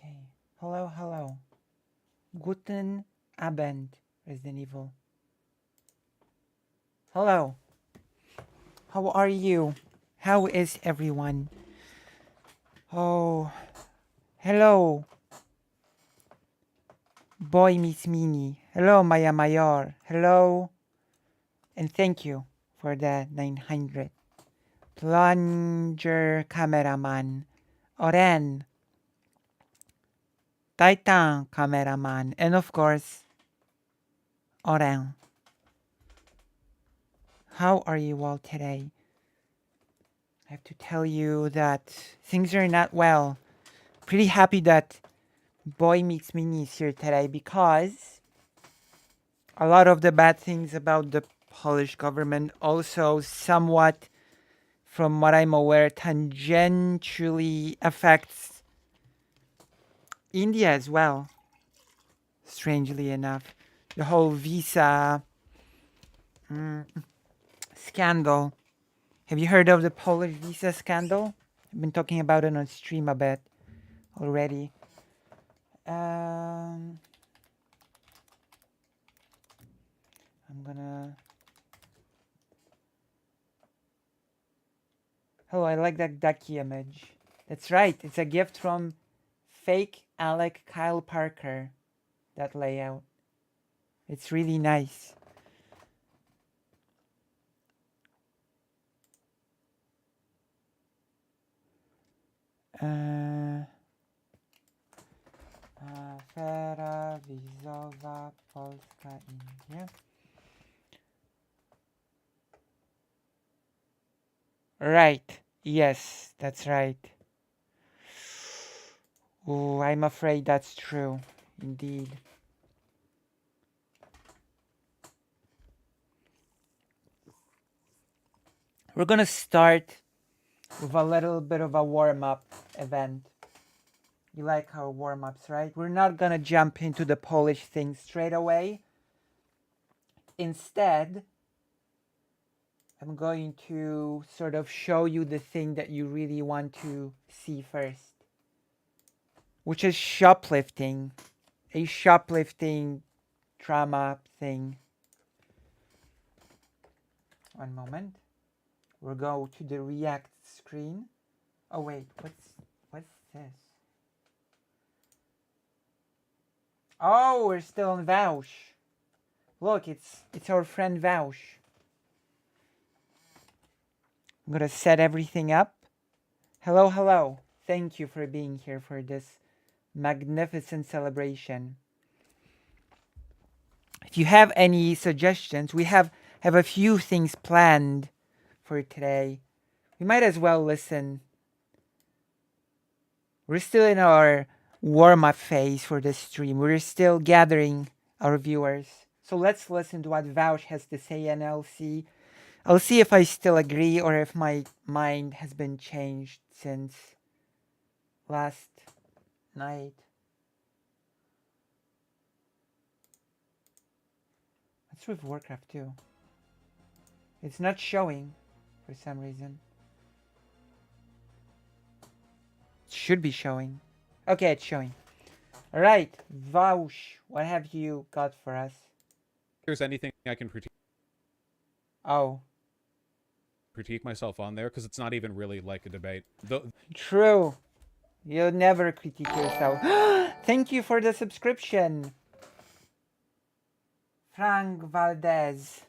Okay. Hello, hello. Guten Abend, Resident Evil. Hello. How are you? How is everyone? Oh, hello. Boy Miss Mini. Hello, Maya Mayor. Hello. And thank you for the 900. Plunger cameraman. Oren. Titan cameraman. And of course, Oren. How are you all today? I have to tell you that things are not well. Pretty happy that Boy Meets Mini is here today because a lot of the bad things about the Polish government also somewhat, from what I'm aware, tangentially affects India as well, strangely enough. The whole visa scandal. Have you heard of the Polish visa scandal? I've been talking about it on stream a bit already. I'm gonna... Oh, I like that ducky image. That's right. It's a gift from fake Alec Kyle Parker. That layout. It's really nice. Afera wizowa Polska India. Right. Yes, that's right. Oh, I'm afraid that's true. Indeed. We're gonna start with a little bit of a warm-up event. You like our warm-ups, right? We're not gonna jump into the Polish thing straight away. Instead, I'm going to sort of show you the thing that you really want to see first, which is shoplifting. A shoplifting drama thing. One moment. We'll go to the React screen. Oh wait, what's this? Oh, we're still on Vaush. Look, it's our friend Vaush. I'm gonna set everything up. Hello, hello. Thank you for being here for this magnificent celebration. If you have any suggestions, we have a few things planned for today. We might as well listen. We're still in our warm-up phase for this stream. We're still gathering our viewers. So let's listen to what Vaush has to say, and I'll see if I still agree or if my mind has been changed since last night. What's with Warcraft 2? It's not showing for some reason. It should be showing. Okay, it's showing. Alright, Vaush, what have you got for us? There's anything I can critique myself on there, because it's not even really like a debate. True. You'll never critique yourself. Thank you for the subscription, Frank Valdez.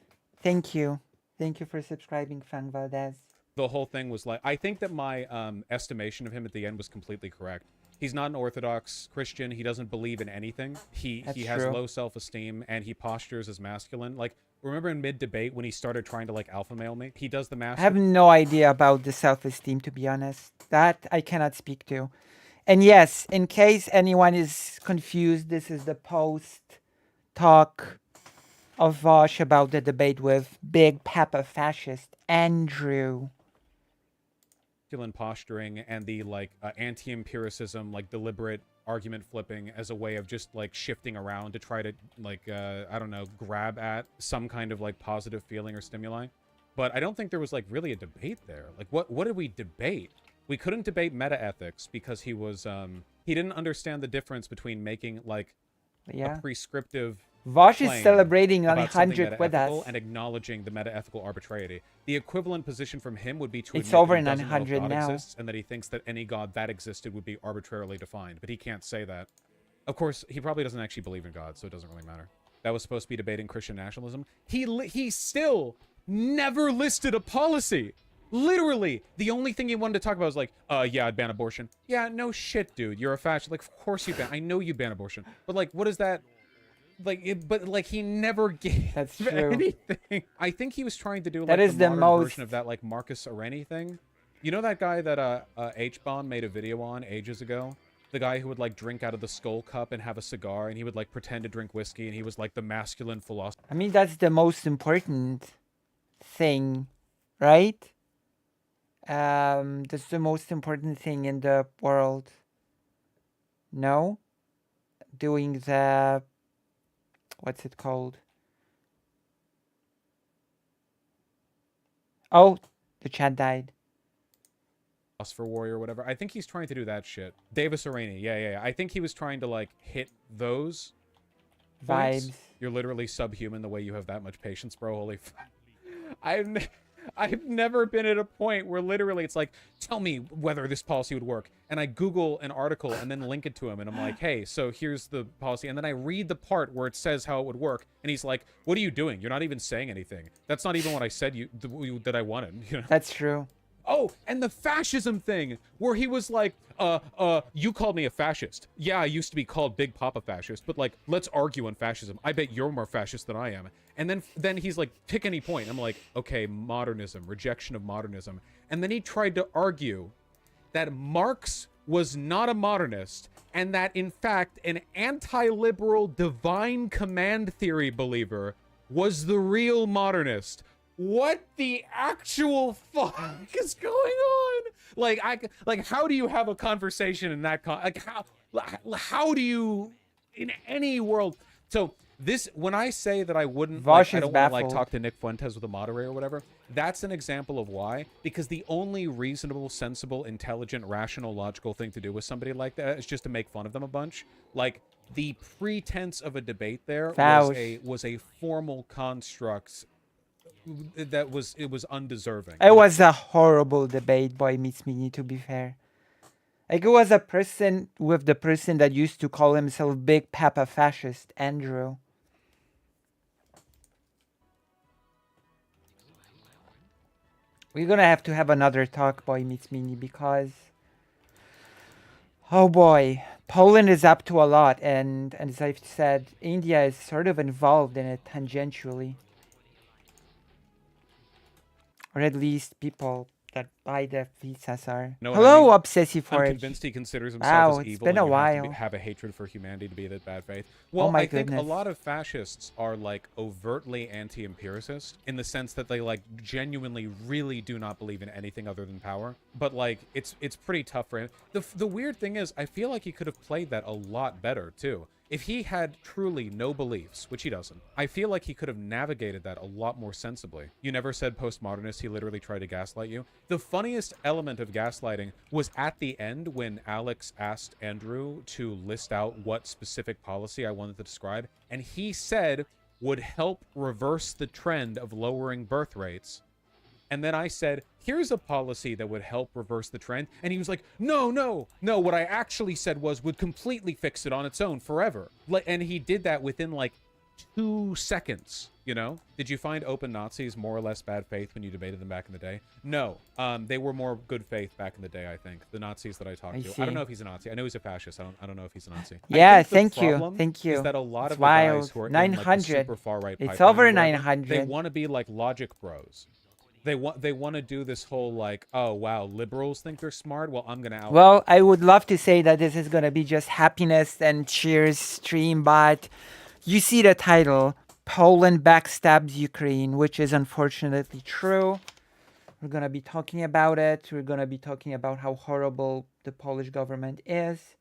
Thank you. Thank you for subscribing, Frank Valdez. The whole thing was like, I think that my estimation of him at the end was completely correct. He's not an Orthodox Christian. He doesn't believe in anything. He has low self-esteem, and he postures as masculine. Like, remember in mid-debate when he started trying to, like, alpha male me? He does the master. I have no idea about the self-esteem, to be honest. That I cannot speak to. And yes, in case anyone is confused, this is the post-talk of Vosh about the debate with Big Papa Fascist Andrew. Posturing and the like anti-empiricism, like deliberate argument flipping as a way of just like shifting around to try to like I don't know, grab at some kind of like positive feeling or stimuli. But I don't think there was like really a debate there. Like what did we debate? We couldn't debate meta ethics because he was He didn't understand the difference between making like a prescriptive Vosh is celebrating about something 100 with meta-ethical us. and acknowledging the meta-ethical arbitrarity. The equivalent position from him would be to It's admit over that he doesn't know if 900 God now. exists and that he thinks that any God that existed would be arbitrarily defined, but he can't say that. Of course, he probably doesn't actually believe in God, so it doesn't really matter. That was supposed to be debating Christian nationalism. He still never listed a policy. Literally, the only thing he wanted to talk about was like, yeah, I'd ban abortion. Yeah, no shit, dude. You're a fascist. Like, of course you ban. I know you ban abortion. But like, what is that? Like, but like, he never gave That's true. anything. I think he was trying to do like that is the the modern version of that like Marcus Aurelius thing. You know that guy that H-Bomb made a video on ages ago? The guy who would like drink out of the skull cup and have a cigar, and he would like pretend to drink whiskey, and he was like the masculine philosopher. I mean, that's the most important thing, right? That's the most important thing in the world. No? Doing the... What's it called? Oh, the chat died. Philosopher warrior or whatever. I think he's trying to do that shit. Davis Arani. Yeah. I think he was trying to like hit those vibes. Points. You're literally subhuman the way you have that much patience, bro. Holy I've never been at a point where literally it's like, tell me whether this policy would work. And I Google an article and then link it to him. And I'm like, hey, so here's the policy. And then I read the part where it says how it would work. And he's like, what are you doing? You're not even saying anything. That's not even what I said that I wanted. You know? That's true. Oh, and the fascism thing, where he was like, you called me a fascist. Yeah, I used to be called Big Papa fascist, but like, let's argue on fascism. I bet you're more fascist than I am. And then he's like, pick any point. I'm like, okay, modernism, rejection of modernism. And then he tried to argue that Marx was not a modernist, and that in fact, an anti-liberal divine command theory believer was the real modernist. What the actual fuck is going on? Like, how do you have a conversation in that how do you in any world? So this, when I say that I wouldn't, like, I don't want to like talk to Nick Fuentes with a moderator or whatever, that's an example of why. Because the only reasonable, sensible, intelligent, rational, logical thing to do with somebody like that is just to make fun of them a bunch. Like, the pretense of a debate there was a formal construct that was undeserving. It was a horrible debate, Boy Meets Me, to be fair. Like, it was a person with the person that used to call himself Big Papa Fascist, Andrew. We're gonna have to have another talk, Boy Meets Me, because... Oh boy, Poland is up to a lot, and as I've said, India is sort of involved in it tangentially. Or at least people that buy the visas are. No, Hello, I mean, Obsessive Forge. I'm convinced he considers himself as evil. It's been a while. Have to have a hatred for humanity to be that bad faith. Well, I think a lot of fascists are like overtly anti-empiricist in the sense that they like genuinely really do not believe in anything other than power. But like, it's pretty tough for him. The weird thing is, I feel like he could have played that a lot better too. If he had truly no beliefs, which he doesn't, I feel like he could have navigated that a lot more sensibly. You never said postmodernist, he literally tried to gaslight you. The funniest element of gaslighting was at the end when Alex asked Andrew to list out what specific policy I wanted to describe, and he said would help reverse the trend of lowering birth rates. And then I said, here's a policy that would help reverse the trend. And he was like, no, what I actually said would completely fix it on its own forever. And he did that within like 2 seconds, you know? Did you find open Nazis more or less bad faith when you debated them back in the day? No, they were more good faith back in the day, I think. The Nazis that I talked to. I don't know if he's a Nazi. I know he's a fascist. I don't know if he's a Nazi. Yeah, thank you. Is that a lot of the guys who are 900. In like the super far right it's over 900. They want to be like logic bros. They want to do this whole like, oh wow, liberals think they're smart. Well, I'm gonna out. Well, I would love to say that this is gonna be just happiness and cheers stream, but you see the title, Poland backstabs Ukraine, which is unfortunately true. We're gonna be talking about it. We're gonna be talking about how horrible the Polish government is,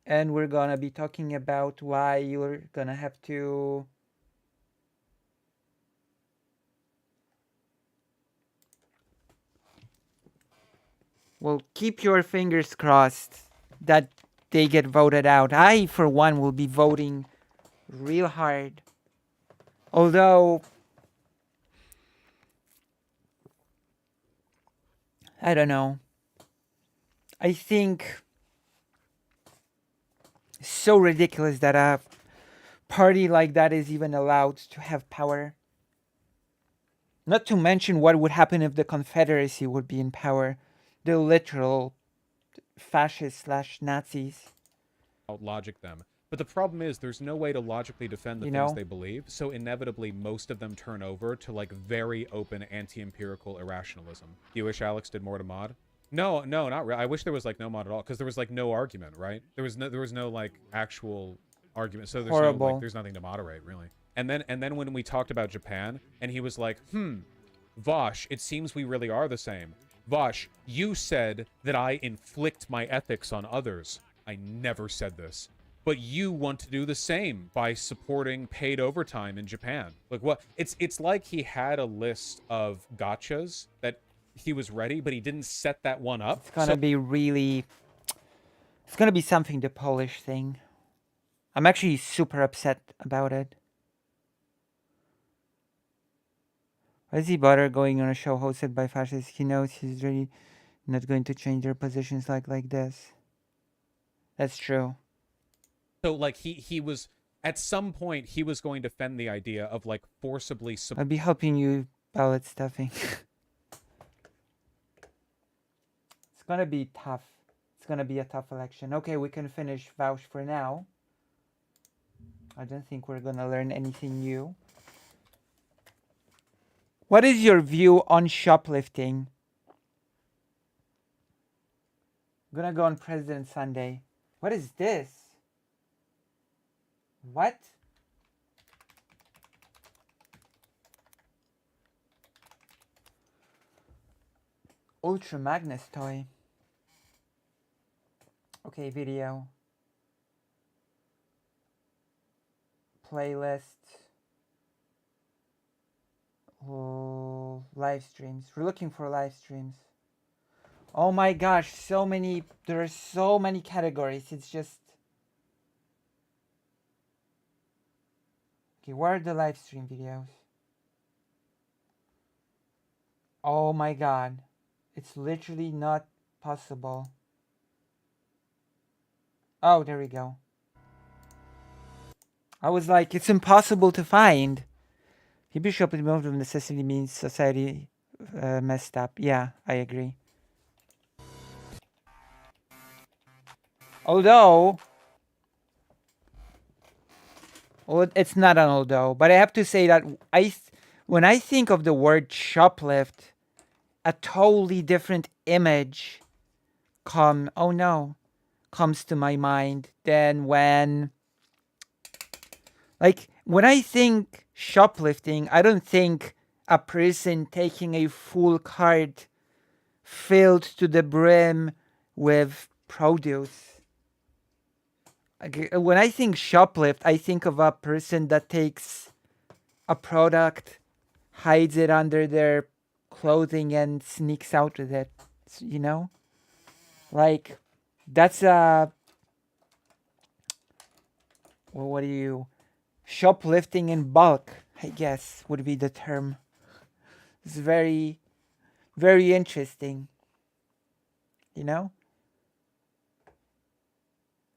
and we're gonna be talking about why you're gonna have to. Well, keep your fingers crossed that they get voted out. I, for one, will be voting real hard. Although, I don't know. I think it's so ridiculous that a party like that is even allowed to have power. Not to mention what would happen if the Confederacy would be in power. The literal fascists / Nazis. Logic them. But the problem is there's no way to logically defend the things they believe, so inevitably most of them turn over to like very open anti-empirical irrationalism. You wish Alex did more to mod? No, not really. I wish there was like no mod at all, because there was like no argument, right? There was no like actual argument, so there's no, like, there's nothing to moderate really. And then when we talked about Japan, and he was like, Vosh, it seems we really are the same. Vosh, you said that I inflict my ethics on others. I never said this. But you want to do the same by supporting paid overtime in Japan. Like, what? It's like he had a list of gotchas that he was ready, but he didn't set that one up. It's gonna be really... It's gonna be something, the Polish thing. I'm actually super upset about it. Why does he bother going on a show hosted by fascists? He knows he's really not going to change their positions like this. That's true. So, like, he was... At some point, he was going to defend the idea of, like, forcibly... I'll be helping you ballot stuffing. It's gonna be tough. It's gonna be a tough election. Okay, we can finish Vouch for now. I don't think we're gonna learn anything new. What is your view on shoplifting? I'm gonna go on President Sunday. What is this? What? Ultra Magnus toy. Okay, video. Playlist. Oh, live streams. We're looking for live streams. Oh my gosh, so many. There are so many categories. It's just... Okay, where are the live stream videos? Oh my god. It's literally not possible. Oh, there we go. I was like, it's impossible to find. Hebrew shopping mode of necessity means society messed up. Yeah, I agree. Although... Well, it's not an although, but I have to say that when I think of the word shoplift, a totally different image comes to my mind than when... Like, when I think shoplifting, I don't think a person taking a full cart filled to the brim with produce. When I think shoplift, I think of a person that takes a product, hides it under their clothing, and sneaks out with it. You know? Like, that's a... Well, what do you... Shoplifting in bulk, I guess, would be the term. It's very, very interesting. You know?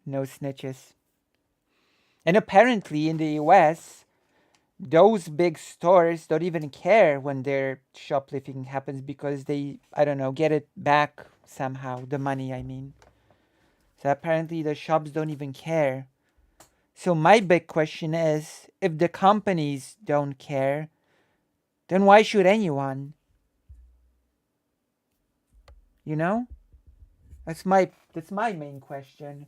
No snitches. And apparently in the US, those big stores don't even care when their shoplifting happens because they, I don't know, get it back somehow. The money, I mean. So apparently the shops don't even care. So my big question is, if the companies don't care, then why should anyone? You know? That's my main question.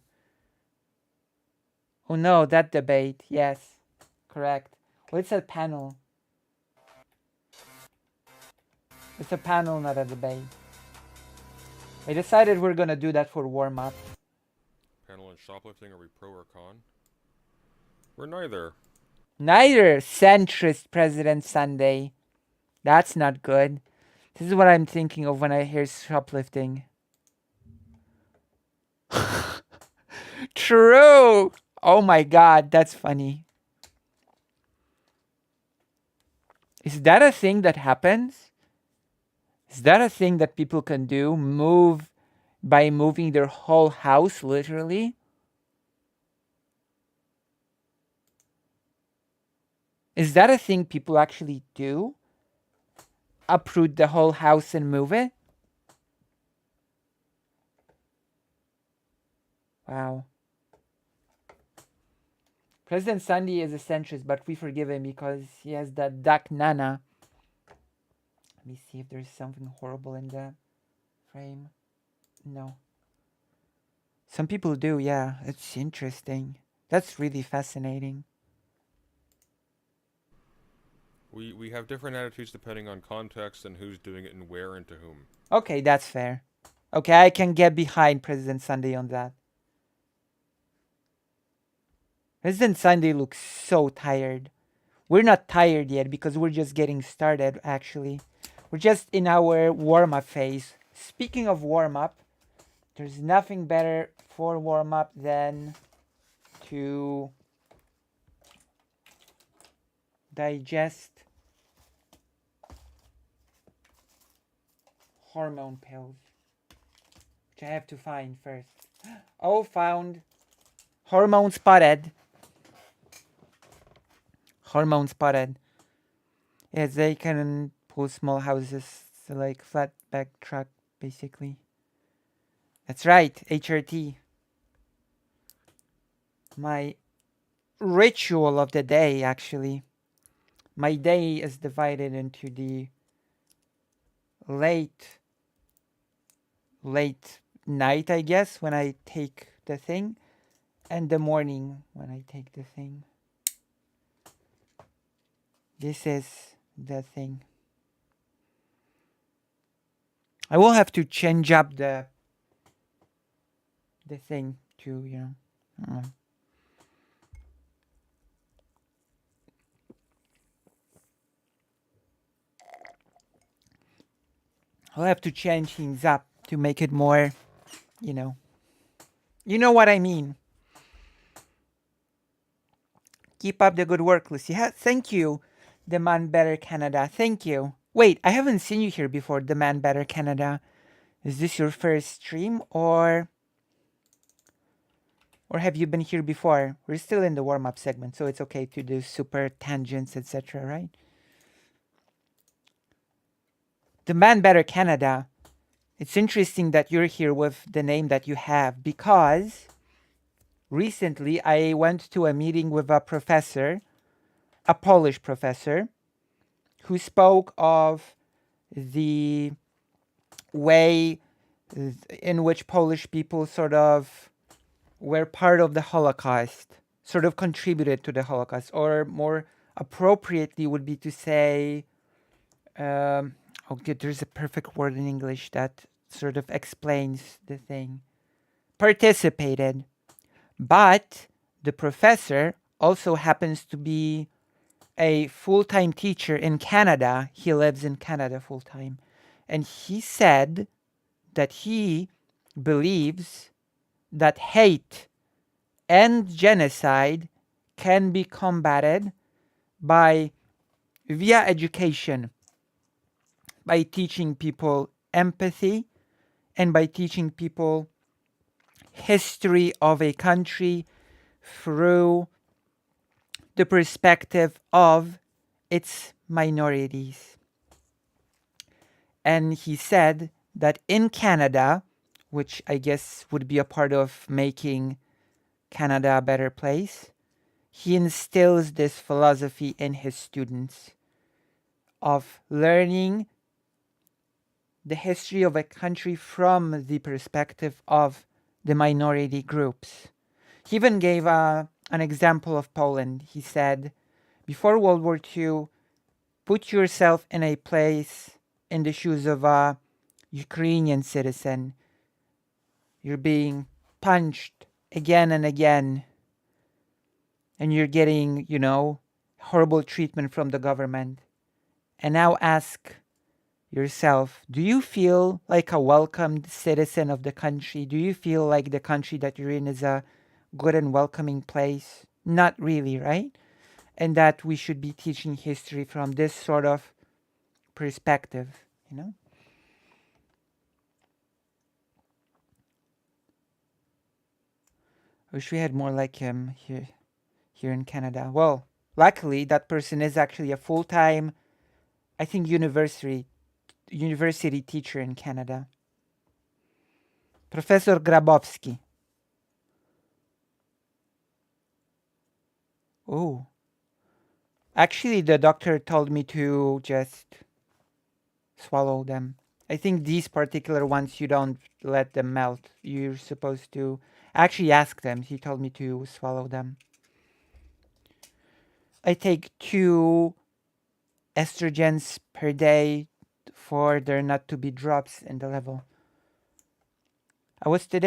Oh no, that debate. Yes, correct. Well, it's a panel. It's a panel, not a debate. I decided we're gonna do that for warm-up. Panel and shoplifting, are we pro or con? We're neither. Neither, centrist President Sunday. That's not good. This is what I'm thinking of when I hear shoplifting. True. Oh my god, that's funny. Is that a thing that happens? Is that a thing that people can do? Move by moving their whole house, literally? Is that a thing people actually do? Uproot the whole house and move it? Wow. President Sandy is a centrist, but we forgive him because he has that duck nana. Let me see if there's something horrible in the frame. No. Some people do, yeah. It's interesting. That's really fascinating. We have different attitudes depending on context and who's doing it and where and to whom. Okay, that's fair. Okay, I can get behind President Sunday on that. President Sunday looks so tired. We're not tired yet because we're just getting started, actually. We're just in our warm-up phase. Speaking of warm-up, there's nothing better for warm-up than to digest hormone pills, which I have to find first. Oh, found. Hormone spotted. Hormone spotted. Yes, they can pull small houses, so like flatback truck, basically. That's right, HRT. My ritual of the day, actually. My day is divided into the late night, I guess, when I take the thing, and the morning when I take the thing. This is the thing. I will have to change up the thing to, you know. I'll have to change things up to make it more, you know. You know what I mean. Keep up the good work, Lucy. Thank you, The Man Better Canada. Thank you. Wait, I haven't seen you here before, The Man Better Canada. Is this your first stream or have you been here before? We're still in the warm-up segment, so it's okay to do super tangents, etc., right? The Man Better Canada. It's interesting that you're here with the name that you have because recently I went to a meeting with a professor, a Polish professor, who spoke of the way in which Polish people sort of were part of the Holocaust, sort of contributed to the Holocaust, or more appropriately would be to say, okay, there's a perfect word in English that sort of explains the thing. Participated. But the professor also happens to be a full-time teacher in Canada. He lives in Canada full-time. And he said that he believes that hate and genocide can be combated via education, by teaching people empathy and by teaching people history of a country through the perspective of its minorities. And he said that in Canada, which I guess would be a part of making Canada a better place, he instills this philosophy in his students of learning the history of a country from the perspective of the minority groups. He even gave an example of Poland. He said, before World War II, put yourself in a place in the shoes of a Ukrainian citizen. You're being punched again and again, and you're getting, horrible treatment from the government. And now ask yourself, do you feel like a welcomed citizen of the country? Do you feel like the country that you're in is a good and welcoming place. Not really, right? And that we should be teaching history from this sort of perspective, you know? I wish we had more like him here in Canada. Well, luckily that person is actually a full-time, I think, university teacher in Canada. Professor Grabowski. Oh. Actually, the doctor told me to just swallow them. I think these particular ones, you don't let them melt. You're supposed to actually ask them. He told me to swallow them. I take 2 estrogens per day for there not to be drops in the level. I was 2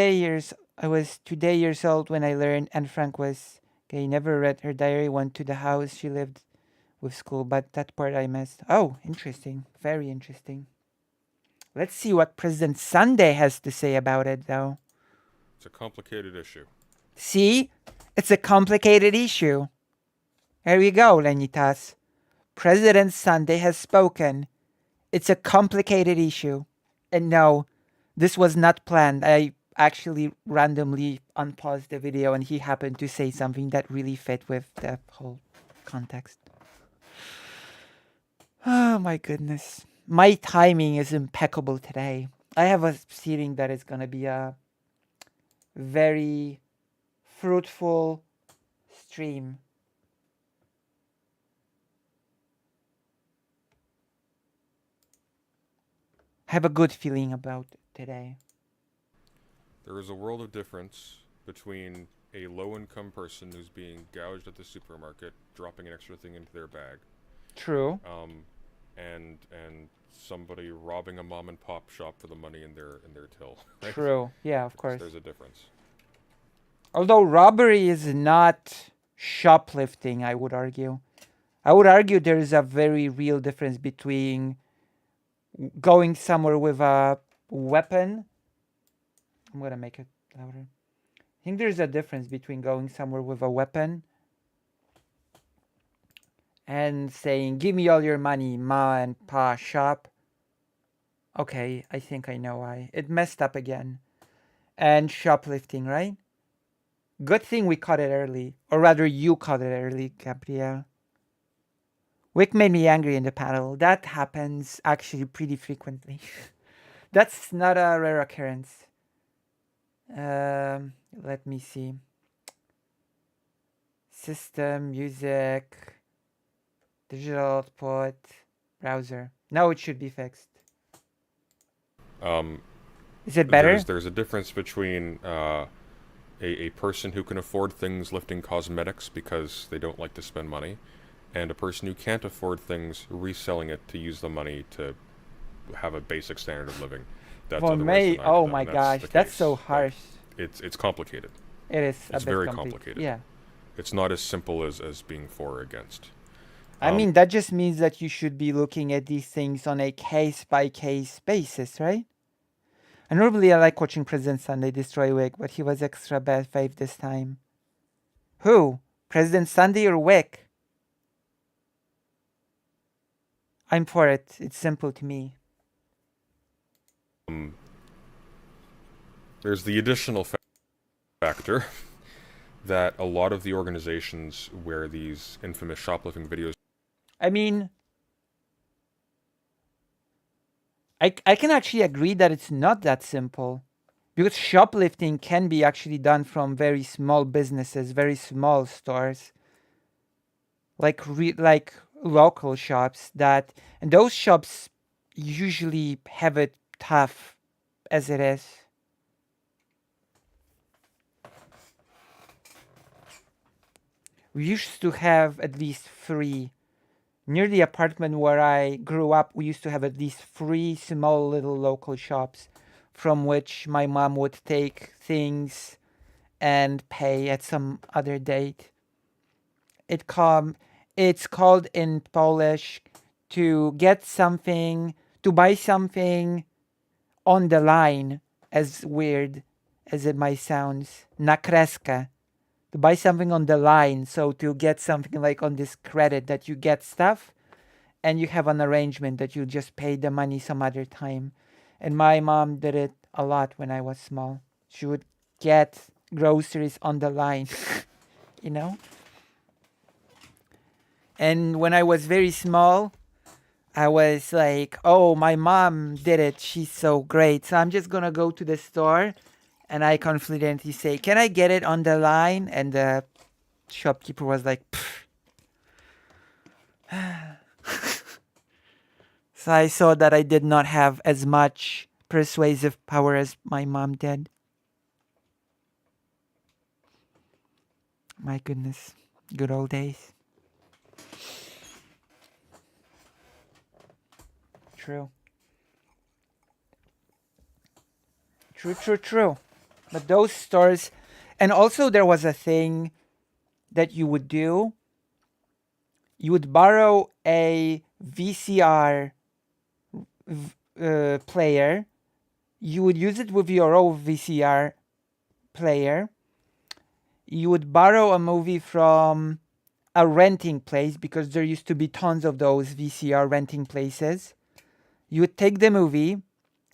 years old when I learned Anne Frank was gay. Never read her diary. Went to the house she lived with school, but that part I missed. Oh, interesting. Very interesting. Let's see what President Sunday has to say about it, though. It's a complicated issue. See? It's a complicated issue. Here we go, Lenitas. President Sunday has spoken. It's a complicated issue. And no, this was not planned. I actually randomly unpaused the video and he happened to say something that really fit with the whole context. Oh my goodness. My timing is impeccable today. I have a feeling that it's going to be a very fruitful stream. I have a good feeling about today. There is a world of difference between a low-income person who's being gouged at the supermarket, dropping an extra thing into their bag. True. And somebody robbing a mom and pop shop for the money in their till. Right? True. Yeah, of course. There's a difference. Although robbery is not shoplifting, I would argue. I would argue there is a very real difference between going somewhere with a weapon. I'm going to make it louder. I think there's a difference between going somewhere with a weapon and saying, give me all your money, ma and pa shop. Okay, I think I know why. It messed up again. And shoplifting, right? Good thing we caught it early. Or rather, you caught it early, Gabrielle. Wick made me angry in the panel. That happens actually pretty frequently. That's not a rare occurrence. Let me see. System, music, digital output, browser. Now it should be fixed. Is it better? There's a difference between a person who can afford things lifting cosmetics because they don't like to spend money, and a person who can't afford things reselling it to use the money to have a basic standard of living. That's for me, oh my gosh, that's so harsh. It's complicated. It is it's very complicated. Yeah. It's not as simple as being for or against. I mean, that just means that you should be looking at these things on a case-by-case basis, right? And normally I like watching President Sunday destroy Wick, but he was extra bad 5 this time. Who? President Sunday or Wick? I'm for it. It's simple to me. There's the additional factor that a lot of the organizations where these infamous shoplifting videos... I mean, I can actually agree that it's not that simple. Because shoplifting can be actually done from very small businesses, very small stores. Like local shops that... And those shops usually have it tough as it is. We used to have at least 3. Near the apartment where I grew up, we used to have at least 3 small little local shops from which my mom would take things and pay at some other date. It's called in Polish to get something, to buy something on the line, as weird as it might sound. Na kreskę. to buy something on the line. So to get something like on this credit that you get stuff and you have an arrangement that you just pay the money some other time. And my mom did it a lot when I was small. She would get groceries on the line, you know? And when I was very small, I was like, oh, my mom did it. She's so great. So I'm just going to go to the store and I confidently say, can I get it on the line? And the shopkeeper was like, so I saw that I did not have as much persuasive power as my mom did. My goodness. Good old days. True. True. But those stores, and also there was a thing that you would do. You would borrow a VCR player. You would use it with your own VCR player. You would borrow a movie from a renting place because there used to be tons of those VCR renting places. You would take the movie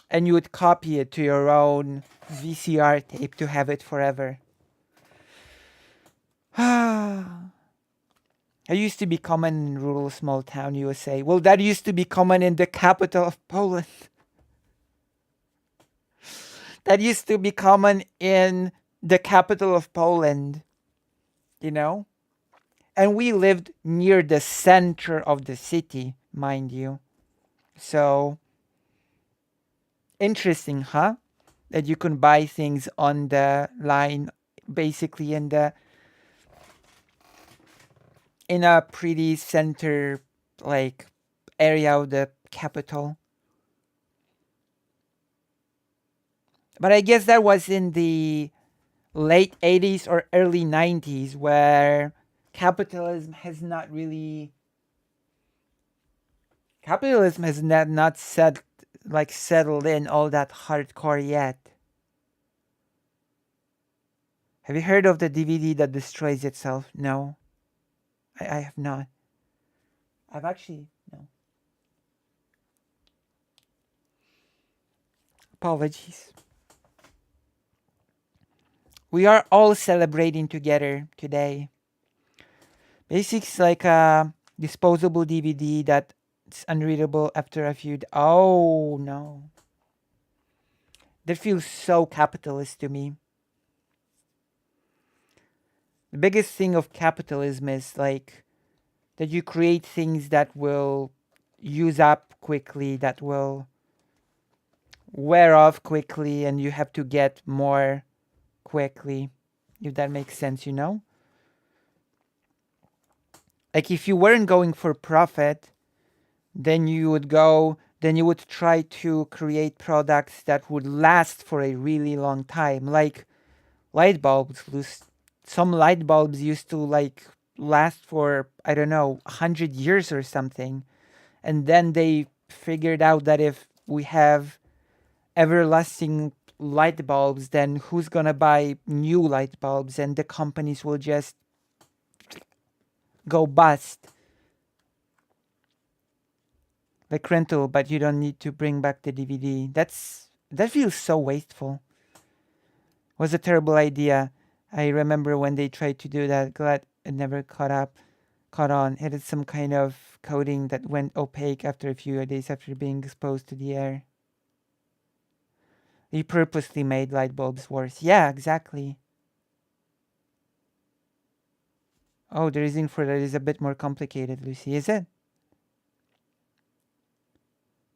and you would copy it to your own VCR tape to have it forever. It used to be common in rural small town USA. Well, that used to be common in the capital of Poland. That used to be common in the capital of Poland, you know? And we lived near the center of the city, mind you. So, interesting, huh? That you can buy things on the line, basically in a pretty center, like, area of the capital. But I guess that was in the late 80s or early 90s where capitalism has not settled in all that hardcore yet. Have you heard of the DVD that destroys itself? No. I have not. I've actually, no. Apologies. We are all celebrating together today. Basically, it's like a disposable DVD that's unreadable after a few. Oh no. That feels so capitalist to me. The biggest thing of capitalism is like that you create things that will use up quickly, that will wear off quickly, and you have to get more quickly, if that makes sense, you know? Like if you weren't going for profit, then you would try to create products that would last for a really long time, like light bulbs. Some light bulbs used to like last for, I don't know, 100 years or something. And then they figured out that if we have everlasting light bulbs, then who's gonna buy new light bulbs? And the companies will just go bust. Like rental, but you don't need to bring back the DVD. That feels so wasteful. Was a terrible idea. I remember when they tried to do that. Glad it never caught on. It had some kind of coating that went opaque after a few days after being exposed to the air. They purposely made light bulbs worse. Yeah, exactly. Oh, the reason for that is a bit more complicated, Lucy, is it?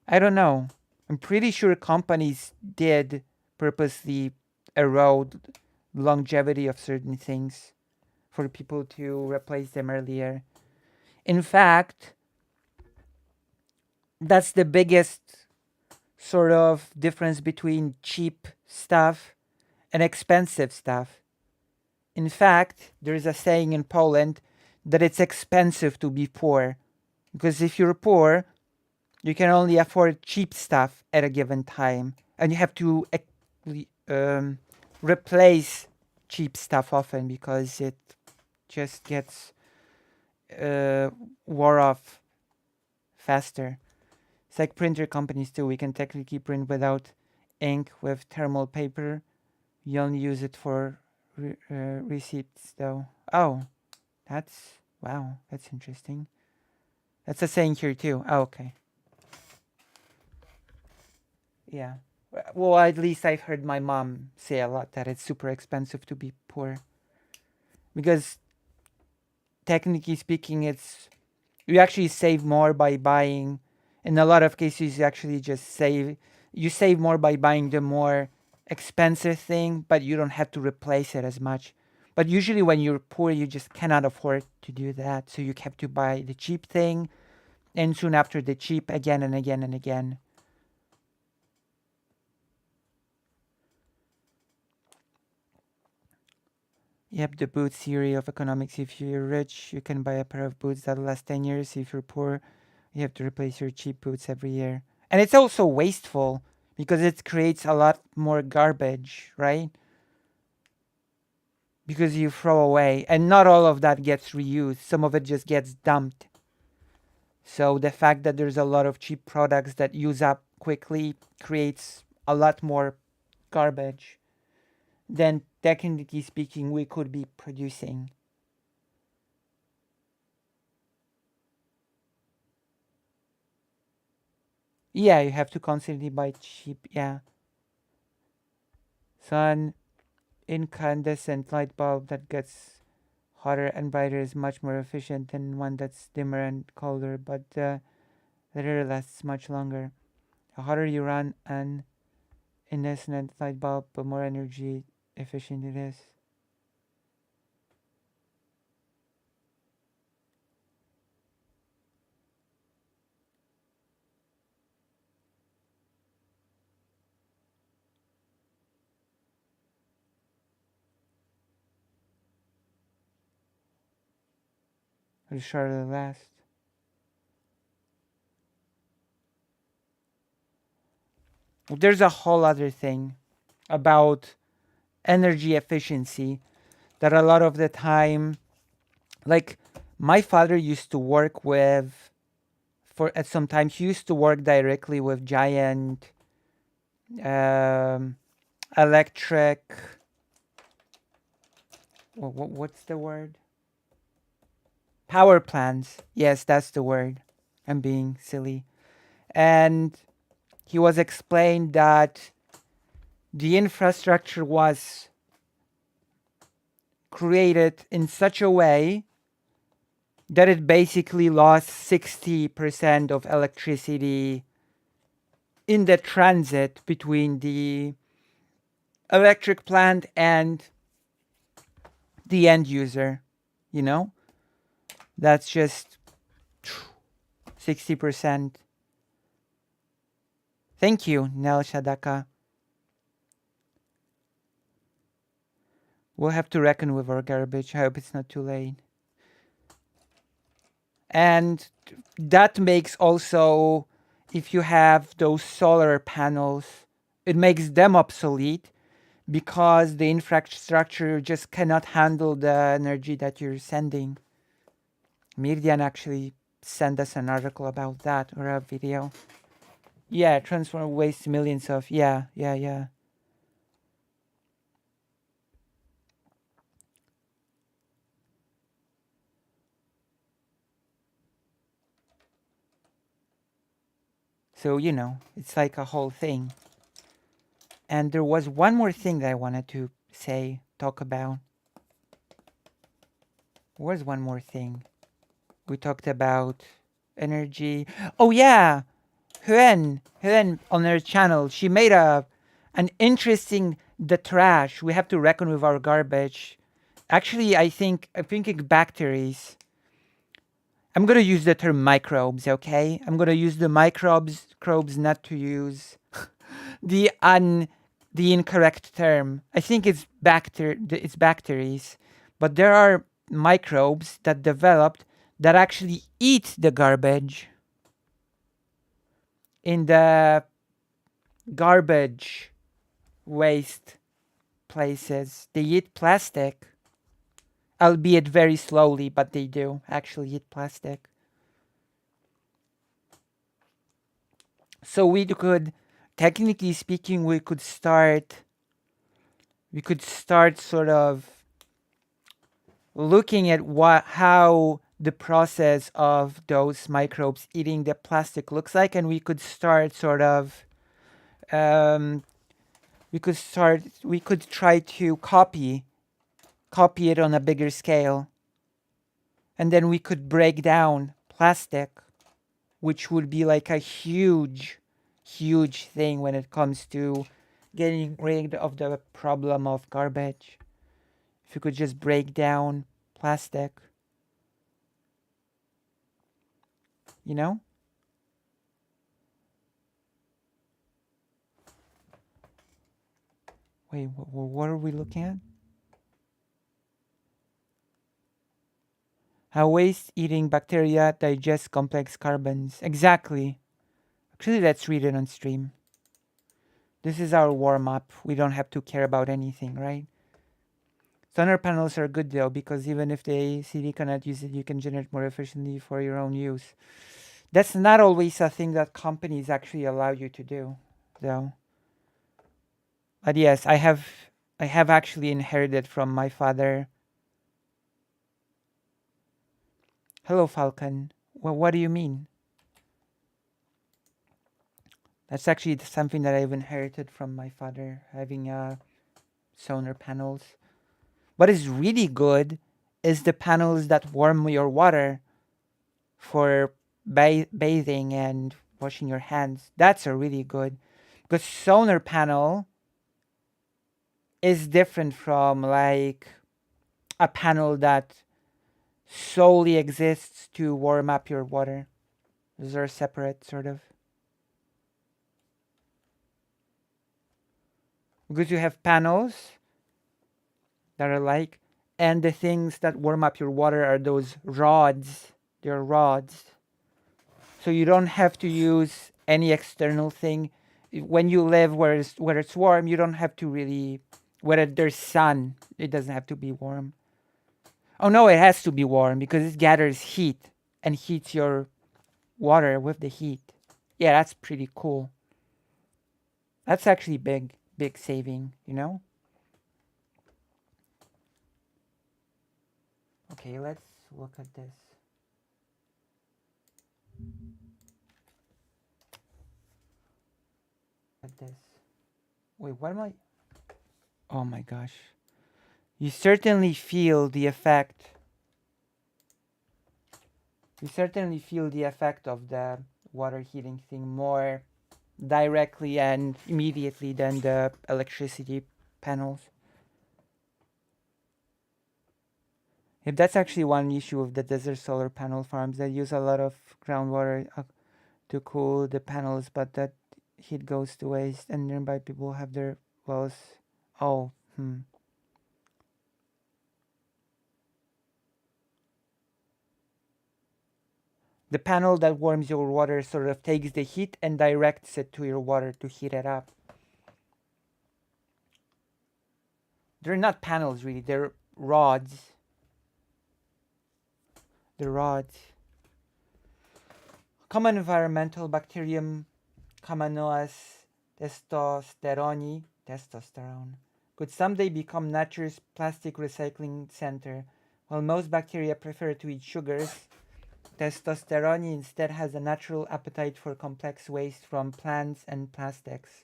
I don't know. I'm pretty sure companies did purposely erode longevity of certain things for people to replace them earlier. In fact, that's the biggest sort of difference between cheap stuff and expensive stuff. In fact, there's a saying in Poland that it's expensive to be poor. Because if you're poor, you can only afford cheap stuff at a given time. And you have to replace cheap stuff often because it just gets wore off faster. It's like printer companies too. We can technically print without ink with thermal paper. You only use it for receipts though. Oh, wow, that's interesting. That's a saying here too. Oh, okay. Yeah. Well, at least I've heard my mom say a lot that it's super expensive to be poor. Because technically speaking, you actually save more by buying. In a lot of cases, you actually just save more by buying the more expensive thing, but you don't have to replace it as much. But usually when you're poor, you just cannot afford to do that. So you have to buy the cheap thing, and soon after the cheap again and again and again. Yep, the boots theory of economics. If you're rich, you can buy a pair of boots that'll last 10 years. If you're poor, you have to replace your cheap boots every year. And it's also wasteful because it creates a lot more garbage, right? Because you throw away, and not all of that gets reused. Some of it just gets dumped. So the fact that there's a lot of cheap products that use up quickly creates a lot more garbage than technically speaking we could be producing. Yeah, you have to constantly buy cheap. Yeah. So an incandescent light bulb that gets hotter and brighter is much more efficient than one that's dimmer and colder, but later lasts much longer. The hotter you run an incandescent light bulb, the more energy efficient it is. The shorter the last. There's a whole other thing about energy efficiency that a lot of the time, like my father used to work with, at some time he used to work directly with giant electric, what's the word? Power plants. Yes, that's the word. I'm being silly. And he was explained that the infrastructure was created in such a way that it basically lost 60% of electricity in the transit between the electric plant and the end user. You know? That's just 60%. Thank you, Nel Shadaka. We'll have to reckon with our garbage. I hope it's not too late. And that makes also, if you have those solar panels, it makes them obsolete because the infrastructure just cannot handle the energy that you're sending. Mirdian actually sent us an article about that, or a video. Yeah, transform waste millions of, yeah. So, it's like a whole thing. And there was one more thing that I wanted to talk about. What was one more thing? We talked about energy. Oh yeah, Huen on her channel, she made an interesting the trash. We have to reckon with our garbage. Actually, I'm thinking bacteries. I'm gonna use the term microbes, okay? I'm gonna use the microbes, not to use the incorrect term. I think it's bacteries, but there are microbes that developed that actually eat the garbage in the garbage waste places, they eat plastic, albeit very slowly, but they do actually eat plastic. So we could, technically speaking, we could start sort of looking at how the process of those microbes eating the plastic looks like, and we could start sort of we could try to copy it on a bigger scale, and then we could break down plastic, which would be like a huge thing when it comes to getting rid of the problem of garbage. If you could just break down plastic, you know? Wait, what are we looking at? How waste-eating bacteria digest complex carbons. Exactly. Actually, let's read it on stream. This is our warm-up. We don't have to care about anything, right? Solar panels are good though, because even if the city cannot use it, you can generate more efficiently for your own use. That's not always a thing that companies actually allow you to do, though. But yes, I have actually inherited from my father. Hello, Falcon. Well, what do you mean? That's actually something that I've inherited from my father, having solar panels. What is really good is the panels that warm your water for bathing and washing your hands. That's a really good, because solar panel is different from like a panel that solely exists to warm up your water. Those are separate, sort of. Because you have panels that are like, and the things that warm up your water are those rods. They're rods. So you don't have to use any external thing. When you live where it's warm, you don't have to really, where there's sun, it doesn't have to be warm. Oh no, it has to be warm because it gathers heat and heats your water with the heat. Yeah, that's pretty cool. That's actually big saving, you know? Okay, let's look at this. At this. Wait, what am I? Oh my gosh. You certainly feel the effect. You certainly feel the effect of the water heating thing more directly and immediately than the electricity panels. If that's actually one issue of the desert solar panel farms, they use a lot of groundwater to cool the panels, but that heat goes to waste, and nearby people have their wells. Oh, The panel that warms your water sort of takes the heat and directs it to your water to heat it up. They're not panels really, they're rods. The rods. Common environmental bacterium Camanoas testosterone could someday become nature's plastic recycling center. While most bacteria prefer to eat sugars, testosterone instead has a natural appetite for complex waste from plants and plastics.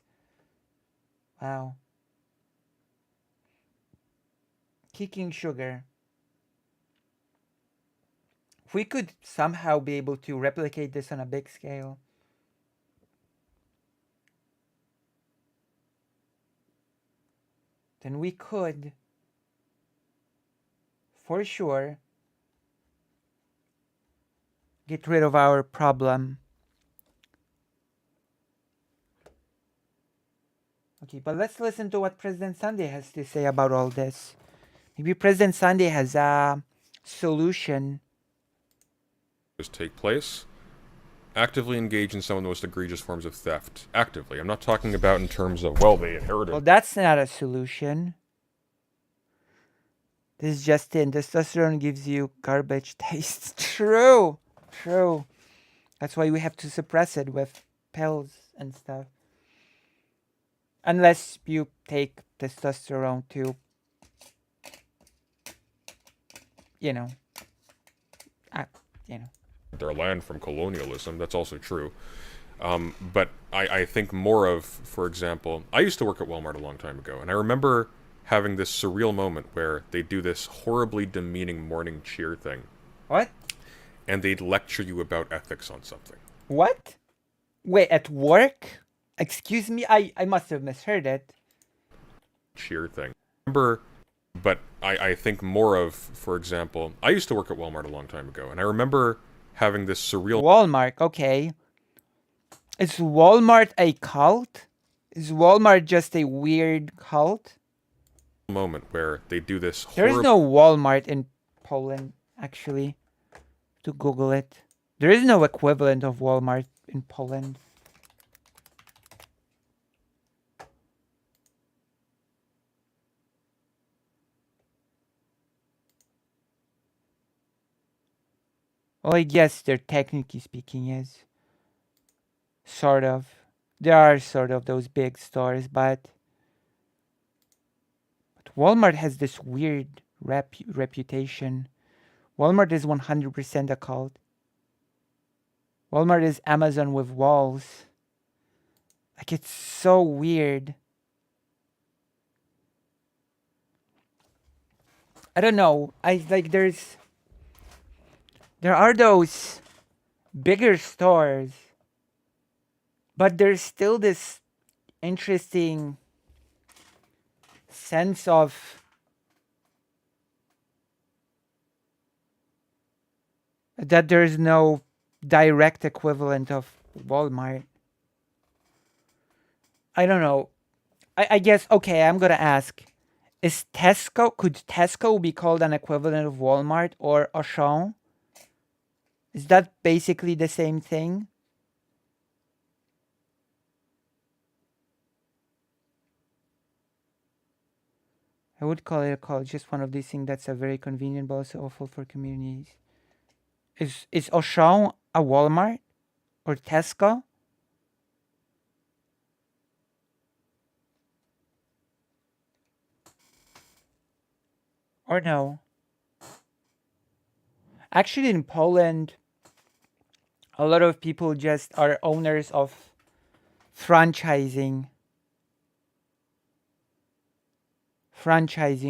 Wow. Kicking sugar. If we could somehow be able to replicate this on a big scale, then we could, for sure, get rid of our problem. Okay, but let's listen to what President Sunday has to say about all this. Maybe President Sunday has a solution. Take place. Actively engage in some of the most egregious forms of theft. Actively. I'm not talking about in terms of, well, they inherited. Well, that's not a solution. This is just in. Testosterone gives you garbage taste. True. True. That's why we have to suppress it with pills and stuff. Unless you take testosterone to, you know, you know. Their land from colonialism. That's also true. But I think more of, for example, I used to work at Walmart a long time ago, and I remember having this surreal moment where they do this horribly demeaning morning cheer thing. What? And they'd lecture you about ethics on something. What? Wait, at work? Excuse me? I must have misheard it. Cheer thing. Remember, but I think more of, for example, I used to work at Walmart a long time ago, and I remember having this surreal... Walmart, okay. Is Walmart a cult? Is Walmart just a weird cult? Moment where they do this There is no Walmart in Poland, actually. To Google it. There is no equivalent of Walmart in Poland. Well, I guess there technically speaking is. Sort of. There are sort of those big stores, but Walmart has this weird reputation. Walmart is 100% a cult. Walmart is Amazon with walls. Like, it's so weird. I don't know. There are those bigger stores, but there's still this interesting sense of that there's no direct equivalent of Walmart. I don't know. I guess, okay, I'm gonna ask. Could Tesco be called an equivalent of Walmart or Auchan? Is that basically the same thing? I would call it a call, just one of these things that's a very convenient but also awful for communities. Is Auchan a Walmart? Or Tesco? Or no? Actually, in Poland, a lot of people just are owners of franchising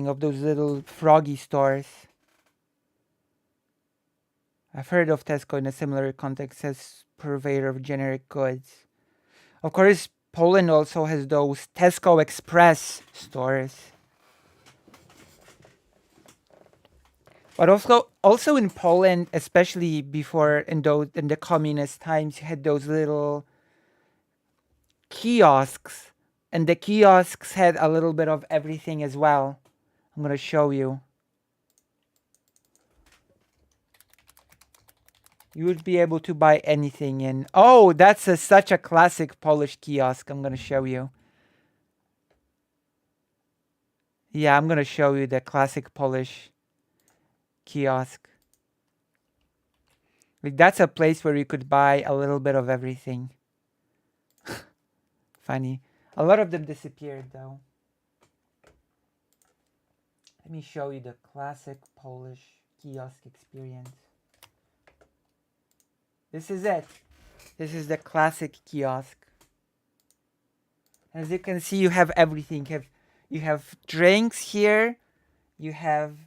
of those little froggy stores. I've heard of Tesco in a similar context as purveyor of generic goods. Of course, Poland also has those Tesco Express stores. But also in Poland, especially before in the communist times, you had those little kiosks, and the kiosks had a little bit of everything as well. I'm gonna show you. You would be able to buy anything in. Oh, that's such a classic Polish kiosk. I'm gonna show you. Yeah, I'm gonna show you the classic Polish kiosk. Like, that's a place where you could buy a little bit of everything. Funny. A lot of them disappeared though. Let me show you the classic Polish kiosk experience. This is it. This is the classic kiosk. As you can see, you have everything. You have drinks here. You have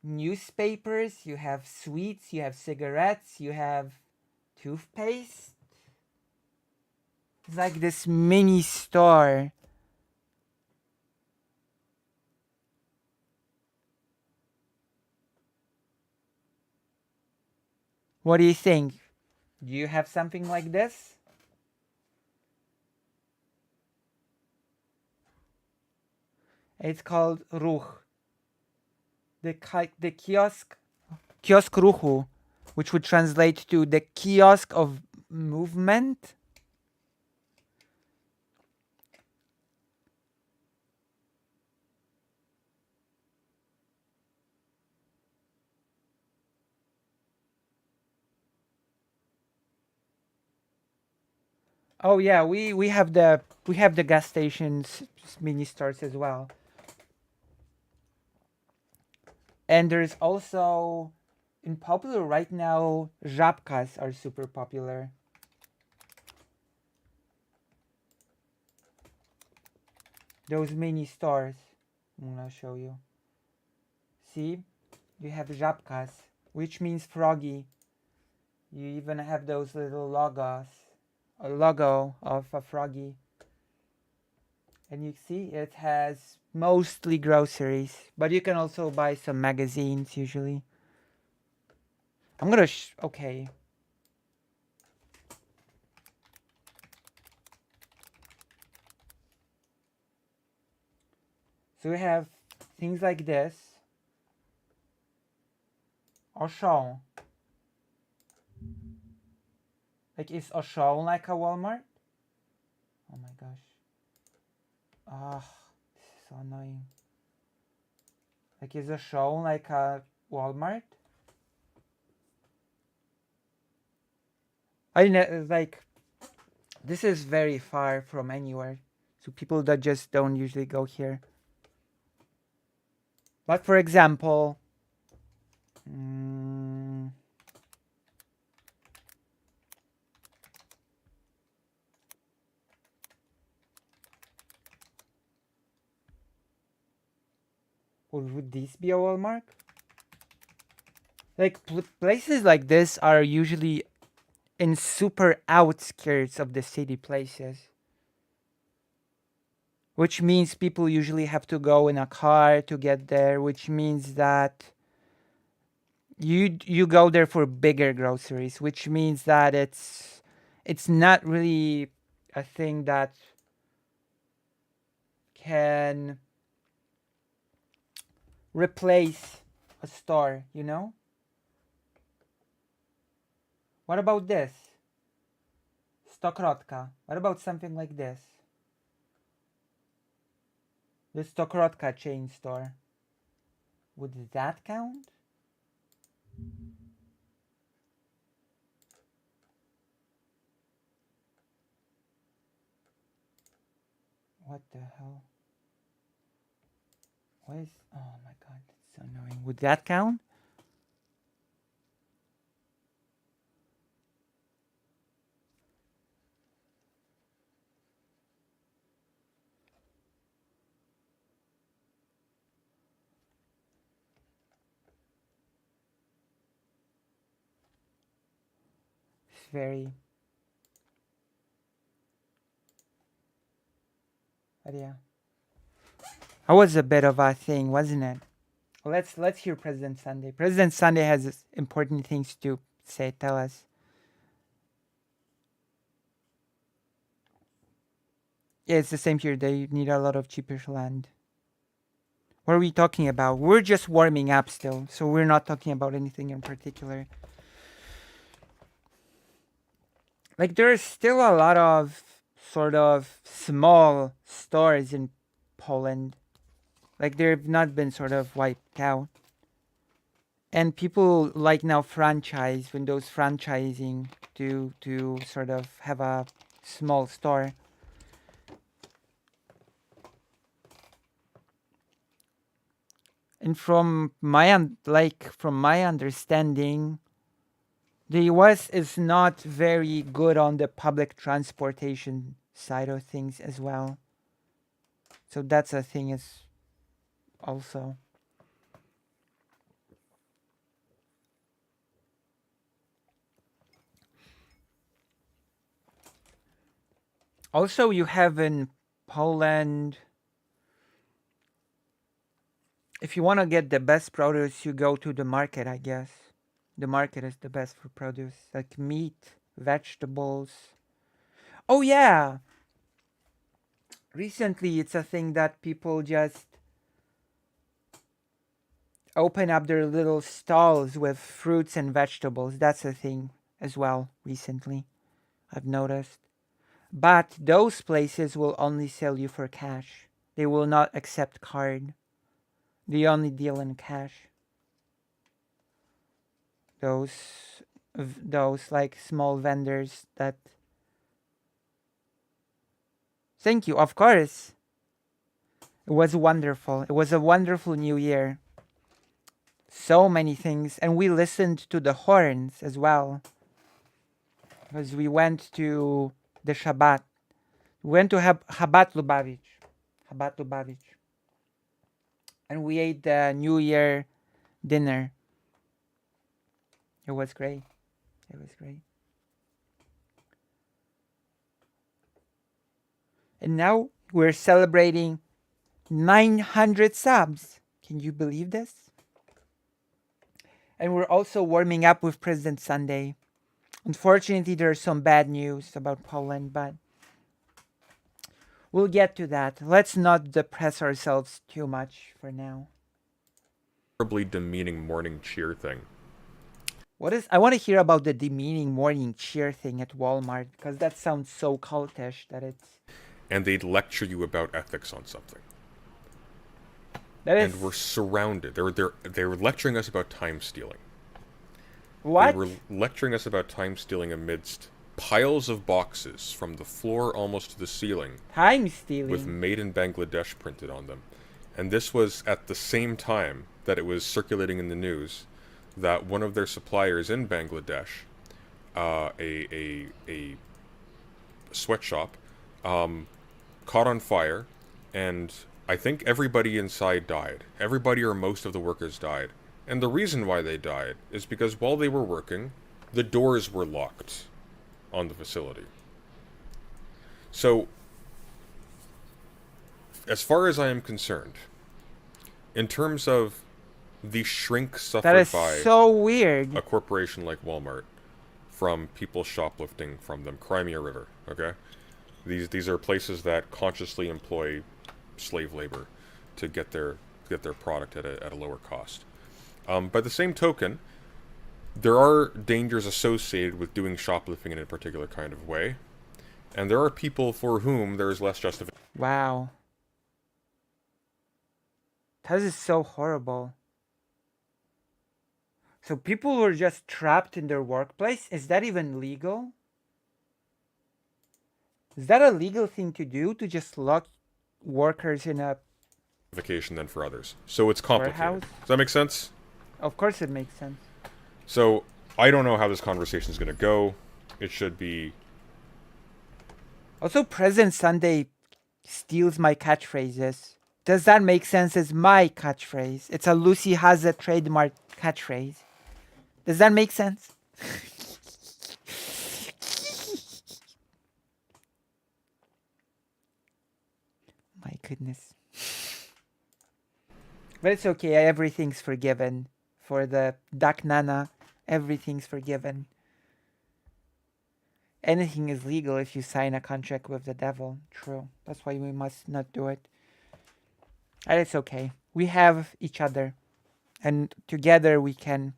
newspapers. You have sweets. You have cigarettes. You have toothpaste. It's like this mini store. What do you think? Do you have something like this? It's called Ruch. The kiosk ruchu, which would translate to the kiosk of movement. Oh yeah, we have the gas stations mini stores as well. And there's also in popular right now, żabkas are super popular. Those mini stores. I'm gonna show you. See? You have żabkas, which means froggy. You even have those little logos, a logo of a froggy. And you see it has mostly groceries, but you can also buy some magazines usually. I'm gonna okay. So we have things like this. Auchan. Like is Auchan like a Walmart? Oh my gosh. Ah, this is so annoying. Like is Auchan like a Walmart? I know, like this is very far from anywhere, so people that just don't usually go here. But for example, would this be a Walmart? Like places like this are usually in super outskirts of the city places, which means people usually have to go in a car to get there, which means that you go there for bigger groceries, which means that it's not really a thing that can replace a store, you know? What about this? Stokrotka. What about something like this? The Stokrotka chain store. Would that count? What the hell? What is... Oh my god, that's so annoying. Would that count? It's very... But yeah. That was a bit of a thing, wasn't it? Well, let's hear President Sunday. President Sunday has important things to say. Tell us. Yeah, it's the same here. They need a lot of cheaper land. What are we talking about? We're just warming up still, so we're not talking about anything in particular. Like there's still a lot of sort of small stores in Poland. Like they've not been sort of wiped out. And people like now franchise Windows franchising to sort of have a small store. And from my understanding, the US is not very good on the public transportation side of things as well. So that's a thing is also. Also, you have in Poland, if you want to get the best produce, you go to the market, I guess. The market is the best for produce, like meat, vegetables. Oh, yeah. Recently, it's a thing that people just open up their little stalls with fruits and vegetables. That's a thing as well recently, I've noticed. But those places will only sell you for cash. They will not accept card. They only deal in cash. Those like small vendors that Thank you. Of course. It was wonderful. It was a wonderful new year. So many things. And we listened to the horns as well. Because we went to the Shabbat. We went to Chabad Lubavitch. Chabad Lubavitch. And we ate the New Year dinner. It was great. It was great. And now we're celebrating 900 subs. Can you believe this? And we're also warming up with President Sunday. Unfortunately, there's some bad news about Poland, but we'll get to that. Let's not depress ourselves too much for now. Horribly demeaning morning cheer thing. I want to hear about the demeaning morning cheer thing at Walmart, because that sounds so cultish that it's... And they'd lecture you about ethics on something. That is... And we're surrounded. They were lecturing us about time stealing. What? They were lecturing us about time stealing amidst piles of boxes from the floor almost to the ceiling. Time stealing? With Made in Bangladesh printed on them. And this was at the same time that it was circulating in the news that one of their suppliers in Bangladesh, a sweatshop, caught on fire, and I think everybody inside died. Everybody or most of the workers died. And the reason why they died is because while they were working, the doors were locked on the facility. So, as far as I am concerned, in terms of the shrink suffered by so weird. A corporation like Walmart from people shoplifting from them, Crimea River, okay? These are places that consciously employ slave labor to get their product at a lower cost. By the same token, there are dangers associated with doing shoplifting in a particular kind of way, and there are people for whom there is less justification. Wow. That is so horrible. So people were just trapped in their workplace? Is that even legal? Is that a legal thing to do, to just lock workers in a vacation than for others? So it's complicated. warehouse? Does that make sense? Of course it makes sense. So I don't know how this conversation is going to go. It should be... Also, President Sunday steals my catchphrases. Does that make sense as my catchphrase? It's a Lucy has a trademark catchphrase. Does that make sense? My goodness. But it's okay. Everything's forgiven. For the Dak Nana, everything's forgiven. Anything is legal if you sign a contract with the devil. True. That's why we must not do it. And it's okay. We have each other. And together we can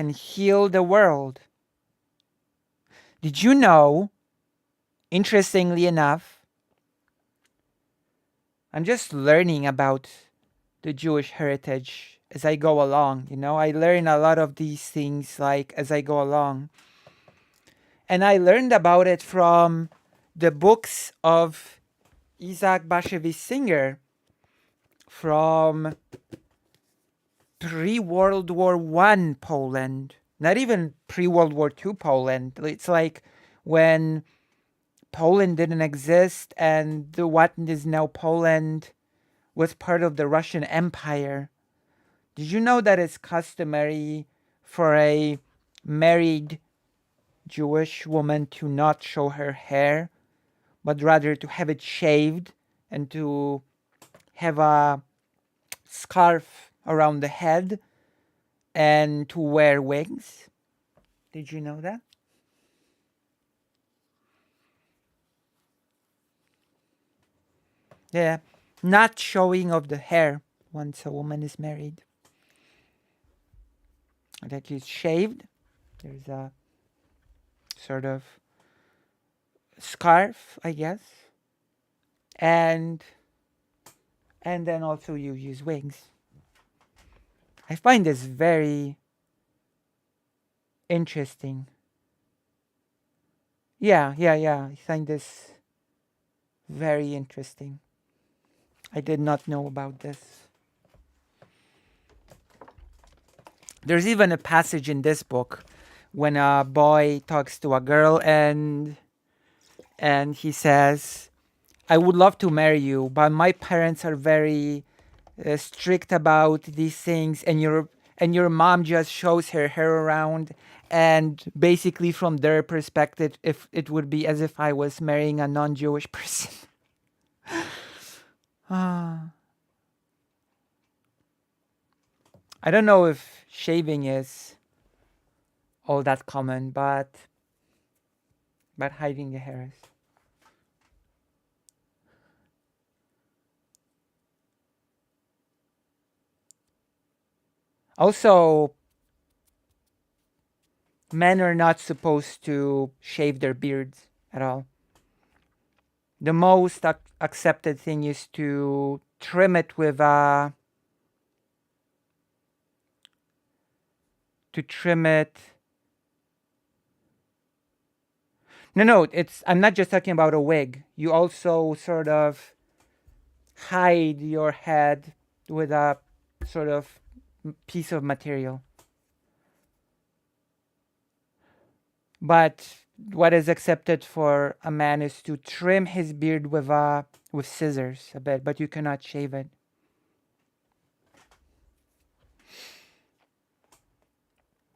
heal the world. Did you know, interestingly enough, I'm just learning about the Jewish heritage as I go along, you know? I learn a lot of these things like as I go along. And I learned about it from the books of Isaac Bashevis Singer from pre-World War I Poland. Not even pre-World War II Poland. It's like when Poland didn't exist and what is now Poland was part of the Russian Empire. Did you know that it's customary for a married Jewish woman to not show her hair, but rather to have it shaved and to have a scarf around the head and to wear wigs? Did you know that? Yeah, not showing of the hair once a woman is married. That is shaved. There's a sort of scarf, I guess. And then also you use wigs. I find this very interesting. Yeah, yeah, yeah. I find this very interesting. I did not know about this. There's even a passage in this book when a boy talks to a girl and he says, "I would love to marry you, but my parents are very strict about these things, and your mom just shows her hair around, and basically from their perspective, if it would be as if I was marrying a non-Jewish person." Ah. I don't know if shaving is all that common, but hiding the hair is. Also, men are not supposed to shave their beards at all. The most accepted thing is to trim it with a to trim it. No, it's I'm not just talking about a wig. You also sort of hide your head with a sort of piece of material. But what is accepted for a man is to trim his beard with scissors a bit, but you cannot shave it.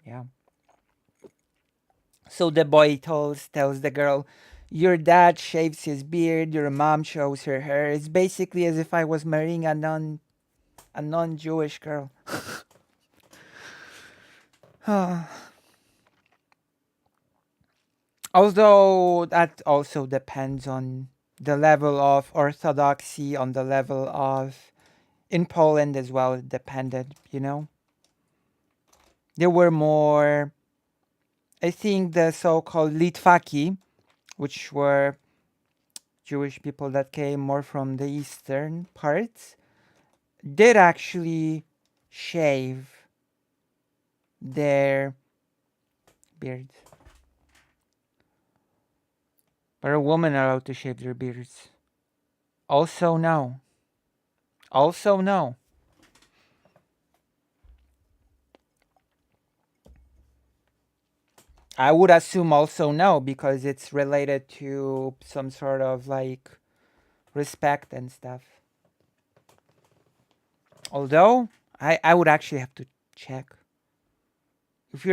Yeah. So the boy tells the girl, "Your dad shaves his beard, your mom shows her hair. It's basically as if I was marrying a non-Jewish girl." Although that also depends on the level of orthodoxy, on the level of in Poland as well, it depended, you know. There were more, I think, the so-called Litvaki, which were Jewish people that came more from the eastern parts, did actually shave their beards. But a woman are allowed to shave their beards. Also no. Also no. I would assume also no, because it's related to some sort of like respect and stuff. Although I would actually have to check. If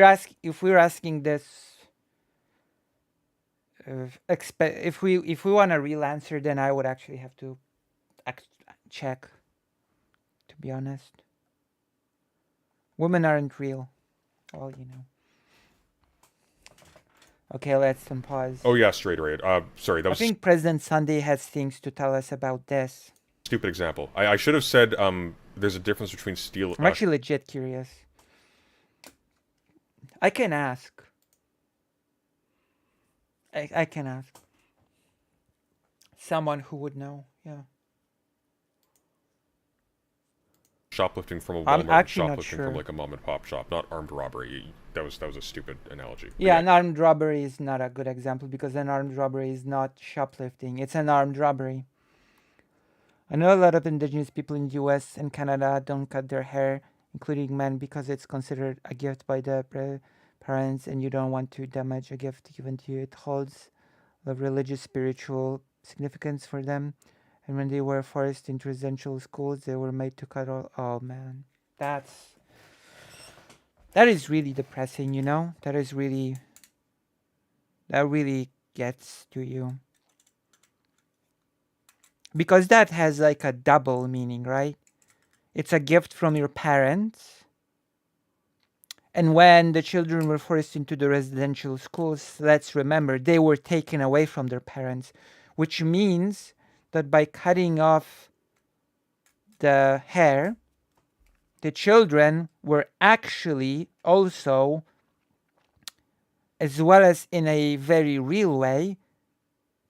we're asking this, if we want a real answer, then I would actually have to check. To be honest, women aren't real. Well, you know. Okay, let's pause. Oh yeah, straight right. Sorry, that was. I think President Sunday has things to tell us about this. Stupid example. I should have said there's a difference between steel. I'm actually legit curious. I can ask. I can ask. Someone who would know, yeah. Shoplifting from a I'm Walmart, actually not shoplifting sure. from like a mom and pop shop, not armed robbery. That was a stupid analogy. Yeah, an armed robbery is not a good example because an armed robbery is not shoplifting. It's an armed robbery. I know a lot of indigenous people in the US and Canada don't cut their hair, including men, because it's considered a gift by the parents and you don't want to damage a gift given to you. It holds the religious, spiritual significance for them. And when they were forced into residential schools, they were made to cut all. Oh man, that is really depressing. You know, that really gets to you because that has like a double meaning, right? It's a gift from your parents. And when the children were forced into the residential schools, let's remember, they were taken away from their parents, which means that by cutting off the hair, the children were actually also, as well as in a very real way,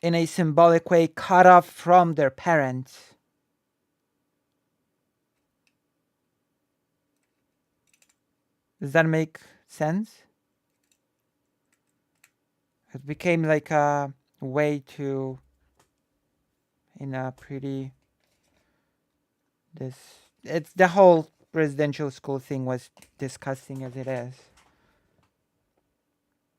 in a symbolic way, cut off from their parents. Does that make sense? It became like a way to, in a pretty, this, it's the whole residential school thing was disgusting as it is.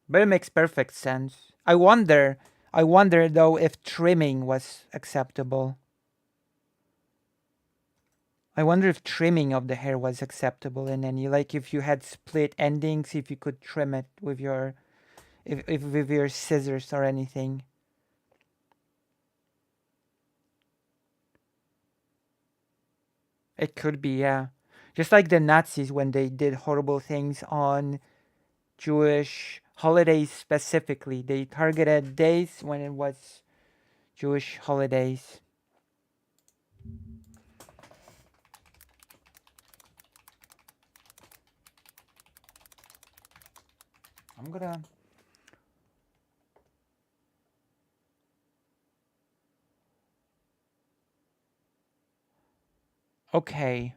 But it makes perfect sense. I wonder though if trimming was acceptable. I wonder if trimming of the hair was acceptable in any, like if you had split endings, if you could trim it with your, if with your scissors or anything. It could be, yeah. Just like the Nazis when they did horrible things on Jewish holidays specifically. They targeted days when it was Jewish holidays. I'm gonna... Okay.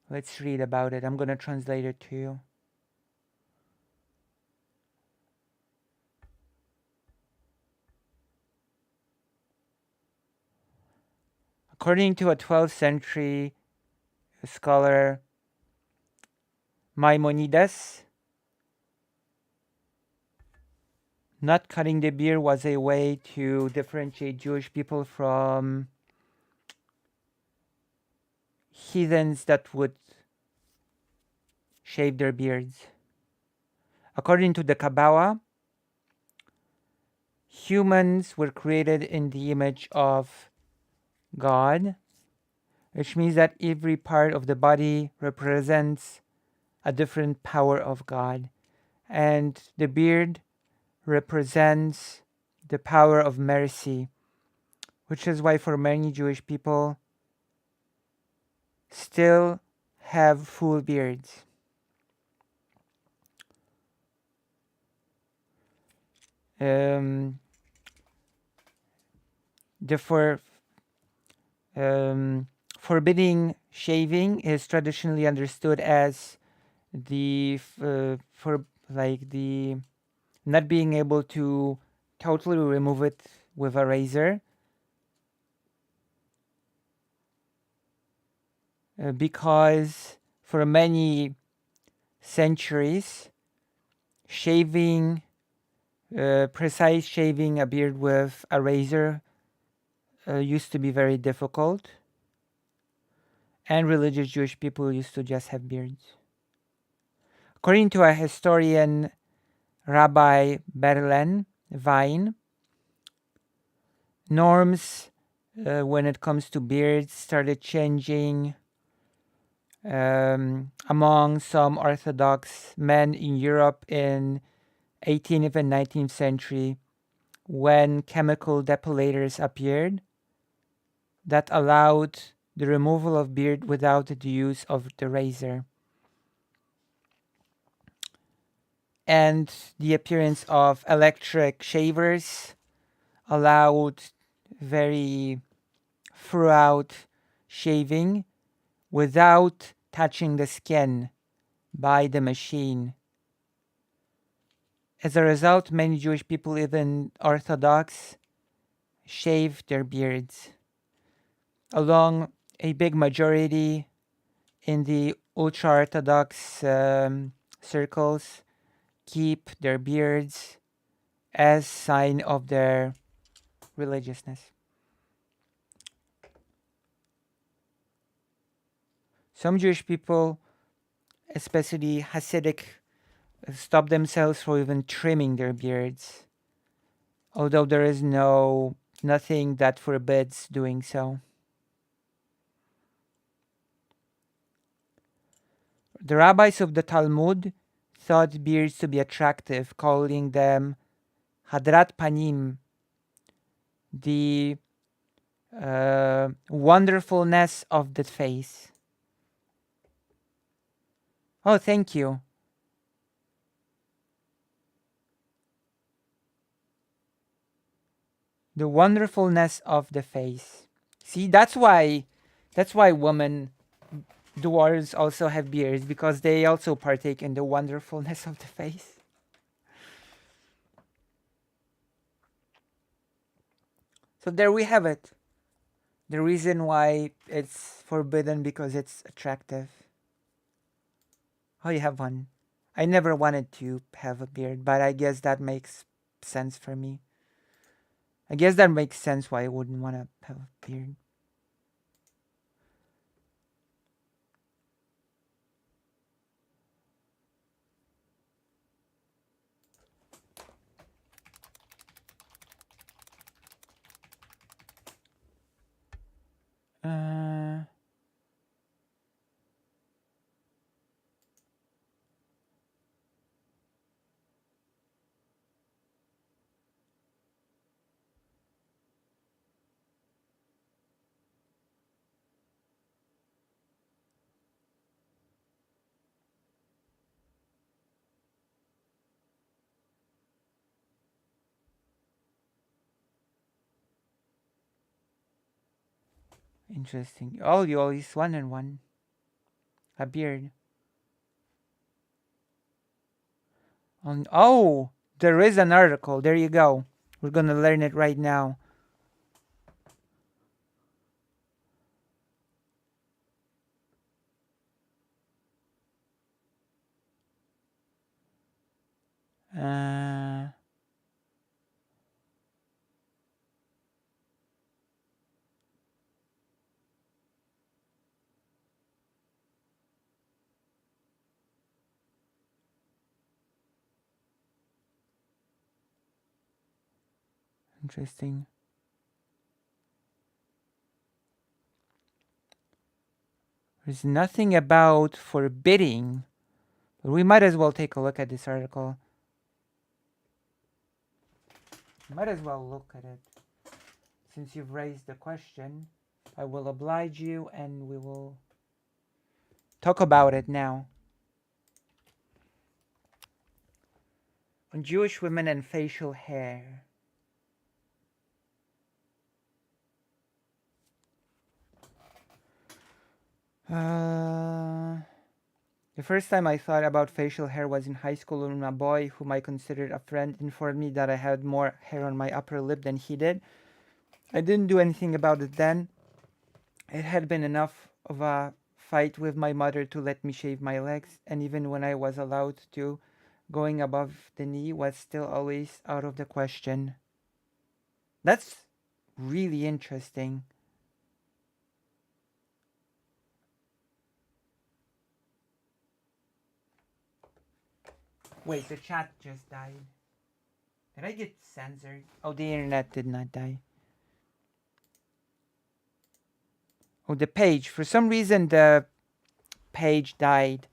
Let's read about it. I'm gonna translate it to you. According to a 12th century scholar, Maimonides, not cutting the beard was a way to differentiate Jewish people from heathens that would shave their beards. According to the Kabbalah, humans were created in the image of God, which means that every part of the body represents a different power of God. And the beard represents the power of mercy, which is why for many Jewish people still have full beards. Therefore, forbidding shaving is traditionally understood as the for like the not being able to totally remove it with a razor, because for many centuries shaving precise shaving a beard with a razor used to be very difficult, and religious Jewish people used to just have beards. According to a historian, Rabbi Berlen Wein, norms when it comes to beards started changing among some Orthodox men in Europe in 18th even 19th century, when chemical depilators appeared that allowed the removal of beard without the use of the razor. And the appearance of electric shavers allowed very throughout shaving without touching the skin by the machine. As a result, many Jewish people, even Orthodox, shave their beards. Along a big majority in the ultra-Orthodox circles keep their beards as sign of their religiousness. Some Jewish people, especially Hasidic, stop themselves from even trimming their beards, although there is nothing that forbids doing so. The rabbis of the Talmud thought beards to be attractive, calling them hadrat panim, the wonderfulness of the face. Oh, thank you. The wonderfulness of the face. See, that's why women, dwarves, also have beards, because they also partake in the wonderfulness of the face. So there we have it. The reason why it's forbidden because it's attractive. Oh, you have one. I never wanted to have a beard, but I guess that makes sense for me. I guess that makes sense why I wouldn't want to have a beard. Uh, Interesting. Oh, you always one and one. A beard. Oh, there is an article. There you go. We're gonna learn it right now. Uh, Interesting. There's nothing about forbidding, but we might as well take a look at this article. Might as well look at it. Since you've raised the question, I will oblige you and we will talk about it now. On Jewish women and facial hair. The first time I thought about facial hair was in high school when a boy whom I considered a friend informed me that I had more hair on my upper lip than he did. I didn't do anything about it then. It had been enough of a fight with my mother to let me shave my legs, and even when I was allowed to, going above the knee was still always out of the question. That's really interesting. Wait, the chat just died. Did I get censored? Oh, the internet did not die. Oh, the page. For some reason, the page died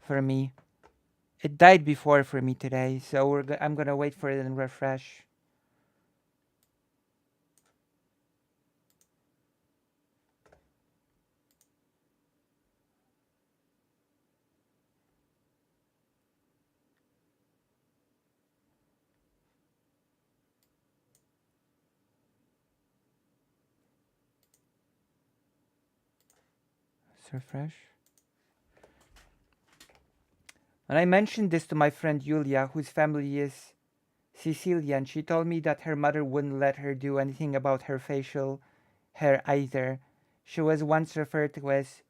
for me. It died before for me today, so I'm gonna wait for it and refresh. Let's refresh. When I mentioned this to my friend Yulia, whose family is Sicilian, she told me that her mother wouldn't let her do anything about her facial hair either. She was once referred to as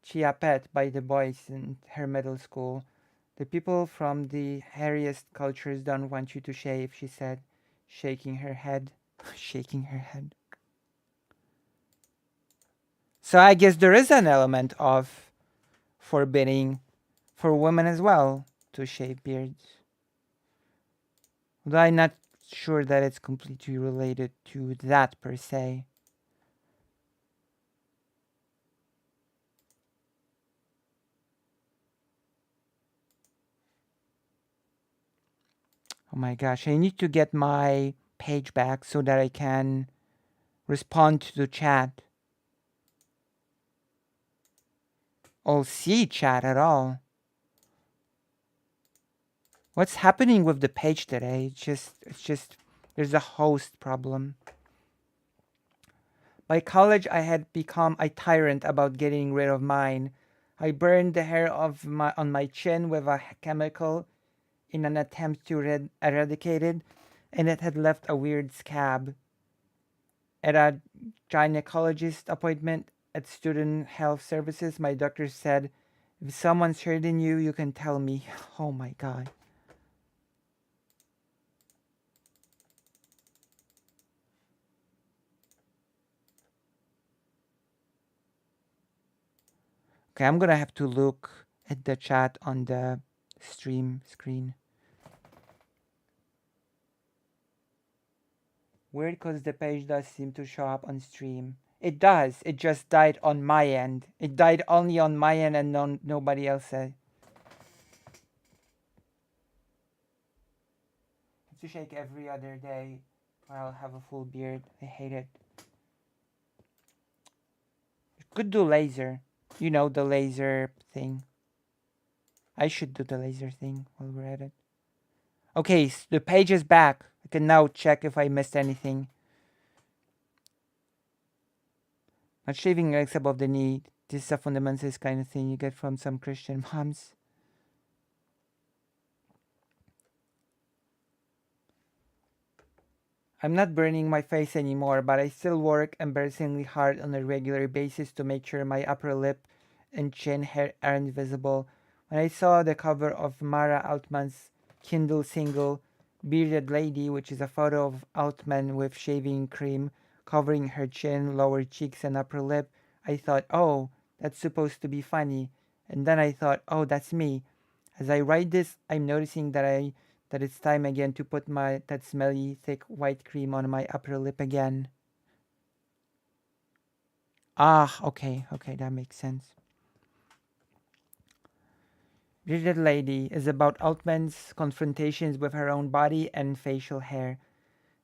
Chiapet by the boys in her middle school. The people from the hairiest cultures don't want you to shave, she said, shaking her head. Shaking her head. So I guess there is an element of forbidding for women as well to shave beards. Though I'm not sure that it's completely related to that per se. Oh my gosh, I need to get my page back so that I can respond to the chat. Or see chat at all. What's happening with the page today? It's just there's a host problem. By college, I had become a tyrant about getting rid of mine. I burned the hair on my chin with a chemical in an attempt to eradicate it, and it had left a weird scab. At a gynecologist appointment at Student Health Services, my doctor said, if someone's hurting you, you can tell me. Oh my God. Okay, I'm gonna have to look at the chat on the stream screen. Weird, because the page does seem to show up on stream. It does. It just died on my end. It died only on my end and nobody else said. I have to shake every other day or I'll have a full beard. I hate it. You could do laser. You know, the laser thing. I should do the laser thing while we're at it. Okay, so the page is back. I can now check if I missed anything. Not shaving legs above the knee. This is a fundamentalist kind of thing you get from some Christian moms. I'm not burning my face anymore, but I still work embarrassingly hard on a regular basis to make sure my upper lip and chin hair aren't visible. When I saw the cover of Mara Altman's Kindle single, Bearded Lady, which is a photo of Altman with shaving cream covering her chin, lower cheeks, and upper lip, I thought, oh, that's supposed to be funny. And then I thought, oh, that's me. As I write this, I'm noticing that it's time again to put that smelly, thick white cream on my upper lip again. Ah, okay, that makes sense. Bearded Lady is about Altman's confrontations with her own body and facial hair,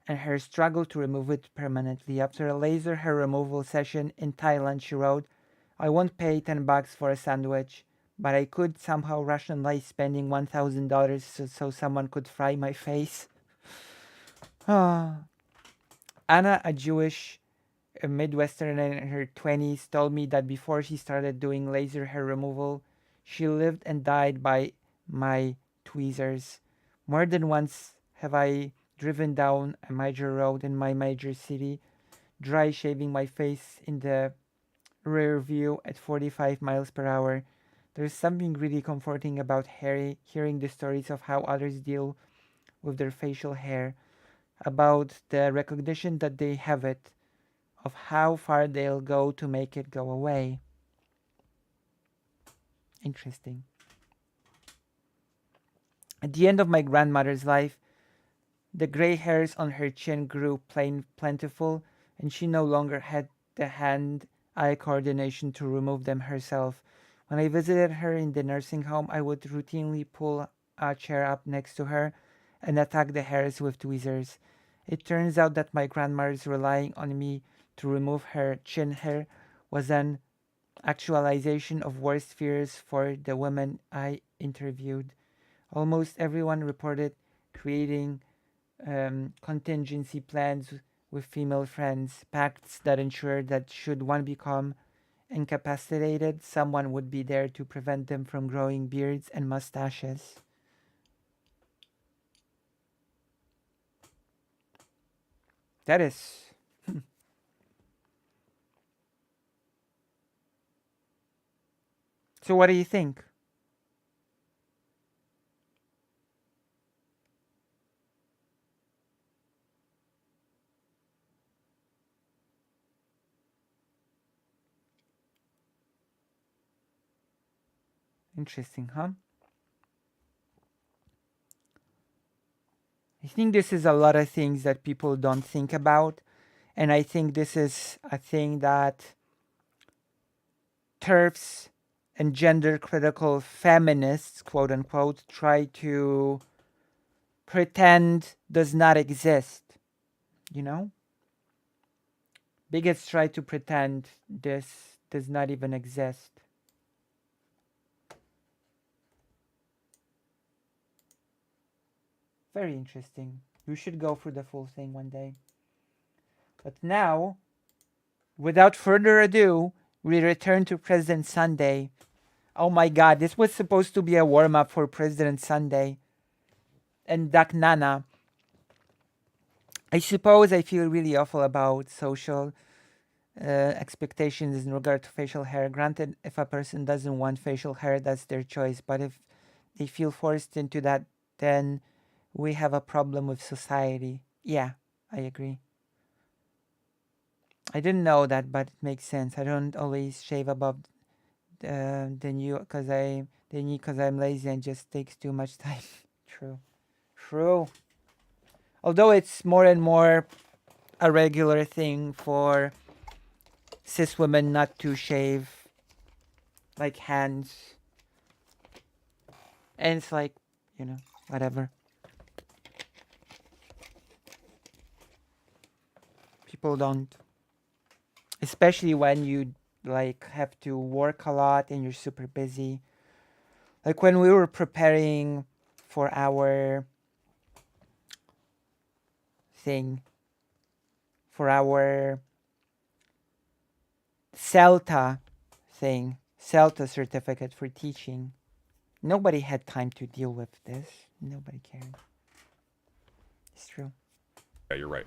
and her struggle to remove it permanently. After a laser hair removal session in Thailand, she wrote, I won't pay $10 for a sandwich, but I could somehow rationalize spending $1,000 so someone could fry my face. Anna, a Jewish Midwesterner in her 20s, told me that before she started doing laser hair removal, she lived and died by my tweezers. More than once have I driven down a major road in my major city, dry shaving my face in the rear view at 45 miles per hour. There's something really comforting about hearing the stories of how others deal with their facial hair, about the recognition that they have it, of how far they'll go to make it go away. Interesting. At the end of my grandmother's life, the gray hairs on her chin grew plentiful, and she no longer had the hand-eye coordination to remove them herself. When I visited her in the nursing home, I would routinely pull a chair up next to her and attack the hairs with tweezers. It turns out that my grandmother's relying on me to remove her chin hair was an actualization of worst fears for the women I interviewed. Almost everyone reported creating contingency plans with female friends, pacts that ensure that should one become incapacitated, someone would be there to prevent them from growing beards and mustaches. That is... So what do you think? Interesting, huh? I think this is a lot of things that people don't think about. And I think this is a thing that TERFs and gender critical feminists, quote unquote, try to pretend does not exist. You know? Bigots try to pretend this does not even exist. Very interesting. You should go through the full thing one day. But now, without further ado, we return to President Sunday. Oh my God, this was supposed to be a warm-up for President Sunday. And Dak Nana. I suppose I feel really awful about social expectations in regard to facial hair. Granted, if a person doesn't want facial hair, that's their choice. But if they feel forced into that, then we have a problem with society. Yeah, I agree. I didn't know that, but it makes sense. I don't always shave above the knee because I'm lazy and just takes too much time. True. True. Although it's more and more a regular thing for cis women not to shave like hands, and it's like, whatever. People don't, especially when you like have to work a lot and you're super busy. Like when we were preparing for our thing, for our CELTA CELTA certificate for teaching, nobody had time to deal with this. Nobody cared. It's true. Yeah, you're right.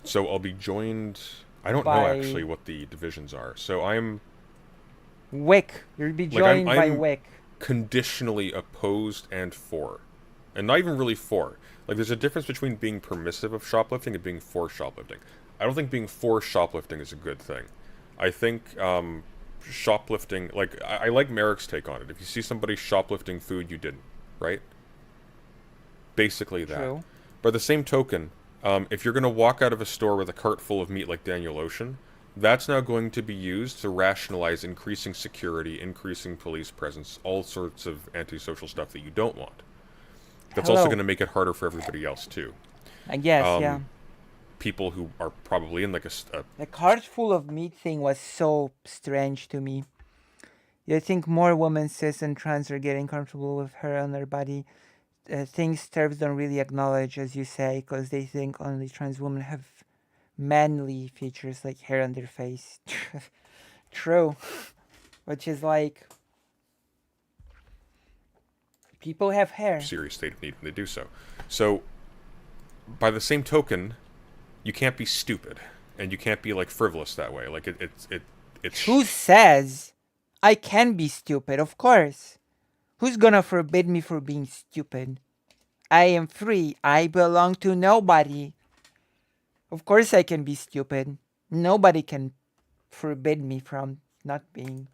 So I'll be joined. I don't know actually what the divisions are. So I'm Wick. You'll be joined by Wick. Conditionally opposed and for, and not even really for. Like, there's a difference between being permissive of shoplifting and being for shoplifting. I don't think being for shoplifting is a good thing. I think shoplifting, like, I like Merrick's take on it. If you see somebody shoplifting food, you didn't, right? Basically that. True. By the same token, if you're going to walk out of a store with a cart full of meat like Daniel Ocean, that's now going to be used to rationalize increasing security, increasing police presence, all sorts of antisocial stuff that you don't want. That's also going to make it harder for everybody else, too. I guess, yeah. People who are probably in like the cart full of meat thing was so strange to me. I think more women, cis and trans, are getting comfortable with hair on their body. Things TERFs don't really acknowledge, as you say, because they think only trans women have manly features like hair on their face. True. Which is like, people have hair. Serious state of need when they do so. So, by the same token, you can't be stupid, and you can't be like frivolous that way. Like it's. Who says I can be stupid? Of course. Who's gonna forbid me for being stupid? I am free. I belong to nobody. Of course I can be stupid. Nobody can forbid me from not being.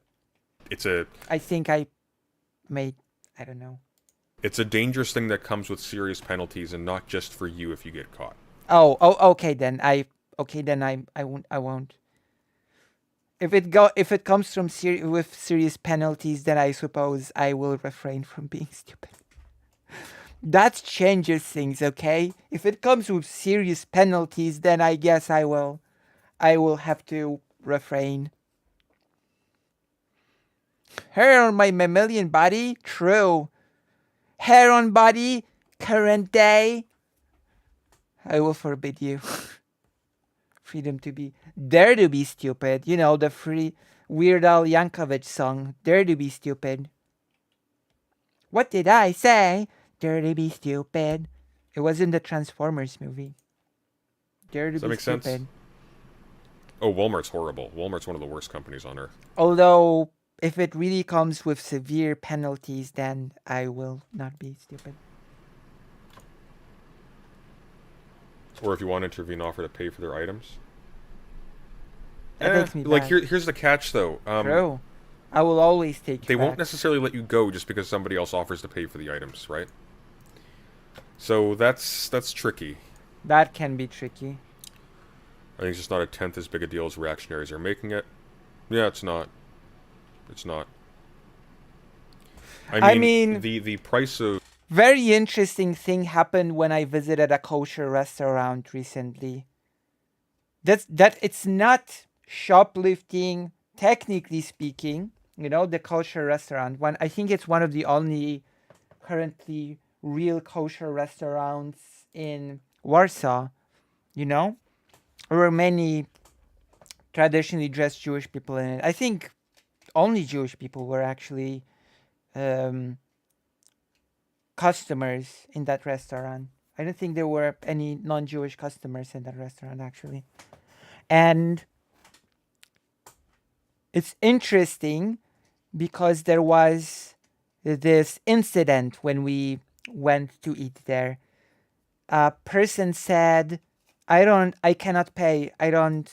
I think I don't know. It's a dangerous thing that comes with serious penalties, and not just for you if you get caught. Oh, okay then. I won't. If it comes from with serious penalties, then I suppose I will refrain from being stupid. That changes things, okay? If it comes with serious penalties, then I guess I will have to refrain. Hair on my mammalian body? True. Hair on body? Current day? I will forbid you. Freedom to be. Dare to be stupid. You know, the free Weird Al Yankovic song. Dare to be stupid. What did I say? Dare to be stupid. It was in the Transformers movie. Dare to Does that be make stupid. Sense? Oh, Walmart's horrible. Walmart's one of the worst companies on earth. Although, if it really comes with severe penalties, then I will not be stupid. Or if you want to intervene, offer to pay for their items. That makes me like bad. here's the catch, though. True. I will always take. They won't necessarily let you go just because somebody else offers to pay for the items, right? So that's tricky. That can be tricky. I think it's just not a tenth as big a deal as reactionaries are making it. Yeah, it's not. It's not. I mean the price of. Very interesting thing happened when I visited a kosher restaurant recently. That it's not shoplifting, technically speaking. You know, the kosher restaurant. I think it's one of the only currently real kosher restaurants in Warsaw. You know, there were many traditionally dressed Jewish people in it. I think only Jewish people were actually customers in that restaurant. I don't think there were any non-Jewish customers in that restaurant, actually. And it's interesting because there was this incident when we went to eat there. A person said, I cannot pay. I don't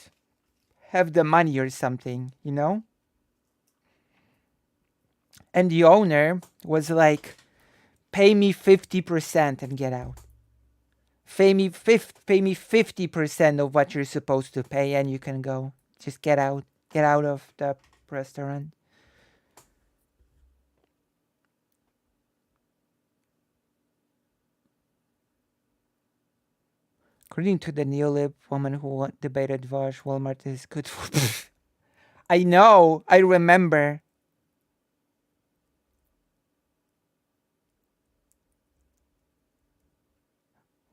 have the money or something, you know? And the owner was like, pay me 50% and get out. Pay me 50% of what you're supposed to pay and you can go. Just get out. Get out of the restaurant. According to the neolib woman who debated Vosh, Walmart is good for... I know. I remember.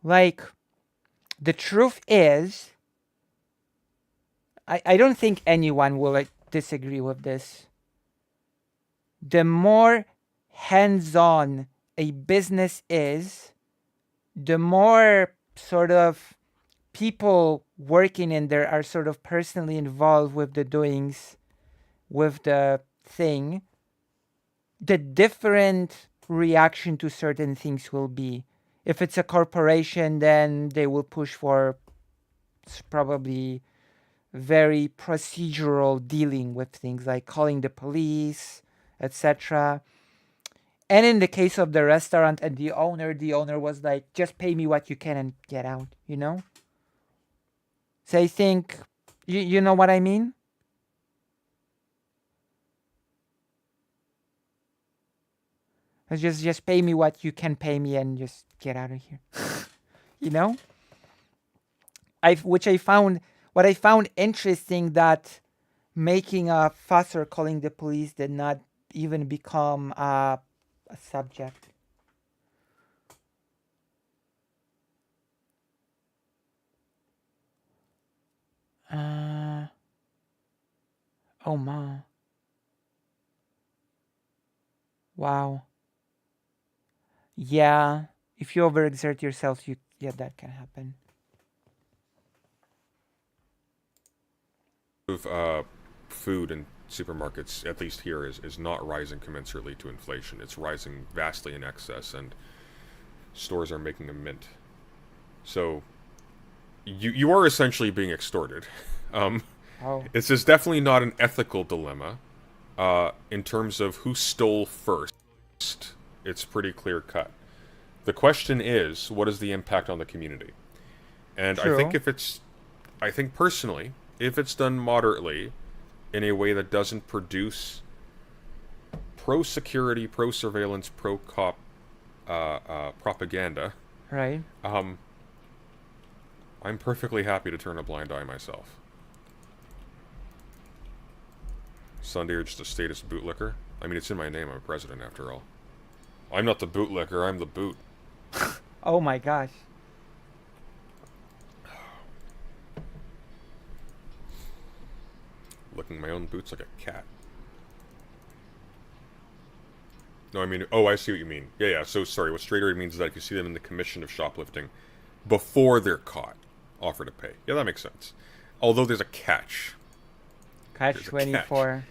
Like, the truth is, I don't think anyone will like disagree with this. The more hands-on a business is, the more sort of people working in there are sort of personally involved with the doings, with the thing, the different reaction to certain things will be. If it's a corporation, then they will push for probably very procedural dealing with things like calling the police, etc. And in the case of the restaurant and the owner was like, just pay me what you can and get out, you know? So I think, you know what I mean? It's just pay me what you can pay me and just get out of here. You know? What I found interesting that making a fuss or calling the police did not even become a subject. Oh ma. Wow. Yeah. If you overexert yourself, that can happen. Of food in supermarkets, at least here, is not rising commensurately to inflation. It's rising vastly in excess, and stores are making a mint. So you are essentially being extorted. Oh. This is definitely not an ethical dilemma. In terms of who stole first, it's pretty clear cut. The question is, what is the impact on the community? And True. I think personally, if it's done moderately, in a way that doesn't produce pro-security, pro-surveillance, pro-cop propaganda, right? I'm perfectly happy to turn a blind eye myself. Sunday or just a statist bootlicker? I mean, it's in my name. I'm a president, after all. I'm not the bootlicker. I'm the boot. Oh my gosh. Licking my own boots like a cat. No, I mean... Oh, I see what you mean. Yeah. So, sorry. What straight means is that if you see them in the commission of shoplifting, before they're caught, offer to pay. Yeah, that makes sense. Although there's a catch. Catch 24.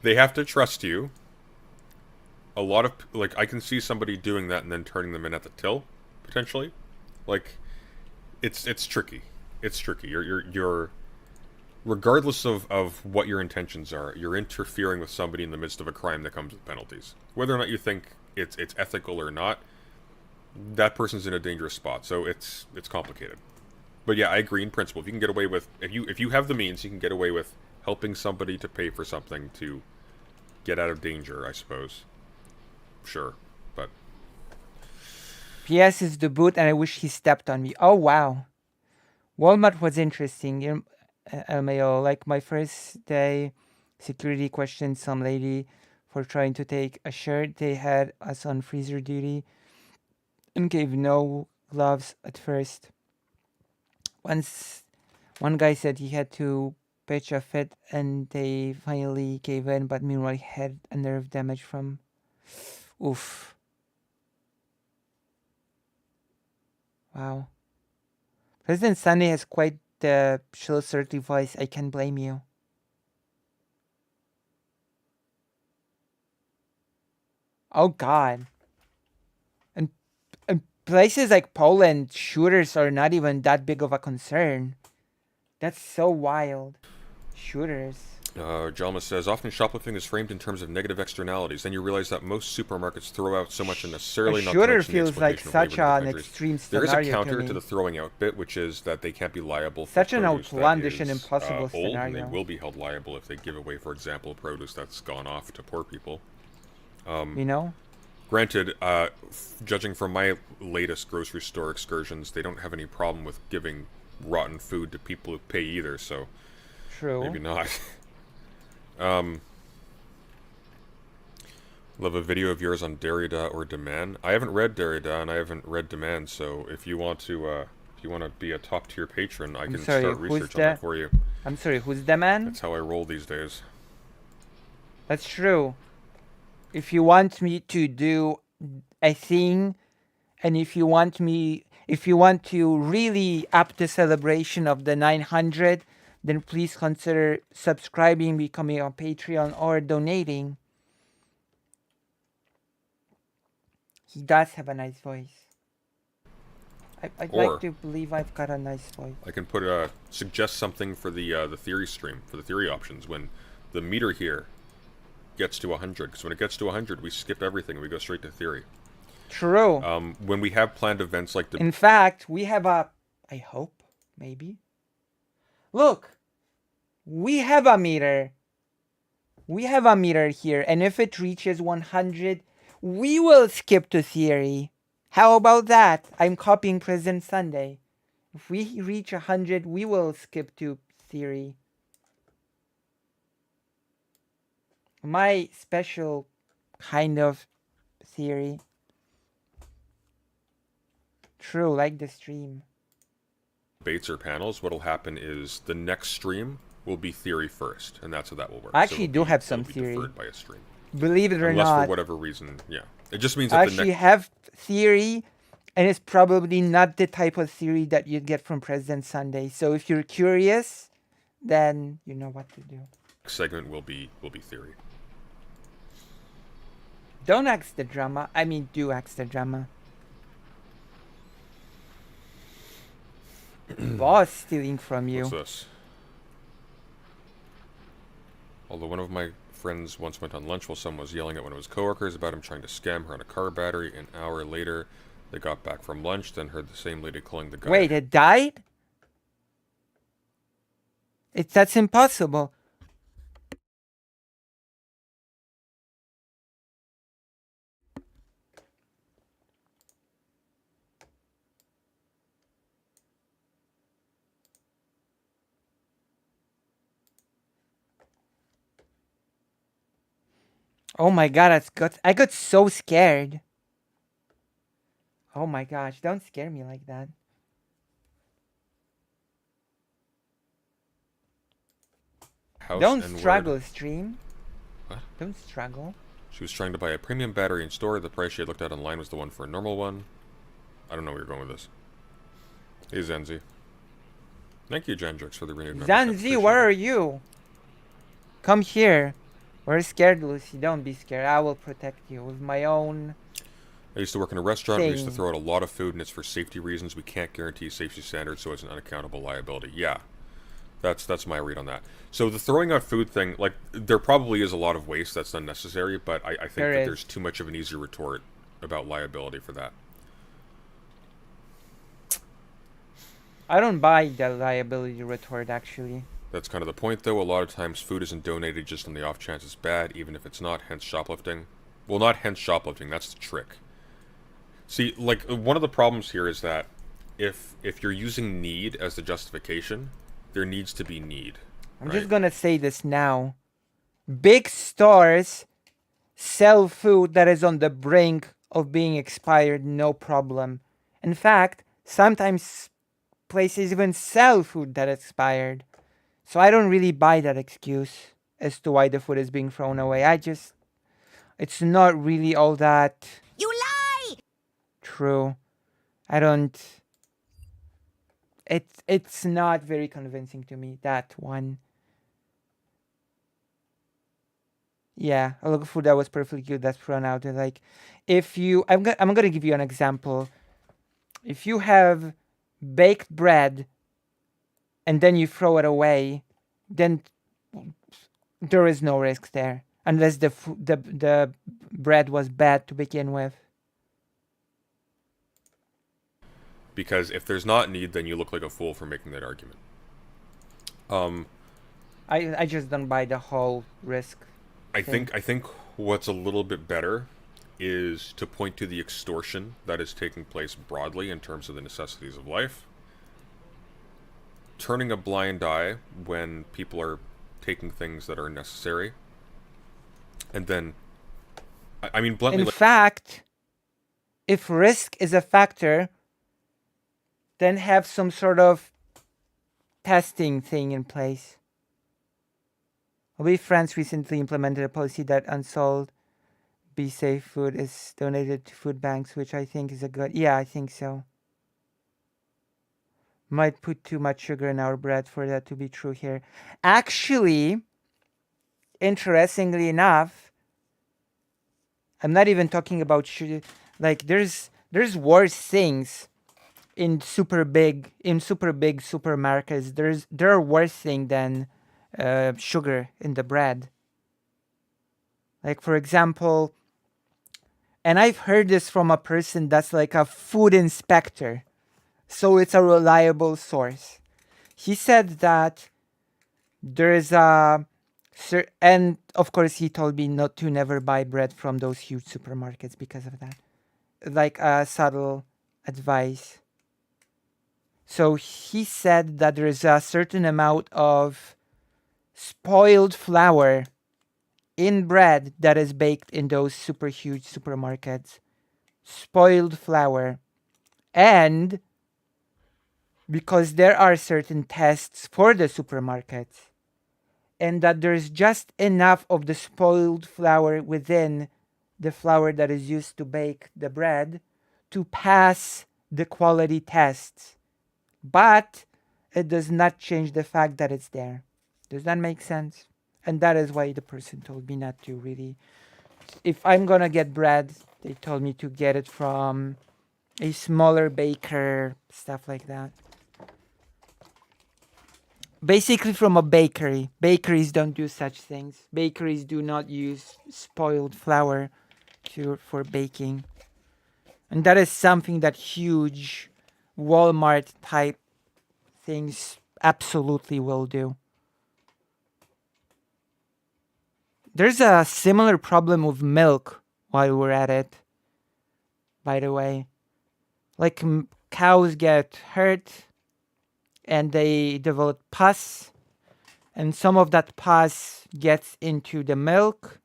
They have to trust you. A lot of... Like, I can see somebody doing that and then turning them in at the till, potentially. Like, it's tricky. It's tricky. You're regardless of what your intentions are, you're interfering with somebody in the midst of a crime that comes with penalties. Whether or not you think it's ethical or not, that person's in a dangerous spot. So it's complicated. But yeah, I agree in principle. If you can get away with... If you have the means, you can get away with helping somebody to pay for something to get out of danger, I suppose. Sure, but... PS is the boot and I wish he stepped on me. Oh, wow. Walmart was interesting. LMAO, like my first day, security questioned some lady for trying to take a shirt. They had us on freezer duty and gave no gloves at first. Once one guy said he had to pitch a fit and they finally gave in, but meanwhile he had a nerve damage from... Oof. Wow. President Sunday has quite the shrill, surly voice. I can't blame you. Oh, God. And places like Poland, shooters are not even that big of a concern. That's so wild. Shooters. Jalma says, often shoplifting is framed in terms of negative externalities. Then you realize that most supermarkets throw out so much unnecessarily not to mention the feels like exploitation of such labor in an countries. extreme There is a scenario counter to to me. the throwing out bit, which is that they can't be liable for Such an produce outlandish that and is, impossible old, and scenario. they will be held liable if they give away, for example, produce that's gone off to poor people. You know? Granted, judging from my latest grocery store excursions, they don't have any problem with giving rotten food to people who pay either, so True. maybe not. Love a video of yours on Derrida or Demand. I haven't read Derrida and I haven't read Demand, so if you want to be a top tier patron, I can start research on that for you. I'm sorry, who's the man? That's how I roll these days. That's true. If you want me to do a thing, and if you want to really up the celebration of the 900, then please consider subscribing, becoming a Patreon, or donating. He does have a nice voice. I'd like to believe I've got a nice voice. I can suggest something for the theory stream, for the theory options, when the meter here gets to 100. Because when it gets to 100, we skip everything and we go straight to theory. True. When we have planned events like In fact, we have I hope, maybe. Look, we have a meter. We have a meter here, and if it reaches 100, we will skip to theory. How about that? I'm copying President Sunday. If we reach 100, we will skip to theory. My special kind of theory. True, like the stream. debates or panels, what'll happen is the next stream will be theory first, and that's how that will work. I actually do have some theory. Deferred by a stream. Believe it or Unless not. for whatever reason, yeah. It just means I that actually have theory, and it's probably not the type of theory that you'd get from President Sunday. So if you're curious, then you know what to do. next segment will be theory. Don't ask the drama. I mean, do ask the drama. Boss stealing from you. What's this? Although one of my friends once went on lunch while someone was yelling at one of his coworkers about him trying to scam her on a car battery. An hour later, they got back from lunch, then heard the same lady calling the guy. Wait, it died? That's impossible. Oh my god, I got so scared. Oh my gosh, don't scare me like that. Don't struggle, stream. What? Don't struggle. She was trying to buy a premium battery in store. The price she had looked at online was the one for a normal one. I don't know where you're going with this. Hey, Zanzi. Thank you, Jandrix, for the renewed membership. Zanzi, where are you? Come here. We're scared, Lucy. Don't be scared. I will protect you with my own... I used to work in a restaurant. We used to throw out a lot of food, and it's for safety reasons. We can't guarantee safety standards, so it's an unaccountable liability. Yeah. That's my read on that. So the throwing out food thing, like, there probably is a lot of waste that's unnecessary, but I think that there's too much of an easy retort about liability for that. I don't buy the liability retort, actually. That's kind of the point, though. A lot of times food isn't donated just on the off chance it's bad, even if it's not, hence shoplifting. Well, not hence shoplifting, that's the trick. See, like, one of the problems here is that if you're using need as the justification, there needs to be need. I'm just gonna say this now. Big stores sell food that is on the brink of being expired, no problem. In fact, sometimes places even sell food that expired. So I don't really buy that excuse as to why the food is being thrown away. It's not really all that... You lie! True. I don't It's not very convincing to me, that one. Yeah, a local food that was perfectly good that's thrown out. Like, if you, I'm gonna give you an example. If you have baked bread and then you throw it away, then there is no risk there, unless the bread was bad to begin with. Because if there's not need, then you look like a fool for making that argument. I just don't buy the whole risk. I think what's a little bit better is to point to the extortion that is taking place broadly in terms of the necessities of life. Turning a blind eye when people are taking things that are necessary. And then, I mean, bluntly... In fact, if risk is a factor, then have some sort of testing thing in place. I believe France recently implemented a policy that unsold Be Safe food is donated to food banks, which I think is a good... Yeah, I think so. Might put too much sugar in our bread for that to be true here. Actually, interestingly enough, I'm not even talking about sugar. Like, there's worse things in super big supermarkets. There are worse things than sugar in the bread. Like, for example, and I've heard this from a person that's like a food inspector, so it's a reliable source. He said that there's a... and of course he told me not to never buy bread from those huge supermarkets because of that. Like a subtle advice. So he said that there's a certain amount of spoiled flour in bread that is baked in those super huge supermarkets. Spoiled flour. And because there are certain tests for the supermarkets, and that there's just enough of the spoiled flour within the flour that is used to bake the bread to pass the quality tests. But it does not change the fact that it's there. Does that make sense? And that is why the person told me not to really... If I'm gonna get bread, they told me to get it from a smaller baker, stuff like that. Basically from a bakery. Bakeries don't do such things. Bakeries do not use spoiled flour for baking. And that is something that huge Walmart type things absolutely will do. There's a similar problem with milk while we're at it, by the way. Like, cows get hurt and they develop pus, and some of that pus gets into the milk,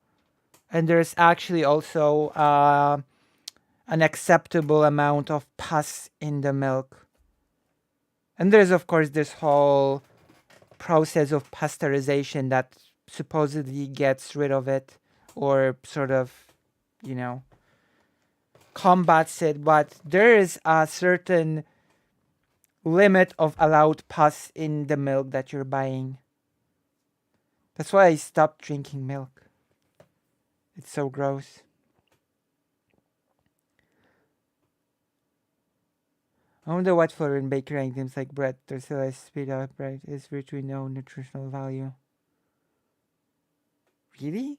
and there's actually also an acceptable amount of pus in the milk. And there's, of course, this whole process of pasteurization that supposedly gets rid of it, or sort of, combats it, but there is a certain limit of allowed pus in the milk that you're buying. That's why I stopped drinking milk. It's so gross. I wonder what for in bakery items like bread, tortilla, speed up bread is virtually no nutritional value. Really?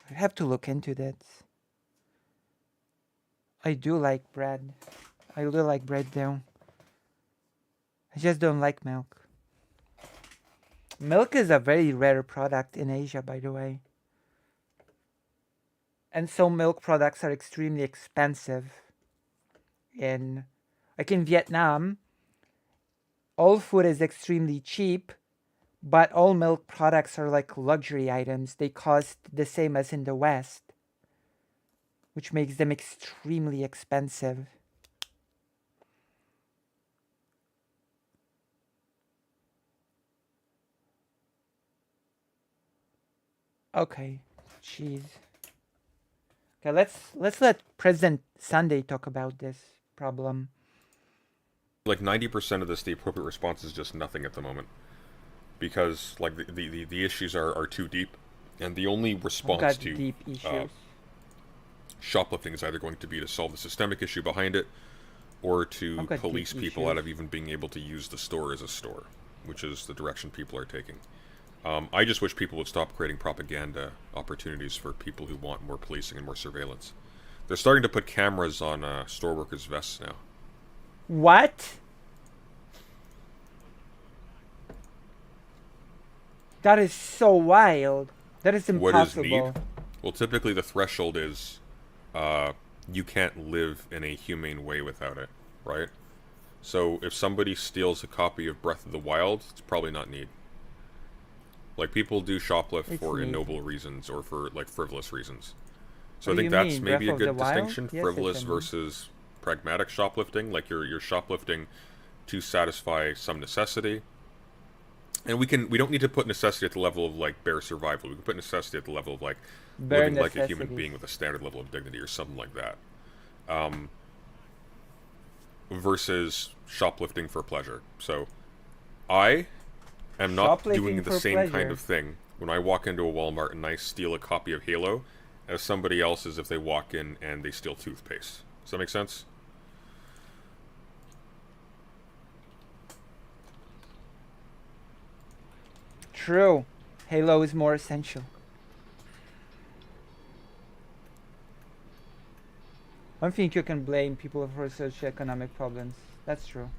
I have to look into that. I do like bread. I do like bread though. I just don't like milk. Milk is a very rare product in Asia, by the way. And so milk products are extremely expensive. Like in Vietnam, all food is extremely cheap, but all milk products are like luxury items. They cost the same as in the West, which makes them extremely expensive. Okay, cheese. Okay, let's let President Sunday talk about this problem. like 90% of this, the appropriate response is just nothing at the moment, because like the issues are too deep, and the only response to deep issues. Shoplifting is either going to be to solve the systemic issue behind it, or to police people out of even being able to use the store as a store, which is the direction people are taking. I just wish people would stop creating propaganda opportunities for people who want more policing and more surveillance. They're starting to put cameras on store workers' vests now. What? That is so wild. That is impossible. What is need? Well, typically the threshold is you can't live in a humane way without it, right? So if somebody steals a copy of Breath of the Wild, it's probably not need. Like, people do shoplift for ignoble reasons or for, like, frivolous reasons. So I think that's maybe a good distinction, frivolous versus pragmatic shoplifting. Like, you're shoplifting to satisfy some necessity. And we don't need to put necessity at the level of, like, bare survival. We can put necessity at the level of, like, living like a human being with a standard level of dignity or something like that. Versus shoplifting for pleasure. So, I am not doing the same kind of thing when I walk into a Walmart and I steal a copy of Halo as somebody else is if they walk in and they steal toothpaste. Does that make sense? True. Halo is more essential. I don't think you can blame people for socioeconomic problems. That's true.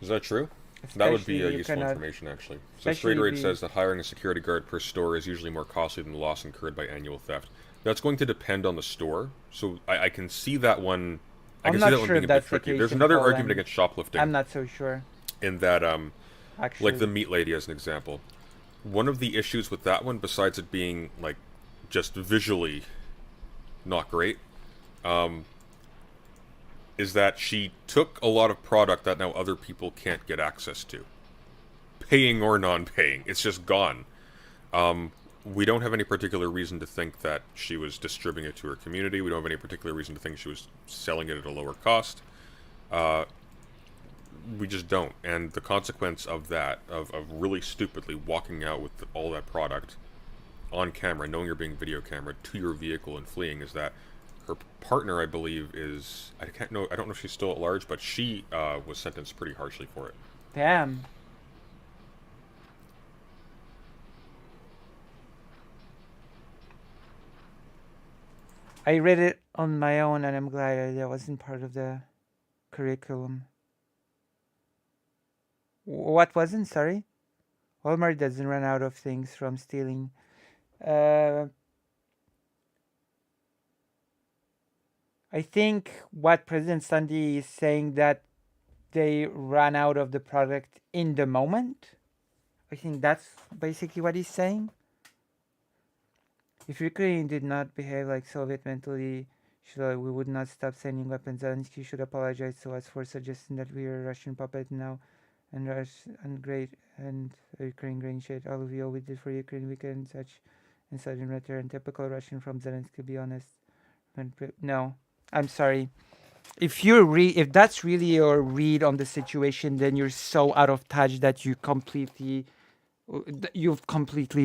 Is that true? That would be useful information, actually. So Straight Rate says that hiring a security guard per store is usually more costly than the loss incurred by annual theft. That's going to depend on the store. So I can see that one. I can see that one being a bit tricky. There's another argument against shoplifting. I'm not so sure. In that, like the meat lady as an example. One of the issues with that one, besides it being like just visually not great, is that she took a lot of product that now other people can't get access to. Paying or non-paying. It's just gone. We don't have any particular reason to think that she was distributing it to her community. We don't have any particular reason to think she was selling it at a lower cost. We just don't. And the consequence of that, of really stupidly walking out with all that product on camera, knowing you're being video camera, to your vehicle and fleeing, is that her partner, I believe, is... I don't know if she's still at large, but she was sentenced pretty harshly for it. Damn. I read it on my own, and I'm glad that wasn't part of the curriculum. What wasn't? Sorry? Walmart doesn't run out of things from stealing. I think what President Sunday is saying, that they ran out of the product in the moment. I think that's basically what he's saying. If Ukraine did not behave like Soviet mentally, we would not stop sending weapons. Zelensky should apologize to us for suggesting that we are a Russian puppet now, and Ukraine grain shit. All of you, all we did for Ukraine, we can such and such in return. Typical Russian from Zelensky, to be honest. No, I'm sorry. If that's really your read on the situation, then you're so out of touch that you've completely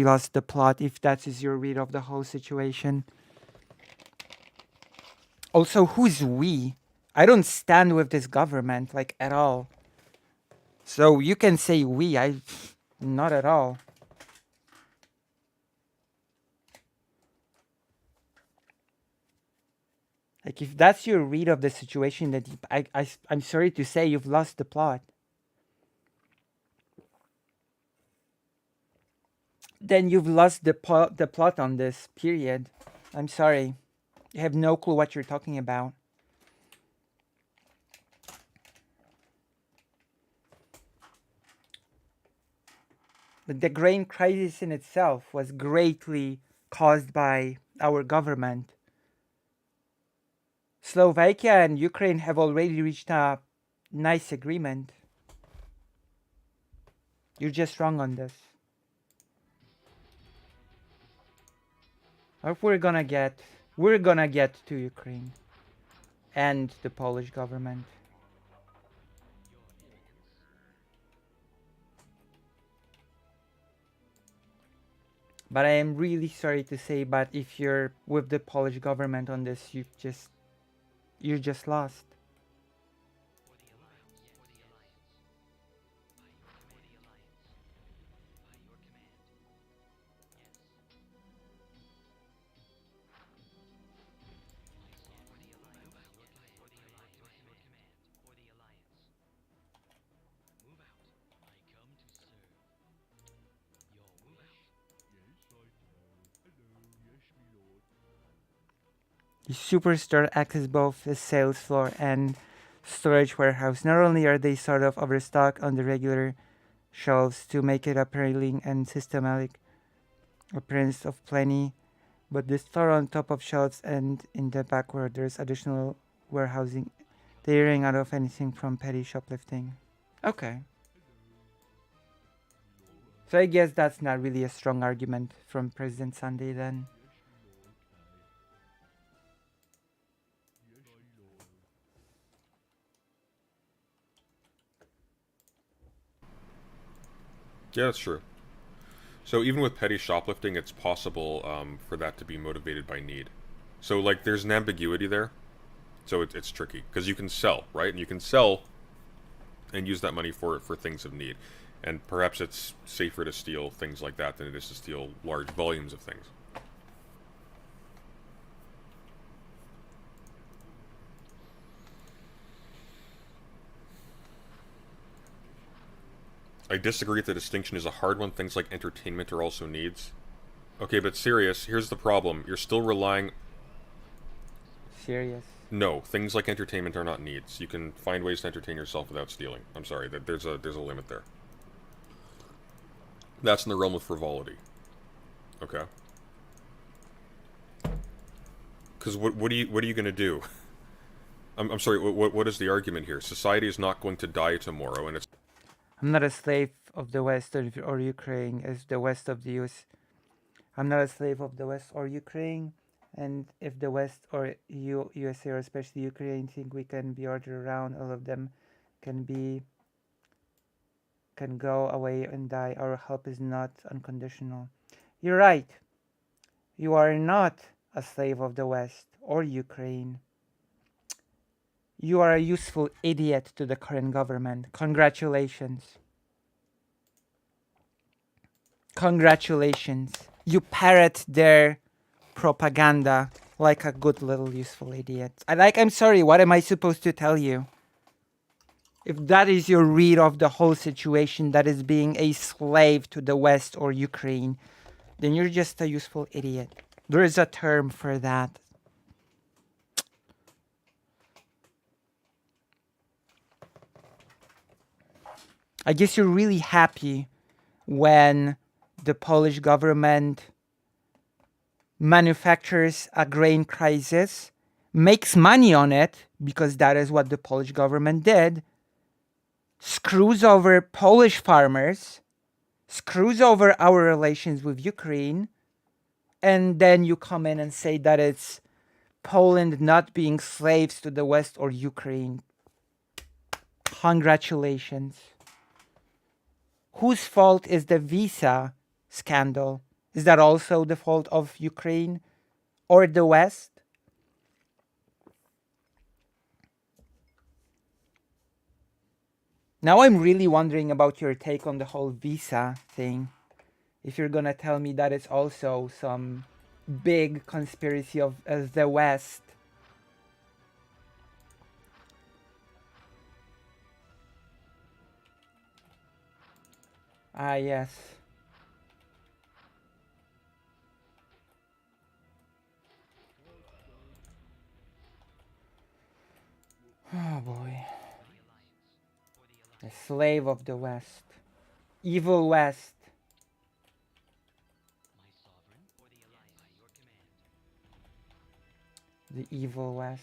lost the plot, if that is your read of the whole situation. Also, who's we? I don't stand with this government, like, at all. So you can say we, not at all. Like, if that's your read of the situation, that I'm sorry to say, you've lost the plot. Then you've lost the plot on this, period. I'm sorry. You have no clue what you're talking about. The grain crisis in itself was greatly caused by our government. Slovakia and Ukraine have already reached a nice agreement. You're just wrong on this. Or we're gonna get to Ukraine. and the Polish government. But I am really sorry to say, but if you're with the Polish government on this, you're just lost. The superstore acts as both a sales floor and storage warehouse. Not only are they sort of overstocked on the regular shelves to make it appealing and systematic appearance of plenty, but the store on top of shelves and in the back where there's additional warehousing, they're running out of anything from petty shoplifting. Okay. So I guess that's not really a strong argument from President Sunday then. Yeah, that's true. So even with petty shoplifting, it's possible for that to be motivated by need. So like, there's an ambiguity there. So it's tricky because you can sell, right? And you can sell and use that money for things of need. And perhaps it's safer to steal things like that than it is to steal large volumes of things. I disagree that the distinction is a hard one. Things like entertainment are also needs. Okay, but serious, here's the problem. You're still relying... Serious? No, things like entertainment are not needs. You can find ways to entertain yourself without stealing. I'm sorry, there's a limit there. That's in the realm of frivolity. Okay. Because what are you going to do? I'm sorry, what is the argument here? Society is not going to die tomorrow, and it's... I'm not a slave of the West or Ukraine as the West of the US. I'm not a slave of the West or Ukraine. And if the West or USA or especially Ukraine think we can be ordered around, all of them can go away and die. Our help is not unconditional. You're right. You are not a slave of the West or Ukraine. You are a useful idiot to the current government. Congratulations. Congratulations. You parrot their propaganda like a good little useful idiot. I'm sorry, what am I supposed to tell you? If that is your read of the whole situation, that is being a slave to the West or Ukraine, then you're just a useful idiot. There is a term for that. I guess you're really happy when the Polish government manufactures a grain crisis, makes money on it, because that is what the Polish government did, screws over Polish farmers, screws over our relations with Ukraine, and then you come in and say that it's Poland not being slaves to the West or Ukraine. Congratulations. Whose fault is the visa scandal? Is that also the fault of Ukraine or the West? Now I'm really wondering about your take on the whole visa thing. If you're gonna tell me that it's also some big conspiracy of the West. Ah, yes. Oh boy. A slave of the West. Evil West. The evil West.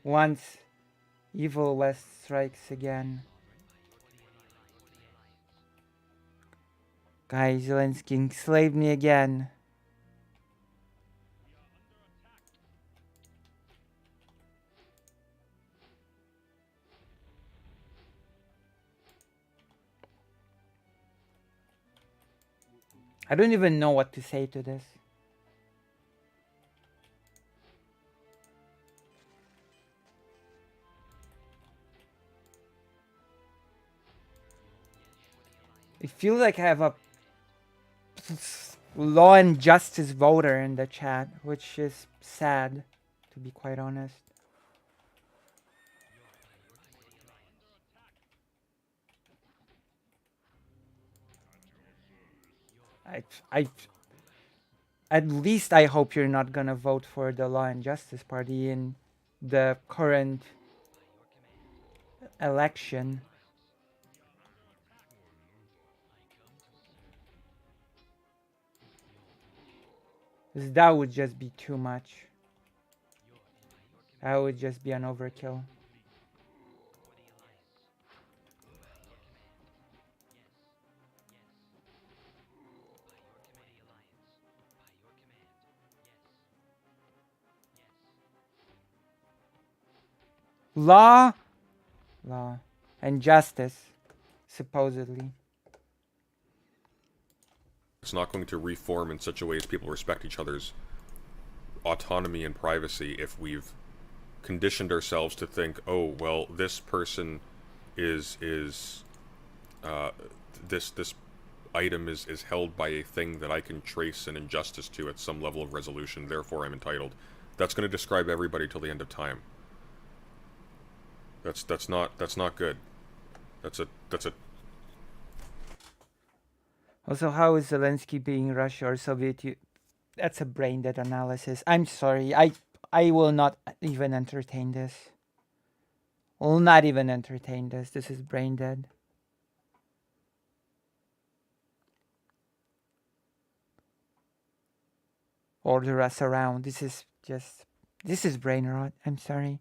Once evil West strikes again. Guy Zelensky enslaved me again. I don't even know what to say to this. It feels like I have a law and justice voter in the chat, which is sad, to be quite honest. I, at least I hope you're not gonna vote for the Law and Justice Party in the current election. 'Cause that would just be too much. That would just be an overkill. Law and justice, supposedly. It's not going to reform in such a way as people respect each other's autonomy and privacy if we've conditioned ourselves to think, oh, well, this person is this item is held by a thing that I can trace an injustice to at some level of resolution, therefore I'm entitled. That's going to describe everybody till the end of time. That's not good. That's a Also, how is Zelensky being Russia or Soviet Union? That's a brain dead analysis. I'm sorry. I will not even entertain this. Will not even entertain this. This is brain dead. Order us around. This is brain rot. I'm sorry.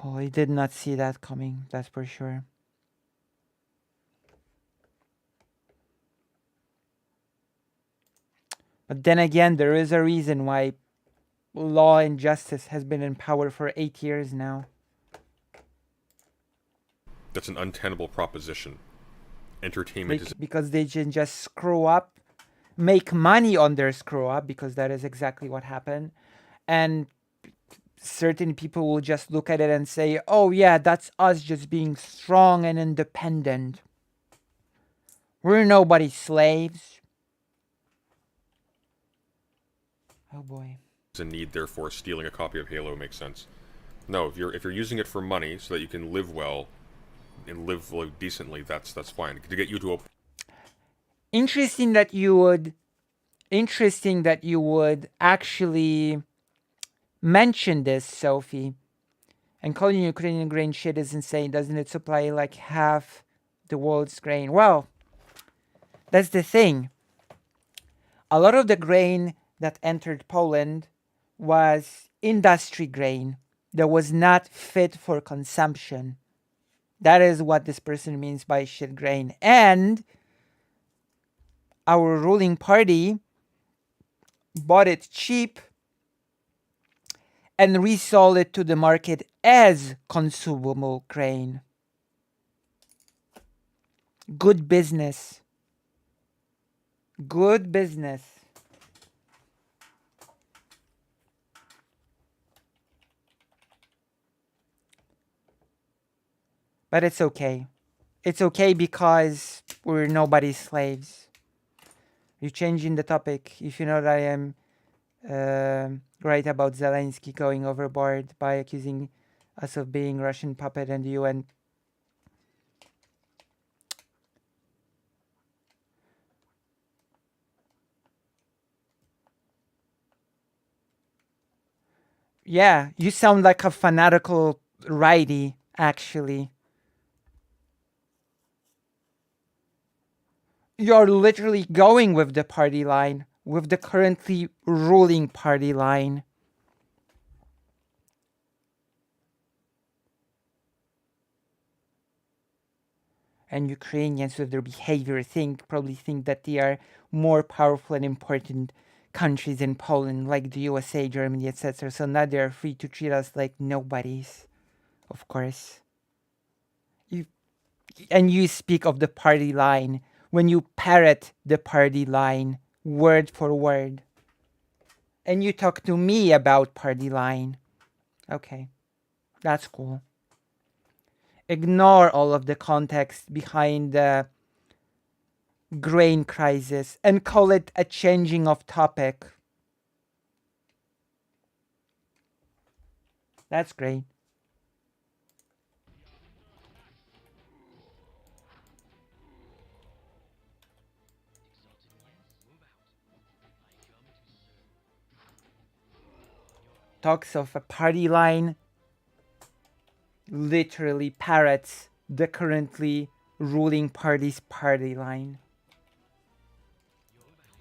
Oh, I did not see that coming, that's for sure. But then again, there is a reason why law and justice has been in power for 8 years now. That's an untenable proposition. Entertainment is... Because they can just screw up, make money on their screw up, because that is exactly what happened. And certain people will just look at it and say, oh yeah, that's us just being strong and independent. We're nobody's slaves. Oh boy. A need, therefore stealing a copy of Halo makes sense. No, if you're using it for money so that you can live well and live decently, that's fine. To get you to a... Interesting that you would actually mention this, Sophie. And calling Ukrainian grain shit is insane. Doesn't it supply like half the world's grain? Well, that's the thing. A lot of the grain that entered Poland was industry grain that was not fit for consumption. That is what this person means by shit grain. And our ruling party bought it cheap and resold it to the market as consumable grain. Good business. Good business. But it's okay. It's okay because we're nobody's slaves. You're changing the topic. If you know that I am right about Zelensky going overboard by accusing us of being Russian puppet and the UN. Yeah, you sound like a fanatical righty, actually. You're literally going with the party line with the currently ruling party line. And Ukrainians, with their behavior, probably think that they are more powerful and important countries in Poland, like the USA, Germany, etc. So now they are free to treat us like nobodies, of course. And you speak of the party line when you parrot the party line word for word. And you talk to me about party line. Okay, that's cool. Ignore all of the context behind the grain crisis and call it a changing of topic. That's great. Talks of a party line literally parrots the currently ruling party's party line.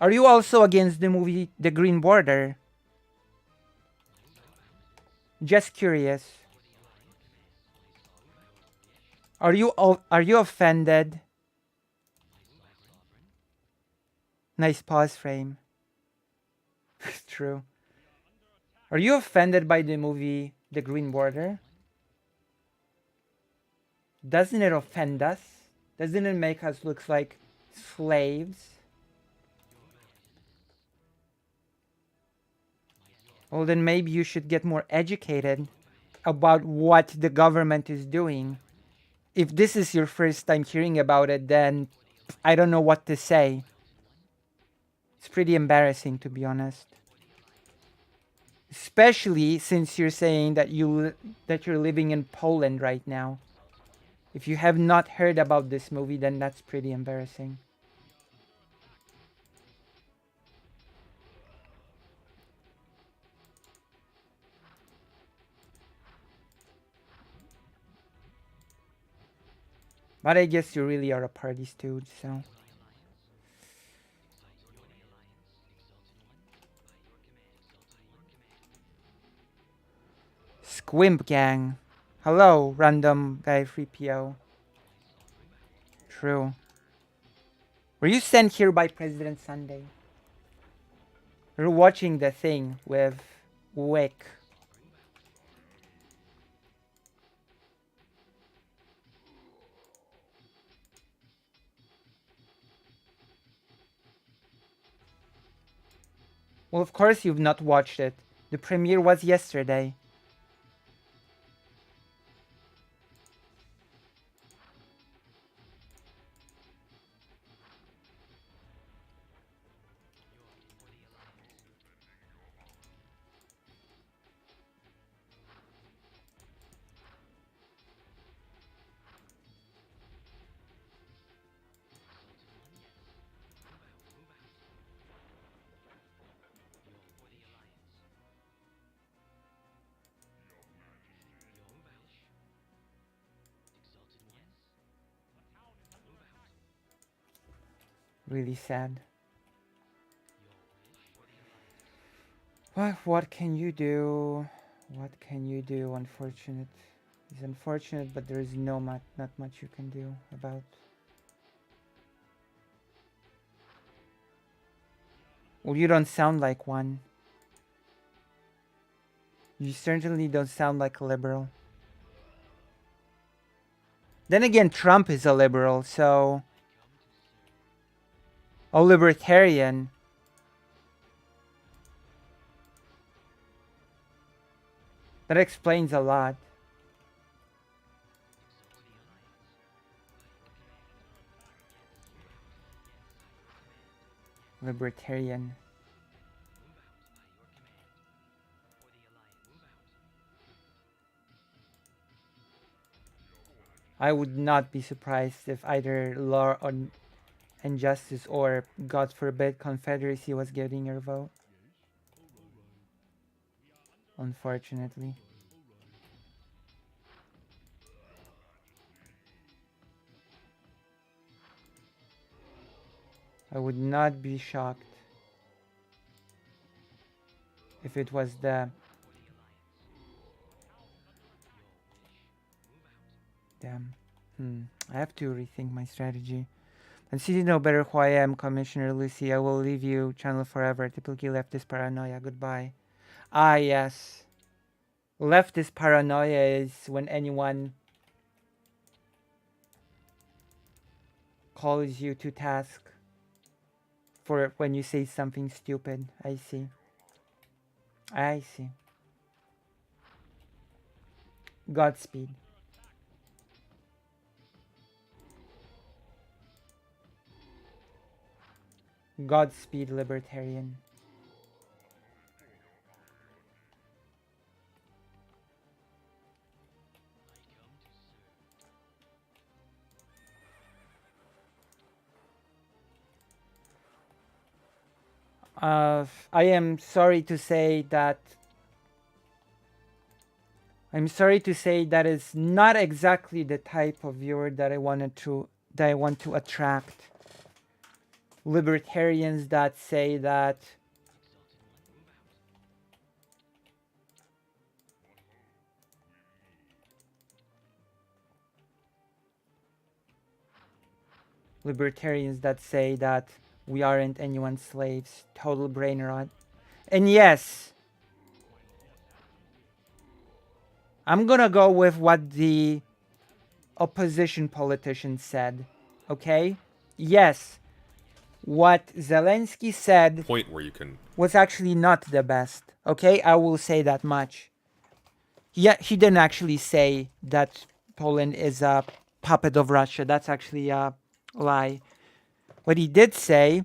Are you also against the movie The Green Border? Just curious. Are you offended? Nice pause frame. True. Are you offended by the movie The Green Border? Doesn't it offend us? Doesn't it make us look like slaves? Well, then maybe you should get more educated about what the government is doing. If this is your first time hearing about it, then I don't know what to say. It's pretty embarrassing, to be honest. Especially since you're saying that you're living in Poland right now. If you have not heard about this movie, then that's pretty embarrassing. But I guess you really are a party stooge, so. Squimp Gang. Hello, random guy 3PO. True. Were you sent here by President Sunday? We're watching the thing with Wick. Well, of course you've not watched it. The premiere was yesterday. Really sad. What can you do? What can you do? Unfortunate. It's unfortunate, but there is not much you can do about. Well, you don't sound like one. You certainly don't sound like a liberal. Then again, Trump is a liberal, so... a libertarian. That explains a lot. Libertarian. I would not be surprised if either Law and Justice or, God forbid, Confederacy was getting your vote. Unfortunately. I would not be shocked. If it was the... Damn. I have to rethink my strategy. And since you know better who I am, Commissioner Lucy, I will leave you channel forever. Typically leftist paranoia. Goodbye. Ah, yes. Leftist paranoia is when anyone calls you to task for when you say something stupid. I see. I see. Godspeed. Godspeed, libertarian. I am sorry to say that is not exactly the type of viewer that I want to attract. Libertarians that say that we aren't anyone's slaves. Total brain rot. And yes, I'm gonna go with what the opposition politician said. Okay? Yes, what Zelensky said Point where you can was actually not the best. Okay? I will say that much. Yeah, he didn't actually say that Poland is a puppet of Russia. That's actually a lie. What he did say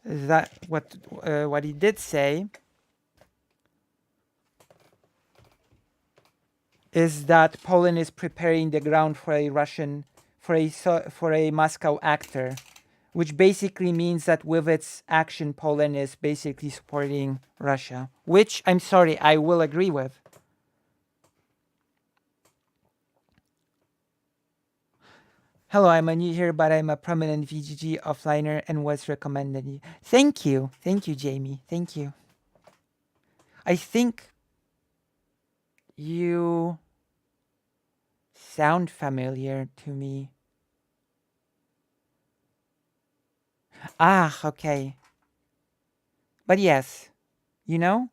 is that what he did say is that Poland is preparing the ground for a Moscow actor, which basically means that with its action, Poland is basically supporting Russia, which I'm sorry, I will agree with. Hello, I'm a new here, but I'm a prominent VGG offliner and was recommended. Thank you, Jamie. Thank you. I think you sound familiar to me. Ah, okay. But yes, you know?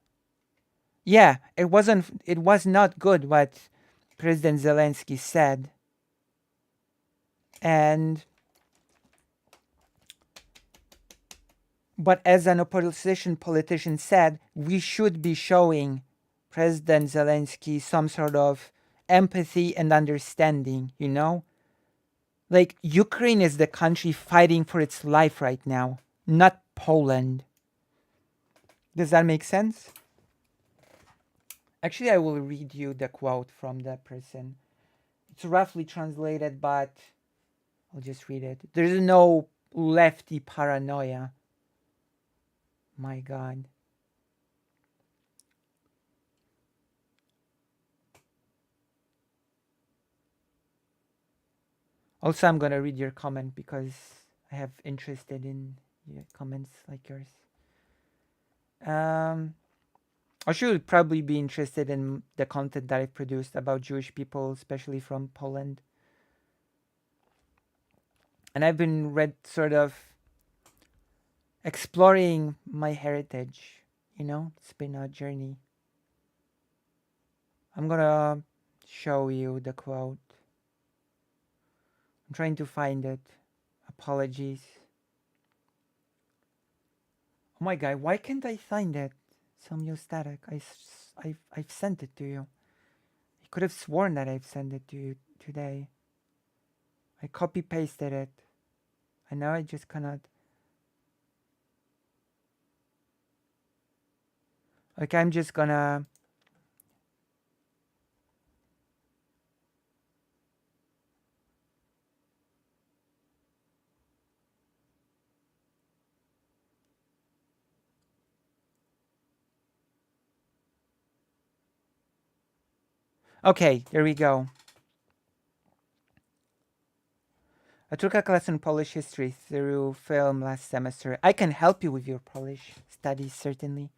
Yeah, it was not good what President Zelensky said. But as an opposition politician said, we should be showing President Zelensky some sort of empathy and understanding, you know? Like, Ukraine is the country fighting for its life right now, not Poland. Does that make sense? Actually, I will read you the quote from that person. It's roughly translated, but I'll just read it. There's no lefty paranoia. My God. Also, I'm gonna read your comment because I have interested in your comments like yours. I should probably be interested in the content that I've produced about Jewish people, especially from Poland. And I've been sort of exploring my heritage. You know, it's been a journey. I'm gonna show you the quote. I'm trying to find it. Apologies. Oh my God, why can't I find it? Samuel Static. I've sent it to you. I could have sworn that I've sent it to you today. I copy pasted it. And now I just cannot. Okay, I'm just gonna. Okay, there we go. I took a class in Polish history through film last semester. I can help you with your Polish studies, certainly.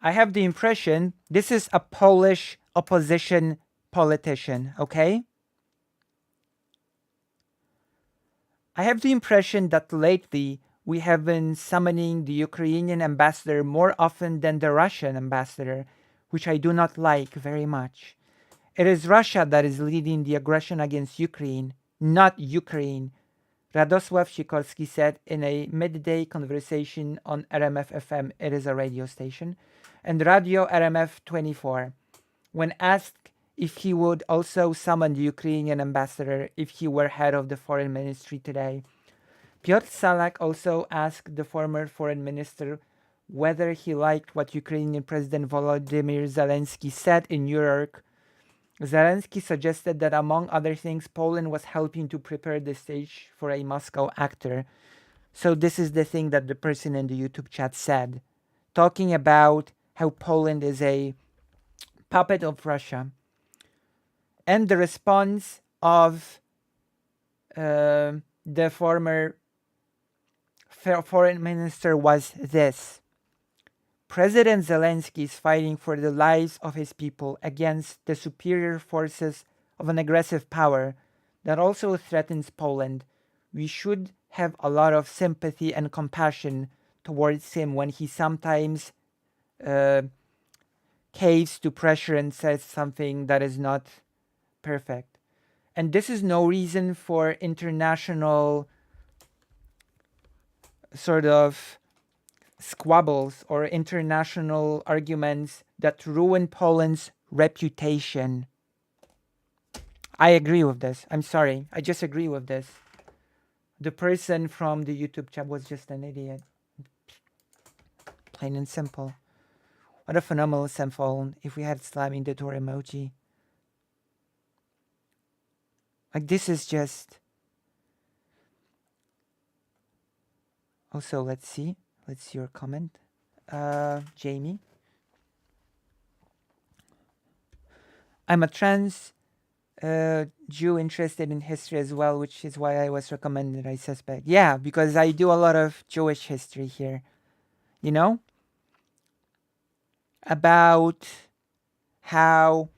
I have the impression this is a Polish opposition politician, okay? I have the impression that lately we have been summoning the Ukrainian ambassador more often than the Russian ambassador, which I do not like very much. It is Russia that is leading the aggression against Ukraine, not Ukraine. Radosław Sikorski said in a midday conversation on RMF FM, it is a radio station, and Radio RMF 24. When asked if he would also summon the Ukrainian ambassador if he were head of the foreign ministry today, Piotr Salak also asked the former foreign minister whether he liked what Ukrainian President Volodymyr Zelensky said in New York. Zelensky suggested that, among other things, Poland was helping to prepare the stage for a Moscow actor. So this is the thing that the person in the YouTube chat said, talking about how Poland is a puppet of Russia. And the response of the former foreign minister was this: President Zelensky is fighting for the lives of his people against the superior forces of an aggressive power that also threatens Poland. We should have a lot of sympathy and compassion towards him when he sometimes caves to pressure and says something that is not perfect. And this is no reason for international sort of squabbles or international arguments that ruin Poland's reputation. I agree with this. I'm sorry. I just agree with this. The person from the YouTube chat was just an idiot. Plain and simple. What a phenomenal phone if we had slamming the door emoji. Like, this is just... Also, let's see. Let's see your comment. Jamie. I'm a trans Jew interested in history as well, which is why I was recommended, I suspect. Yeah, because I do a lot of Jewish history here. You know? About how...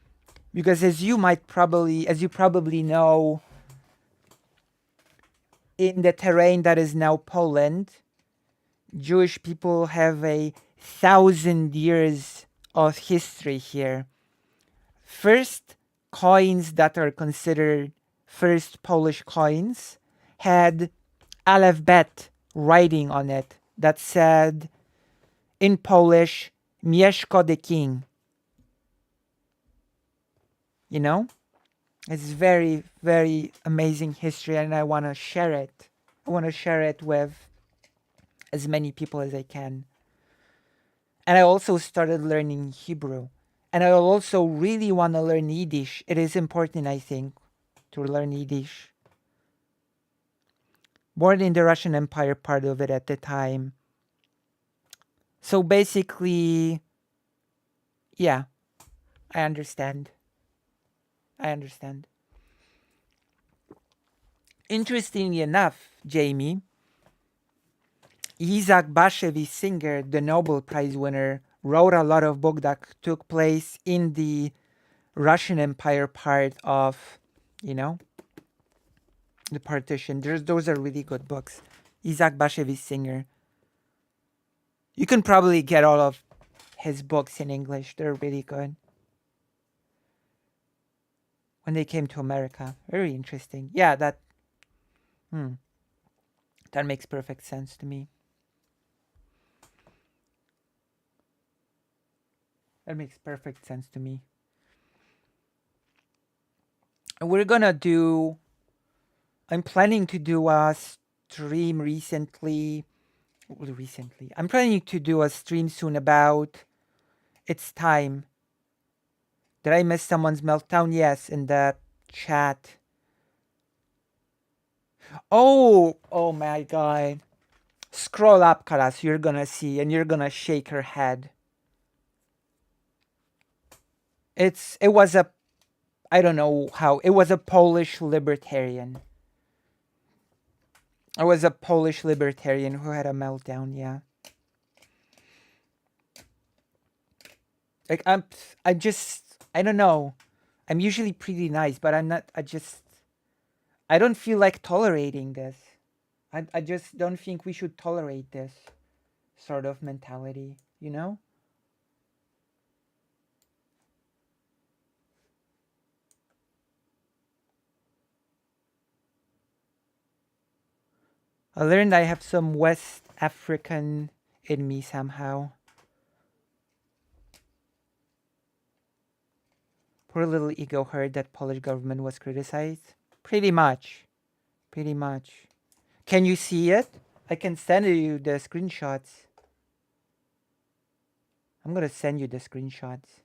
Because as you probably know, in the terrain that is now Poland, Jewish people have 1,000 years of history here. First coins that are considered first Polish coins had alphabet writing on it that said in Polish, Mieszko the King. You know? It's very, very amazing history, and I want to share it. I want to share it with as many people as I can. And I also started learning Hebrew. And I also really want to learn Yiddish. It is important, I think, to learn Yiddish. Born in the Russian Empire part of it at the time. So basically, yeah, I understand. Interestingly enough, Jamie, Isaac Bashevis Singer, the Nobel Prize winner, wrote a lot of books that took place in the Russian Empire part of, the partition. Those are really good books. Isaac Bashevis Singer. You can probably get all of his books in English. They're really good. When they came to America. Very interesting. Yeah, that makes perfect sense to me. That makes perfect sense to me. And I'm planning to do a stream I'm planning to do a stream soon about It's Time. Did I miss someone's meltdown? Yes, in the chat. Oh my God. Scroll up, Karas, you're gonna see, and you're gonna shake her head. It was a Polish libertarian. I was a Polish libertarian who had a meltdown, yeah. Like, I don't know. I'm usually pretty nice, but I don't feel like tolerating this. I just don't think we should tolerate this sort of mentality, you know? I learned I have some West African in me somehow. Poor little ego heard that Polish government was criticized. Pretty much. Pretty much. Can you see it? I can send you the screenshots. I'm gonna send you the screenshots.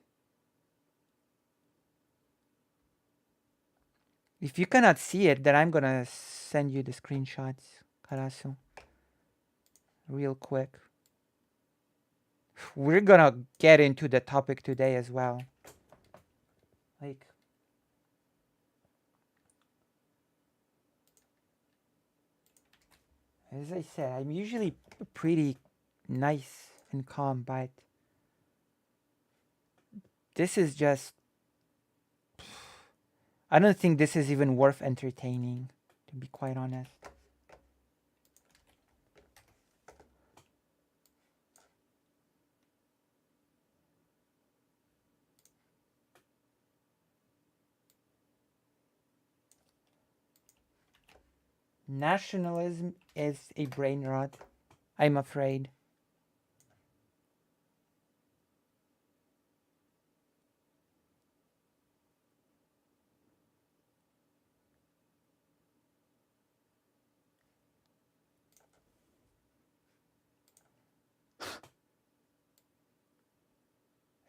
If you cannot see it, then I'm gonna send you the screenshots, Karasu. Real quick. We're gonna get into the topic today as well. Like, as I said, I'm usually pretty nice and calm, but this is just... I don't think this is even worth entertaining, to be quite honest. Nationalism is a brain rot, I'm afraid.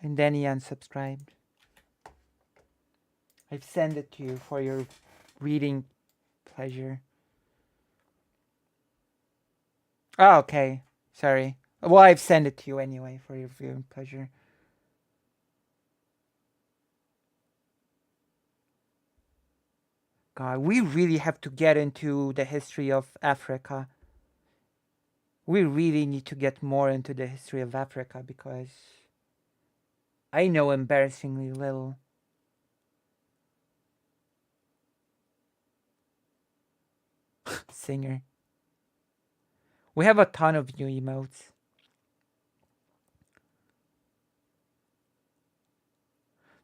And then he unsubscribed. I've sent it to you for your reading pleasure. Oh, okay. Sorry. Well, I've sent it to you anyway for your viewing pleasure. God, we really have to get into the history of Africa. We really need to get more into the history of Africa because I know embarrassingly little. Singer. We have a ton of new emotes.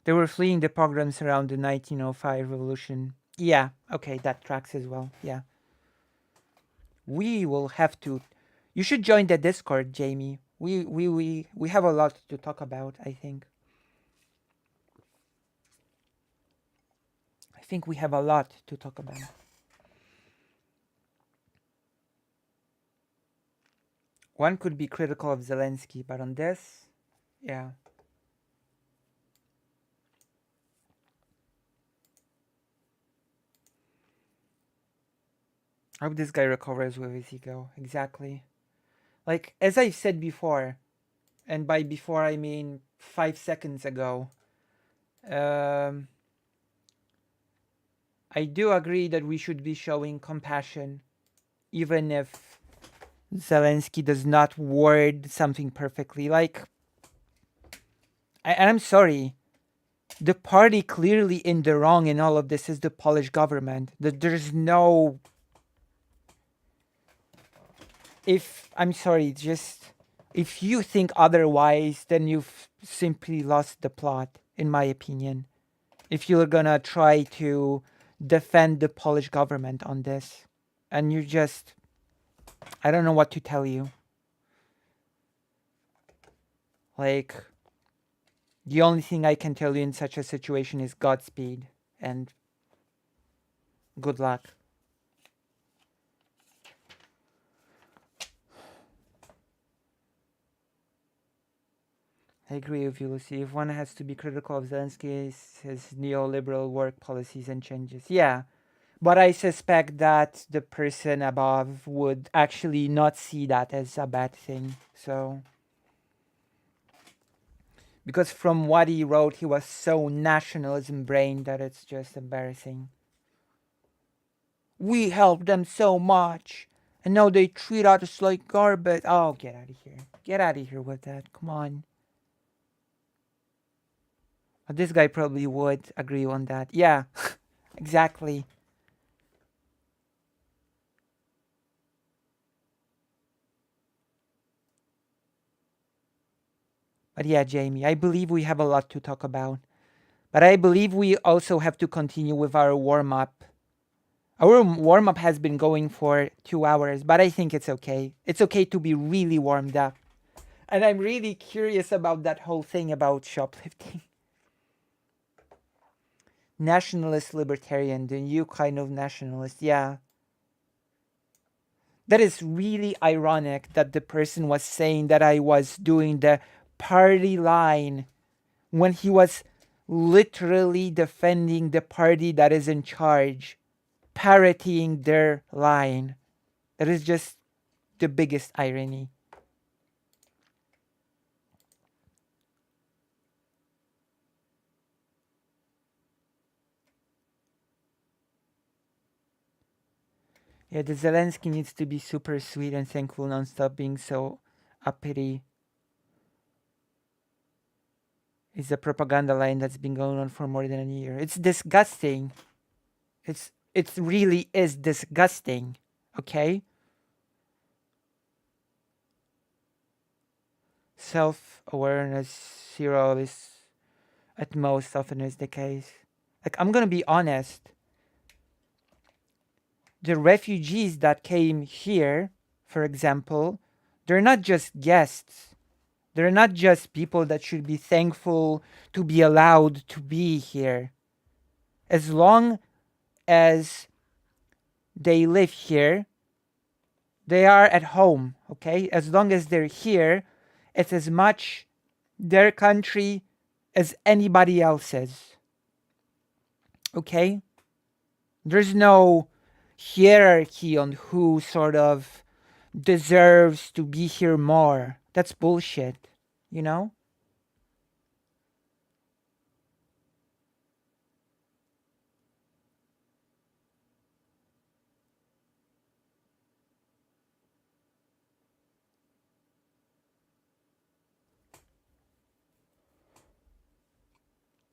They were fleeing the pogroms around the 1905 revolution. Yeah, okay, that tracks as well. Yeah. We will have to... You should join the Discord, Jamie. We have a lot to talk about, I think. I think we have a lot to talk about. One could be critical of Zelensky, but on this, yeah. I hope this guy recovers with his ego. Exactly. Like, as I've said before, and by before I mean 5 seconds ago, I do agree that we should be showing compassion, even if Zelensky does not word something perfectly. Like, I'm sorry, the party clearly in the wrong in all of this is the Polish government. There's no... I'm sorry, just... If you think otherwise, then you've simply lost the plot, in my opinion. If you're gonna try to defend the Polish government on this. And you just... I don't know what to tell you. Like, the only thing I can tell you in such a situation is Godspeed and good luck. I agree with you, Lucy. If one has to be critical of Zelensky's his neoliberal work policies and changes, yeah. But I suspect that the person above would actually not see that as a bad thing. So, because from what he wrote, he was so nationalism brained that it's just embarrassing. We helped them so much. And now they treat us like garbage. Oh, get out of here. Get out of here with that. Come on. This guy probably would agree on that. Yeah, exactly. But yeah, Jamie, I believe we have a lot to talk about. But I believe we also have to continue with our warm up. Our warm up has been going for 2 hours, but I think it's okay. It's okay to be really warmed up. And I'm really curious about that whole thing about shoplifting. Nationalist libertarian, the new kind of nationalist, yeah. That is really ironic that the person was saying that I was doing the party line when he was literally defending the party that is in charge, parodying their line. That is just the biggest irony. Yeah, the Zelensky needs to be super sweet and thankful non-stop, being so uppity. It's a propaganda line that's been going on for more than a year. It's disgusting. It really is disgusting. Okay? Self-awareness zero is at most often is the case. Like, I'm gonna be honest. The refugees that came here, for example, they're not just guests. They're not just people that should be thankful to be allowed to be here. As long as they live here, they are at home, okay? As long as they're here, it's as much their country as anybody else's. Okay? There's no hierarchy on who sort of deserves to be here more. That's bullshit, you know?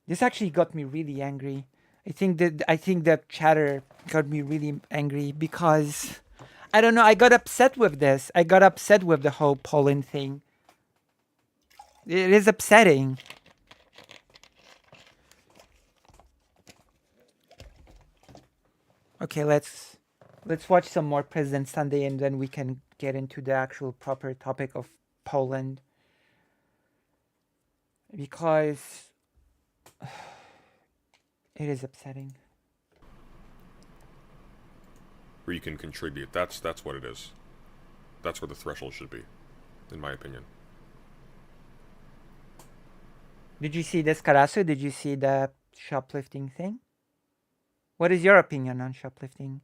This actually got me really angry. I think that chatter got me really angry because I don't know, I got upset with this. I got upset with the whole Poland thing. It is upsetting. Okay, let's watch some more President Sunday and then we can get into the actual proper topic of Poland. Because it is upsetting. Where you can contribute. That's what it is. That's where the threshold should be, in my opinion. Did you see this, Karasu? Did you see the shoplifting thing? What is your opinion on shoplifting?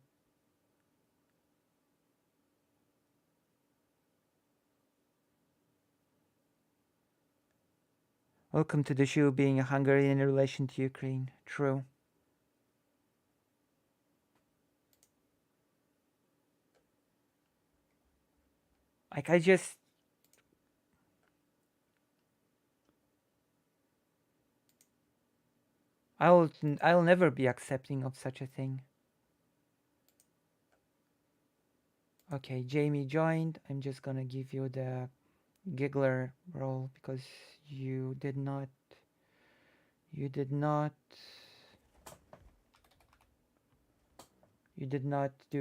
Welcome to the show being a Hungarian in relation to Ukraine. True. Like, I'll never be accepting of such a thing. Okay, Jamie joined. I'm just gonna give you the giggler role because you did not do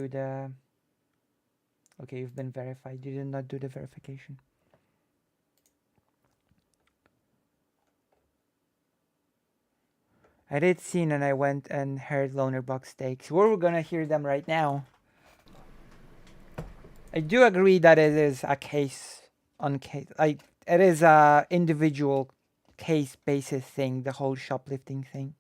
the. Okay, you've been verified. You did not do the verification. I did seen and I went and heard Loner Box Steaks. We're gonna hear them right now. I do agree that it is a case on case. Like, it is a individual case basis thing. The whole shoplifting thing.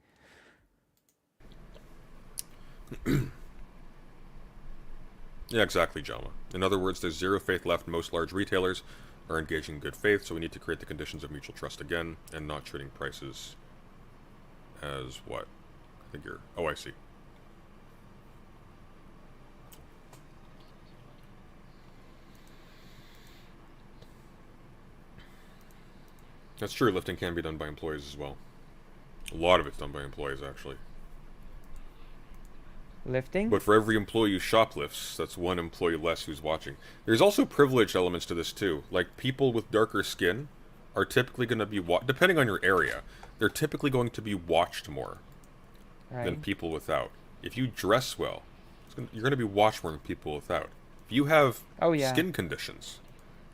Yeah, exactly, Jama. In other words, there's zero faith left. Most large retailers are engaging in good faith, so we need to create the conditions of mutual trust again, and not treating prices as what? I think you're... Oh, I see. That's true. Lifting can be done by employees as well. A lot of it's done by employees, actually. Lifting? But for every employee who shoplifts, that's one employee less who's watching. There's also privilege elements to this too. Like, people with darker skin are typically going to be, depending on your area, they're typically going to be watched more than people without. If you dress well, you're going to be watched more than people without. If you have skin conditions,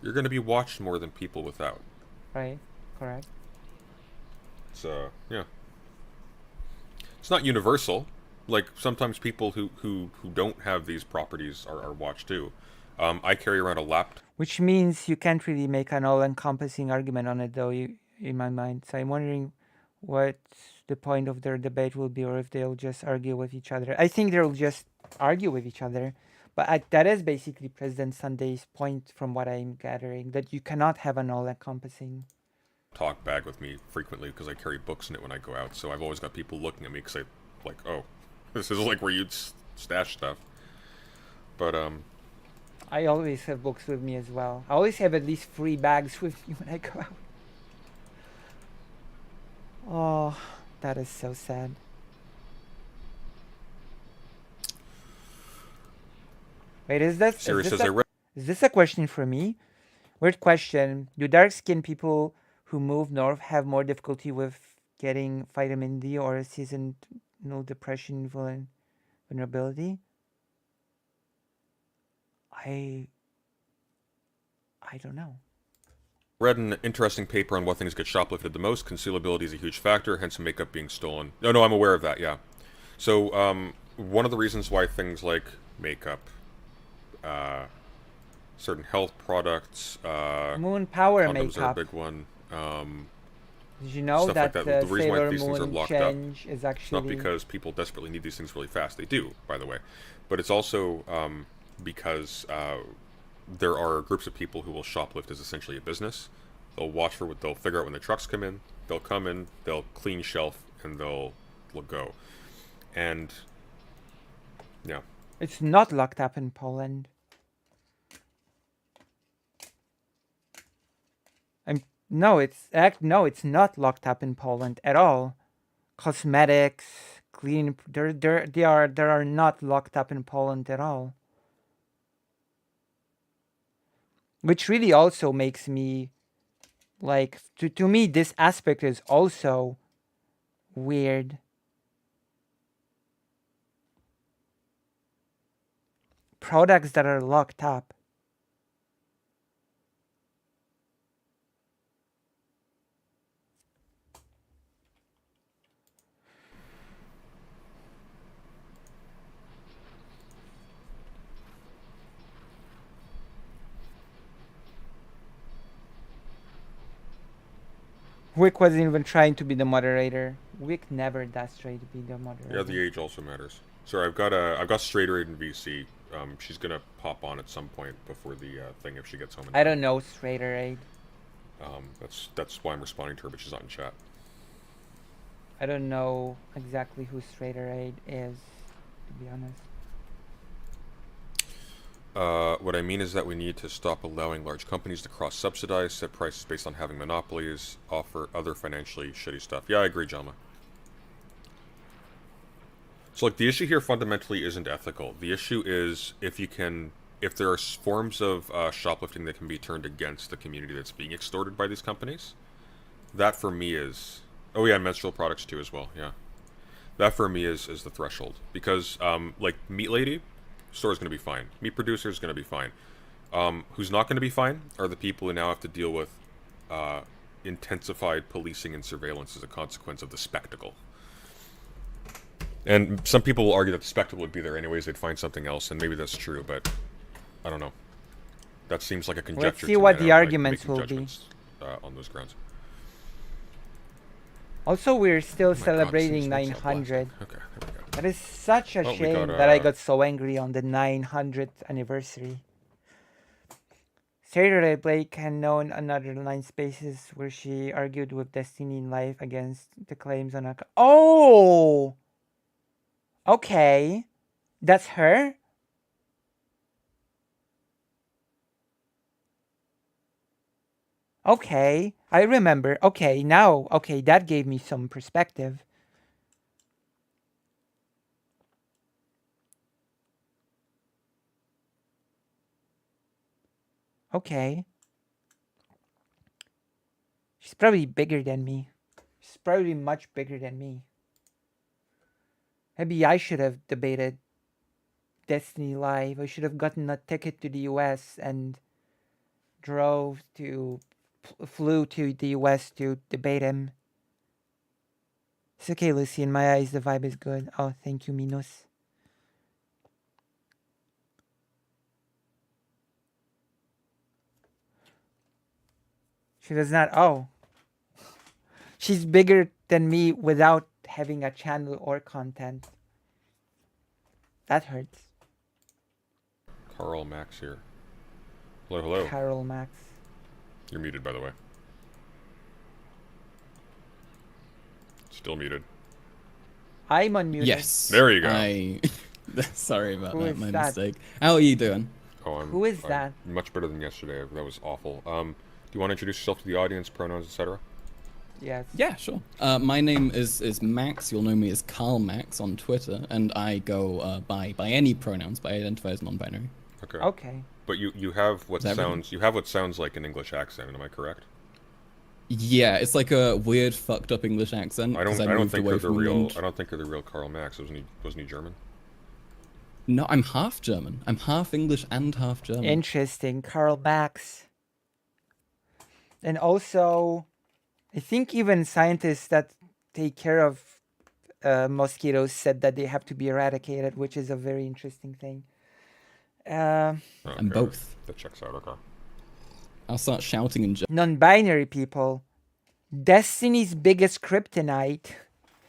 you're going to be watched more than people without. Right, correct. So, yeah. It's not universal. Like, sometimes people who don't have these properties are watched too. I carry around a laptop. Which means you can't really make an all-encompassing argument on it, though, in my mind. So I'm wondering what the point of their debate will be, or if they'll just argue with each other. I think they'll just argue with each other. But that is basically President Sunday's point, from what I'm gathering, that you cannot have an all-encompassing Talk bag with me frequently because I carry books in it when I go out. So I've always got people looking at me because oh, this is like where you'd stash stuff. But I always have books with me as well. I always have at least 3 bags with me when I go out. Oh, that is so sad. Wait, is this a question for me? Weird question. Do dark-skinned people who move north have more difficulty with getting vitamin D or seasonal depression vulnerability? I don't know. Read an interesting paper on what things get shoplifted the most. Concealability is a huge factor, hence makeup being stolen. No, I'm aware of that, yeah. So, one of the reasons why things like makeup, certain health products, Moon Power condoms makeup are a big one. Did you know that, like that. The reason why Sailor these things are Moon locked up, is actually... it's not because people desperately need these things really fast. They do, by the way. But it's also because there are groups of people who will shoplift as essentially a business. They'll they'll figure out when the trucks come in, they'll clean shelf, and they'll go. And, yeah. It's not locked up in Poland. No, it's not locked up in Poland at all. Cosmetics, cleaning, they are not locked up in Poland at all. Which really also makes me, like, to me, this aspect is also weird. Products that are locked up. Wick wasn't even trying to be the moderator. Wick never does try to be the moderator. Yeah, the age also matters. Sorry, I've got Straighter in VC. She's gonna pop on at some point before the thing if she gets home. I don't know Straighter Aid. That's why I'm responding to her, but she's not in chat. I don't know exactly who Straighter Aid is, to be honest. What I mean is that we need to stop allowing large companies to cross-subsidize, set prices based on having monopolies, offer other financially shitty stuff. Yeah, I agree, Jama. So, like, the issue here fundamentally isn't ethical. The issue is if there are forms of shoplifting that can be turned against the community that's being extorted by these companies. That for me is... Oh yeah, menstrual products too as well, yeah. That for me is the threshold. Because, like, Meat Lady... Store's going to be fine. Meat producer's going to be fine. Who's not going to be fine are the people who now have to deal with intensified policing and surveillance as a consequence of the spectacle. And some people will argue that the spectacle would be there anyways. They'd find something else, and maybe that's true, but I don't know. That seems like a conjecture. Let's see what the arguments will be on those grounds. Also, we're still celebrating 900. Okay, there we go. That is such a shame that I got so angry on the 900th anniversary. Saturday Blake had known another 9 spaces where she argued with Destiny in Life against the claims on a... Oh! Okay. That's her? Okay, I remember. Okay, now, okay, that gave me some perspective. Okay. She's probably bigger than me. She's probably much bigger than me. Maybe I should have debated Destiny Live. I should have gotten a ticket to the US and flew to the US to debate him. It's okay, Lucy. In my eyes, the vibe is good. Oh, thank you, Minos. She does not. Oh. She's bigger than me without having a channel or content. That hurts. Carl Max here. Hello, hello. Carol Max. You're muted, by the way. Still muted. I'm unmuted. Yes. There you go. Sorry about Who that. is My that? mistake. How are you doing? Oh, Who is that? Much better than yesterday. That was awful. Do you want to introduce yourself to the audience, pronouns, etc.? Yes. Yeah, sure. My name is Max. You'll know me as Carl Max on Twitter, and I go by any pronouns, but I identify as non-binary. Okay. Okay. But you have what Is that sounds like an English accent. Am I correct? Yeah, it's like a weird, fucked up English accent. I don't 'cause I think moved they're away the from real. England. I don't think they're the real Karl Marx. Wasn't he German? No, I'm half German. I'm half English and half German. Interesting. Karl Max. And also, I think even scientists that take care of mosquitoes said that they have to be eradicated, which is a very interesting thing. I'm both. That checks out. Okay. I'll start shouting in German. Non-binary people. Destiny's biggest kryptonite.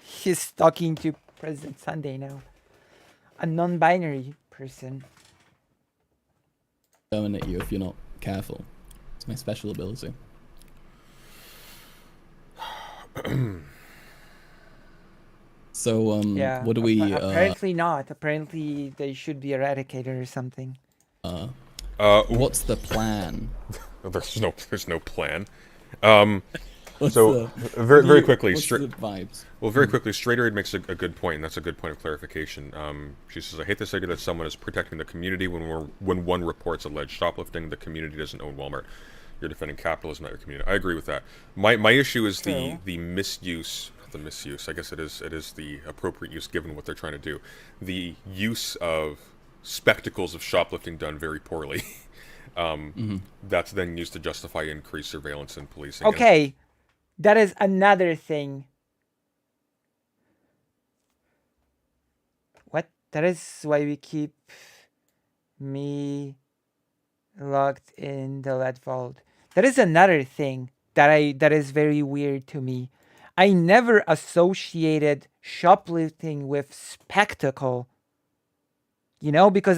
He's talking to President Sunday now. A non-binary person. German at you if you're not careful. It's my special ability. So, Yeah. what do we... apparently not. Apparently they should be eradicated or something. what's the plan? There's no plan. What's So the- very quickly, what's the vibes? well, very quickly, Straighterade makes a good point, and that's a good point of clarification. She says, "I hate this idea that someone is protecting the community when one reports alleged shoplifting. The community doesn't own Walmart. You're defending capitalism, not your community." I agree with that. My issue is True. the misuse. The misuse. I guess it is the appropriate use given what they're trying to do. The use of spectacles of shoplifting done very poorly. That's then used to justify increased surveillance and policing. Okay. That is another thing. What? That is why we keep me locked in the lead vault. That is another thing that is very weird to me. I never associated shoplifting with spectacle. You know, because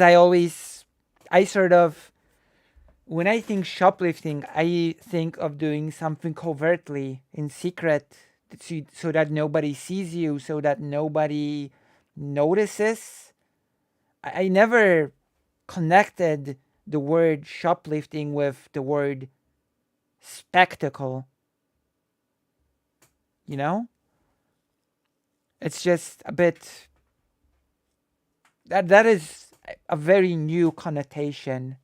when I think shoplifting, I think of doing something covertly, in secret, so that nobody sees you, so that nobody notices. I never connected the word shoplifting with the word spectacle. You know? It's just a bit... That is a very new connotation.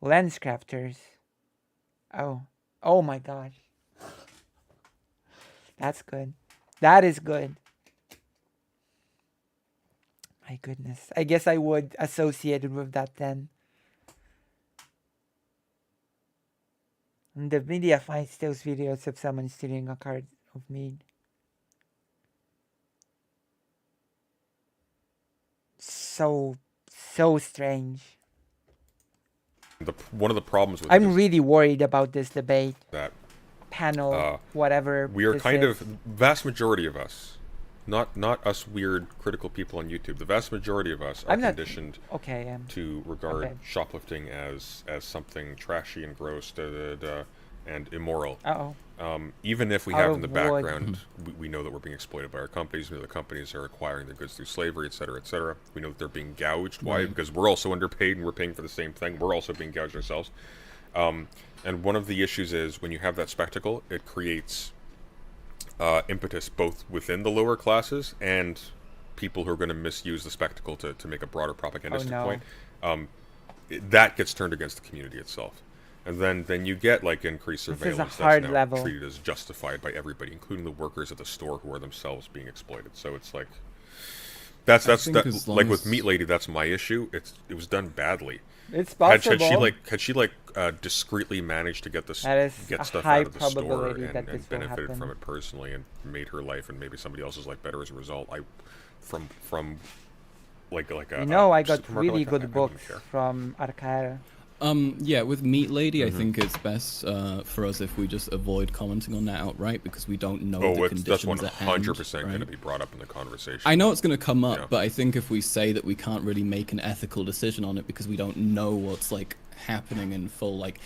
Lens crafters. Oh my gosh. That's good. That is good. My goodness. I guess I would associate it with that then. And the media finds those videos of someone stealing a card of mead. So strange. One of the problems with I'm really worried about this debate, that panel, whatever. we are this kind is. of vast majority of us, not us weird critical people on YouTube. The vast majority of us are I'm not- conditioned Okay, to regard Okay. shoplifting as something trashy and gross and immoral. uh-oh. even if we Out have of in the wood. background, we know that we're being exploited by our companies. We know the companies are acquiring their goods through slavery, et cetera, et cetera. We know that they're being gouged. Why? Right. Because we're also underpaid and we're paying for the same thing. We're also being gouged ourselves. And one of the issues is when you have that spectacle, it creates impetus both within the lower classes and people who are going to misuse the spectacle to make a broader propagandistic point. That gets turned against the community itself. And then you get like increased surveillance that's now treated as justified by everybody, including the workers at the store who are themselves being exploited. So it's like that's like with Meat Lady, that's my issue. It was done badly. It's possible. Had she discreetly managed to get stuff out of the store and benefited from it personally and made her life and maybe somebody else's life better as a result, I got really good books from Arcaera. Yeah, with Meat Lady, I think it's best for us if we just avoid commenting on that outright because we don't know the conditions at hand. That's 100% going to be brought up in the conversation. I know it's going to come up, but I think if we say that we can't really make an ethical decision on it because we don't know what's like happening in full, like,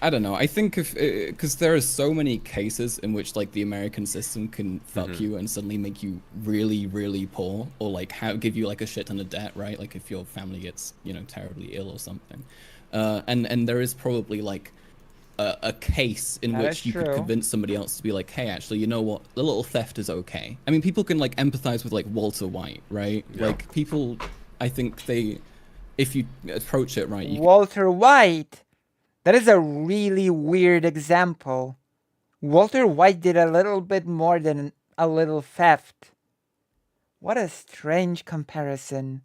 I don't know. I think because there are so many cases in which like the American system can fuck you and suddenly make you really, really poor, or like give you like a shit ton of debt, right? Like if your family gets terribly ill or something. And there is probably like a case in which you could convince somebody else to be like, hey, actually, you know what? A little theft is okay. I mean, people can like empathize with like Walter White, right? Yeah. Like people, I think if you approach it right. Walter White, that is a really weird example. Walter White did a little bit more than a little theft. What a strange comparison.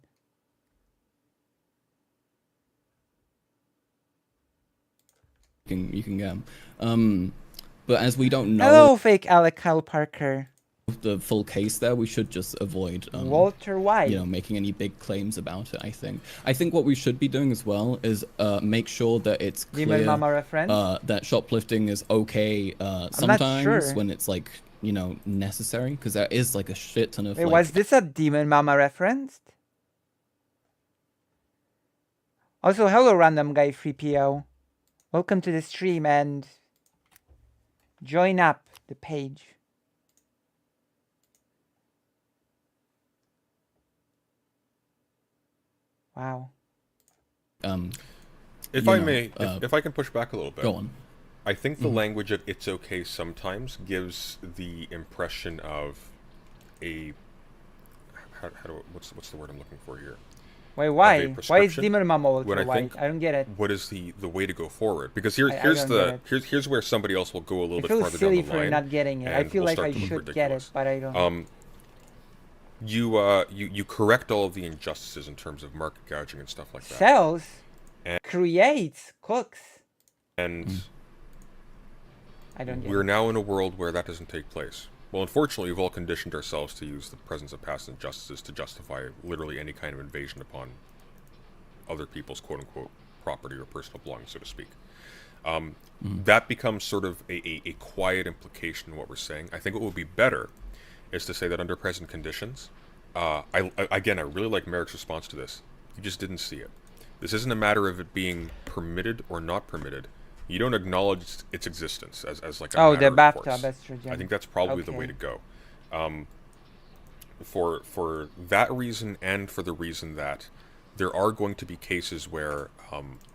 You can get them. But as we don't know... Hello, fake Alec Kyle Parker. The full case there, we should just avoid Walter White, making any big claims about it. I think what we should be doing as well is make sure that it's clear Demon Mama reference? That shoplifting is okay sometimes when it's like necessary, because there is like a shit ton of was this a Demon Mama reference? Also, hello random guy 3PO. Welcome to the stream and join up the page. Wow. If I may, if I can push back a little bit. Go on. I think the language of "it's okay" sometimes gives the impression of what's the word I'm looking for here? Wait, why? Why is Demon Mama Walter White? I don't get it. What is the way to go forward? Because here's where somebody else will go a little bit farther down the line. I feel silly for not getting it. I feel like I should get it, but I don't. You correct all of the injustices in terms of market gouging and stuff like that. Sells, creates, cooks. And I don't get we're now in a world where that doesn't take place. Well, unfortunately, we've all conditioned ourselves to use the presence of past injustices to justify literally any kind of invasion upon other people's quote-unquote property or personal belongings, so to speak. That becomes sort of a quiet implication in what we're saying. I think what would be better is to say that under present conditions, I really like Merrick's response to this. You just didn't see it. This isn't a matter of it being permitted or not permitted. You don't acknowledge its existence as like a matter the of bathtub course. estrogen. I think that's probably the way to go. For that reason and for the reason that there are going to be cases where...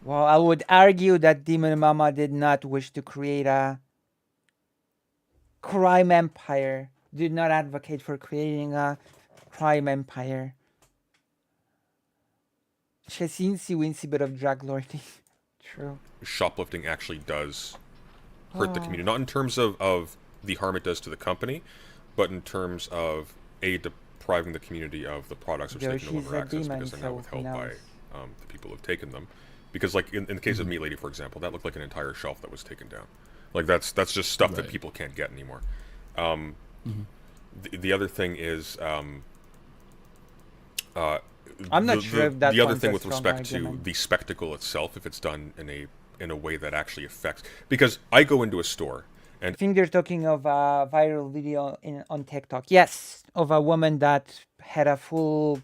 well, I would argue that Demon Mama did not wish to create a crime empire. Did not advocate for creating a crime empire. Just insy-wincy bit of drug lording. True. Shoplifting actually does hurt the community. Not in terms of the harm it does to the company, but in terms of depriving the community of the products which they can no longer access because they're now withheld by the people who have taken them. Because like in the case of Meat Lady, for example, that looked like an entire shelf that was taken down. Like that's just stuff that people can't get anymore. The other thing is I'm not sure if that's the other thing with respect to the spectacle itself, if it's done in a way that actually affects, because I go into a store and I think they're talking of a viral video on TikTok. Yes, of a woman that had a full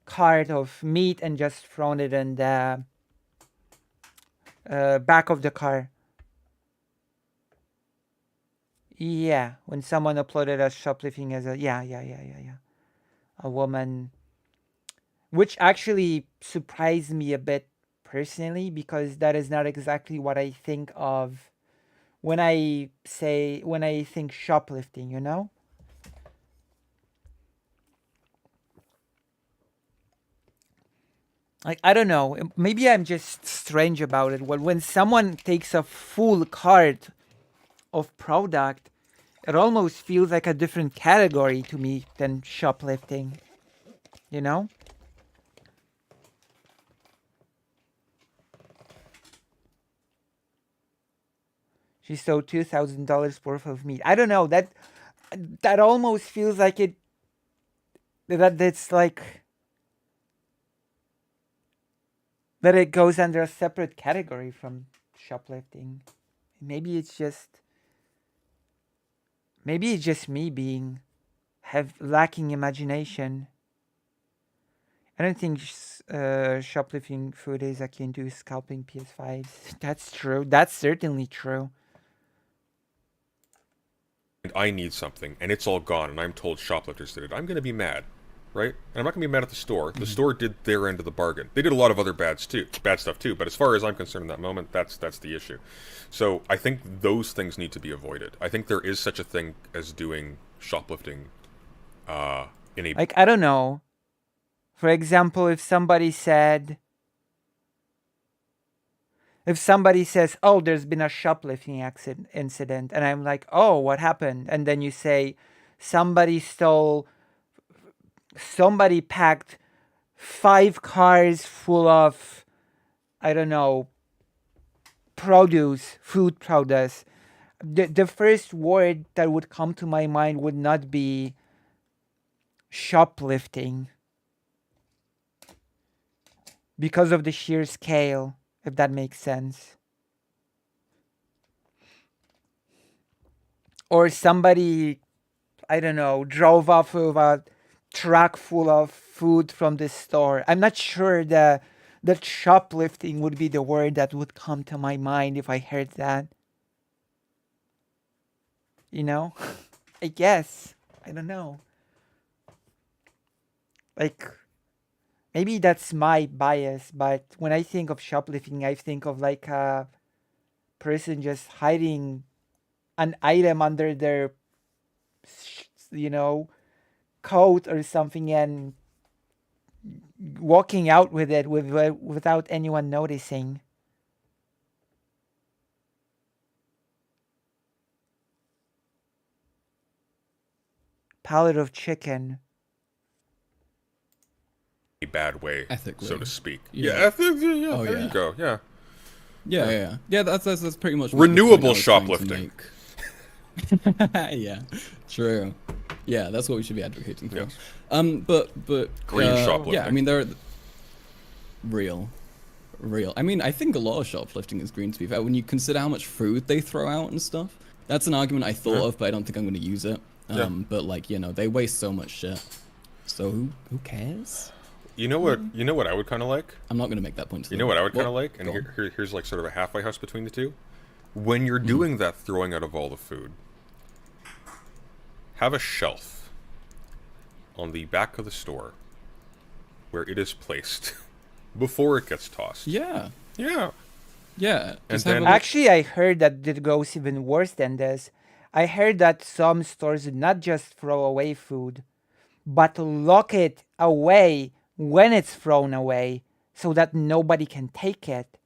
cart of meat and just thrown it in the back of the car. Yeah, when someone uploaded us shoplifting as a yeah, a woman, which actually surprised me a bit personally because that is not exactly what I think of when I think shoplifting, you know? Like I don't know, maybe I'm just strange about it. When someone takes a full cart of product, it almost feels like a different category to me than shoplifting, you know? She sold $2,000 worth of meat. I don't know, that almost feels like that's like that it goes under a separate category from shoplifting. Maybe it's just me being lacking imagination. I don't think shoplifting food is akin to scalping PS5s. That's true. That's certainly true. And I need something, and it's all gone, and I'm told shoplifters did it. I'm going to be mad, right? And I'm not going to be mad at the store. The store did their end of the bargain. They did a lot of other bad stuff too. But as far as I'm concerned, in that moment, that's the issue. So I think those things need to be avoided. I think there is such a thing as doing shoplifting in a like I don't know. For example, if somebody says, "Oh, there's been a shoplifting incident," and I'm like, "Oh, what happened?" And then you say, "Somebody packed 5 cars full of, I don't know, food produce." The first word that would come to my mind would not be shoplifting because of the sheer scale, if that makes sense. Or somebody, I don't know, drove off with a truck full of food from the store. I'm not sure that shoplifting would be the word that would come to my mind if I heard that. You know? I guess. I don't know. Like, maybe that's my bias, but when I think of shoplifting, I think of like a person just hiding an item under their, coat or something and walking out with it without anyone noticing. Pallet of chicken. a bad way, Ethically, so to speak. Yeah. There you go. Yeah. That's pretty much renewable shoplifting. Yeah, true. Yeah, that's what we should be advocating for. Yes. But Green shoplifting. Yeah, I mean, they're real. I mean, I think a lot of shoplifting is green, to be fair. When you consider how much food they throw out and stuff, that's an argument I thought of, but I don't think I'm going to use it. But like, they waste so much shit. So who cares? You know what I would kind of like? I'm not going to make that point. You know what I would kind of like? And here's like sort of a halfway house between the two. When you're doing that throwing out of all the food, have a shelf on the back of the store where it is placed before it gets tossed. Yeah. Yeah. And then actually, I heard that it goes even worse than this. I heard that some stores would not just throw away food, but lock it away when it's thrown away so that nobody can take it.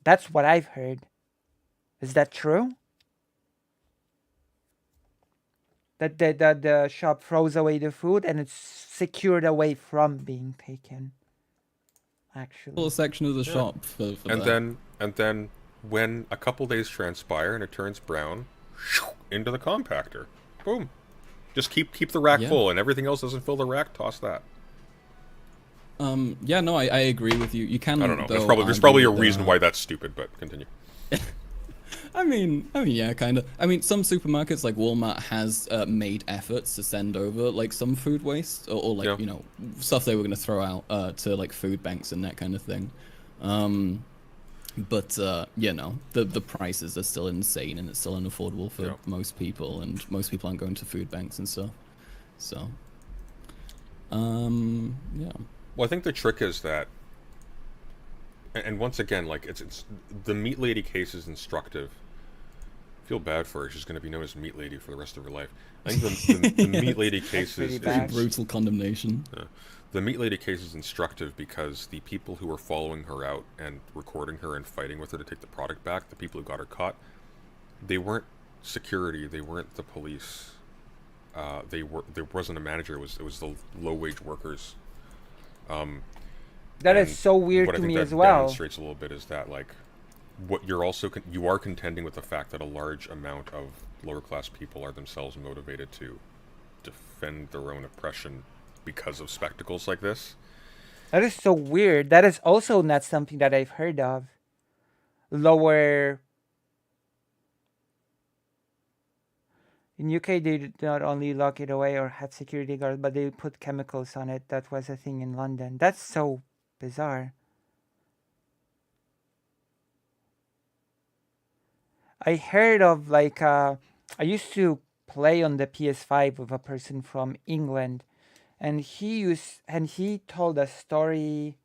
That's what I've heard. Is that true? That the shop throws away the food and it's secured away from being taken. Actually, little section of the shop for and that. then when a couple days transpire and it turns brown, into the compactor. Boom. Just keep the rack full, and everything else doesn't fill the rack. Toss that. Yeah, no, I agree with you. You can. I don't know. There's probably a reason why that's stupid, but continue. I mean, yeah, kind of. I mean, some supermarkets like Walmart has made efforts to send over like some food waste or like stuff they were going to throw out to like food banks and that kind of thing. But you know, the prices are still insane, and it's still unaffordable for most people, and most people aren't going to food banks and stuff. So, yeah. Well, I think the trick is that, and once again, like it's the meat lady case is instructive. I feel bad for her. She's going to be known as meat lady for the rest of her life. I think the meat lady case is brutal condemnation. The meat lady case is instructive because the people who were following her out and recording her and fighting with her to take the product back, the people who got her caught, they weren't security. They weren't the police. There wasn't a manager. It was the low wage workers. That is so weird to me as well. What I think that demonstrates a little bit is that, like, what you're also you are contending with the fact that a large amount of lower class people are themselves motivated to defend their own oppression because of spectacles like this. That is so weird. That is also not something that I've heard of. Lower. In UK, they did not only lock it away or have security guards, but they put chemicals on it. That was a thing in London. That's so bizarre. I heard of like I used to play on the PS5 with a person from England, and he told a story.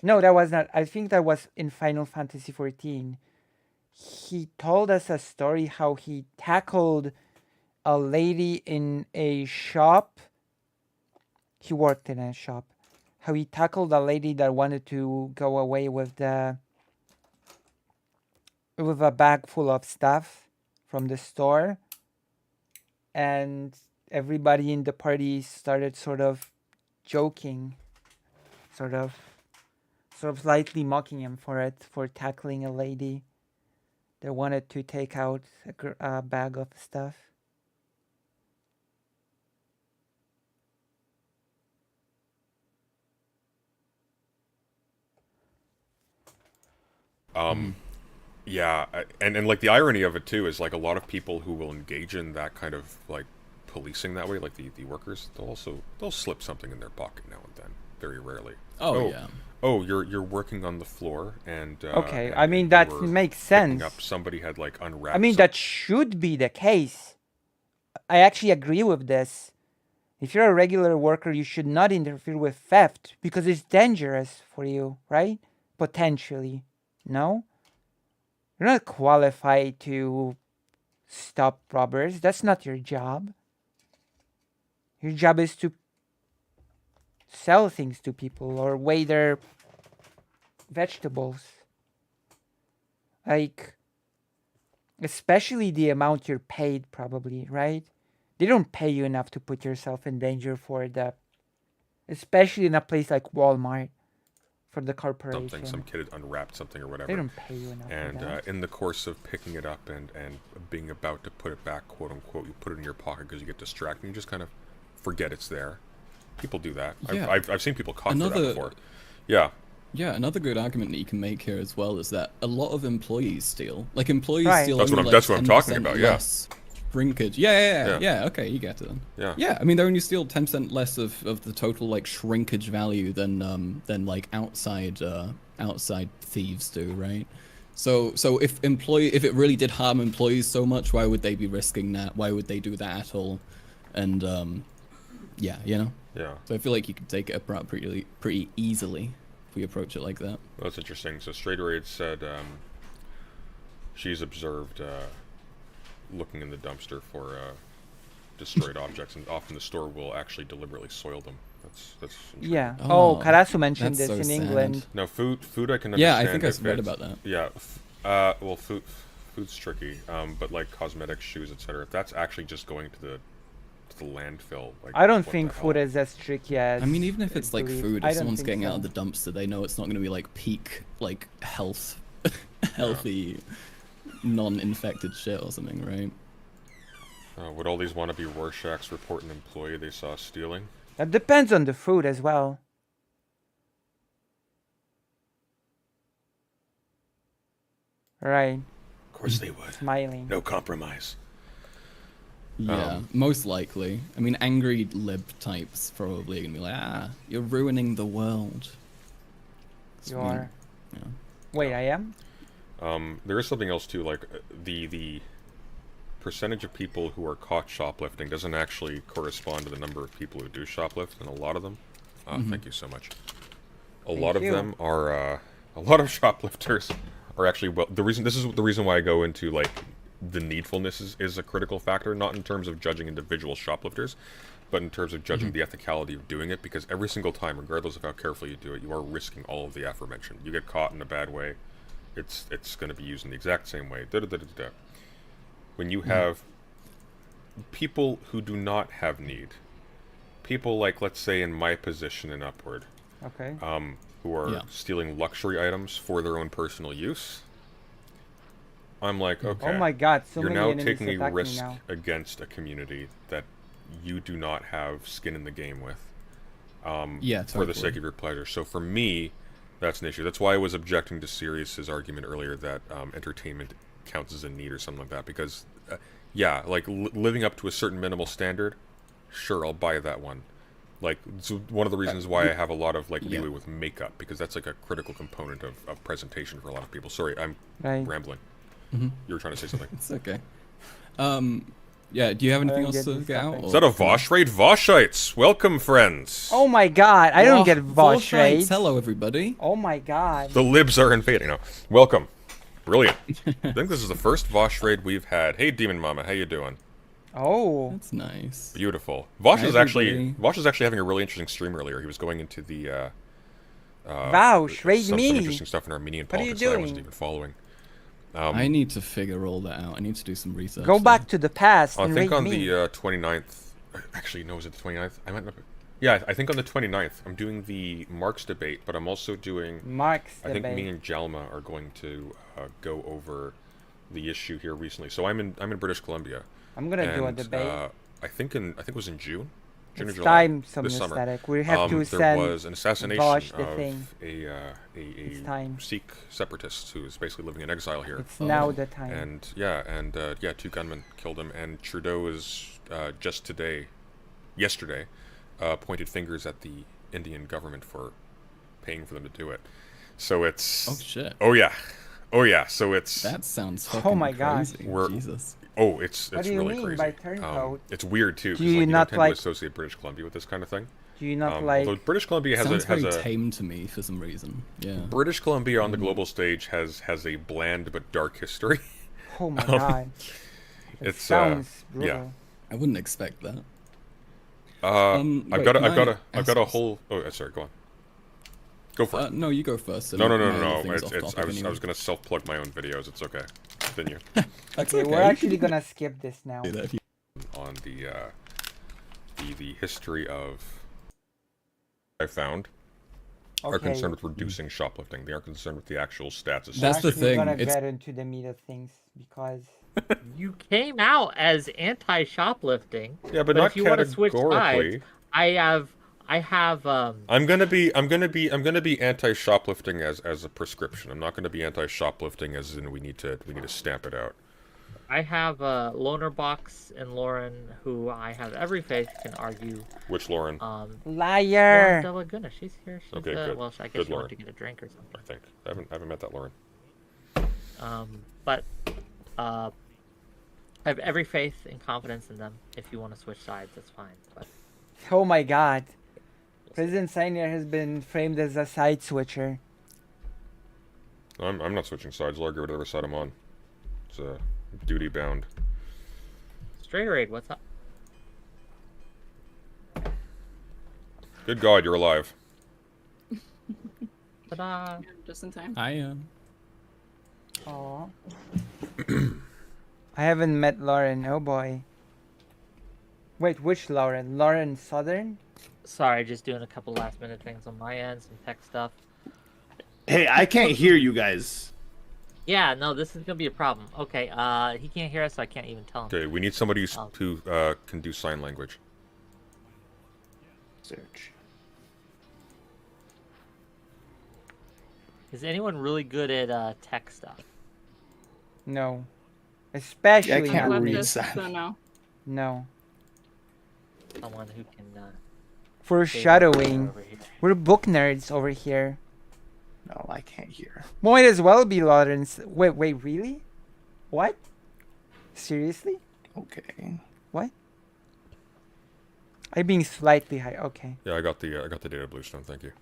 No, that was not. I think that was in Final Fantasy XIV. He told us a story how he tackled a lady in a shop. He worked in a shop. How he tackled a lady that wanted to go away with a bag full of stuff from the store, and everybody in the party started sort of joking, sort of slightly mocking him for tackling a lady that wanted to take out a bag of stuff. Yeah, and like the irony of it too is like a lot of people who will engage in that kind of like policing that way, like the workers, they'll slip something in their pocket now and then, very rarely. Oh yeah. Oh, you're working on the floor and okay, and, I mean that makes sense. Somebody had like unwrapped. I mean that should be the case. I actually agree with this. If you're a regular worker, you should not interfere with theft because it's dangerous for you, right? Potentially, no. You're not qualified to stop robbers. That's not your job. Your job is to sell things to people or weigh their vegetables. Like, especially the amount you're paid, probably, right? They don't pay you enough to put yourself in danger for that. Especially in a place like Walmart. For the corporation. Some kid had unwrapped something or whatever. They don't pay you enough. And for that. In the course of picking it up and being about to put it back, quote unquote, you put it in your pocket because you get distracted and you just kind of forget it's there. People do that. Yeah. I've seen people caught for that before. Yeah. Yeah, another good argument that you can make here as well is that a lot of employees steal. Like employees steal. That's only what I'm talking about. Yeah. Shrinkage. Yeah. Okay, you get it then. Yeah. Yeah, I mean they only steal 10% less of the total like shrinkage value than like outside thieves do, right? So if it really did harm employees so much, why would they be risking that? Why would they do that at all? And yeah, you know. Yeah. So I feel like you could take it apart pretty easily if we approach it like that. Well, that's interesting. So Straight Raid said she's observed looking in the dumpster for destroyed objects, and often the store will actually deliberately soil them. That's yeah. Oh, Karasu mentioned that's this so in sad. England. No, food I can understand. Yeah, I think I read about that. Yeah, well, food's tricky. But like cosmetics, shoes, etc. If that's actually just going to the landfill, like I don't think food is as tricky as. I mean, even if it's like food, I if don't someone's think getting so. out of the dumpster, they know it's not going to be like peak like healthy, non-infected shit or something, right? Would all these wannabe Rorschachs report an employee they saw stealing? That depends on the food as well. Right. Of course they would. Smiling. No compromise. Yeah, most likely. I mean, angry lib types probably gonna be like, you're ruining the world. You are. Yeah. Wait, I am? There is something else too, like the percentage of people who are caught shoplifting doesn't actually correspond to the number of people who do shoplift, and a lot of them. Thank you so much. A lot of them are a lot of shoplifters are actually this is the reason why I go into like the needfulness is a critical factor, not in terms of judging individual shoplifters, but in terms of judging the ethicality of doing it, because every single time, regardless of how carefully you do it, you are risking all of the aforementioned. You get caught in a bad way, it's going to be used in the exact same way. When you have people who do not have need, people like, let's say, in my position and upward, Okay. who are stealing luxury items for their own personal use, I'm like, okay, Oh my god, so you're many now enemies taking a attack me risk now. against a community that you do not have skin in the game with, for the sake of your pleasure. So for me, that's an issue. That's why I was objecting to Sirius's argument earlier that entertainment counts as a need or something like that, because yeah, like living up to a certain minimal standard, sure, I'll buy that one. Like, it's one of the reasons why I have a lot of like leeway with makeup, because that's like a critical component of presentation for a lot of people. Sorry, I'm rambling. You were trying to say something. It's okay. Yeah, do you have anything else to get out? Is that a Vosh raid? Voshites! Welcome, friends! Oh my god, I don't get Vosh raids. Hello, everybody. Oh my god. The libs are invading now. Welcome. Brilliant. I think this is the first Vosh raid we've had. Hey, Demon Mama, how you doing? Oh. That's nice. Beautiful. Vosh is actually having a really interesting stream earlier. He was going into the Vosh, raid some me. interesting stuff in Armenian politics that I wasn't even following. I need to figure all that out. I need to do some research. Go back to the past I and think raid on me. the 29th. Actually, no, was it the 29th? Yeah, I think on the 29th I'm doing the Marx debate, but I'm also doing Marx I think debate. me and Jalma are going to go over the issue here recently. So I'm in British Columbia. I'm gonna do a debate. I think it was in June. June or It's July, time, some this summer. aesthetic. We have to There send was an assassination Vosh the of thing. a time. Sikh separatist who is basically living in exile here. It's now the time. And yeah, 2 gunmen killed him, and Trudeau is yesterday, pointed fingers at the Indian government for paying for them to do it. So it's... Oh, shit. Oh, yeah. So it's... That sounds fucking my God. crazy. Jesus. Oh, it's What do you really mean crazy. by turncoat? It's weird, too, Do because you you not don't tend like- to associate British Columbia with this kind of thing. Do you not like... Although British Columbia has Sounds a... very tame to me for some reason. Yeah. British Columbia on the global stage has a bland but dark history. Oh my god. It It's sounds yeah. brutal. I wouldn't expect that. I've wait, got can I a ask- whole. Oh, sorry. Go on. Go for it. No, you go first. and No. my other I thing's off was topic anyway. gonna self-plug my own videos. It's okay. Continue. That's Okay, we're actually gonna skip this now. do that if you- On the history of I found are Okay. concerned with reducing shoplifting. They aren't concerned with the actual stats. Of That's the Actually thing, gonna it's- get into the meat of things because You came out as anti-shoplifting. yeah, but not if you want to switch categorically. sides, I have. I'm gonna be anti-shoplifting as a prescription. I'm not gonna be anti-shoplifting as in we need to stamp it out. I have Loner Box and Lauren, who I have every faith can argue. Which Lauren? Lauren liar. De La Guna, she's here. She's, Okay, good. Well, I guess Good she Lauren. went to get a drink or something. I think I haven't met that Lauren. But I have every faith and confidence in them. If you want to switch sides, that's fine. But Oh my god. President Sainier has been framed as a side switcher. I'm not switching sides. I'll argue whatever side I'm on. It's duty bound. Stray Raid, what's up? Good God, you're alive. Ta-da! Just in time. I am. Aw. I haven't met Lauren. Oh boy. Wait, which Lauren? Lauren Southern? Sorry, just doing a couple last-minute things on my end, some tech stuff. Hey, I can't hear you guys. Yeah, no, this is gonna be a problem. Okay, he can't hear us, so I can't even tell him. Okay, we need somebody who can do sign language. Search. Is anyone really good at tech stuff? No. Especially Oh, Yeah, I can't not me. read Leftist, sign. so no. No. Someone who can. For stay shadowing. over here. We're book nerds over here. No, I can't hear. Might as well be Lawrence. Wait, really? What? Seriously? Okay. What? I'm being slightly high. Okay. Yeah, I got the data bluestone. Thank you.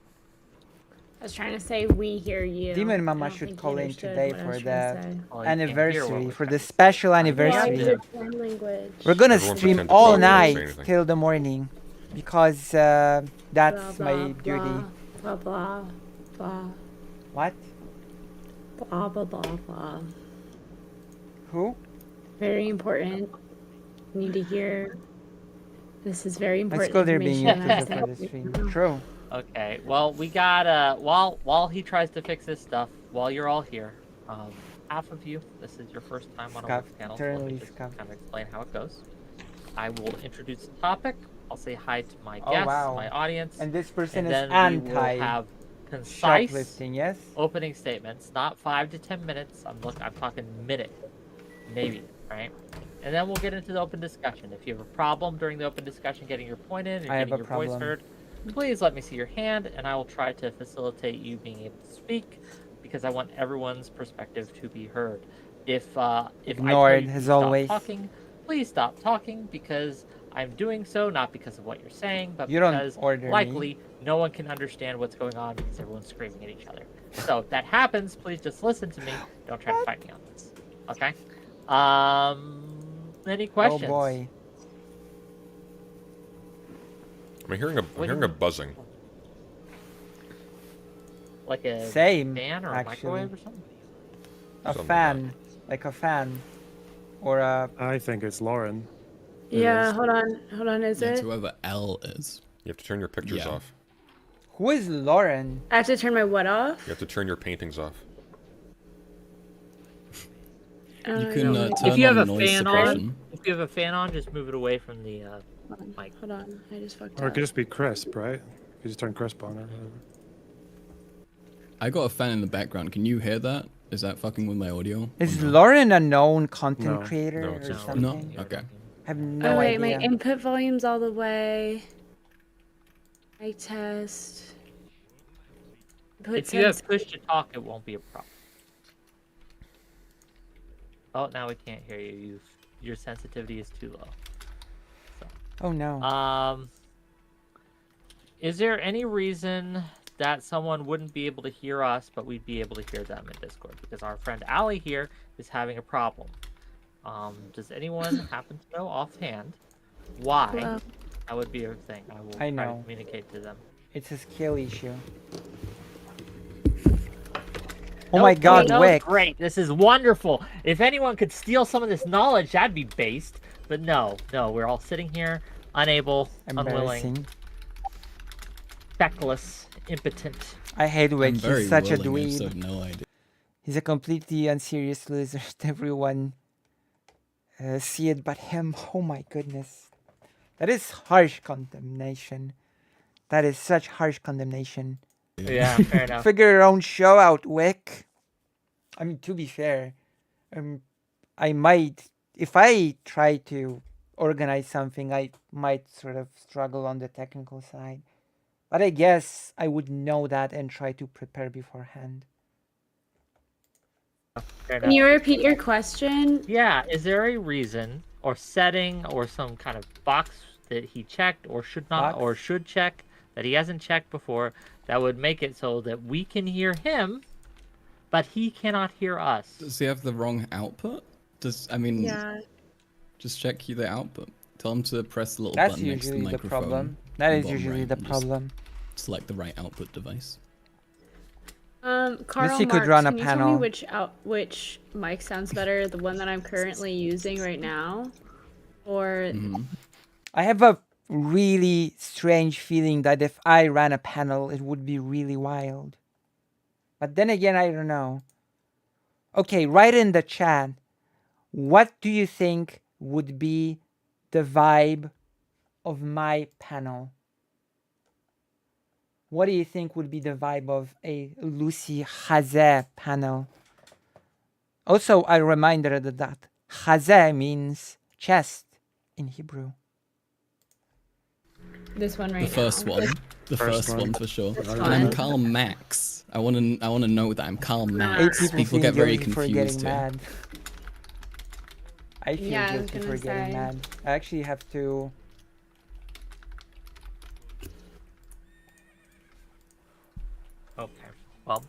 I was trying to say we hear you. Demon I Mama don't should think call you in understood today what I for was the trying to say. Well, you can't hear what anniversary, we're for trying the to say. special Why anniversary. is it sign language? We're gonna Everyone stream pretend to all talk, don't say night anything. till the morning because Blah, that's blah, my duty. blah, blah, blah, What? blah, blah, blah, blah. Who? Very important. You need to hear. This is very My important. school they're being information. used for the stream. True. Okay, well, we got while he tries to fix this stuff, while you're all here, half of you, this is your first time on a Scuff, work panel, so let me eternally just scuff. kind of explain how it goes. I will introduce the topic. I'll say hi to my Oh, guests, wow. my audience, And this person and is then we will anti have concise shoplifting, yes? opening statements, not 5 to 10 minutes. I'm talking minute, maybe, right? And then we'll get into the open discussion. If you have a problem during the open discussion getting your point in and I have getting a your voice problem. heard, please let me see your hand, and I will try to facilitate you being able to speak, because I want everyone's perspective to be heard. If I tell Ignored, you to as stop always. talking, please stop talking, because I'm doing so not because of what you're saying, but You don't because order me. likely no one can understand what's going on because everyone's screaming at each other. So if that happens, please just listen to me. Don't try to fight me on this. Okay? Any questions? Oh boy. I'm hearing a buzzing. Like a Same, fan or a actually. microwave or something? A Something fan. Like a fan. Or a... I think it's Lauren. Yeah, hold on, is Yeah, it's it? whoever L is. You have to turn your pictures Yeah. off. Who is Lauren? I have to turn my what off? You have to turn your paintings off. You can yeah. turn If you have on a noise fan suppression. on, if you have a fan on, just move it away from the mic. Hold on, I just fucked Or it up. could just be crisp, right? You could just turn crisp on or whatever. I got a fan in the background. Can you hear that? Is that fucking with my audio? Is or no? Lauren a known content No. creator No, or it's just- No? something? Okay. I have no Oh wait, idea. my input volume's all the way. I test. Put If you have sense- push to talk, it won't be a problem. Oh, now we can't hear you. Your sensitivity is too low. Oh no. Is there any reason that someone wouldn't be able to hear us, but we'd be able to hear them in Discord? Because our friend Allie here is having a problem. Does anyone happen to know offhand why Well- that would be a thing? I will I try to know. communicate to them. It's a skill issue. Oh my god, no, Wick. Great, this is wonderful. If anyone could steal some of this knowledge, that'd be based. But no, we're all sitting here, unable, unwilling, Embarrassing. feckless, impotent. I hate Wick. I'm very He's such a willing, I just dweeb. have no idea. He's a completely unserious loser. Everyone see it but him. Oh my goodness. That is harsh condemnation. That is such harsh condemnation. Yeah, fair enough. Figure your own show out, Wick. I mean, to be fair, I might, if I try to organize something, I might sort of struggle on the technical side. But I guess I would know that and try to prepare beforehand. Fair Can enough. you repeat your question? Yeah, is there a reason or setting or some kind of box that he checked or should not Box? or should check that he hasn't checked before that would make it so that we can hear him, but he cannot hear us? Does he have the wrong output? I mean, Yeah. just check the output. Tell him to press the little That's button next to the usually the microphone. problem. That in is bottom usually right, the and just problem. Select the right output device. Carl you could Marx, run a can you tell panel. me which mic sounds better? The one that I'm currently using right now, or I have a really strange feeling that if I ran a panel, it would be really wild. But then again, I don't know. Okay, write in the chat. What do you think would be the vibe of my panel? What do you think would be the vibe of a Lucy Hazeh panel? Also, a reminder that Hazeh means chest in Hebrew. this one right The first now? one. The First first one one. for sure. This And one. I'm Karl Max. I want to know that I'm calm now. 8 people People feel get very guilty for getting confused here. mad. I feel Yeah, I was guilty gonna for getting say. mad. I actually have to. Okay. Well,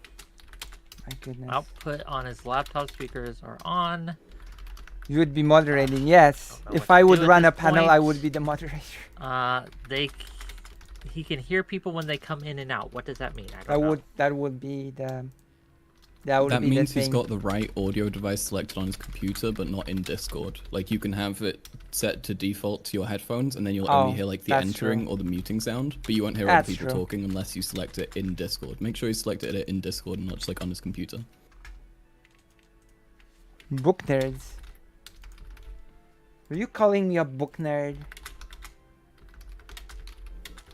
My goodness. output on his laptop speakers are on. You would be moderating, yes. Don't know If what I to would do at run a this panel, I point. would be the moderator. He can hear people when they come in and out. What does that mean? I That don't know. would be the. That be means the he's thing. got the right audio device selected on his computer, but not in Discord. Like you can have it set to default to your headphones, and then you'll only Oh, hear like the that's entering true. or the muting sound, but you won't hear That's other people true. talking unless you select it in Discord. Make sure you selected it in Discord and not just like on his computer. Book nerds. Are you calling me a book nerd?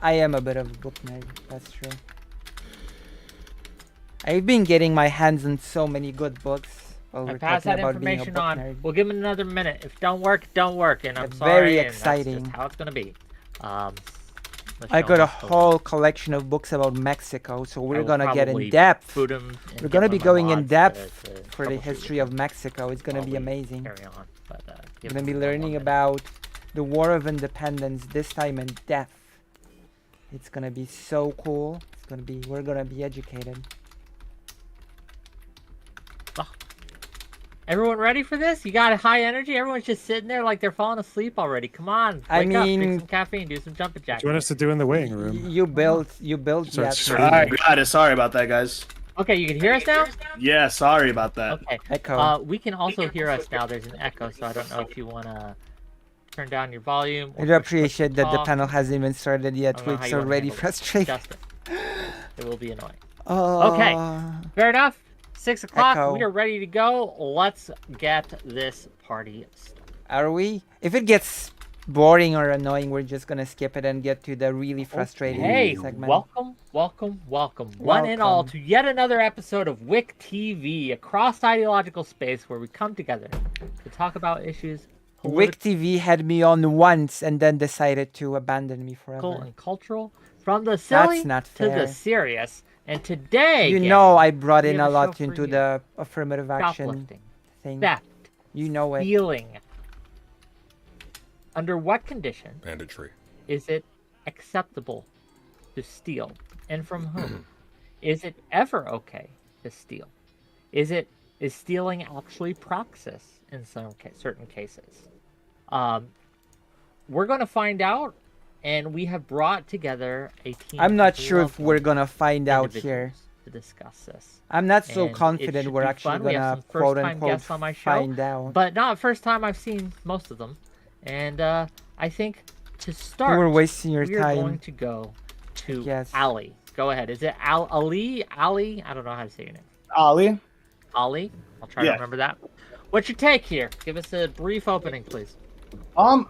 I am a bit of a book nerd, that's true. I've been getting my hands on so many good books while I we're pass talking that about being a information book on. nerd. We'll give him another minute. If it don't work, it don't work. And I'm They're sorry. very and that's exciting. just how it's gonna be. I got a whole collection of books about Mexico, so we're gonna get in depth. We're gonna be going in depth for the history of Mexico. It's gonna be amazing. Carry on, but We're gonna be learning about the War of Independence, this time in depth. It's gonna be so cool. We're gonna be educated. Everyone ready for this? You got high energy? Everyone's just sitting there like they're falling asleep already. Come on, wake I up, mean- drink some caffeine, do some jumping What What jacks. do you want us to do in the waiting room? You built Start that. screaming. Alright, got it. Sorry about that, guys. Okay, you can hear us now? Yeah, sorry about that. Okay. Echo. We can also hear us now. There's an echo, so I don't know if you want to turn down your volume. I or do push appreciate that the talk. panel hasn't even started yet, I don't know how it's you wanna already handle it. frustrating. Just it will be annoying. Oh. Okay. Fair enough. 6 o'clock. Echo. We are ready to go. Let's get this party started. Are we? If it gets boring or annoying, we're just gonna skip it and get to the really frustrating Hey, segment. welcome. One and all to yet another episode of WIC TV, a cross-ideological space where we come together to talk about issues WIC TV had me on once and then decided to abandon me political forever. and cultural, from the silly That's not to the fair. serious. And today, You gang, know I brought we in have a show lot for into you. the affirmative action Shoplifting, thing. theft, You know it. stealing. Under what condition Banditry. is it acceptable to steal, and from whom? Is it ever okay to steal? Is stealing actually praxis in certain cases? We're going to find out, and we have brought together a team. I'm not of sure if we're lovely gonna find out here. individuals to discuss this. I'm not so And it confident should we're be actually fun. We have gonna some quote first-time unquote guests on my show, find out. but not first time I've seen most of them. And I think to start, You were wasting your we are going time. to go to Yes. Ali. Go ahead. Is it Ali? Ali? I don't know how to say your name. Ollie? Ali? I'll try to Yeah. remember that. What's your take here? Give us a brief opening, please.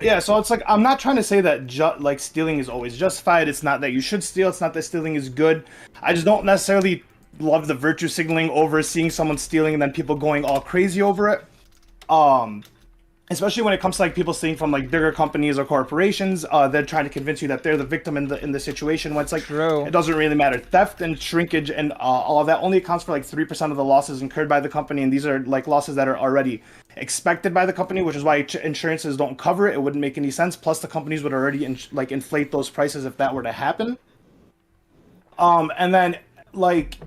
Yeah, so it's like, I'm not trying to say that like stealing is always justified. It's not that you should steal. It's not that stealing is good. I just don't necessarily love the virtue signaling over seeing someone stealing and then people going all crazy over it. Especially when it comes to like people stealing from like bigger companies or corporations. They're trying to convince you that they're the victim in the situation when it's like, True. it doesn't really matter. Theft and shrinkage and all of that only accounts for like 3% of the losses incurred by the company, and these are like losses that are already expected by the company, which is why insurances don't cover it. It wouldn't make any sense. Plus, the companies would already inflate those prices if that were to happen. And then like,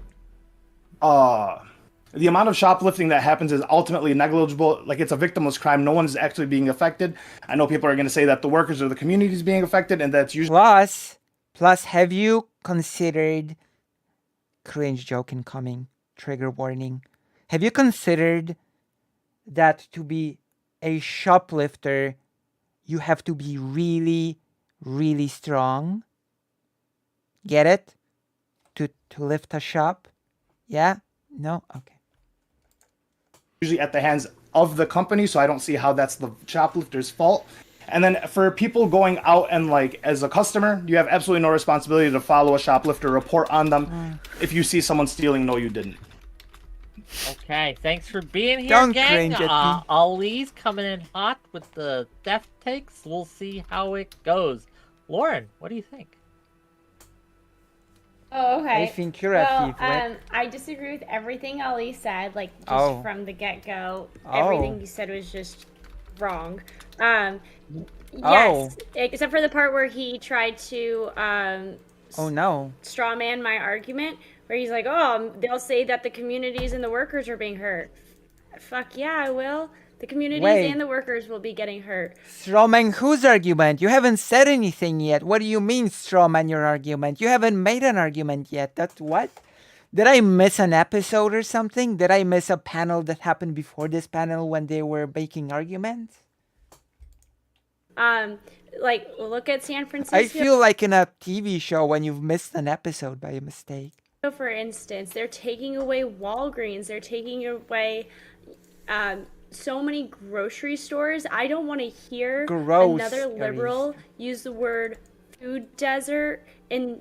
the amount of shoplifting that happens is ultimately negligible. Like, it's a victimless crime. No one's actually being affected. I know people are going to say that the workers or the community is being affected, and that's usually Plus, have you considered cringe joke incoming? Trigger warning. Have you considered that to be a shoplifter, you have to be really, really strong? Get it? To lift a shop? Yeah? No? Okay. at the hands of the company, so I don't see how that's the shoplifter's fault. And then for people going out and like as a customer, you have absolutely no responsibility to follow a shoplifter, report on them. If you see someone stealing, no, you didn't. Okay, thanks for being here, Don't gang. cringe at me. Ali's coming in hot with the theft takes. We'll see how it goes. Lauren, what do you think? Oh, okay. I think you're a thief, Wick. I disagree with everything Ali said. Like, just Oh. from the get-go, Oh. everything you said was just wrong. Oh. Yes, except for the part where he tried to Oh no. straw man my argument, where he's like, "Oh, they'll say that the communities and the workers are being hurt." Fuck yeah, I will. The communities Wait. and the workers will be getting hurt. Strawman whose argument? You haven't said anything yet. What do you mean strawman your argument? You haven't made an argument yet. That's what? Did I miss an episode or something? Did I miss a panel that happened before this panel when they were making arguments? Like, look at San Francisco. I feel like in a TV show when you've missed an episode by a mistake. For instance, they're taking away Walgreens. They're taking away so many grocery stores. I don't want to hear another liberal use the word food desert in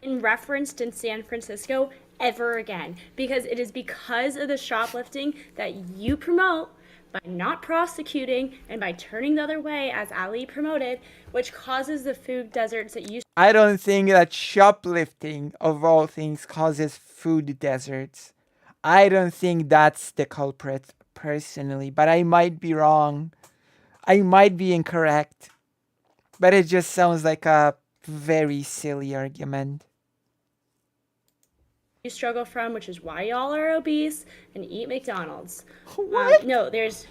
referenced in San Francisco ever again, because it is because of the shoplifting that you promote by not prosecuting and by turning the other way, as Ali promoted, which causes the food deserts that you... I don't think that shoplifting, of all things, causes food deserts. I don't think that's the culprit, personally, but I might be wrong. I might be incorrect. But it just sounds like a very silly argument. You struggle from, which is why y'all are obese and eat McDonald's. What? No, there's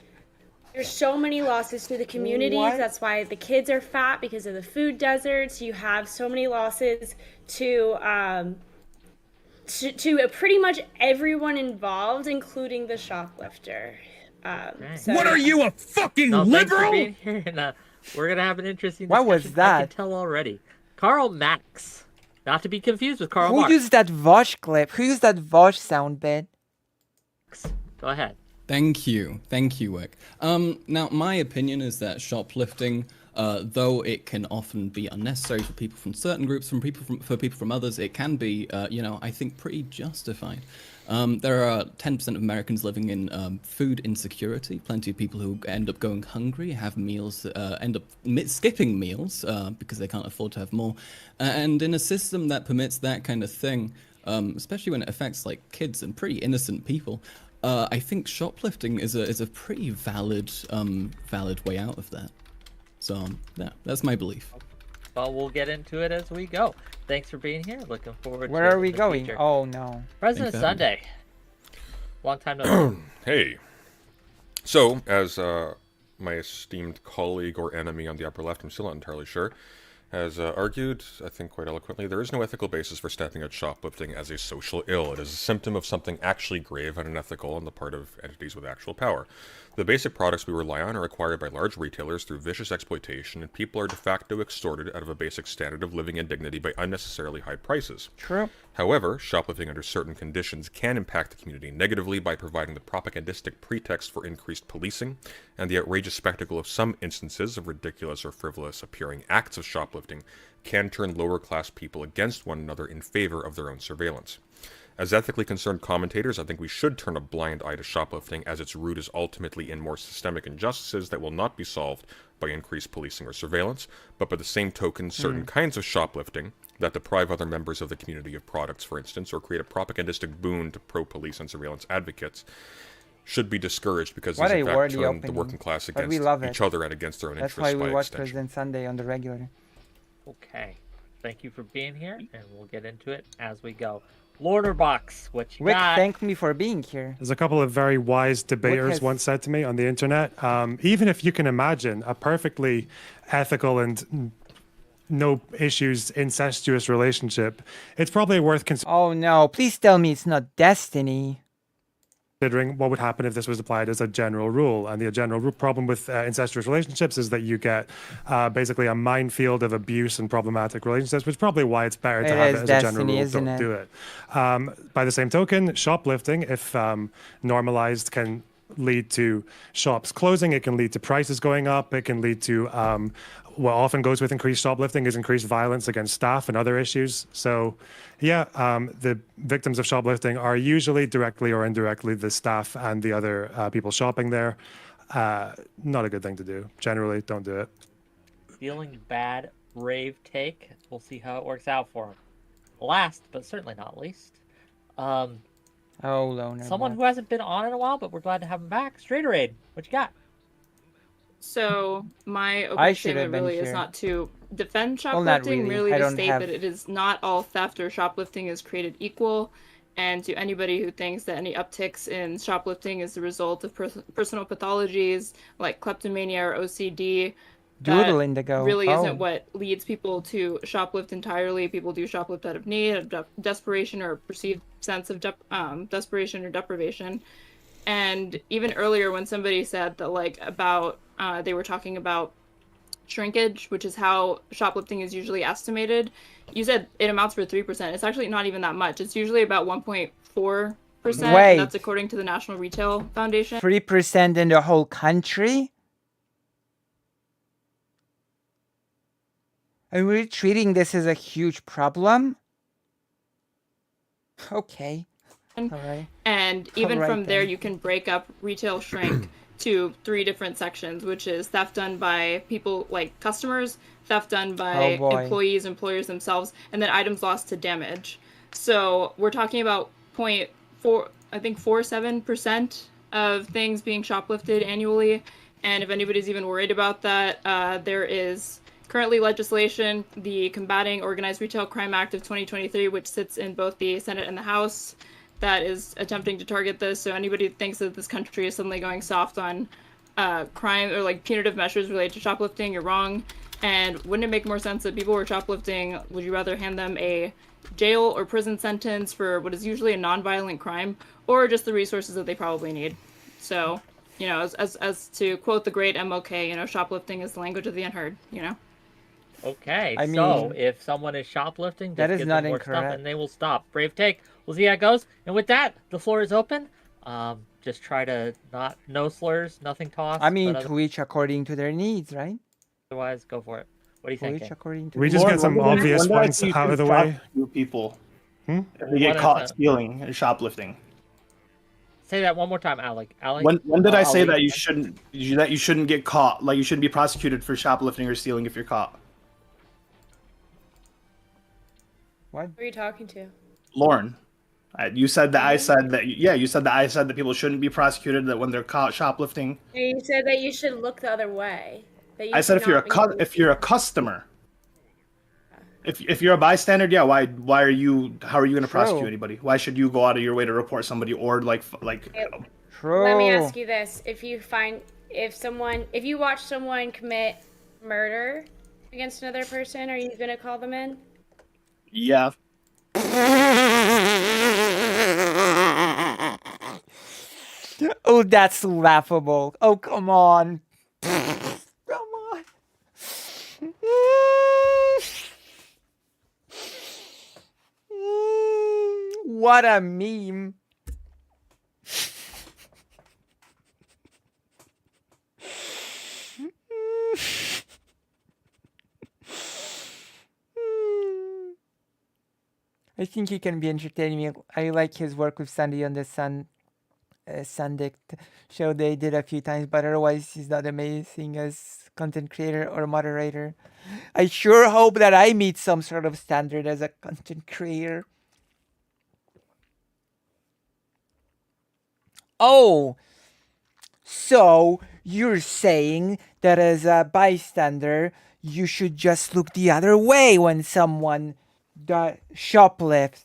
so many losses to the communities. What? That's why the kids are fat, because of the food deserts. You have so many losses to pretty much everyone involved, including the shoplifter. So, what are you, a fucking liberal? We're gonna have an interesting discussion. What was that? I can tell already. Karl Marx. Not to be confused with Karl Who Marx. used that Vosh clip? Who used that Vosh sound bit? Go ahead. Thank you, Wick. Now my opinion is that shoplifting, though it can often be unnecessary for people from certain groups, for people from others, it can be, I think pretty justified. There are 10% of Americans living in food insecurity. Plenty of people who end up going hungry, have meals, end up skipping meals because they can't afford to have more. And in a system that permits that kind of thing, especially when it affects like kids and pretty innocent people, I think shoplifting is a pretty valid way out of that. So yeah, that's my belief. Well, we'll get into it as we go. Thanks for being here. Looking forward to it. Where are we going? Future. Oh no. President Sunday. Long time no see. Hey. So, as my esteemed colleague or enemy on the upper left, I'm still not entirely sure, has argued, I think quite eloquently, there is no ethical basis for stepping at shoplifting as a social ill. It is a symptom of something actually grave and unethical on the part of entities with actual power. The basic products we rely on are acquired by large retailers through vicious exploitation, and people are de facto extorted out of a basic standard of living and dignity by unnecessarily high prices. True. However, shoplifting under certain conditions can impact the community negatively by providing the propagandistic pretext for increased policing, and the outrageous spectacle of some instances of ridiculous or frivolous appearing acts of shoplifting can turn lower class people against one another in favor of their own surveillance. As ethically concerned commentators, I think we should turn a blind eye to shoplifting, as its root is ultimately in more systemic injustices that will not be solved by increased policing or surveillance, but by the same token, certain kinds of shoplifting that deprive other members of the community of products, for instance, or create a propagandistic boon to pro-police and surveillance advocates, should be discouraged because these in fact turn the working class against each other and against their own interests by extension. That's why we watch President Sunday on the regular. Okay. Thank you for being here, and we'll get into it as we go. Lorderbox, what you Rick, got? thank me for being here. There's a couple of very wise debaters once said to me on the internet, even if you can imagine a perfectly ethical and no issues incestuous relationship, it's probably worth considering. Oh no, please tell me it's not Destiny. Considering what would happen if this was applied as a general rule. And the general problem with incestuous relationships is that you get basically a minefield of abuse and problematic relationships, which is probably why it's better to have it as a general rule. Don't do it. By the same token, shoplifting, if normalized, can lead to shops closing. It can lead to prices going up. It can lead to what often goes with increased shoplifting is increased violence against staff and other issues. So yeah, the victims of shoplifting are usually directly or indirectly the staff and the other people shopping there. Not a good thing to do. Generally, don't do it. Feeling bad, brave take. We'll see how it works out for him. last but certainly not least, Loner. someone who hasn't been on in a while, but we're glad to have him back. Straighterade, what you got? So my opening statement really is not to defend shoplifting, merely to state that it is not all theft or shoplifting is created equal, and to anybody who thinks that any upticks in shoplifting is the result of personal pathologies like kleptomania or OCD, Doodle Indigo. Really isn't what leads people to shoplift entirely. People do shoplift out of need, of desperation, or a perceived sense of desperation or deprivation. And even earlier when somebody said that they were talking about shrinkage, which is how shoplifting is usually estimated, you said it amounts for 3%. It's actually not even that much. It's usually about 1.4%. Wait. And that's according to the National Retail Foundation. 3% in the whole country? Are we treating this as a huge problem? Okay. All right. And even from there, you can break up retail shrink to 3 different sections, which is theft done by people like customers, theft done by employers themselves, and then items lost to damage. So we're talking about 0.47% of things being shoplifted annually. And if anybody's even worried about that, there is currently legislation, the Combating Organized Retail Crime Act of 2023, which sits in both the Senate and the House, that is attempting to target this. So anybody who thinks that this country is suddenly going soft on crime or like punitive measures related to shoplifting, you're wrong. And wouldn't it make more sense that people who are shoplifting, would you rather hand them a jail or prison sentence for what is usually a non-violent crime, or just the resources that they probably need? So, you know, as to quote the great MLK, you know, shoplifting is the language of the unheard, you know? Okay, so if someone is shoplifting, that is not incorrect, stuff and they will stop. Brave take. We'll see how it goes. And with that, the floor is open. Just try to no slurs, nothing tossed. I mean, to each according to their needs, right? Otherwise, go for it. What do you think? According to we just get some obvious points out of the way. People, if they get caught stealing and shoplifting. Say that one more time, Alec. When did I say that you shouldn't get caught? Like you shouldn't be prosecuted for shoplifting or stealing if you're caught. What? Who are you talking to? Lauren. You said that I said that. Yeah, you said that I said that people shouldn't be prosecuted that when they're caught shoplifting. You said that you should look the other way. I said if you're a customer. If you're a bystander, yeah. How are you going to prosecute anybody? Why should you go out of your way to report somebody or like? True. Let me ask you this: if you watch someone commit murder against another person, are you going to call them in? Yeah. Oh, that's laughable. Oh, come on. Come on. What a meme. I think he can be entertaining. I like his work with Sandy on the Sandict show they did a few times, but otherwise he's not amazing as content creator or moderator. I sure hope that I meet some sort of standard as a content creator. Oh, so you're saying that as a bystander, you should just look the other way when someone shoplifts.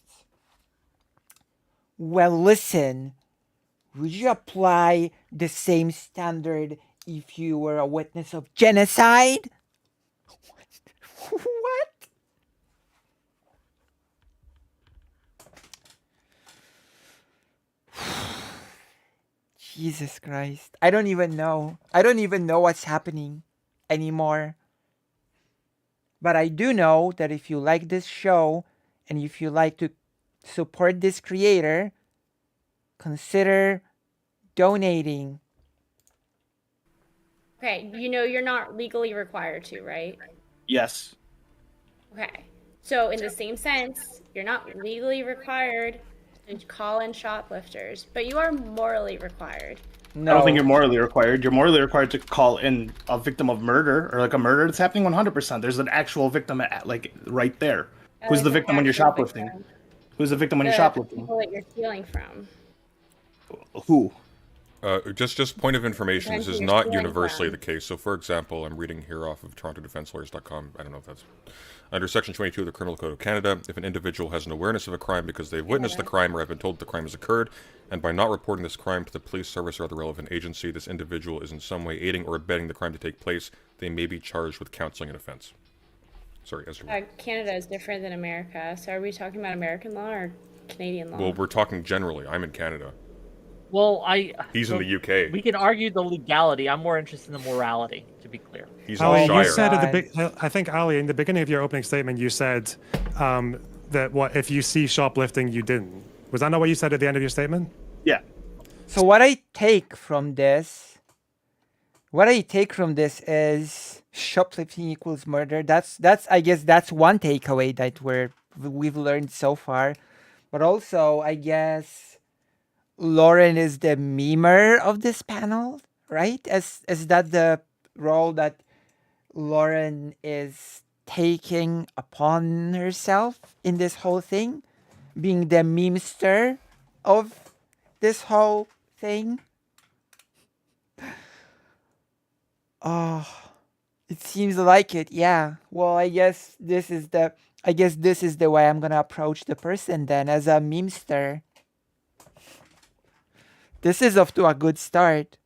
Well, listen, would you apply the same standard if you were a witness of genocide? What? Jesus Christ. I don't even know. I don't even know what's happening anymore. But I do know that if you like this show and if you like to support this creator, consider donating. Okay, you know you're not legally required to, right? Yes. Okay. So in the same sense, you're not legally required to call in shoplifters, but you are morally required. No. I don't think you're morally required. You're morally required to call in a victim of murder or like a murder that's happening 100%. There's an actual victim like right there. Who's the victim when you're shoplifting? Who's the victim when you're shoplifting? People that you're stealing from. Who? Just point of information. This is You're not stealing universally from. the case. So, for example, I'm reading here off of TorontoDefenseLawyers.com. I don't know if that's under Section 22 of the Criminal Code of Canada. If an individual has an awareness of a crime because they've witnessed the crime or have been told the crime has occurred, and by not reporting this crime to the police service or other relevant agency, this individual is in some way aiding or abetting the crime to take place, they may be charged with counseling an offense. Sorry, Ezra. Canada is different than America. So are we talking about American law or Canadian law? Well, we're talking generally. I'm in Canada. Well, He's in the UK. We can argue the legality. I'm more interested in the morality, to be clear. He's in the Ali, Shire. you said at the I think, Ali, in the beginning of your opening statement, you said that if you see shoplifting, you didn't. Was that not what you said at the end of your statement? Yeah. So what I take from this is shoplifting equals murder. That's I guess that's one takeaway that we've learned so far. But also, I guess Lauren is the memer of this panel, right? Is that the role that Lauren is taking upon herself in this whole thing? Being the memester of this whole thing? Oh, it seems like it, yeah. Well, I guess this is the way I'm gonna approach the person then, as a memester. This is off to a good start.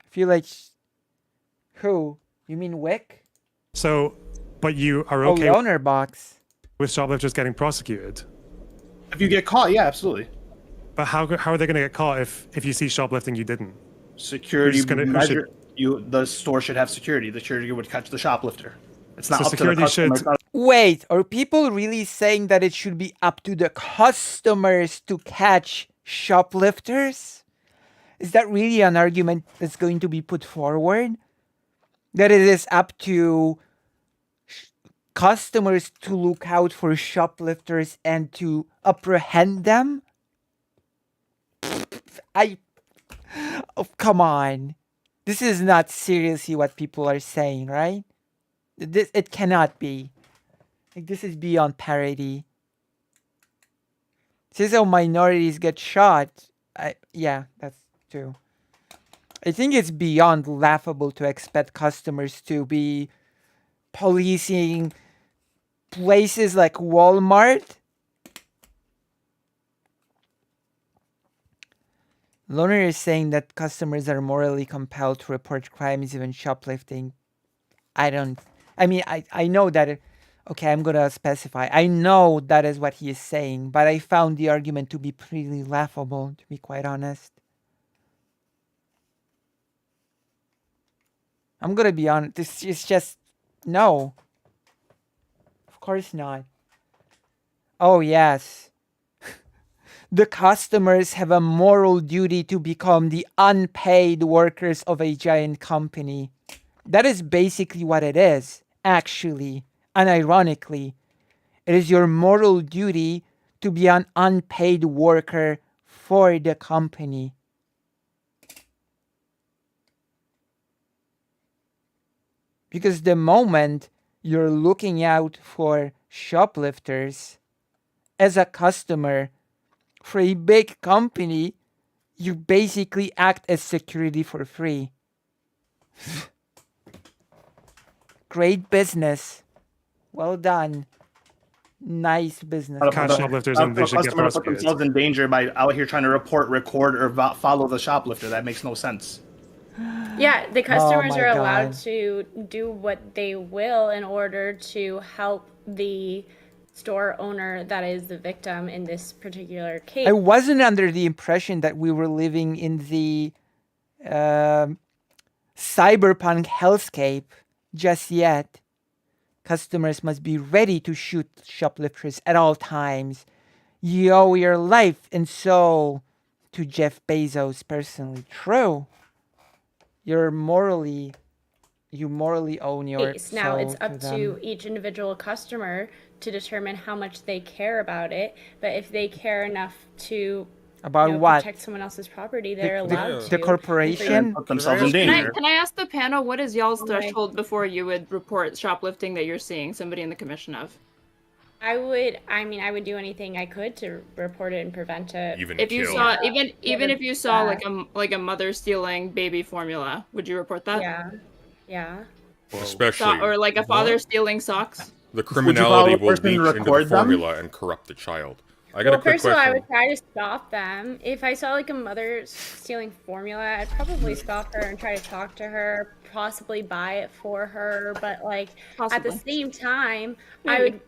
I feel like... Who? You mean Wick? So, but you are okay owner box. with shoplifters getting prosecuted? If you get caught, yeah, absolutely. But how are they going to get caught if you see shoplifting you didn't? Security measure. The store should have security. The security would catch the shoplifter. It's not up to the customer. Wait, are people really saying that it should be up to the customers to catch shoplifters? Is that really an argument that's going to be put forward? That it is up to customers to look out for shoplifters and to apprehend them? Oh, come on. This is not seriously what people are saying, right? It cannot be. Like, this is beyond parody. Says how minorities get shot. Yeah, that's true. I think it's beyond laughable to expect customers to be policing places like Walmart. Loner is saying that customers are morally compelled to report crimes, even shoplifting. I know that... Okay, I'm going to specify. I know that is what he is saying, but I found the argument to be pretty laughable, to be quite honest. I'm going to be honest. This is just... No. Of course not. Oh, yes. The customers have a moral duty to become the unpaid workers of a giant company. That is basically what it is, actually. And ironically, it is your moral duty to be an unpaid worker for the company. Because the moment you're looking out for shoplifters as a customer for a big company, you basically act as security for free. Great business. Well done. Nice business. Catch shoplifters and they should get Customers put prosecuted. themselves in danger by out here trying to report, record, or follow the shoplifter. That makes no sense. Yeah, the customers are allowed God. to do what they will in order to help the store owner that is the victim in this particular case. I wasn't under the impression that we were living in the cyberpunk hellscape just yet. Customers must be ready to shoot shoplifters at all times. You owe your life and soul to Jeff Bezos personally. True. You morally own your case. Now it's up them. to each individual customer to determine how much they care about it. But if they care enough to About what? protect someone else's property, they're allowed to. The corporation? Put themselves in danger. Can I ask the panel, what is y'all's threshold before you would report shoplifting that you're seeing somebody in the commission of? I would do anything I could to report it and prevent it. Even If you kill. saw, even if you saw like a mother stealing baby formula, would you report that? Yeah. Especially Or like a father stealing socks. the criminality will leach into the record them? formula and corrupt the child. I got a quick First of all, question. I would try to stop them. If I saw like a mother stealing formula, I'd probably stop her and try to talk to her, possibly buy it for her. But like at the same time, it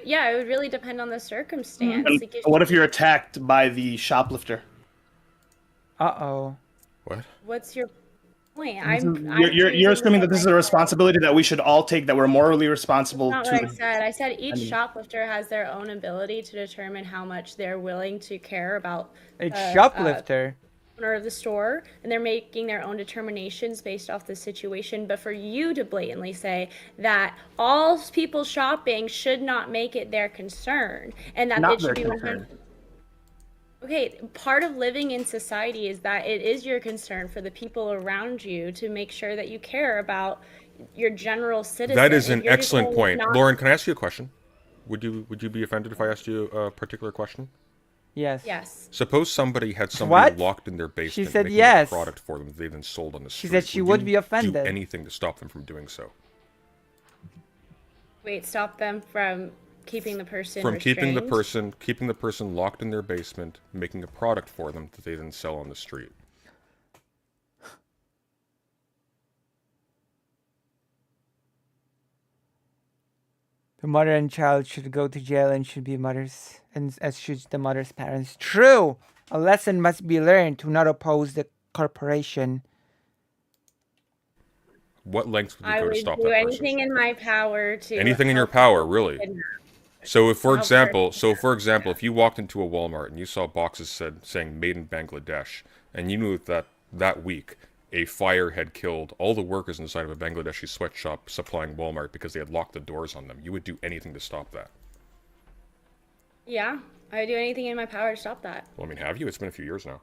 would really depend on the circumstance. And what if you're attacked by the shoplifter? Uh-oh. What? What's your point? You're assuming that this is a responsibility that we should all take, that we're morally responsible That's to. not what I said. I said each shoplifter has their own ability to determine how much they're willing to care about A shoplifter. owner of the store, and they're making their own determinations based off the situation. But for you to blatantly say that all people shopping should not make it their concern, and that it should be 100%. Okay, part of living in society is that it is your concern for the people around you to make sure that you care about your general citizen. That is an excellent point. Lauren, can I ask you a question? Would you be offended if I asked you a particular question? Yes. Yes. Suppose somebody had somebody locked in their basement She said making yes. a product for them that they then sold on the street. She said she would be offended. Do anything to stop them from doing so? Wait, stop them from keeping the person From keeping restrained? the person locked in their basement, making a product for them that they then sell on the street. The mother and child should go to jail and should be mothers, and as should the mother's parents. True! A lesson must be learned to not oppose the corporation. What lengths would you I go would to stop do that person? anything in my power to. Anything in your help power, people really? kidnap. So if, for Help example, her. if you walked into a Walmart and you saw boxes saying "Made in Bangladesh," and you knew that week a fire had killed all the workers inside of a Bangladeshi sweatshop supplying Walmart because they had locked the doors on them, you would do anything to stop that. Yeah, I would do anything in my power to stop that. Well, I mean, have you? It's been a few years now.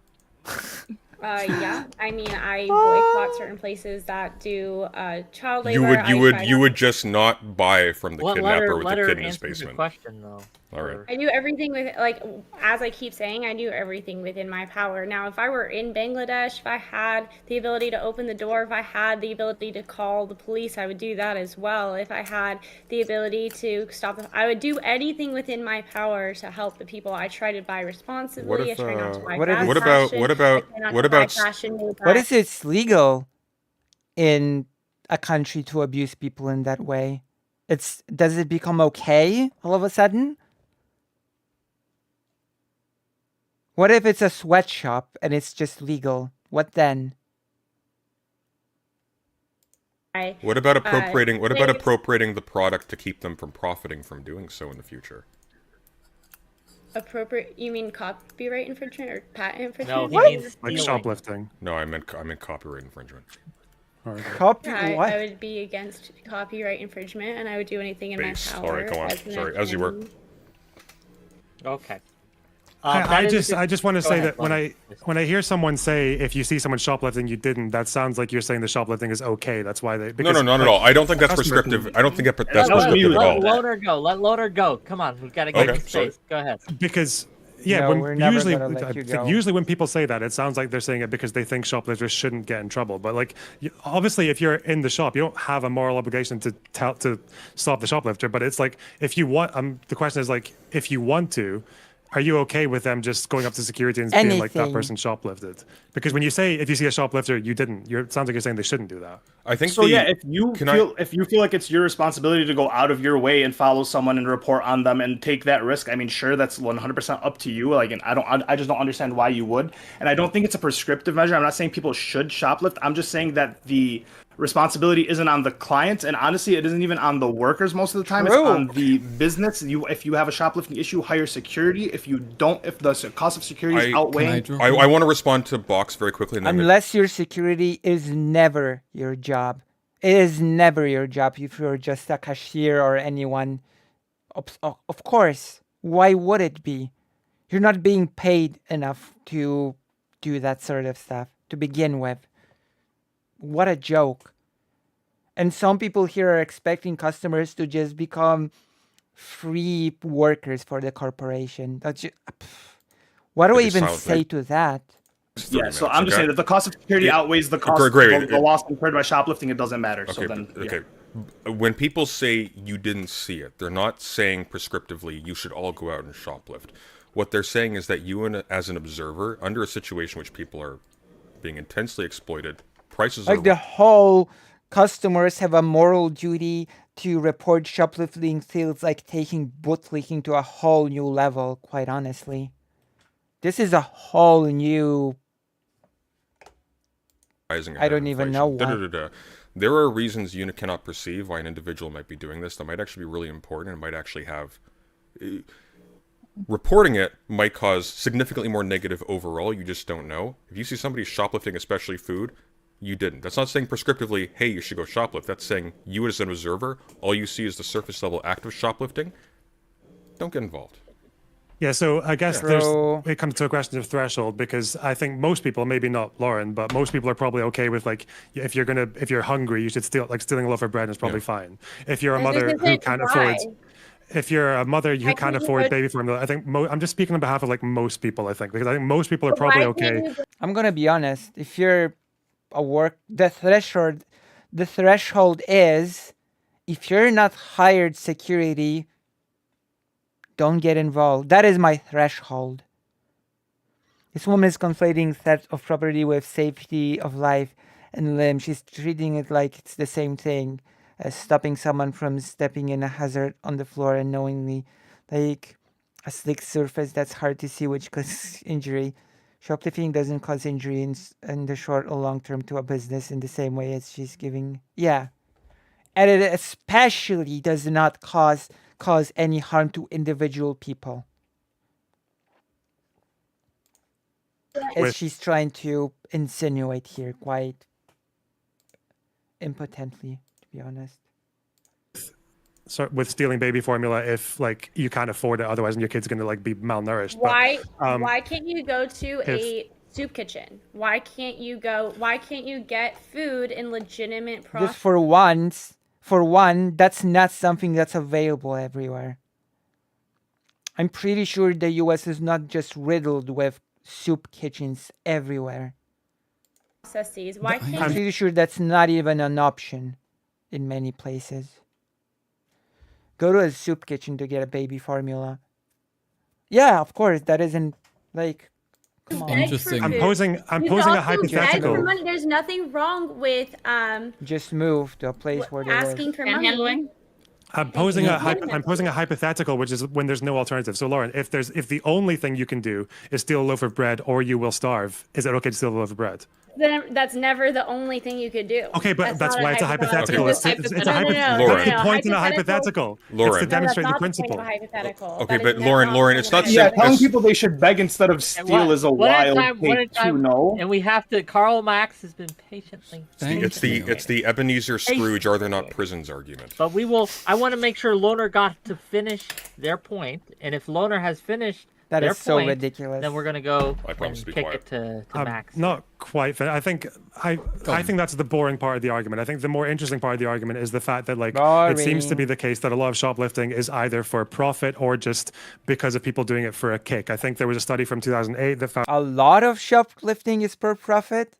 Yeah. I mean, I boycott certain places that do child labor. You would just not buy from the kidnapper with the kid in his answer basement. the question, though. All right. I do everything with, like, as I keep saying, I do everything within my power. Now, if I were in Bangladesh, if I had the ability to open the door, if I had the ability to call the police, I would do that as well. If I had the ability to stop them, I would do anything within my power to help the people. I try to buy responsibly. I try not to buy What if it's legal in a country to abuse people in that way? Does it become okay all of a sudden? What if it's a sweatshop and it's just legal? What then? What about appropriating the product to keep them from profiting from doing so in the future? You mean copyright infringement or patent infringement? No, he means like shoplifting. No, I meant copyright infringement. I would be against copyright infringement, and I would do anything in my power. All right, go on. Sorry, as you were. Okay. I just want to say that when I hear someone say if you see someone shoplifting you didn't, that sounds like you're saying the shoplifting is okay. That's why they. No, not at all. I don't think that's prescriptive. I don't think that's prescriptive at all. Let her go. Let Loner go. Come on, we gotta get space. Go ahead. Because usually when people say that, it sounds like they're saying it because they think shoplifters shouldn't get in trouble. But like, obviously, if you're in the shop, you don't have a moral obligation to stop the shoplifter. But it's like if you want, the question is like if you want to. Are you okay with them just going up to security and being like that person shoplifted? Because when you say if you see a shoplifter, you didn't. It sounds like you're saying they shouldn't do that. I think so. If you feel like it's your responsibility to go out of your way and follow someone and report on them and take that risk, I mean, sure, that's 100% up to you. Like, and I just don't understand why you would. And I don't think it's a prescriptive measure. I'm not saying people should shoplift. I'm just saying that the responsibility isn't on the client, and honestly, it isn't even on the workers most of the time. It's on the business. If you have a shoplifting issue, hire security. If you don't, if the cost of security is outweighing, I want to respond to Box very quickly. Unless your security is never your job. It is never your job if you're just a cashier or anyone. Of course, why would it be? You're not being paid enough to do that sort of stuff to begin with. What a joke. And some people here are expecting customers to just become free workers for the corporation. That's just, what do I even say to that? Yeah, so I'm just saying that the cost of security outweighs the cost of the loss incurred by shoplifting. It doesn't matter. Okay, So then, okay. When people say you didn't see it, they're not saying prescriptively you should all go out and shoplift. What they're saying is that you, as an observer, under a situation which people are being intensely exploited, prices like are... the whole customers have a moral duty to report shoplifting feels like taking bootlicking to a whole new level, quite honestly. This is a whole new... I don't even know what. There are reasons you cannot perceive why an individual might be doing this that might actually be really important and might actually have... reporting it might cause significantly more negative overall, you just don't know. If you see somebody shoplifting, especially food, you didn't. That's not saying prescriptively, hey, you should go shoplift. That's saying you as an observer, all you see is the surface level act of shoplifting. Don't get involved. Yeah, so I guess it comes to a question of threshold, because I think most people, maybe not Lauren, but most people are probably okay with, like, if you're hungry, you should steal, like, stealing a loaf of bread is probably fine. If you're a mother who can't afford, if you're a mother who can't afford baby formula, I think I'm just speaking on behalf of like most people. I think because I think most people are probably okay. I'm gonna be honest. If you're the threshold is, if you're not hired security, don't get involved. That is my threshold. This woman is conflating theft of property with safety of life and limb. She's treating it like it's the same thing as stopping someone from stepping in a hazard on the floor unknowingly, like a slick surface that's hard to see, which causes injury. Shoplifting doesn't cause injury in the short or long term to a business in the same way as she's giving. Yeah. And it especially does not cause any harm to individual people. As she's trying to insinuate here quite impotently, to be honest. So with stealing baby formula, if like you can't afford it, otherwise your kid's gonna like be malnourished. Why can't you go to a soup kitchen? Why can't you get food in legitimate profit? Just for one, that's not something that's available everywhere. I'm pretty sure the US is not just riddled with soup kitchens everywhere. Why can't I'm pretty sure that's not even an option in many places. Go to a soup kitchen to get a baby formula. Yeah, of course, that isn't like... Come on. Interesting. I'm posing a hypothetical. There's nothing wrong with just move to a place where they're asking for money. I'm posing a hypothetical, which is when there's no alternative. So Lauren, if the only thing you can do is steal a loaf of bread or you will starve, is it okay to steal a loaf of bread? Then that's never the only thing you could do. Okay, but that's why it's a hypothetical. It's a hypothetical. It's the point in a hypothetical. It's to demonstrate the principle. Okay, but Lauren, it's not... Yeah, telling people they should beg instead of steal is a wild thing to know. And we have to... Karl Marx has been patiently... It's the Ebenezer Scrooge, are there not prisons argument. But we will... I want to make sure Loner got to finish their point, and if Loner has finished that is so ridiculous, then we're going to go and kick it to Max. Not quite. I think that's the boring part of the argument. I think the more interesting part of the argument is the fact that it seems to be the case that a lot of shoplifting is either for profit or just because of people doing it for a kick. I think there was a study from 2008 that found a lot of shoplifting is for profit.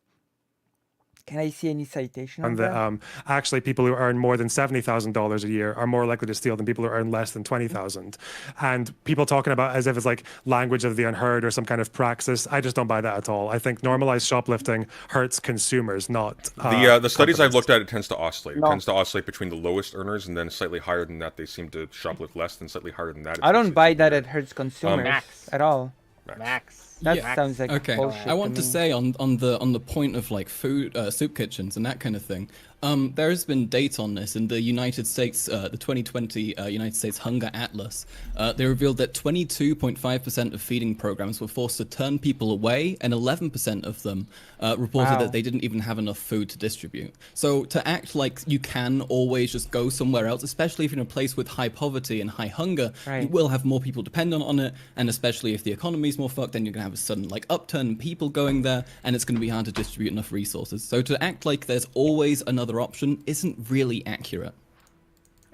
Can I see any citation on that? Actually, people who earn more than $70,000 a year are more likely to steal than people who earn less than $20,000. And people talking about as if it's like language of the unheard or some kind of praxis, I just don't buy that at all. I think normalized shoplifting hurts consumers, not the studies I've looked at, it tends to oscillate. It tends to oscillate between the lowest earners and then slightly higher than that. They seem to shoplift less, than slightly higher than that. I don't buy that it hurts consumers at all. Max. That sounds like bullshit. I want to say on the point of like food soup kitchens and that kind of thing. There has been data on this in the United States, the 2020 United States Hunger Atlas. They revealed that 22.5% of feeding programs were forced to turn people away, and 11% of them reported that they didn't even have enough food to distribute. So to act like you can always just go somewhere else, especially if you're in a place with high poverty and high hunger, you will have more people dependent on it, and especially if the economy is more fucked, then you're gonna have a sudden like upturn in people going there, and it's gonna be hard to distribute enough resources. So to act like there's always another option isn't really accurate.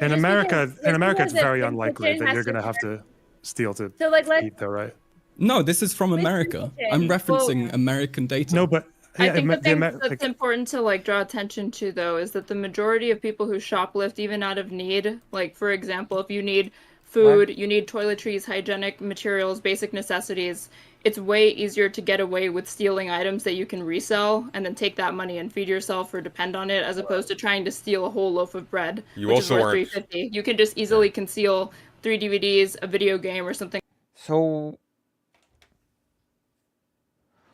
In just America, because it's very the unlikely kitchen that has you're to going to have share- to steal to So like let's eat, though, right? No, this is from With America. kitchen. I'm referencing American data. No, but I yeah, think the thing like, that's important to like draw attention to though is that the majority of people who shoplift even out of need, like for example, if you need food, you need toiletries, hygienic materials, basic necessities, it's way easier to get away with stealing items that you can resell and then take that money and feed yourself or depend on it as opposed to trying to steal a whole loaf of bread, You which also is worth aren't- $3.50. You can just easily conceal 3 DVDs, a video game or something. So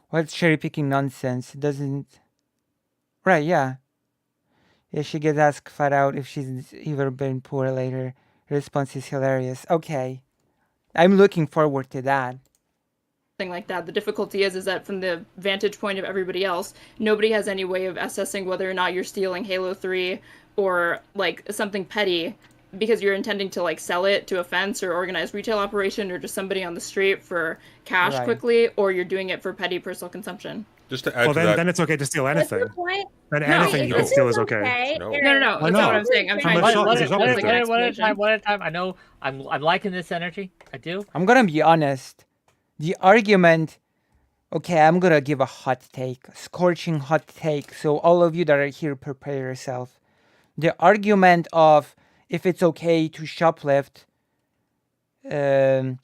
what's cherry picking nonsense? It doesn't. Right? Yeah. Yeah. She gets asked flat out if she's ever been poor later. Her response is hilarious. Okay, I'm looking forward to that. Thing like that. The difficulty is that from the vantage point of everybody else, nobody has any way of assessing whether or not you're stealing Halo 3 or like something petty because you're intending to like sell it to a fence or organized retail operation or just somebody on the street for cash Right. quickly, or you're doing it for petty personal consumption. Just to add well, to that, then it's okay to steal what's anything. the point? Then No, anything you can This steal is is okay. No. No, that's not what know. I'm saying. I'm From trying a to shop- like, it's a like, shoplifting. an One at a time. explanation. One at a time. I know. I'm liking this energy. I do. I'm gonna be honest. The argument. Okay, I'm gonna give a hot take, a scorching hot take. So all of you that are here, prepare yourself. The argument of if it's okay to shoplift in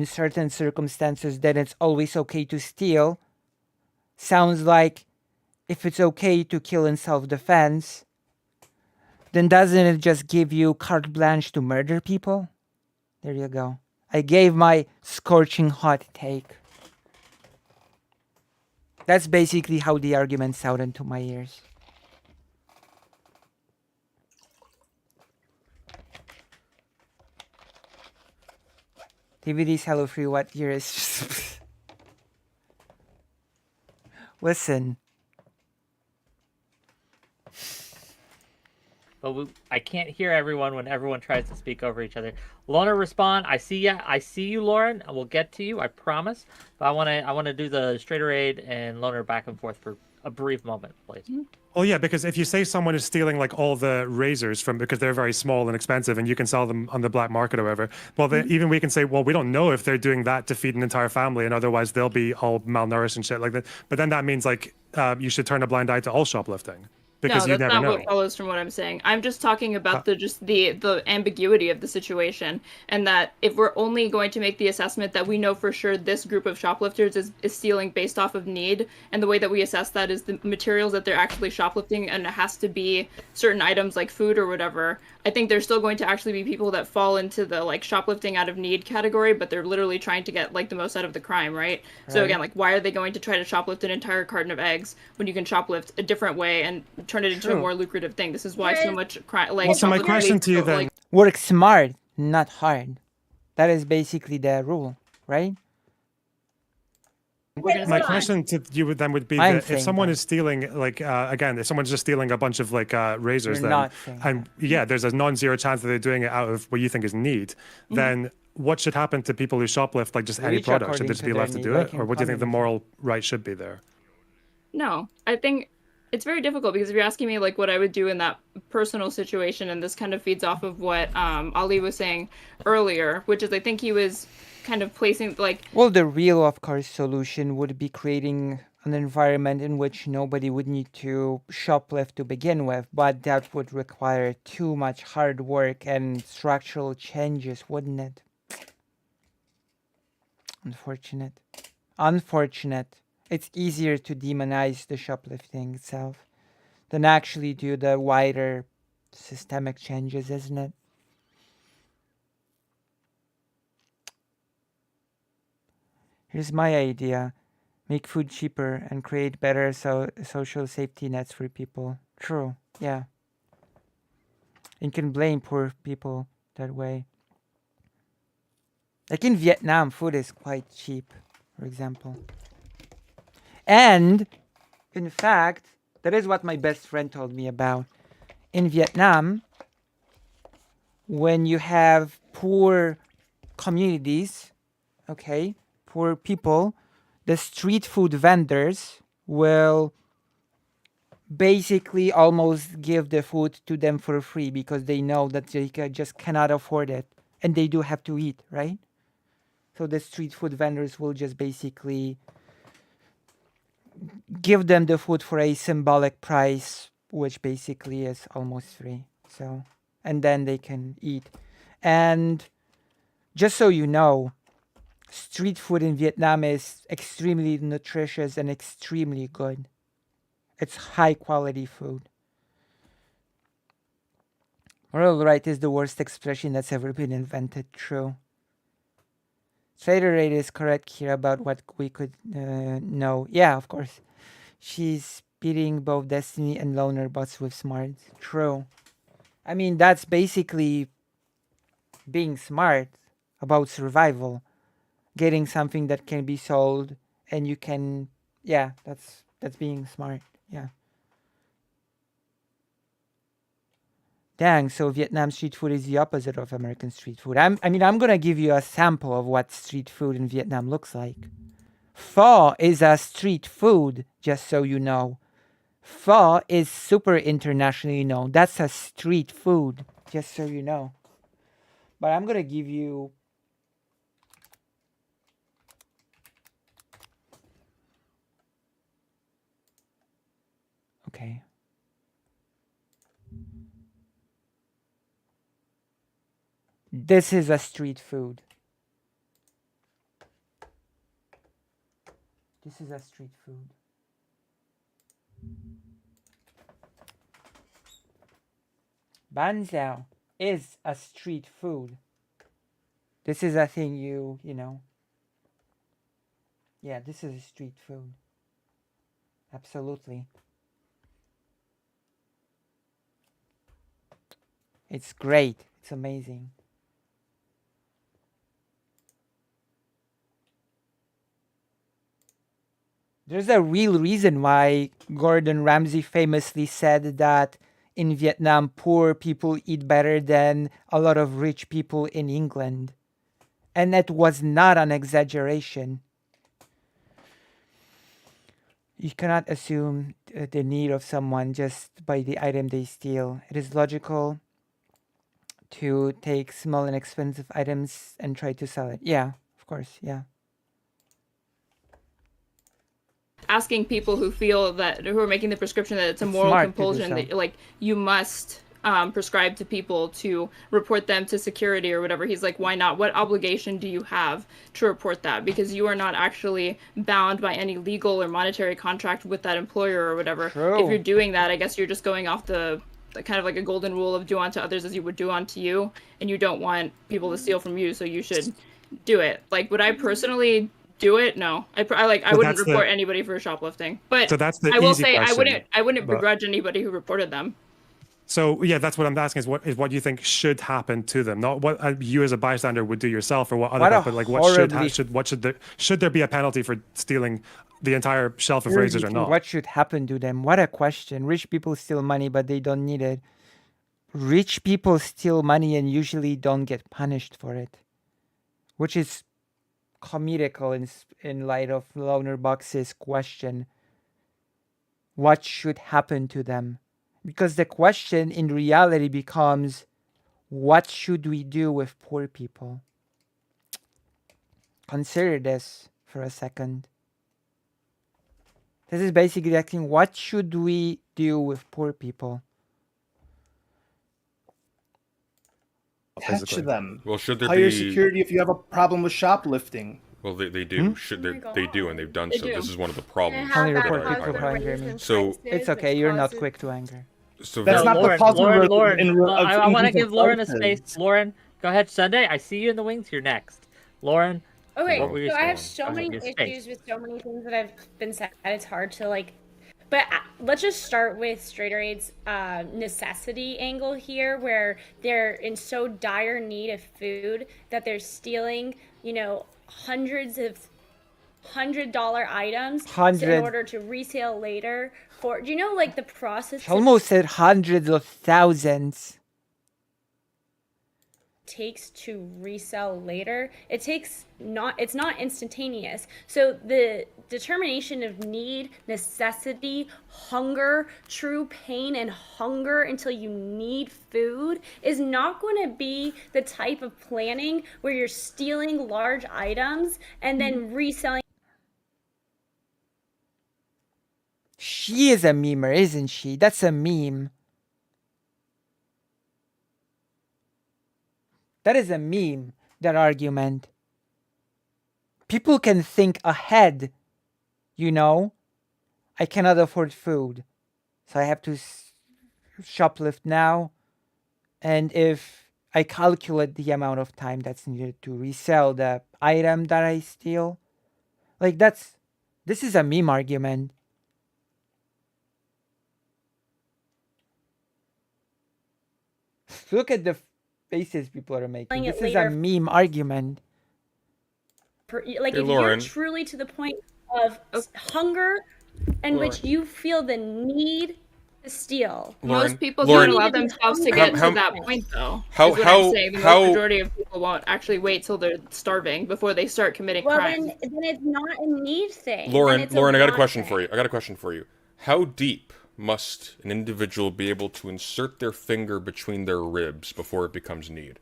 certain circumstances, then it's always okay to steal. Sounds like if it's okay to kill in self-defense, then doesn't it just give you carte blanche to murder people? There you go. I gave my scorching hot take. That's basically how the argument sounded to my ears. DVD's Hello Free, what year is... Listen. But I can't hear everyone when everyone tries to speak over each other. Lorna, respond. I see ya. I see you, Lauren. We'll get to you. I promise. But I want to do the straighter aid and Lorna back and forth for a brief moment, please. Well, yeah, because if you say someone is stealing like all the razors from because they're very small and expensive, and you can sell them on the black market or whatever, well, then even we can say, well, we don't know if they're doing that to feed an entire family, and otherwise they'll be all malnourished and shit like that. But then that means like you should turn a blind eye to all shoplifting. Because no, you that's never not know. what follows from what I'm saying. I'm just talking about the ambiguity of the situation, and that if we're only going to make the assessment that we know for sure this group of shoplifters is stealing based off of need, and the way that we assess that is the materials that they're actually shoplifting, and it has to be certain items like food or whatever. I think there's still going to actually be people that fall into the like shoplifting out of need category, but they're literally trying to get like the most out of the crime, right? So again, like why are they going to try to shoplift an entire carton of eggs when you can shoplift a different way and turn it into a more lucrative thing? This is why so much crime like Well, so my shoplifting question leads to you to, then, like, Work smart, not hard. That is basically the rule, right? my question to you would be I'm that if saying someone that. is stealing, like, again, if someone's just stealing a bunch of like razors, You're then not saying and yeah, there's a non-zero chance that they're doing it out of what you think is need. Then what should happen to people who shoplift like just any Each product? Should according they just to be their left to need, do like it, in or what do you think the condoms. moral right should be there? No, I think it's very difficult because if you're asking me like what I would do in that personal situation, and this kind of feeds off of what Ali was saying earlier, which is I think he was kind of placing like Well, the real, of course, solution would be creating an environment in which nobody would need to shoplift to begin with, but that would require too much hard work and structural changes, wouldn't it? Unfortunate. Unfortunate. It's easier to demonize the shoplifting itself than actually do the wider systemic changes, isn't it? Here's my idea. Make food cheaper and create better social safety nets for people. True, yeah. And can blame poor people that way. Like in Vietnam, food is quite cheap, for example. And, in fact, that is what my best friend told me about. In Vietnam, when you have poor communities, okay, poor people, the street food vendors will basically almost give the food to them for free because they know that they just cannot afford it and they do have to eat, right? So the street food vendors will just basically give them the food for a symbolic price, which basically is almost free. So, and then they can eat. And just so you know, street food in Vietnam is extremely nutritious and extremely good. It's high quality food. Moral right is the worst expression that's ever been invented. True. Trader rate is correct here about what we could know. Yeah, of course. She's beating both Destiny and Loner bots with smarts. True. I mean, that's basically being smart about survival. Getting something that can be sold and you can, yeah, that's being smart. Yeah. Dang, so Vietnam street food is the opposite of American street food. I'm gonna give you a sample of what street food in Vietnam looks like. Pho is a street food, just so you know. Pho is super internationally known. That's a street food, just so you know. But I'm gonna give you okay. This is a street food. This is a street food. Banzao is a street food. This is a thing you know. Yeah, this is a street food. Absolutely. It's great. It's amazing. There's a real reason why Gordon Ramsay famously said that in Vietnam, poor people eat better than a lot of rich people in England. And that was not an exaggeration. You cannot assume the need of someone just by the item they steal. It is logical to take small and expensive items and try to sell it. Yeah, of course, yeah. Asking people who are making the prescription that it's a moral compulsion that like you must prescribe to people to report them to security or whatever. He's like, why not? What obligation do you have to report that? Because you are not actually bound by any legal or monetary contract with that employer or whatever. True. If you're doing that, I guess you're just going off the kind of like a golden rule of do unto others as you would do unto you, and you don't want people to steal from you, so you should do it. Like, would I personally do it? No, I wouldn't report anybody for shoplifting. But so that's the I will easy say question, I wouldn't begrudge anybody who reported them. So yeah, that's what I'm asking is what you think should happen to them, not what you as a bystander would do yourself or what other people, like what should there be a penalty for stealing the entire shelf of razors or not? What should happen to them? What a question. Rich people steal money, but they don't need it. Rich people steal money and usually don't get punished for it, which is comical in light of Loner Box's question. What should happen to them? Because the question in reality becomes, what should we do with poor people? Consider this for a second. This is basically asking, what should we do with poor people? Catch them. Well, should there hire be security if you have a problem with shoplifting? Well, they do. Should they do, and they've done so. This is one of the problems. Only report people crying, Jeremy. So it's okay. You're not quick to anger. So that's not Lauren, the positive. Lauren, I want to give Lauren a space. Lauren, go ahead. Sunday, I see you in the wings. You're next. Lauren. Okay, so I have so many issues with so many things that have been said. It's hard to like, but let's just start with Straight Raid's necessity angle here, where they're in so dire need of food that they're stealing, hundreds of $100 items in order to resale later. Do you know like the process? Almost said hundreds of thousands. takes to resell later, it's not instantaneous. So the determination of need, necessity, hunger, true pain and hunger until you need food is not going to be the type of planning where you're stealing large items and then reselling. She is a memer, isn't she? That's a meme. That is a meme, that argument. People can think ahead, you know? I cannot afford food, so I have to shoplift now. And if I calculate the amount of time that's needed to resell the item that I steal, like this is a meme argument. Look at the faces people are making. This is a meme argument. Like, if you're truly to the point of hunger in which you feel the need to steal. Most people don't allow themselves to get to that point, though. How the majority of people won't actually wait till they're starving before they start committing crimes. Then it's not a need thing. Lauren, I got a question for you. How deep must an individual be able to insert their finger between their ribs before it becomes need?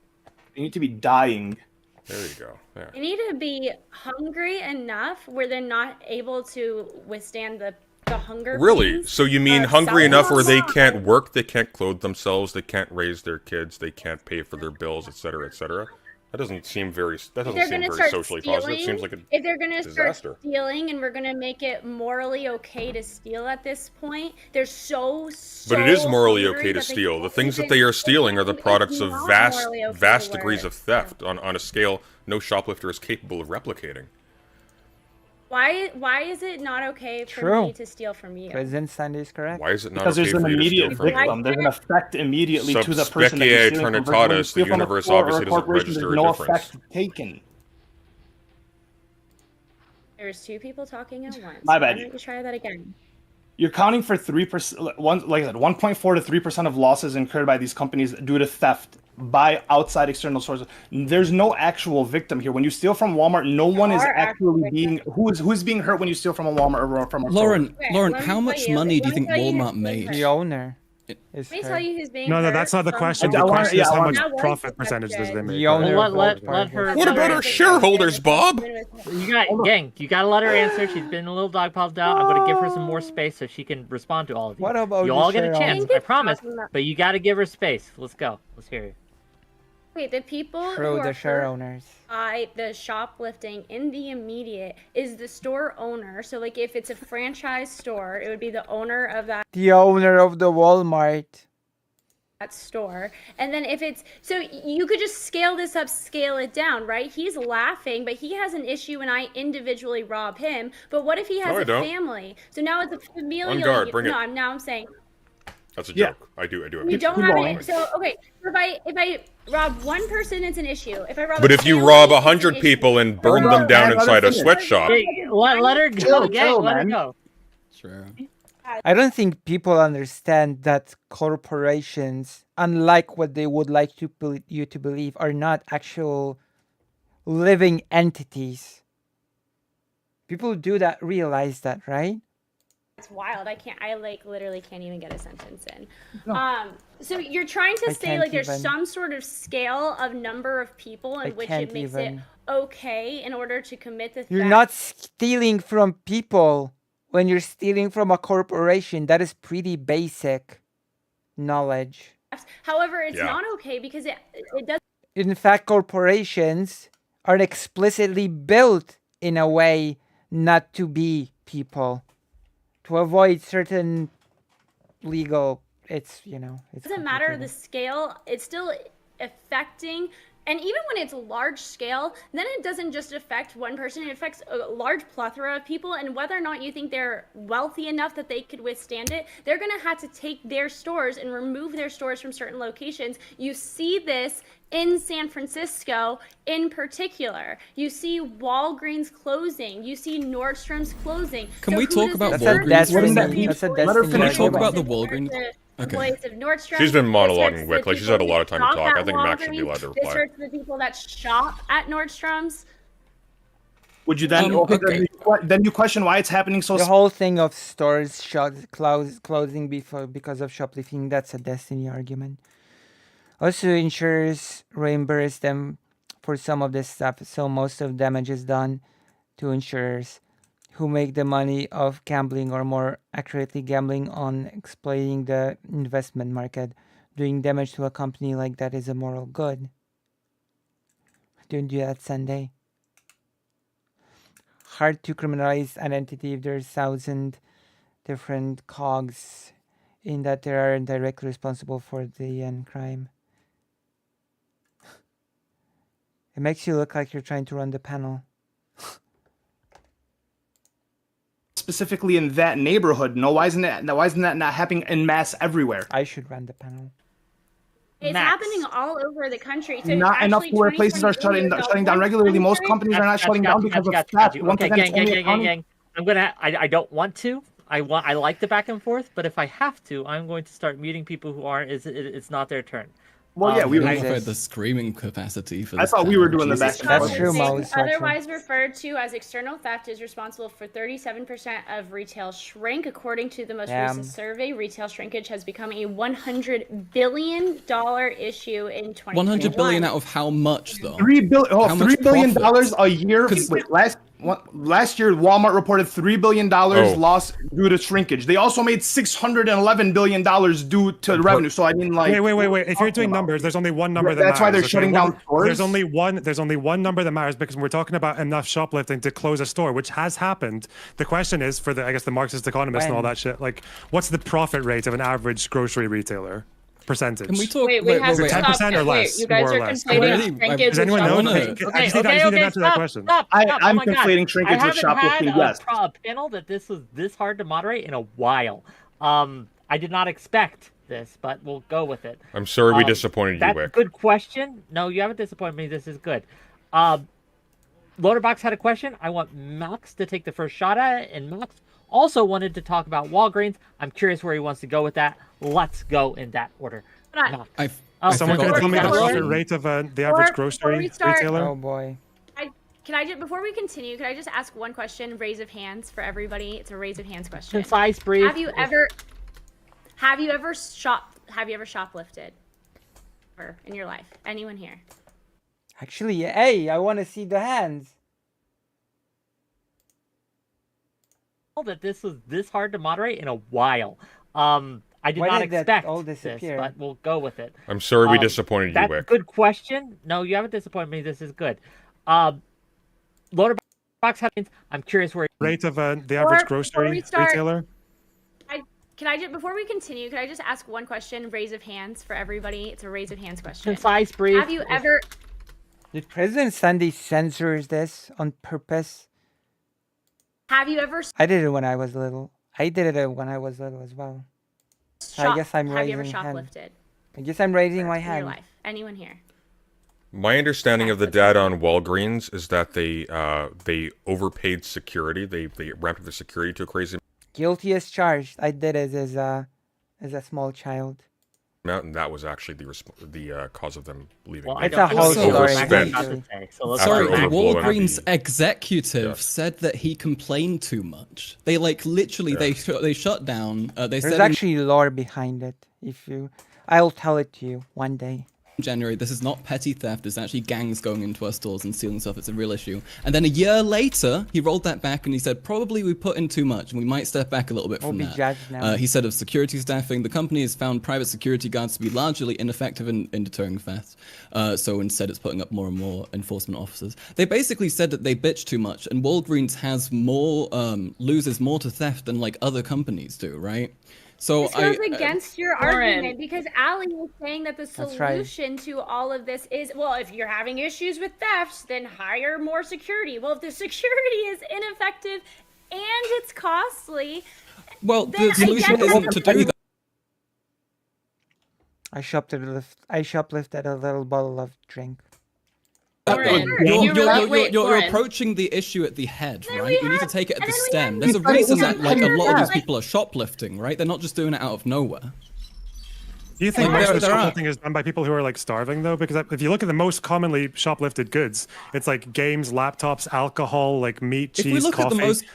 They need to be dying. There you go. Yeah. They need to be hungry enough where they're not able to withstand the hunger. Really? So you mean hungry enough where they can't work, they can't clothe themselves, they can't raise their kids, they can't pay for their bills, etc., etc.? That doesn't seem very socially positive. It seems like a disaster. If they're going to start stealing and we're going to make it morally okay to steal at this point, they're so But it is morally okay to steal. The things that they are stealing are the products of vast degrees of theft on a scale no shoplifter is capable of replicating. Why is it not okay for me to steal from you? President Sandy is correct. Why is it not because okay there's an immediate victim. There's an effect immediately to the person that you're stealing from. Eternitatis, the universe obviously doesn't register a difference. No effect taken. There's two people talking at once. My bad. Why don't you try that again? You're counting for 3%. Like I said, 1.4 to 3% of losses incurred by these companies due to theft by outside external sources. There's no actual victim here. When you steal from Walmart, no one is actually being who's being hurt when you steal from a Walmart or from a Lauren, how much money do you think Walmart made? The owner. Let me tell you who's being No, that's not the question. The question is how much profit percentage does they make. The owner let her. What about our shareholders, Bob? You gotta let her answer. She's been a little dogpiled out. I'm gonna give her some more space so she can respond to all of you. What about you all get a chance, I promise. But you gotta give her space. Let's go. Let's hear you. Wait, the people who are the share owners by the shoplifting in the immediate is the store owner. So, like, if it's a franchise store, it would be the owner of that. The owner of the Walmart. That store. And then if it's so, you could just scale this up, scale it down, right? He's laughing, but he has an issue when I individually rob him. But what if he has a family? So now it's a familial. On guard, bring it. Now I'm saying. That's a joke. I do. We don't have it. So okay, if I rob one person, it's an issue. If I rob, but if you rob 100 people and burn them down inside a sweatshop, let her go, gang. Let her go. Sure. I don't think people understand that corporations, unlike what they would like you to believe, are not actual living entities. People do that realize that, right? It's wild. I literally can't even get a sentence in. No. So you're trying to say like there's some sort of scale of number of people in which it makes it okay in order to commit the theft. You're not stealing from people when you're stealing from a corporation. That is pretty basic knowledge. However, it's not okay because it does. In fact, corporations are explicitly built in a way not to be people. To avoid certain legal, it doesn't matter the scale. It's still affecting, and even when it's large scale, then it doesn't just affect one person. It affects a large plethora of people, and whether or not you think they're wealthy enough that they could withstand it, they're gonna have to take their stores and remove their stores from certain locations. You see this in San Francisco in particular. You see Walgreens closing. You see Nordstrom's closing. Can we talk about Walgreens? Can we talk about the Walgreens? employees of Nordstrom. She's been This monologuing hurts the Wick, like she's people had a who lot of time to shop talk. I at think Max should be allowed to Walgreens. reply. This hurts the people that shop at Nordstrom's. Would you then then you question why it's happening so? The whole thing of stores closing because of shoplifting, that's a destiny argument. Also, insurers reimburse them for some of this stuff, so most of the damage is done to insurers who make the money off gambling, or more accurately gambling on exploiting the investment market. Doing damage to a company like that is a moral good. Don't do that, Sunday. Hard to criminalize an entity if there's 1,000 different cogs in that they are directly responsible for the end crime. It makes you look like you're trying to run the panel. Specifically in that neighborhood. No, why isn't that not happening en masse everywhere? I should run the panel. It's happening all over the country. So not enough where places are shutting down regularly. Most companies are not shutting down because of theft. Once again, it's only accounting. I don't want to. I like the back and forth, but if I have to, I'm going to start muting people who aren't. It's not their turn. Well, yeah, we had the screaming capacity for. I thought we were doing the best. That's true, Mose. Otherwise referred to as external theft is responsible for 37% of retail shrink. According to the most recent survey, retail shrinkage has become a $100 billion issue in 2021. 100 billion out of how much though? $3 billion a year. Last year, Walmart reported $3 billion loss due to shrinkage. They also made $611 billion due to revenue. So I mean, like, wait. If you're doing numbers, there's only one number that matters. That's why they're shutting down stores. There's only one number that matters, because we're talking about enough shoplifting to close a store, which has happened. The question is for the Marxist economists and all that shit. Like, what's the profit rate of an average grocery retailer? Percentage. Can we talk? Wait, we have to 10% or less? You guys more are or less. conflating shrinkage Does anyone know? I just need to answer that question. I'm conflating shrinkage with shoplifting. Yes. I haven't had a panel that this was this hard to moderate in a while. I did not expect this, but we'll go with it. I'm sorry we disappointed you, That's Wick. a good question. No, you haven't disappointed me. This is good. Loaderbox had a question. I want Max to take the first shot at it, and Max also wanted to talk about Walgreens. I'm curious where he wants to go with that. Let's go in that order. Someone can tell me the profit rate of the average grocery retailer? Oh boy. Before we continue, can I just ask one question? Raise of hands for everybody. It's a raise of hands question. Concise, brief. Have you ever shoplifted in your life? Anyone here? Actually, hey, I want to see the hands. That this was this hard to moderate in a while. I did not expect this, but we'll go with it. I'm sorry we disappointed you, That's Wick. a good question. No, you haven't disappointed me. This is good. Loaderbox headings. I'm curious where rate of the average grocery retailer. Before we continue, can I just ask one question? Raise of hands for everybody. It's a raise of hands question. Concise, brief. Have you ever? Did President Sunday censor this on purpose? Have you ever? I did it when I was little. I did it when I was little as well. So I guess I'm raising. Have you ever shoplifted? I guess I'm raising my hand. In your life. Anyone here? My understanding of the data on Walgreens is that they overpaid security. They ramped up the security to a crazy Guilty as charged. I did it as a small child. amount, and that was actually the cause of them leaving. Well, it's a whole story. Overspent. Sorry, the Walgreens executive said that he complained too much. They literally they shut down. There's actually lore behind it. I'll tell it to you one day. January, this is not petty theft. It's actually gangs going into our stores and stealing stuff. It's a real issue. And then a year later, he rolled that back and he said, probably we put in too much and we might step back a little bit from that. Judged now. He said of security staffing, the company has found private security guards to be largely ineffective in deterring theft. So instead it's putting up more and more enforcement officers. They basically said that they bitch too much and Walgreens has more, loses more to theft than other companies do, right? So this goes against your argument because Ali was saying that the solution to all of this is, well, if you're having issues with thefts, then hire more security. Well, if the security is ineffective and it's costly, well, the solution isn't to do that. I shoplifted a little bottle of drink. You're approaching the issue at the head, right? You need to take it at the stem. There's a reason that a lot of these people are shoplifting, right? They're not just doing it out of nowhere. Do you think Like, most of the there are- shoplifting is done by people who are like starving though? Because if you look at the most commonly shoplifted goods, it's like games, laptops, alcohol, like meat, If we cheese, look at coffee. the most,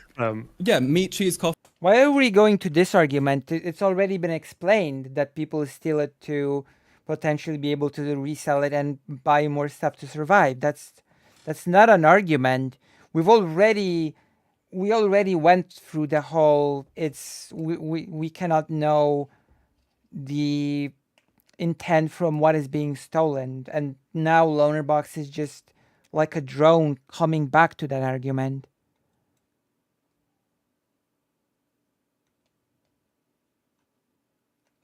yeah, meat, cheese, coffee. Why are we going to this argument? It's already been explained that people steal it to potentially be able to resell it and buy more stuff to survive. That's not an argument. We already went through the whole. We cannot know the intent from what is being stolen, and now Lonerbox is just like a drone coming back to that argument.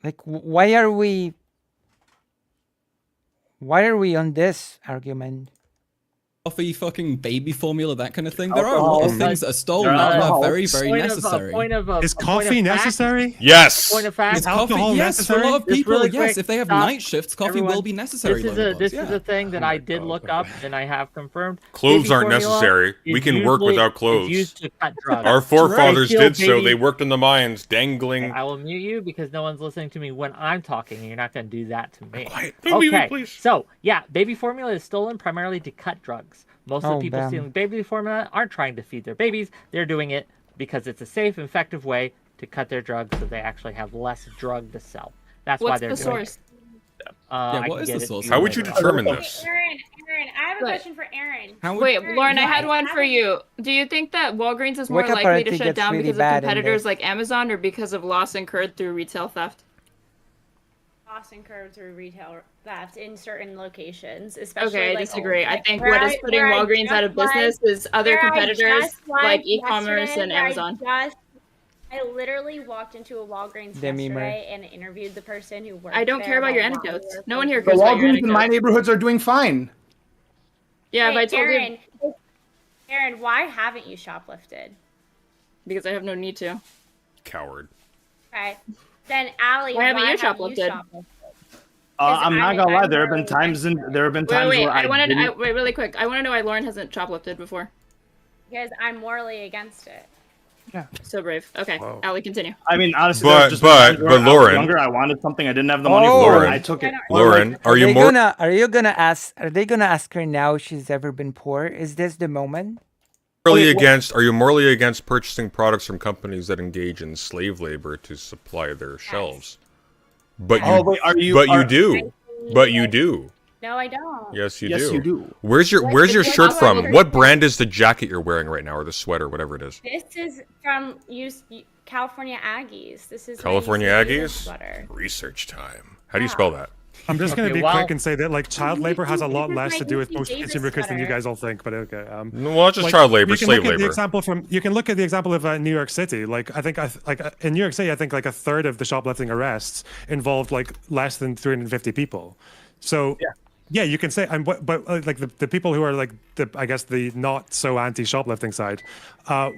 Like, why are we on this argument? Coffee, fucking baby formula, that kind of thing. There are a Alcohol. lot of things that are stolen that are Alcohol. very, very necessary. Is coffee necessary? Yes. Point of fact. Is coffee, alcohol yes, for a lot of Just people, really yes. quick, If they have stop. night shifts, coffee Everyone, will be necessary. This yeah. is a thing that I did look up and I have confirmed. Clothes Baby aren't formula necessary. is We can work usually- without is clothes. used to cut drugs. Our forefathers They did steal so. baby- They worked in the mines, dangling. I will mute you because no one's listening to me when I'm talking, and you're not going to do that to me. Quiet. Don't mute me, Okay, please. so yeah, baby formula is stolen primarily to cut drugs. Most of Oh, the people damn. stealing baby formula aren't trying to feed their babies. They're doing it because it's a safe, effective way to cut their drugs so they actually have less drug to sell. That's why What's they're the doing source? it. Yeah, I what can is get the it source? to How would you later. determine Okay, this? Aaron, I have a What? question for Aaron. How would, Wait, Aaron, Lauren, I why had one for haven't- you. Do you think that Walgreens is more Wake up likely already to shut gets down really because of bad in competitors this. like Amazon or because of loss incurred through retail theft? Loss incurred through retail theft in certain locations, especially. Okay, I like, disagree. I like think where what is putting where I Walgreens out of just business is other where I competitors just went like e-commerce yesterday, and where Amazon. I literally walked into a Walgreens Demi Moore. yesterday and interviewed the person who worked I don't there care about your while we anecdotes. were No one here The cares about your Walgreens in my anecdotes. neighborhoods are doing fine. Yeah, if I Wait, told Aaron, you Aaron, why haven't you shoplifted? because I have no need to. Coward. Okay, then Allie, Why haven't you have shoplifted? I'm not gonna lie. There have been really times Wait, where I want to didn't- wait really quick. I want to know why Lauren hasn't shoplifted before. Because I'm morally against it. So brave. Okay, Whoa. Allie, continue. I mean, honestly, But- there was just but- times where but I was Lauren- younger, I wanted something, I didn't have the money Oh. for it, Lauren. I took it. Lauren, are you they more? gonna? Are you gonna ask? Are they gonna ask her now if she's ever been poor? Is this the moment? Are you morally against purchasing products from companies that engage in slave labor to supply their shelves? But you, Oh, wait, are you? but you are- do. But you do. No, I don't. Yes, you Yes, do. you do. Where's your What shirt from? color? What brand is the jacket you're wearing right now, or the sweater, whatever it is? This is from California Aggies. This is my California UCLA Aggies? sweater. Research time. How do you spell that? I'm just going to Okay, be well- quick and say that like child labor has a lot This is less my to do with UC most Davis consumer goods than you sweater. guys all think. But okay. Well, it's just Like, child labor, you can slave look at the labor. example from you can look at the example of New York City. Like I think in New York City, I think like a third of the shoplifting arrests involved like less than 350 people. So yeah, you can say, but like the people who are like I guess the not so anti shoplifting side,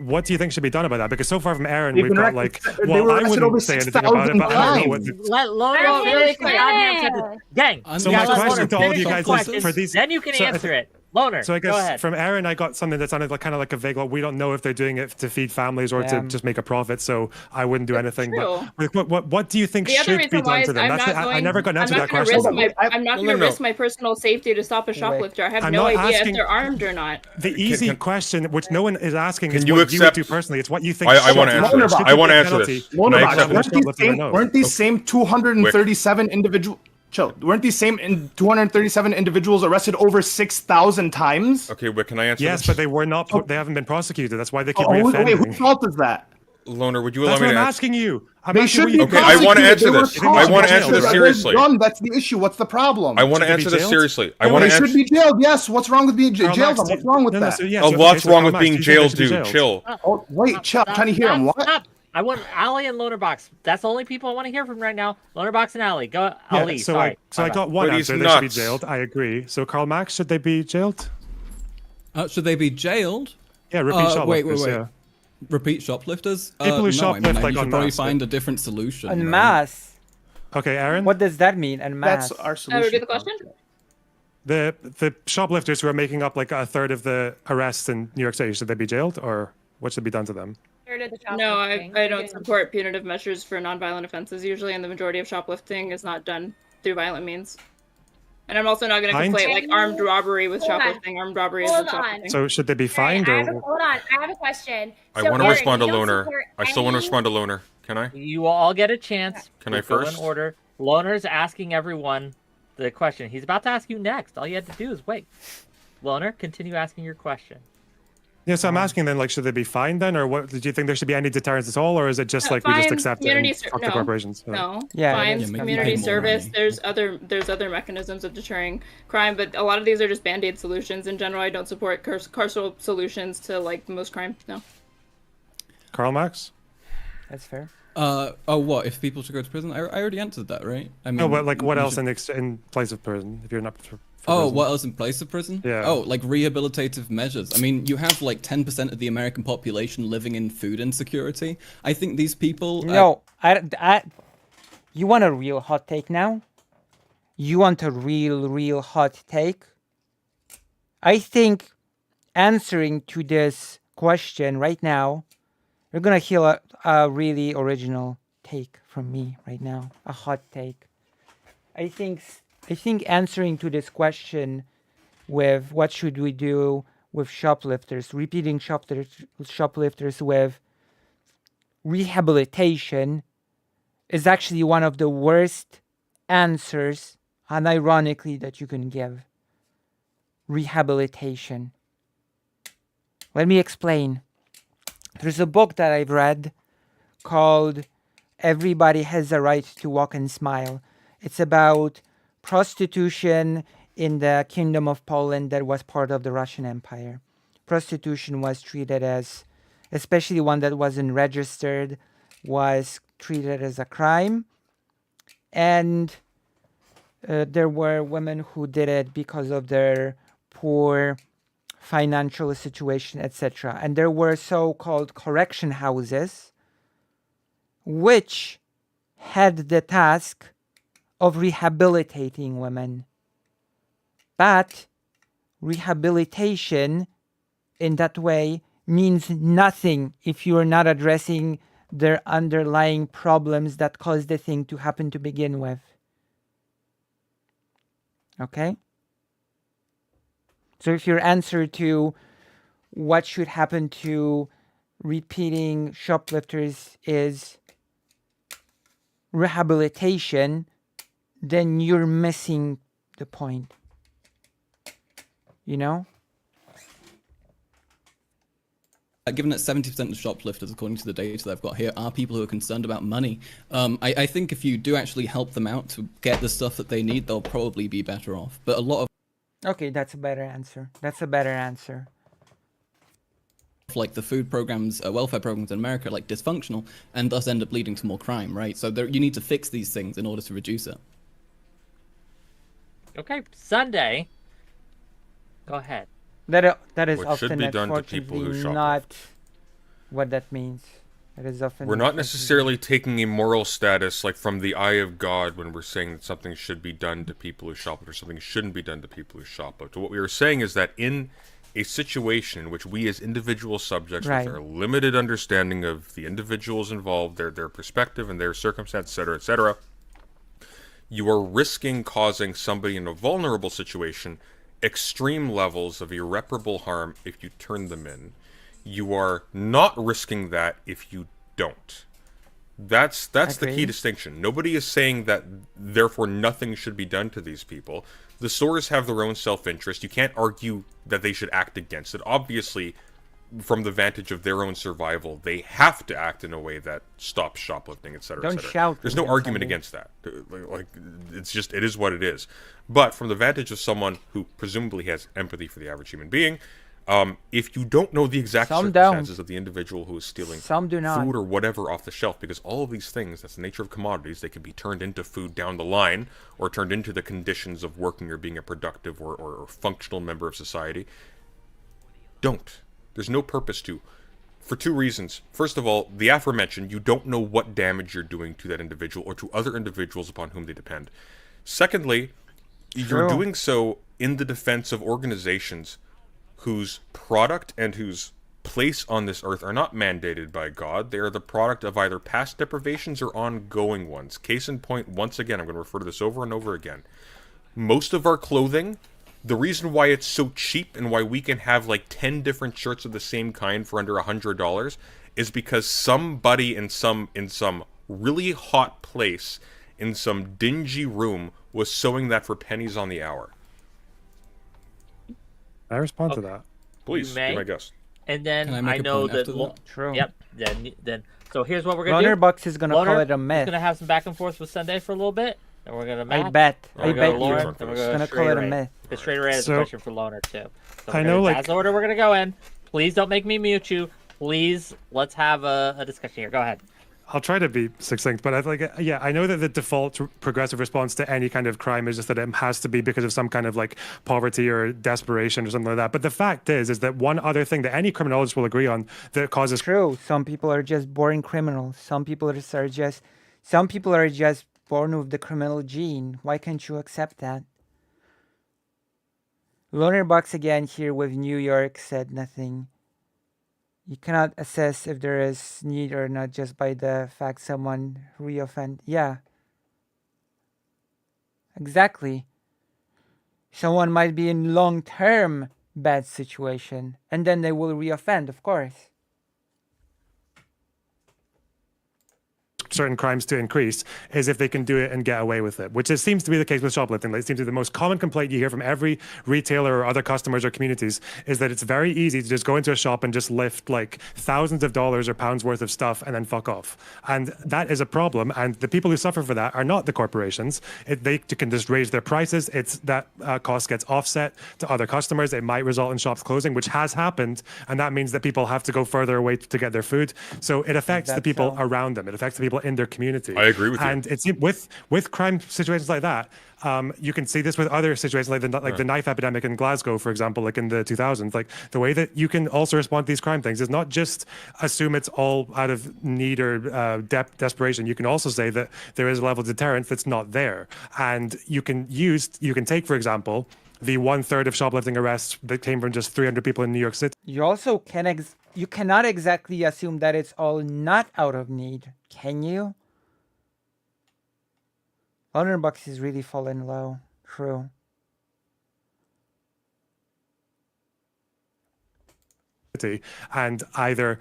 what do you think should be done about that? Because so far from Aaron, They've we've been got arrested- like, they well, were I arrested over wouldn't say anything about it, 6,000 but I don't know what. times. Let Loner Oh, finish really the quick. goddamn sentence. Gang, So you my gotta let question Loner to all of finish you the guys is question, for these- then you can so I answer thi- it. Loner, So I go guess ahead. from Aaron, I got something that sounded like kind of like a vague. Well, we don't know if they're doing it to feed families or to Damn. just make a profit. So I wouldn't do anything. true. But what do you think The other should be reason why done is to them? I'm That's not the, going. I never got an I'm answer to not that going to question. risk my. I'm not No, going to no. risk my personal safety to stop a shoplifter. I have I'm no not idea asking- if they're armed or not. The easy can- question, which no one is asking, Can is you what you would accept- do personally. It's what you think. I want to should answer be this. done. I want to Should answer be this. penalty. Can I Lonerbox, accept Weren't this? weren't these same 237 individual? Chill. Weren't these same 237 individuals arrested over 6,000 times? Okay, but can I answer Yes, this? but they were not. They haven't been prosecuted. That's why they keep Oh, wait, reoffending. whose fault is that? Loner, would you allow That's me what to I'm answer? asking you. I'm They asking should what be you Okay, I wanna prosecuted. answer They were this. caught. I wanna answer They're this seriously. done. That's the issue. What's the problem? I want to Should they be answer this jailed? seriously. I No, want They to should answer. be jailed. Yes. What's wrong with being Karl jailed? Marx, What's wrong with no, no, that? so yes, A okay, lot's so wrong Karl with Marx, being do you think they jailed, should be dude. Chill. Oh, wait, chill. I'm trying to hear him. What? Stop. I want Ali and Lonerbox. That's the only people I want to hear from right now. Lonerbox and Ali. Go, Yeah, Ali. so sorry. I My got one But he's answer. They should be nuts. jailed. I agree. So Karl Marx, should they be jailed? Should they be jailed? Yeah, repeat shoplifters. wait. Yeah. Repeat shoplifters? People who no, shoplift, I mean, like, you en should probably masse, find a different solution. En right? masse. Okay, Aaron. What does that mean? En masse. That's our solution. Repeat the question. The shoplifters who are making up like a third of the arrests in New York City, should they be jailed or what should be done to them? No, I don't support punitive measures for nonviolent offenses usually, and the majority of shoplifting is not done through violent means. And I'm also not going to conflate like armed robbery with shoplifting. Armed robbery is shoplifting. So should they be fined Hold or? on, I have a question. I want to respond to Loner. I still want to respond to Loner. Can I? You will all get a chance. Can I first? In order. Loner's asking everyone the question. He's about to ask you next. All you have to do is wait. Loner, continue asking your question. Yeah, so I'm asking then, like, should they be fined then, or what? Do you think there should be any deterrence at all, or is it just like we just accept it and fuck the corporations? No. Yeah. Fines, community service. There's other mechanisms of deterring crime, but a lot of these are just band-aid solutions. In general, I don't support carceral solutions to like most crime. No. Karl Marx? That's fair. What if people should go to prison? I already answered that, right? I mean, no, but like, what else in place of prison if you're not? What else in place of prison? Yeah. Oh, like rehabilitative measures. I mean, you have like 10% of the American population living in food insecurity. I think these people. No, you want a real hot take now? You want a real hot take? I think answering to this question right now, you're gonna hear a really original take from me right now. A hot take. I think answering to this question with what should we do with shoplifters, repeating shoplifters with rehabilitation is actually one of the worst answers, unironically, that you can give. Rehabilitation. Let me explain. There's a book that I've read called Everybody Has a Right to Walk and Smile. It's about prostitution in the Kingdom of Poland that was part of the Russian Empire. Prostitution was treated as, especially one that wasn't registered, was treated as a crime. And there were women who did it because of their poor financial situation, etc. And there were so-called correction houses which had the task of rehabilitating women. But rehabilitation in that way means nothing if you are not addressing their underlying problems that caused the thing to happen to begin with. Okay? So if your answer to what should happen to repeating shoplifters is rehabilitation, then you're missing the point. You know? Given that 70% of shoplifters, according to the data that I've got here, are people who are concerned about money, I think if you do actually help them out to get the stuff that they need, they'll probably be better off. But a lot of... Okay, that's a better answer. That's a better answer. Like the food programs, welfare programs in America are like dysfunctional and thus end up leading to more crime, right? So you need to fix these things in order to reduce it. Okay, Sunday. Go ahead. That is what often, should be done to people who unfortunately, shoplift. not what that means. That is often. We're not necessarily taking a moral status like from the eye of God when we're saying that something should be done to people who shoplift or something shouldn't be done to people who shoplift. What we are saying is that in a situation in which we as individual subjects Right. with our limited understanding of the individuals involved, their perspective and their circumstance, etc., you are risking causing somebody in a vulnerable situation extreme levels of irreparable harm if you turn them in. You are not risking that if you don't. That's the key distinction. Nobody is saying that therefore nothing should be done to these people. The stores have their own self-interest. You can't argue that they should act against it. Obviously, from the vantage of their own survival, they have to act in a way that stops shoplifting, etc. Don't shout. There's no argument against that. Like, it's just, it is what it is. But from the vantage of someone who presumably has empathy for the average human being, if you don't know the exact circumstances of the individual who is stealing food or whatever off the shelf, because all of these things, that's the nature of commodities, they can be turned into food down the line, or turned into the conditions of working or being a productive or functional member of society. Don't. There's no purpose to. For two reasons. First of all, the aforementioned, you don't know what damage you're doing to that individual or to other individuals upon whom they depend. Secondly, you're doing so in the defense of organizations whose product and whose place on this earth are not mandated by God. They are the product of either past deprivations or ongoing ones. Case in point, once again, I'm going to refer to this over and over again. Most of our clothing, the reason why it's so cheap and why we can have like 10 different shirts of the same kind for under $100 is because somebody in some really hot place in some dingy room was sewing that for pennies on the hour. I respond to that. Please, be my guest. And then Can I make a know point that. after that? True. Yep. Then. So here's what we're gonna do. Loner Bucks is gonna call it a myth. We're gonna have some back and forth with Sunday for a little bit. And we're gonna. I bet. Oh, I we're bet gonna you. Lauren, Then we're Gonna call it a myth. The straight array has a So- question for Loner too. So I know, like- that's the order we're gonna go in. Please don't make me mute you. Please, let's have a discussion here. Go ahead. I'll try to be succinct, but I know that the default progressive response to any kind of crime is just that it has to be because of some kind of like poverty or desperation or something like that. But the fact is that one other thing that any criminologist will agree on that causes True. Some people are just boring criminals. Some people are just born with the criminal gene. Why can't you accept that? Loner Bucks again here with New York said nothing. You cannot assess if there is need or not just by the fact someone reoffend. Yeah. Exactly. Someone might be in long-term bad situation and then they will reoffend, of course. certain crimes to increase is if they can do it and get away with it, which seems to be the case with shoplifting. Like, it seems to be the most common complaint you hear from every retailer or other customers or communities is that it's very easy to just go into a shop and just lift like thousands of dollars or pounds worth of stuff and then fuck off. And that is a problem. And the people who suffer for that are not the corporations. They can just raise their prices. It's that cost gets offset to other customers. It might result in shops closing, which has happened. And that means that people have to go further away to get their food. So it affects the people around them. It affects the people in their community. I agree with you. And it's with crime situations like that. You can see this with other situations like the knife epidemic in Glasgow, for example, like in the 2000s. Like the way that you can also respond to these crime things is not just assume it's all out of need or desperation. You can also say that there is a level of deterrence that's not there, and you can take, for example, the 1/3 of shoplifting arrests that came from just 300 people in New York City. You also you cannot exactly assume that it's all not out of need, can you? $100 is really falling low. True. And either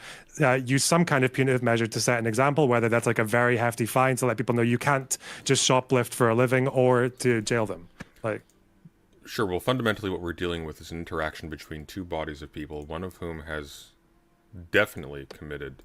use some kind of punitive measure to set an example, whether that's like a very hefty fine to let people know you can't just shoplift for a living, or to jail them. Like, sure. Well, fundamentally, what we're dealing with is an interaction between two bodies of people, one of whom has definitely committed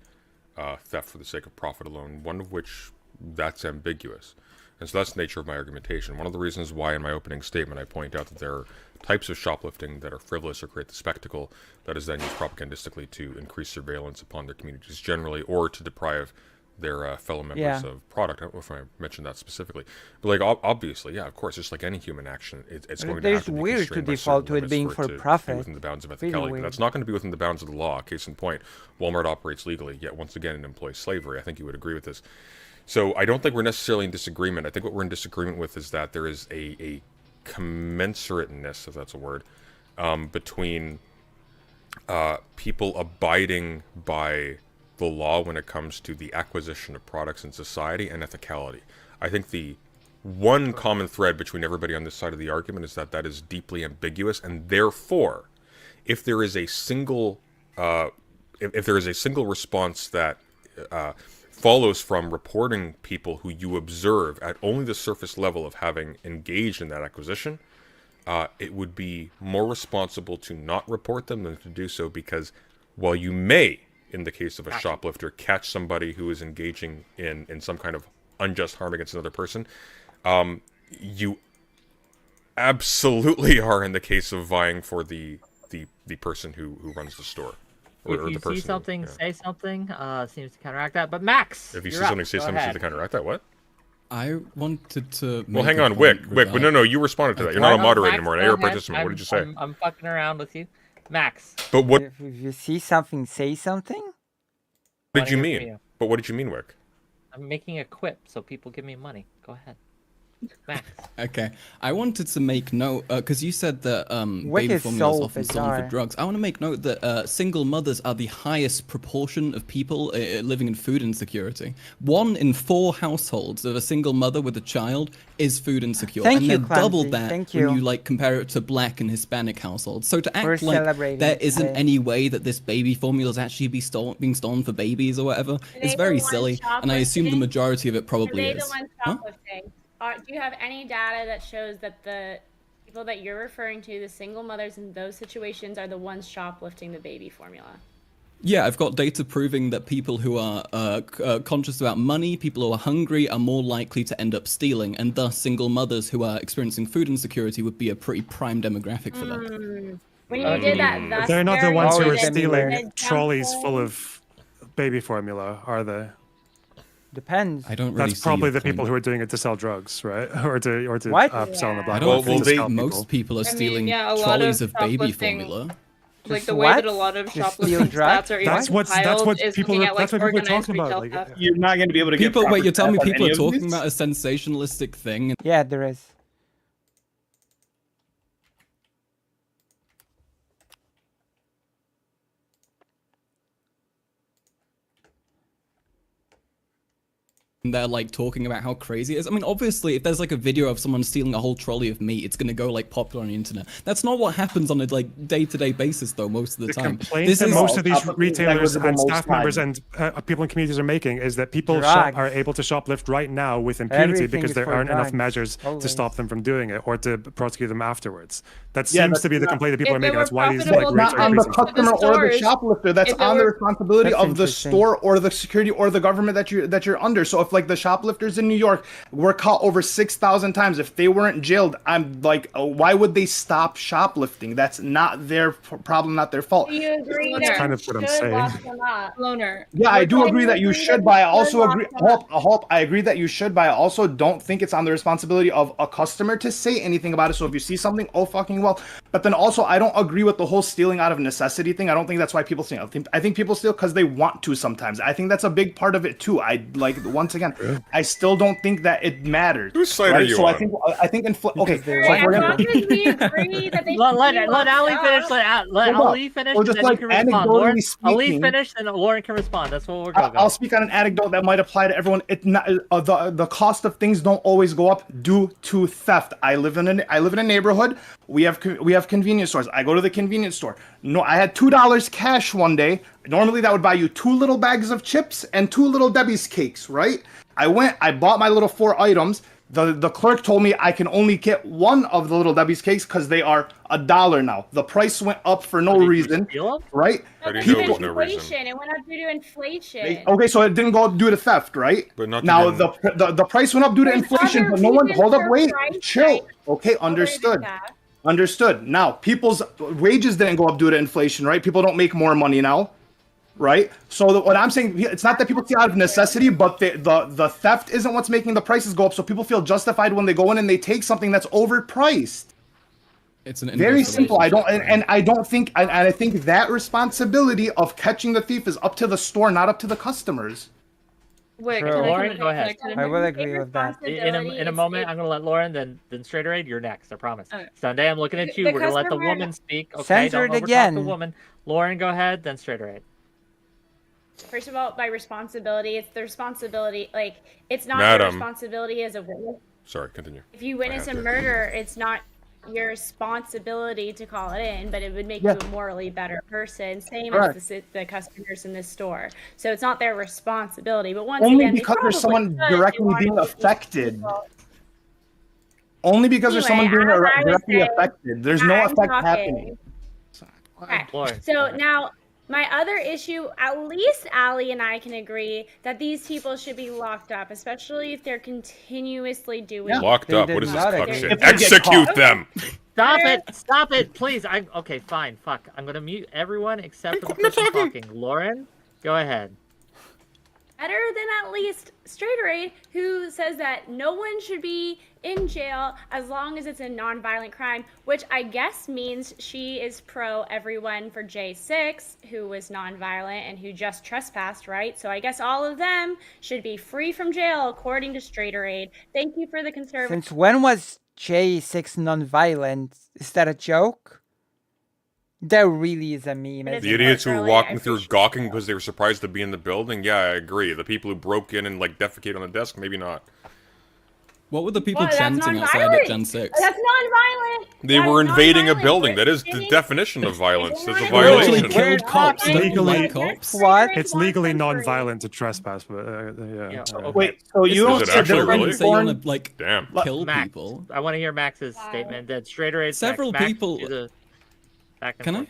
theft for the sake of profit alone, one of which that's ambiguous. And so that's the nature of my argumentation. One of the reasons why in my opening statement I point out that there are types of shoplifting that are frivolous or create the spectacle that is then used propagandistically to increase surveillance upon their communities generally, or to deprive their fellow members of product. I don't know if I mentioned that specifically. But like, obviously, yeah, of course, just like any human action, it's going to have to be weird to default to it being for profit. Be within the bounds of ethicality. But that's not going to be within the bounds of the law. Case in point, Walmart operates legally, yet once again it employs slavery. I think you would agree with this. So I don't think we're necessarily in disagreement. I think what we're in disagreement with is that there is a commensurateness, if that's a word, between people abiding by the law when it comes to the acquisition of products in society and ethicality. I think the one common thread between everybody on this side of the argument is that that is deeply ambiguous, and therefore, if there is a single response that follows from reporting people who you observe at only the surface level of having engaged in that acquisition, it would be more responsible to not report them than to do so, because while you may, in the case of a shoplifter, catch somebody who is engaging in some kind of unjust harm against another person, you absolutely are in the case of vying for the person who runs the store. If you see something, say something. Seems to counteract that. But Max, if you see something, say something seems to counteract that. What? I wanted to. Well, hang on, Wick. But no, you responded to that. You're not a moderator anymore. Now you're a participant. What did you say? I'm fucking around with you, Max. But what? If you see something, say something. What did you mean? But what did you mean, Wick? I'm making a quip so people give me money. Go ahead. Okay, I wanted to make note because you said that Wick baby is formula is so often stolen for bizarre. drugs. I want to make note that single mothers are the highest proportion of people living in food insecurity. 1 in 4 households of a single mother with a child is food insecure, Thank and you, they're double Clancy. that Thank when you. you like compare it to Black and Hispanic households. So to We're act like celebrating there it isn't today. any way that this baby formula is actually being stolen for babies or whatever is they very the ones silly, and I assume the shoplifting? majority of it Are probably they is. the ones Huh? shoplifting? Do you have any data that shows that the people that you're referring to, the single mothers in those situations, are the ones shoplifting the baby formula? Yeah, I've got data proving that people who are conscious about money, people who are hungry, are more likely to end up stealing, and thus single mothers who are experiencing food insecurity would be a pretty prime demographic for that. When you did that, But they're not the theory, ones who are Always gonna be stealing there. trolleys full of baby formula, are they? Depends. I don't really That's see probably your the people point. who are doing it to sell drugs, right? Or to What? sell on the I black don't Well, market well, to they- scalp most people are I mean, stealing yeah, a lot trolleys of of baby shoplifting- formula. Like Just the way what? that a lot of Just steal shoplifting drugs? stats are even That's what compiled is people looking are. at like That's what people are organized talking retail about. Like, theft. You're not going to be able to get People, proper wait, you're telling me stats on people any are of talking these? about a sensationalistic thing? Yeah, there is. And they're like talking about how crazy it is. I mean, obviously, if there's like a video of someone stealing a whole trolley of meat, it's gonna go like popular on the internet. That's not what happens on a like day-to-day basis, though. Most of the the time, complaint this that is most of these Shoplifting is retailers negligible and most staff members times. and people in communities are making is that people Drugs. are able to shoplift right now with impunity Everything because is there for aren't enough drugs, measures to always. stop them from doing it or to prosecute them afterwards. That Yeah, seems that's to be the not- complaint that people If are they making. were That's why these profitable, like rates Not are on the increasing. customer or the stores, shoplifter. That's if it on the were- responsibility That's of the interesting. store or the security or the government that you're under. So if like the shoplifters in New York were caught over 6,000 times, if they weren't jailed, I'm like, why would they stop shoplifting? That's not their problem, not their fault. Do you agree That's that kind you of what I'm should saying. lock them up? Loner. Yeah, I do Then agree you that you agree should, that but I you also should agree. lock them up. I agree that you should, but I also don't think it's on the responsibility of a customer to say anything about it. So if you see something, oh fucking well. But then also, I don't agree with the whole stealing out of necessity thing. I don't think that's why people steal. I think people steal because they want to sometimes. I think that's a big part of it too. I like once again, I still don't think that it matters. Whose side are you So on? I think okay. So Right, for as long example- as we agree that they Let should be let locked Ali up. finish. Let Hold up. Ali finish, Or and just then like you can respond. Lauren, anecdotally Ali speaking- finish, and Lauren can respond. That's what we're going. I'll speak on an anecdote that might apply to everyone. It not, the cost of things don't always go up due to theft. I live in a neighborhood. We have convenience stores. I go to the convenience store. No, I had $2 cash one day. Normally that would buy you 2 little bags of chips and 2 little Debbie's cakes, right? I bought my little 4 items. The clerk told me I can only get one of the little Debbie's cakes because they are $1 now. The price went up for no reason, right? How do you People- know there's no reason? Inflation. It went up due to inflation. Okay, so it didn't go up due to theft, right? But not now even- the price went up due to There's inflation, other but no one. reasons Hold up, for wait, price chill. hikes Okay, other than understood. that. Understood. Now, people's wages didn't go up due to inflation, right? People don't make more money now, right? So what I'm saying, it's not that people steal out of necessity, but the theft isn't what's making the prices go up. So people feel justified when they go in and they take something that's overpriced. It's an Very inverse simple. I don't, relationship, and I don't think, and I think that responsibility of catching the thief is up to the store, not up to the customers. Wait, True. can I Lauren, come- go ahead. can I I will come- agree with that. In a moment, I'm going to let Lauren, then Straight Raid, you're next. I promise. Okay. Sunday, I'm looking at you. The We're going to let the customer- woman speak. Okay, Censored don't overtalk again. the woman. Lauren, go ahead, then Straight Raid. First of all, by responsibility, it's the responsibility. Like, it's not Madam. your responsibility as a witness. Sorry, continue. If you witness I a have to. murder, it's not your responsibility to call it in, but it would make Yeah. you a morally better person. Same Correct. as the customers in this store. So it's not their responsibility. But once Only again, they because there's probably someone could if directly they wanted being to keep affected. people- Only because there's someone Anyway, being as I was directly saying, affected. There's no I'm effect talking. happening. Okay. Lauren. So now, my other issue, at least Allie and I can agree that these people should be locked up, especially if they're continuously doing Yeah. Locked They up. did What is this not cuck agree. shit? If they get Execute caught. them. Stop it, please. Okay, fine, fuck. I'm gonna mute everyone except for the I'm not person talking. talking. Lauren, go ahead. better than at least Straight who says that no one should be in jail as long as it's a non-violent crime, which I guess means she is pro everyone for J6 who was non-violent and who just trespassed, right? So I guess all of them should be free from jail according to Straight Thank you for the conservative. Since when was J6 non-violent? Is that a joke? That really is a meme. The idiots who were walking through gawking because they were surprised to be in the building? Yeah, I agree. The people who broke in and, like, defecated on the desk? Maybe not. What were the people chanting outside at Gen 6? That's non-violent. They were invading a building. That is the definition of violence. There's a violation. Killed cops. Legally, cops. What? It's legally non-violent to trespass, but yeah. Wait, so you don't say actually really? Say you want to like Damn. kill Max, people? I want to hear Max's statement. That Straight Several people. Can I?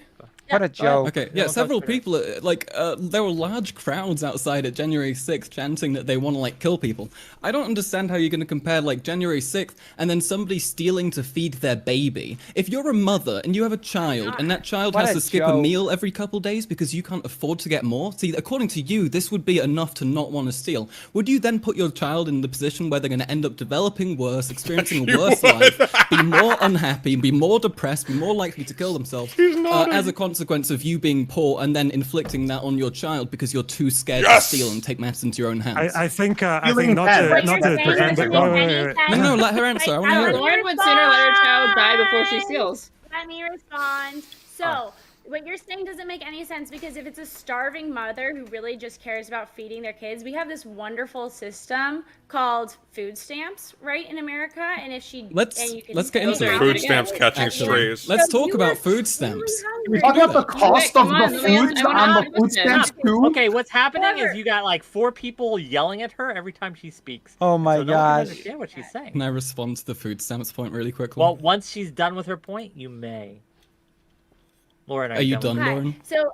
What a joke. Okay, yeah, several people, there were large crowds outside at January 6th chanting that they want to, like, kill people. I don't understand how you're going to compare, like, January 6th and then somebody stealing to feed their baby. If you're a mother and you have a child and that child has to skip a meal every couple days because you can't afford to get more, see, according to you, this would be enough to not want to steal. Would you then put your child in the position where they're going to end up developing worse, experiencing a worse life, be more unhappy, be more depressed, be more likely to kill themselves as a consequence of you being poor and then inflicting that on your child because you're too scared to steal and take matters into your own hands? I think not to pretend that. No, let her answer. I want to hear it. Lauren would sooner let her child die before she steals. Let me respond. So, what you're saying doesn't make any sense because if it's a starving mother who really just cares about feeding their kids, we have this wonderful system called food stamps, right, in America. And if she let's get into it. Food stamps catching strays. Let's talk about food stamps. We're talking about the cost of the foods on the food stamps too. Okay, what's happening is you got like 4 people yelling at her every time she speaks. Oh my gosh! gosh. No one can understand what she's saying. Can I respond to the food stamps point really quickly? Well, once she's done with her point, you may. Lauren, are you done, Lauren? So,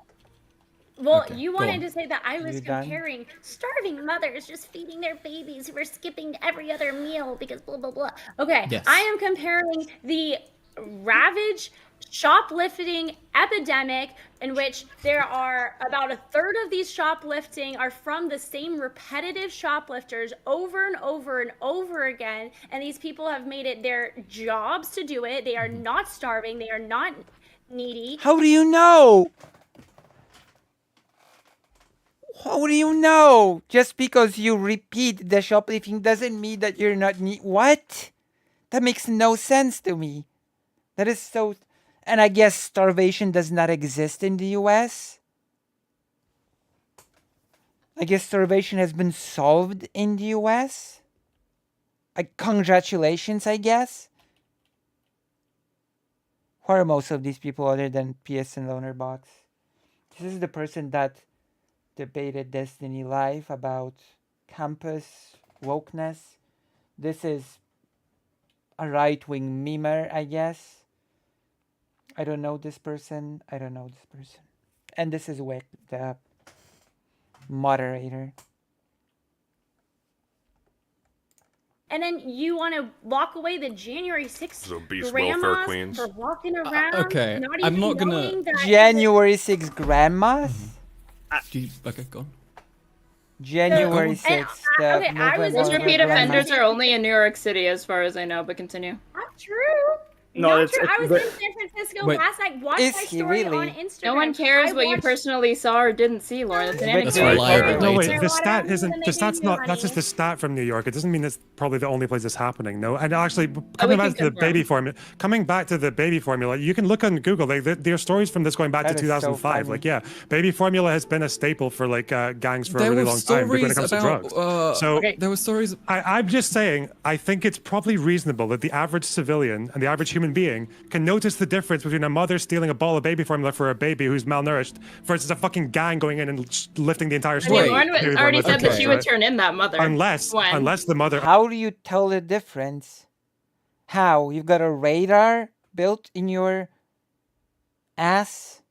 well, Okay, you go wanted on. to say that I was comparing starving mothers just feeding their babies who are skipping every other meal because blah, blah, blah. Okay, Yes. I am comparing the ravage shoplifting epidemic in which there are about 1/3 of these shoplifting are from the same repetitive shoplifters over and over and over again, and these people have made it their jobs to do it. They are not starving. They are not needy. How do you know? How do you know? Just because you repeat the shoplifting doesn't mean that you're not What? That makes no sense to me. That is so... And I guess starvation does not exist in the US. I guess starvation has been solved in the US. Congratulations, I guess. Who are most of these people other than PS and Loner Box? This is the person that debated Destiny Live about campus wokeness. This is a right-wing memer, I guess. I don't know this person. And this is Wick, the moderator. And then you want to lock away the January 6th obese welfare grandmas queens. for walking around. Okay, not I'm even not gonna- knowing that January 6th grandmas? Okay, go on. January So- and- 6th. okay, I was Those just repeat grandmas. offenders are only in New York City, as far as I know. But continue. Not true. No, Not it's- true. I was but- in San Francisco Wait. last night. Watched Is my he story really? on Instagram. No one cares I what you watched- personally saw or didn't see, Lauren. That's an But anecdote. That's reliable No, wait. data. The stat They're isn't. The stat's not. That's just the money. stat from New York. It doesn't mean it's probably the only place it's happening. No, and actually, we coming can back to the confirm. baby formula. Coming back to the baby formula, you can look on Google. Like there are stories from this going back That to is so 2005. funny. Like, yeah, baby formula has been a staple for like gangs for There a really were long time when it stories comes to about. drugs. So Okay. There were stories. I'm just saying, I think it's probably reasonable that the average civilian and the average human being can notice the difference between a mother stealing a ball of baby formula for a baby who's malnourished versus a fucking gang going in and lifting the entire I store. mean, Lauren Baby already formula said that for she kids, would right? turn in that mother. Unless When? the mother. How do you tell the difference? How? You've got a radar built in your ass?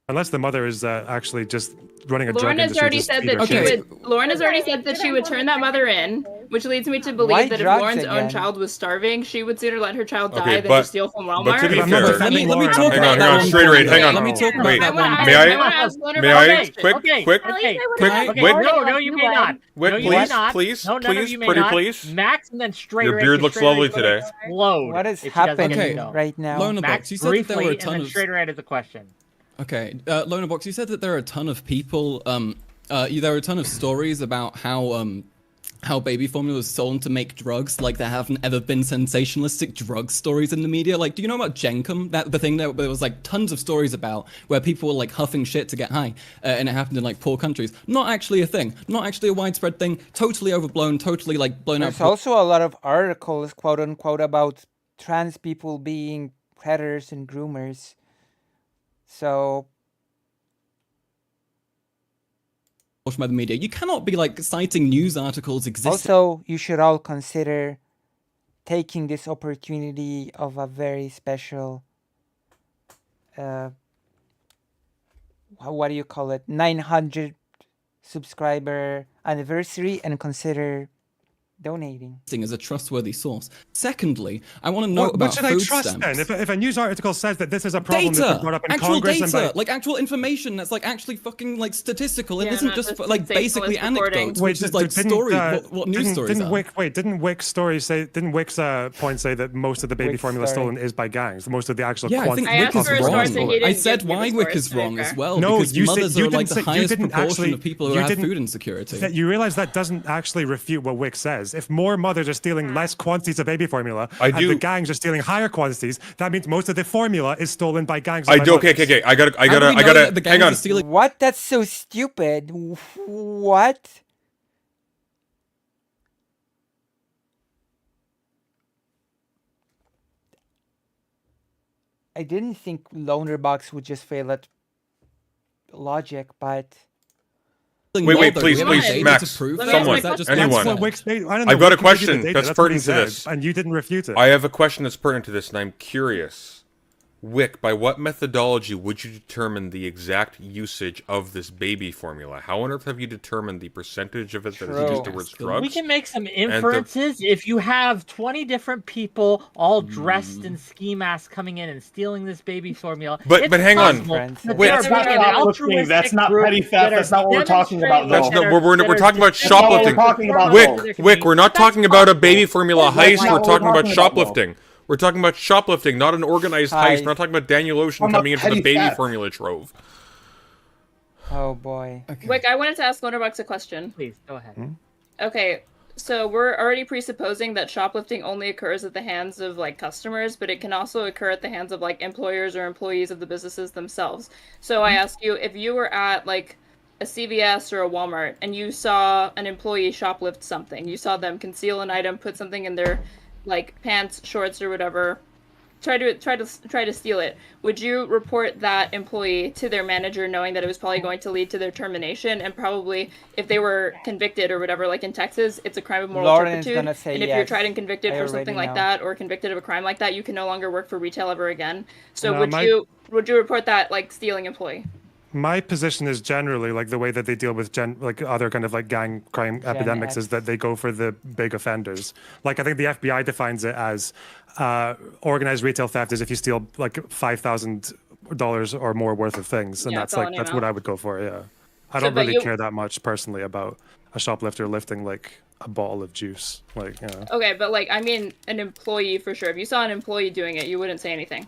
Unless the mother is actually just running a Lauren drug has industry. already just said feed her that she Okay. kids. would. Lauren has already said that she would turn that mother in Which leads me to Why believe that if drugs Lauren's own again? child was starving, she would sooner let her child die Okay, than but- just steal from Walmart. but to be I'm not fair- defending Let me Lauren. talk Hang about on, that hang on, one straight point. rate, hang on. Let me talk about Wait, that I want one. may I- to ask Lauren May about I? this. Quick, okay, quick, okay, quick, okay. Wick, No, you may not. Wick, No, you please, may not. please, No, none of please, you may pretty not. please. Max and then straight. Your beard looks lovely today. Explode. What is if she doesn't get happening to go. right now? Lona Max, Box, you said that there were a briefly, ton and then of. straight right is a question. Okay, Lona Box, you said that there are a ton of people. There are a ton of stories about how baby formula is sold to make drugs. Like there haven't ever been sensationalistic drug stories in the media. Like, do you know about Jenkum? That the thing that there was like tons of stories about where people were like huffing shit to get high, and it happened in like poor countries. Not actually a thing. Not actually a widespread thing. Totally overblown. Totally like blown out. There's also a lot of articles, quote unquote, about trans people being predators and groomers. So By the media, you cannot be like citing news articles existing. also, you should all consider taking this opportunity of a very special, what do you call it, 900 subscriber anniversary and consider donating. As a trustworthy source. Secondly, I want to know What about should I food trust stamps. then? If a news article says that this is a problem that's Data, been brought up in actual Congress data, and like actual information that's like actually fucking like statistical. It Yeah, isn't not just just like basically sensationalist reporting. anecdotes, which is like story. What news stories didn't are? Didn't Wick's story say? Didn't Wick's point say that most of the baby Wick's formula story. stolen is by gangs? Most of the actual Yeah, I think quantity I Wick asked is for a source wrong. and he I didn't said give me why the Wick source, is to be wrong fair. as well. No, because you said- mothers you are like didn't the say- you highest didn't proportion actually- of people who you have didn't- food insecurity. That you realize that doesn't actually refute what Wick says. If more mothers are stealing less quantities of baby formula and the gangs are stealing higher quantities, that means most of the formula is stolen by gangs. and by mothers. Okay. I How do we know gotta. that the Hang gangs on. are stealing- What? That's so stupid. What? I didn't think Loner Box would just fail at logic, but Wait, though. please, Do we have please, data Max, to prove that? someone, Or is that just anyone. That's what what Wick's. I don't know. I've got a Wick can give you the question data, that's what he pertinent to said, this. and you didn't refute it. I have a question that's pertinent to this, and I'm curious. Wick, by what methodology would you determine the exact usage of this baby formula? How on earth have you determined the percentage of it that is True. used towards drugs? We can make some inferences if you have 20 different people all dressed in ski masks coming in and stealing this baby formula. But It's hang on. possible that Wait. there That's be not an shoplifting. That's altruistic not group petty theft. that are That's not what we're talking about, though. That's not, demonstrating we're that are talking about distributing shoplifting. That's not what we're talking about, though. Wick, we're not talking about a baby formula That's heist. not We're what talking we're about talking about, though. shoplifting. We're talking about shoplifting, not an organized heist. We're not talking about Daniel Ocean I'm a coming into the petty baby theft. formula trove. oh boy. Wick, I wanted to ask Lonerbox a question. Please, go ahead. Okay, so we're already presupposing that shoplifting only occurs at the hands of like customers, but it can also occur at the hands of like employers or employees of the businesses themselves. So I ask you, if you were at like a CVS or a Walmart and you saw an employee shoplift something, you saw them conceal an item, put something in their like pants, shorts, or whatever, try to steal it, would you report that employee to their manager, knowing that it was probably going to lead to their termination, and probably if they were convicted or whatever, like in Texas, it's a crime of moral Lauren is turpitude, gonna say and if you're yes. tried and convicted I for already something like know. that, or convicted of a crime like that, you can no longer work for retail ever again. So No, would you report that like stealing employee? My position is generally like the way that they deal with like other kind of like gang crime epidemics is that they go for the big offenders. Like I think the FBI defines it as organized retail theft is if you steal like $5,000 or more worth of things, and Yeah, that's felony what amount. I would go for. Yeah, I So, don't but really you- care that much personally about a shoplifter lifting like a bottle of juice. Like, you know. Okay, but like I mean an employee for sure. If you saw an employee doing it, you wouldn't say anything.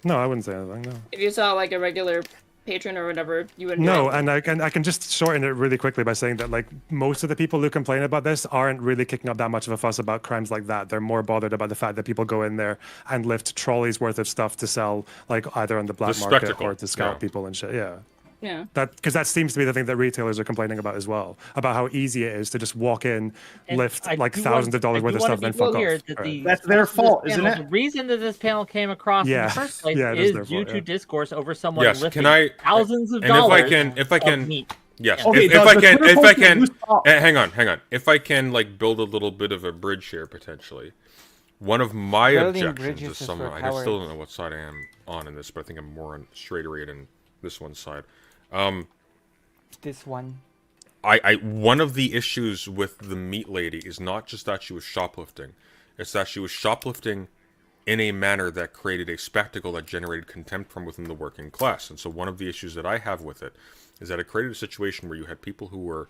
No, I wouldn't say anything. No. If you saw like a regular patron or whatever, you wouldn't. No, do anything. and I can just shorten it really quickly by saying that like most of the people who complain about this aren't really kicking up that much of a fuss about crimes like that. They're more bothered about the fact that people go in there and lift trolleys worth of stuff to sell, like either on the black The market spectacle, Oh. or to scalp yeah. people and shit. Yeah. Yeah. Because that seems to be the thing that retailers are complaining about as well, about how easy it is to just walk in, And lift I like do thousands of dollars I worth do of wanna stuff, then be fuck clear off. that Right. the- That's their this fault, panel- isn't it? The reason that this panel came across Yeah. in the first place Yeah, it is is their due fault, to yeah. discourse over someone Yes, lifting can I- thousands of and if I dollars can- if I of can- meat. Yes. Okay, if the I can, Twitter if I post is can, whose fault? hang on. If I can, like, build a little bit of a bridge here potentially. One of my Building objections bridges is is someone. for I still cowards. don't know what side I am on in this, but I think I'm more on straight rate in this one side. This one. one of the issues with the meat lady is not just that she was shoplifting, it's that she was shoplifting in a manner that created a spectacle that generated contempt from within the working class. And so one of the issues that I have with it is that it created a situation where you had people who were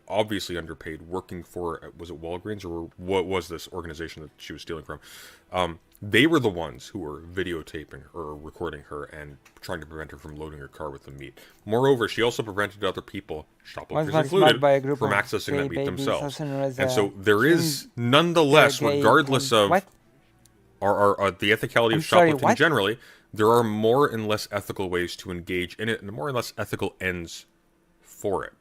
obviously underpaid working for, was it Walgreens, or what was this organization that she was stealing from? They were the ones who were videotaping or recording her and trying to prevent her from loading her car with the meat. Moreover, she also prevented other people, shoplifters included, from accessing that meat themselves. And so there is, nonetheless, regardless of the ethicality of shoplifting generally, there are more and less ethical ways to engage in it and more and less ethical ends for it.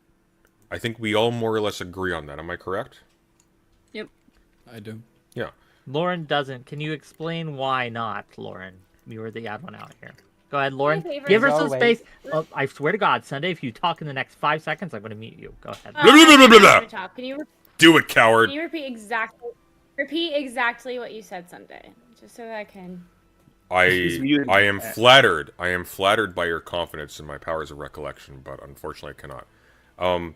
I think we all more or less agree on that. Am I correct? Yep. I do. Yeah. Lauren doesn't. Can you explain why not, Lauren? You were the odd one out here. Go ahead, Lauren. Give her some space. Oh, I swear to God, Sunday, if you talk in the next 5 seconds, I'm going to mute you. Go ahead. Can you do it, coward. Can you repeat exactly what you said, Sunday, just so that I can. I am flattered. I am flattered by your confidence in my powers of recollection, but unfortunately, I cannot.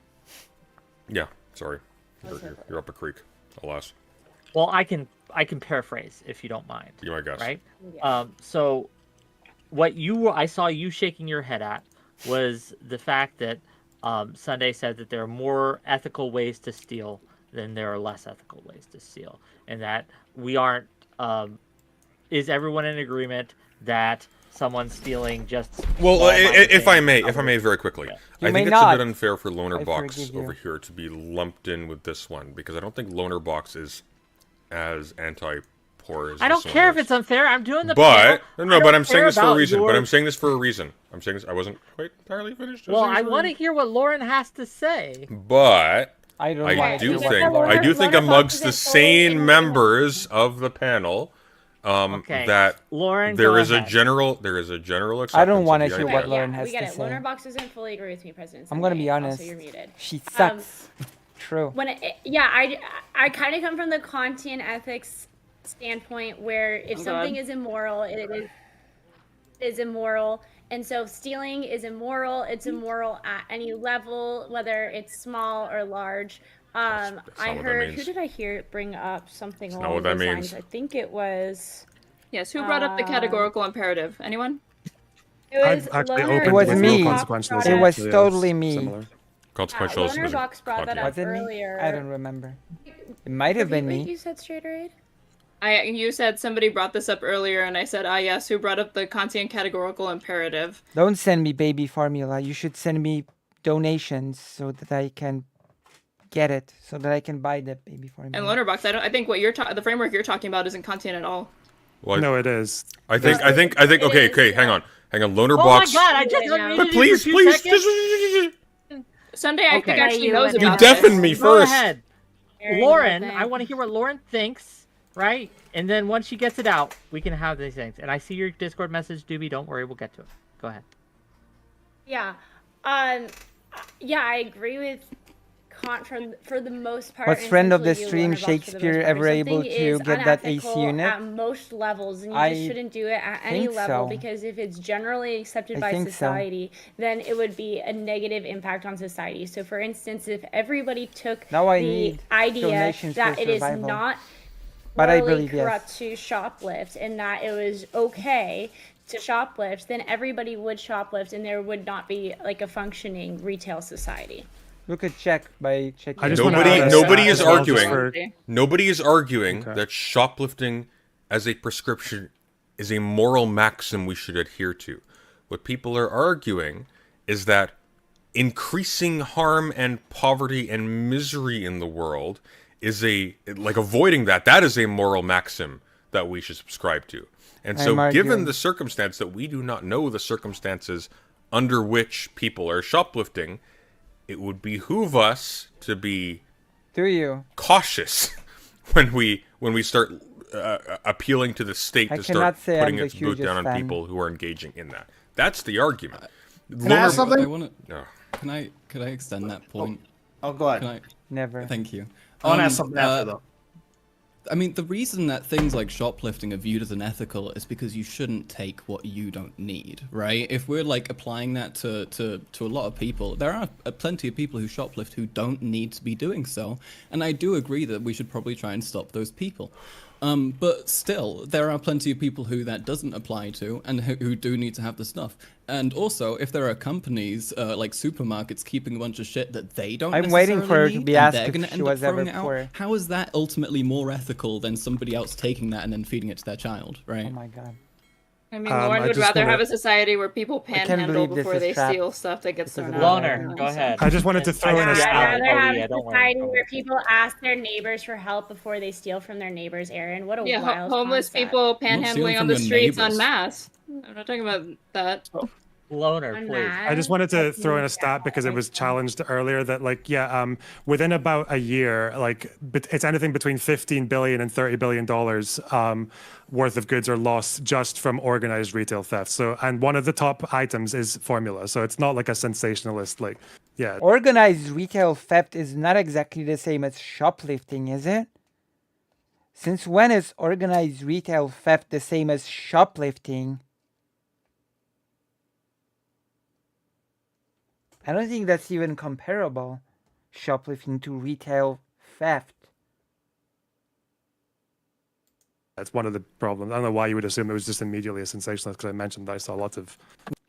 Yeah. Sorry. You're up a creek. Alas. Well, I can paraphrase if you don't mind. You might guess. Right? Yeah. So what I saw you shaking your head at was the fact that Sunday said that there are more ethical ways to steal than there are less ethical ways to steal, and that we aren't. Is everyone in agreement that someone stealing just? Well, if I may very quickly, Yeah. I think it's a bit unfair for Loner Box over here to be lumped in with this one, because I don't think Loner Box is as anti-poor as I don't care if it's unfair. I'm doing the. But I'm saying this for a reason. But I'm saying this for a reason. I'm saying this. I wasn't quite entirely finished. Well, I want to hear what Lauren has to say. But I do think amongst the sane members of the panel. That Lauren, there is a general acceptance. I don't want to hear what Lauren has to say. We get it. Loner Box doesn't fully agree with me, President. I'm going to be honest. Also, you're muted. She sucks. True. I kind of come from the Kantian ethics standpoint, where if something is immoral, it is immoral. And so stealing is immoral. It's immoral at any level, whether it's small or large. I heard, who did I hear bring up something along those lines? I think it was. Yes, who brought up the categorical imperative? Anyone? It was me. It was totally me. Consequential. Loner Box brought that up earlier. I don't remember. It might have been me. You said straight raid? You said somebody brought this up earlier, and I said, yes, who brought up the Kantian categorical imperative? Don't send me baby formula. You should send me donations so that I can get it, so that I can buy the baby formula. And Loner Box, I think what the framework you're talking about isn't Kantian at all. Well, no, it is. I think. Okay. Hang on. Loner Box. Oh my God! I just but please. Sunday, I think actually knows about this. You deafened me first. Go ahead, Lauren. I want to hear what Lauren thinks, right? And then once she gets it out, we can have these things. And I see your Discord message, Doobie. Don't worry, we'll get to it. Go ahead. Yeah. I agree with Kant for the most part. Was friend of the stream Shakespeare ever able to get that AC unit? At most levels, and you just shouldn't do it at any level, because if it's generally accepted by society, then it would be a negative impact on society. So, for instance, if everybody took the idea that it is not morally corrupt to shoplift and that it was okay to shoplift, then everybody would shoplift, and there would not be like a functioning retail society. Look at check by checking. Nobody is arguing. Nobody is arguing that shoplifting as a prescription is a moral maxim we should adhere to. What people are arguing is that increasing harm and poverty and misery in the world is avoiding that is a moral maxim that we should subscribe to. And so, given the circumstance that we do not know the circumstances under which people are shoplifting, it would behoove us to be cautious when we start appealing to the state to start putting its boot down on people who are engaging in that. That's the argument. Can I ask something? Could I extend that point? Oh, go ahead. Never. Thank you. I want to ask something after though. I mean, the reason that things like shoplifting are viewed as unethical is because you shouldn't take what you don't need, right? If we're like applying that to a lot of people, there are plenty of people who shoplift who don't need to be doing so, and I do agree that we should probably try and stop those people. But still, there are plenty of people who that doesn't apply to, and who do need to have the stuff. And also, if there are companies like supermarkets keeping a bunch of shit that they don't, I'm waiting for her to be asked they're if gonna she end up was ever throwing it out, poor. how is that ultimately more ethical than somebody else taking that and then feeding it to their child, right? Oh my god. I mean, Lauren would rather have a society where people panhandle before they steal stuff that gets thrown out. Loner, go ahead. I just wanted to throw in a I'd stat. rather have a society where people ask their neighbors for help before they steal from their neighbors, Aaron. What a wild homeless concept. people panhandling on the streets en neighbors. masse. I'm not talking about that. Loner, please. I just wanted to throw in a stat because it was challenged earlier that within about a year, it's anything between 15 billion and 30 billion dollars worth of goods are lost just from organized retail theft. So, and one of the top items is formula. So it's not like a sensationalist, Organized retail theft is not exactly the same as shoplifting, is it? Since when is organized retail theft the same as shoplifting? I don't think that's even comparable, shoplifting to retail theft. That's one of the problems. I don't know why you would assume it was just immediately a sensationalist, because I mentioned that I saw lots of...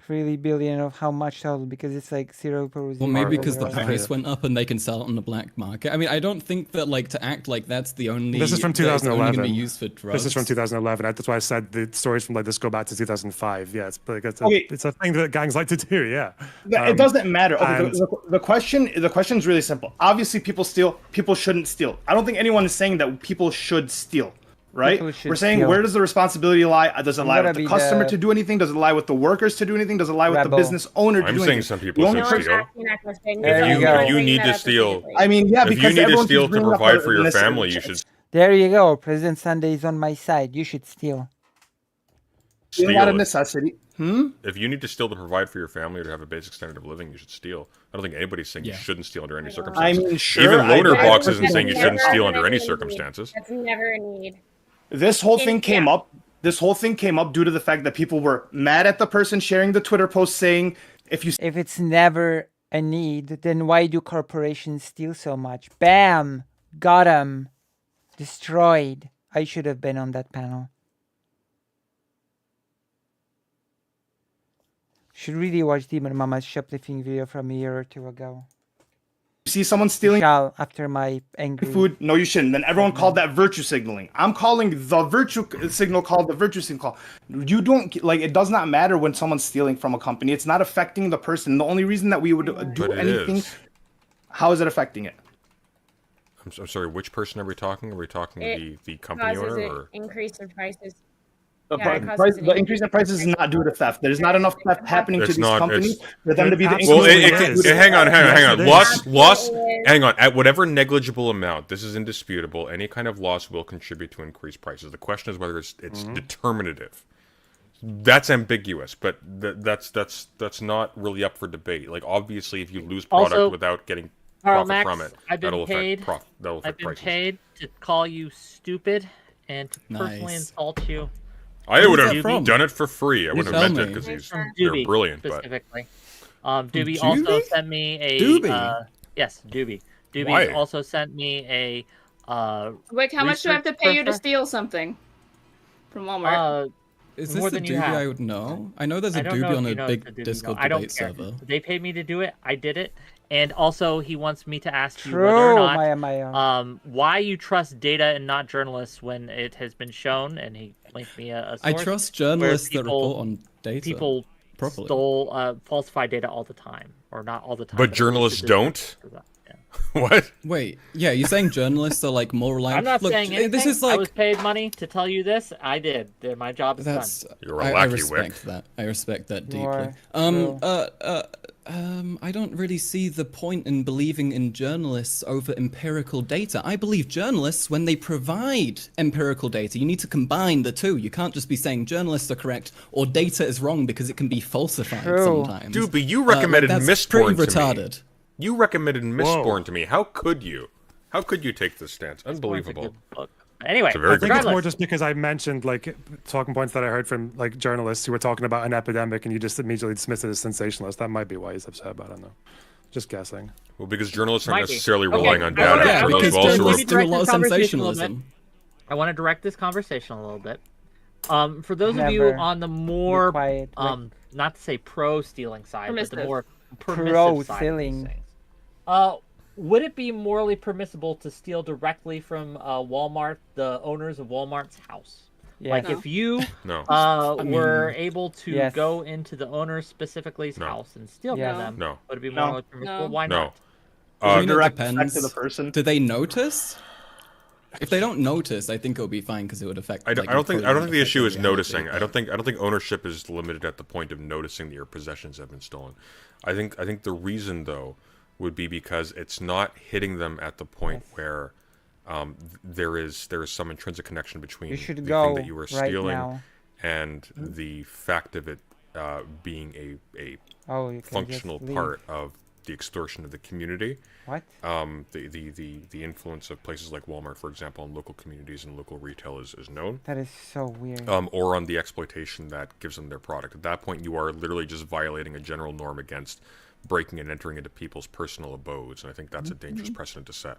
3 billion of how much total? Because it's like 0.0. Well, maybe because the price went up and they can sell it on the black market. I mean, I don't think that to act like that's the only. This is from that it's only 2011. gonna be used for drugs. This is from 2011. That's why I said the stories from this go back to 2005. Yeah, it's a thing that gangs like to do. Yeah, it doesn't matter. Okay, the question is really simple. Obviously, people steal. People shouldn't steal. I don't think anyone is saying that people should steal. Right? We're saying steal. where does the responsibility lie? Does it lie with the customer to do anything? Does it lie with the workers to do anything? Does it lie with the business owner to do anything? I'm saying some people should steal. If you need to steal, I mean, yeah, if because you need to everyone steal keeps to bringing up provide the for your necessary family, you shit. should There you go. President Sunday is on my side. You should steal. Steal steal out of it. necessity. If you need to steal to provide for your family or to have a basic standard of living, you should steal. I don't think anybody's saying you shouldn't steal under any circumstances. I mean, sure. Even Loner I Box isn't saying you never shouldn't steal have under any a need. circumstances. That's never a need. This whole thing came up. This whole thing came up due to the fact that people were mad at the person sharing the Twitter post saying, if it's never a need, then why do corporations steal so much? Bam! Got 'em. Destroyed. I should have been on that panel. Should really watch Demon Mama's shoplifting video from a year or two ago. see someone stealing Shall after my angry food, no, you shouldn't. Then everyone called that virtue signaling. I'm calling the virtue signal called the virtue signal. You don't it does not matter when someone's stealing from a company. It's not affecting the person. The only reason that we would do anything, how is it affecting it? I'm sorry, which person are we talking? Are we talking the company owner or increase in prices? The increase in prices is not due to theft. There's not enough theft happening to these companies for them to be the increase. Hang on. Loss. Hang on. At whatever negligible amount, this is indisputable. Any kind of loss will contribute to increased prices. The question is whether it's determinative. That's ambiguous, but that's not really up for debate. Obviously, if you lose product Also, without getting Carl profit Max, from it, I've been paid. I've been paid to call you stupid and to personally insult you. I would have done it for free. I wouldn't have meant it because they're brilliant. Specifically, Doobie also sent me a yes, Doobie. Doobie also sent me a Wick, how much do I have to pay you to steal something from Walmart? Is this the Doobie I would know? I know there's a Doobie on a big Discord debate server. They paid me to do it. I did it. And also, he wants me to ask you whether or not why you trust data and not journalists when it has been shown, and he linked me a source. I trust journalists that report on data. People properly. stole falsified data all the time, or not all the time. But journalists don't? What? Wait, yeah, you're saying journalists are more reliable? I'm not saying anything. This is I was paid money to tell you this. I did. My job is done. You're a lucky respect that. I respect that deeply. I don't really see the point in believing in journalists over empirical data. I believe journalists when they provide empirical data. You need to combine the two. You can't just be saying journalists are correct or data is wrong because it can be falsified sometimes. Dude, but you recommended Mistborn to retarded. me. You recommended Mistborn to me. How could you? How could you take this stance? Unbelievable. Anyway, It's a very I think good it's more regardless, just because I mentioned like talking points that I heard from like journalists who were talking about an epidemic, and you just immediately dismissed it as sensationalist. That might be why he's upset about it. I don't know. Just guessing. Well, because journalists Might aren't be. necessarily Okay, relying on I wanna- data. I for wanna- those because who also journalists do a direct lot of this conversation a little sensationalism. I want to direct this conversation a little bit. For those of you Never. on the Be more, quiet. not to say pro-stealing side, but the Permissive. more permissive side of these Pro-stealing. things, would it be morally permissible to steal directly from Walmart, the owners of Walmart's house? Yes. Like No. if you No. were able to Yes. go into the owner specifically's No. house and steal Yeah. from them, No. would it be No. morally permissible? No. Why No. not? I mean, it Direct effect depends. to the person. Do they notice? If they don't notice, I think it'll be fine because it would affect. I don't, like, I don't think. probably I don't wouldn't think the affect issue is reality, noticing. I but- don't think ownership is limited at the point of noticing that your possessions have been stolen. I think the reason though would be because it's not hitting them at the point where there is some intrinsic connection between You should the go thing that you were right stealing now. and the fact of it being a Oh, you can functional just leave. part of the extortion of the community. What? The influence of places like Walmart, for example, on local communities and local retail is known. That is so weird. Or on the exploitation that gives them their product. At that point, you are literally just violating a general norm against breaking and entering into people's personal abodes, and I think that's a dangerous precedent to set.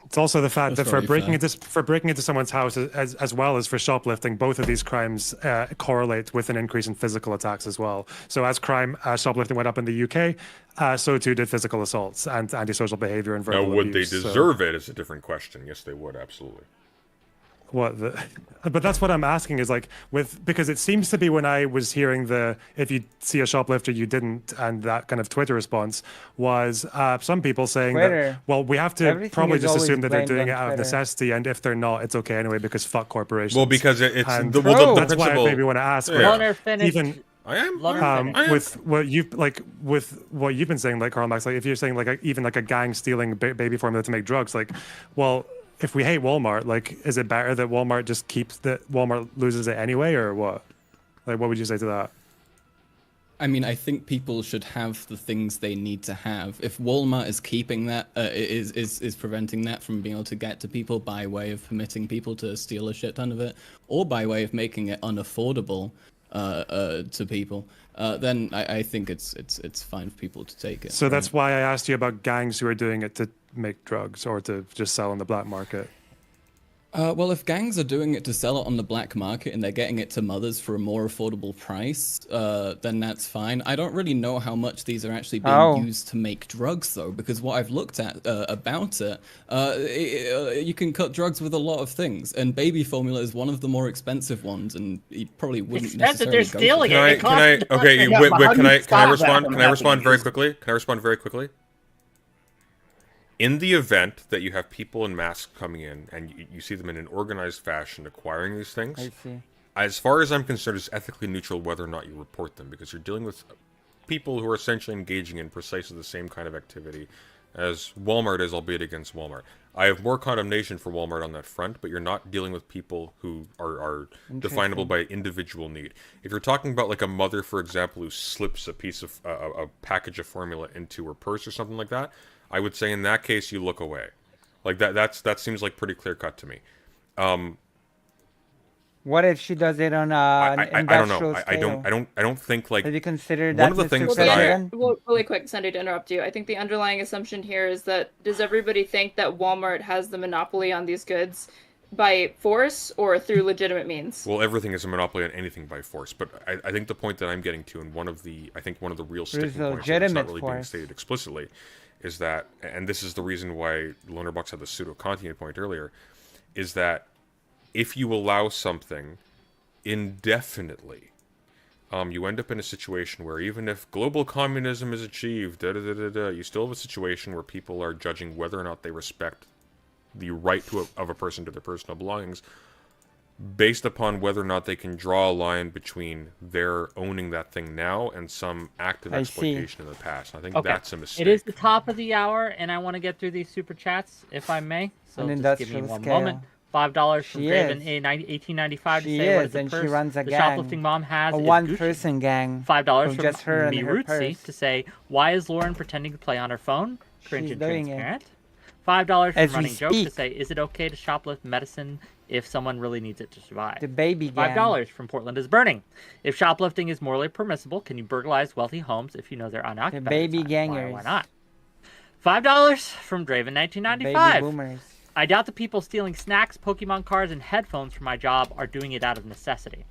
It's also the fact That's that probably fair. for breaking into someone's house as well as for shoplifting, both of these crimes correlate with an increase in physical attacks as well. So as shoplifting went up in the UK, so too did physical assaults and antisocial behavior and verbal Now, would abuse. they So- deserve it is a different question. Yes, they would, absolutely. But that's what I'm asking is like because it seems to be when I was hearing if you see a shoplifter you didn't, and that kind of Twitter response was some people saying Twitter. that, well, we have to Everything probably is just always assume that they're blamed doing it on out of Twitter. necessity, and if they're not, it's okay anyway because fuck corporations. Well, because it's And the that's why I principle. maybe want to ask. Yeah. like, Loner finished. even I am. Loner I am. finished. I am. with what you've been saying, like Karl Marx, like if you're saying like even like a gang stealing baby formula to make drugs, like, well, if we hate Walmart, like, is it better that Walmart just Walmart loses it anyway, or what? Like, what would you say to that? I mean, I think people should have the things they need to have. If Walmart is keeping that, is preventing that from being able to get to people by way of permitting people to steal a shit ton of it, or by way of making it unaffordable to people, then I think it's fine for people to take it. So that's why I asked you about gangs who are doing it to make drugs or to just sell on the black market. Well, if gangs are doing it to sell it on the black market and they're getting it to mothers for a more affordable price, then that's fine. I don't really know how much these are actually being used to make drugs, though, because what I've looked at about it, you can cut drugs with a lot of things, and baby formula is one of the more expensive ones, and you probably wouldn't Expensive, necessarily they're stealing go for it. that. Okay, Yeah, wait, but how do can you I stop that respond? from Can I respond happening? very quickly? Can I respond very quickly? In the event that you have people in masks coming in and you see them in an organized fashion acquiring these things, I see. as far as I'm concerned, it's ethically neutral whether or not you report them, because you're dealing with people who are essentially engaging in precisely the same kind of activity as Walmart is, albeit against Walmart. I have more condemnation for Walmart on that front, but you're not dealing with people who are definable by individual need. If you're talking about like a mother, for example, who slips a piece of a package of formula into her purse or something like that, I would say in that case you look away. Like that seems like pretty clear cut to me. What if she does it on an I don't industrial know. scale? I don't think like Have you considered one that, of the Mr. things that I- President? Well, really quick, Sunday, to interrupt you. I think the underlying assumption here is that does everybody think that Walmart has the monopoly on these goods by force or through legitimate means? Well, everything is a monopoly on anything by force, but I think the point that I'm getting to, and one of the real sticking points that's legitimate not really being force. stated explicitly, is that, and this is the reason why Lonerbox had the pseudo-Kantian point earlier, is that if you allow something indefinitely, you end up in a situation where even if global communism is achieved, you still have a situation where people are judging whether or not they respect the right of a person to their personal belongings based upon whether or not they can draw a line between their owning that thing now and some act of I exploitation in the past. I think Okay. that's a mistake. It is the top of the hour, and I want to get through these super chats, if I may. So An just give me industrial one scale. moment. $5 from She Craven is. in 1895 to She say what is, is the and she purse runs a the gang. shoplifting mom has A is one-person gang. $5 of from just her and her Mirutsi purse. to say, why is Lauren pretending to play on her phone? Cringe She's and doing it. transparent. $5 As from we Running Joke to speak. say, is it okay to shoplift medicine if someone really needs it to survive? The baby gang. $5 from Portland is Burning. If shoplifting is morally permissible, can you burglarize wealthy homes if you know they're unoccupied? The baby at the time? gangers. Why not? $5 from Draven 1995. Baby boomers. I doubt the people stealing snacks, Pokemon cards, and headphones from my job are doing it out of necessity.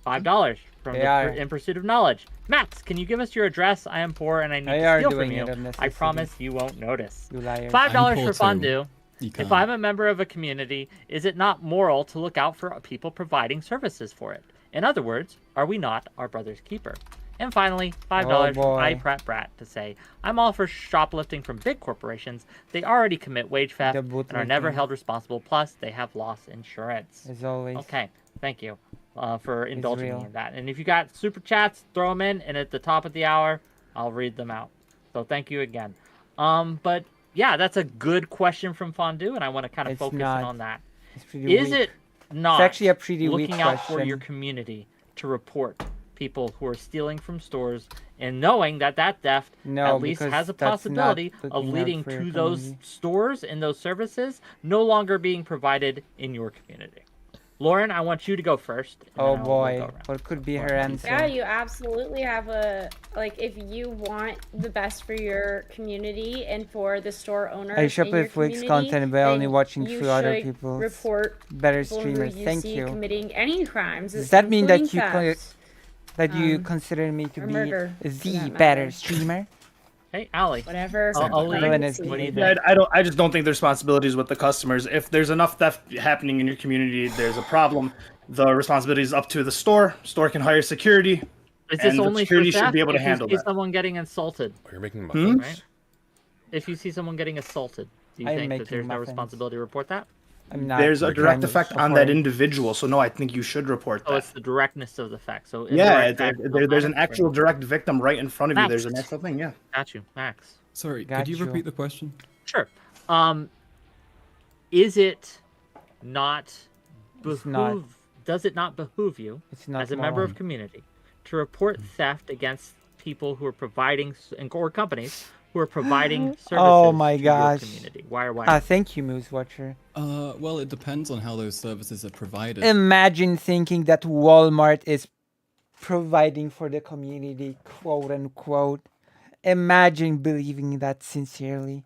$5 from In Pursuit of Knowledge. Max, can you give us your address? I am poor and I need to steal from you. I promise you won't notice. You liars. $5 for Fondue. If I'm a member of a community, is it not moral to look out for people providing services for it? In other words, are we not our brother's keeper? And finally, $5 from iPrat Brat to say, I'm all for shoplifting from big corporations. They already commit wage theft and are never held responsible. Plus, they have loss insurance. As always. Okay, thank you for indulging me in that. And if you got super chats, throw them in, and at the top of the hour, I'll read them out. So thank you again. But yeah, that's a good question from Fondue, and I want to kind of focus in on that. Is it not it's actually a pretty looking weak out question. for your community to report people who are stealing from stores and knowing that that theft at least has a possibility of leading to those stores and those services no longer being provided in your community? Lauren, I want you to go first. Oh boy, what could be her answer? Yeah, you absolutely have a, like, if you want the best for your community and for the store owners I shoplift Wix content by only watching through other people's report better people streamers. who you Thank see you. committing any crimes. Does that mean that you thefts, you consider me to be murder, for the that better matter. streamer? Hey, Allie. Whatever. I'll leave. crime What scene. do you think? Yeah, I just don't think the responsibility is with the customers. If there's enough theft happening in your community, there's a problem. The responsibility is up to the store. Store can hire security. Is this and the only security for should theft be able to if handle you see that. someone getting insulted? Oh, you're making muffins. Right? If you see someone getting assaulted, do you I'm think that making there's no muffins. responsibility to report that? I'm not. There's a direct I'm effect on supporting. that individual, so no, I think you should report Oh, that. it's the directness of the fact. So Yeah, indirect act there's an matter? actual direct victim right in front of you. Max. There's an actual thing, yeah. Got you, Max. Sorry, Got could you you. repeat the question? Sure. Is it not It's not. does it not behoove you It's not as a member moral. of community to report theft against people who are providing or companies who are providing services Oh my to gosh. your community? Why or why not? Thank you, Moose Watcher. Well, it depends on how those services are provided. Imagine thinking that Walmart is providing for the community, quote unquote. Imagine believing that sincerely.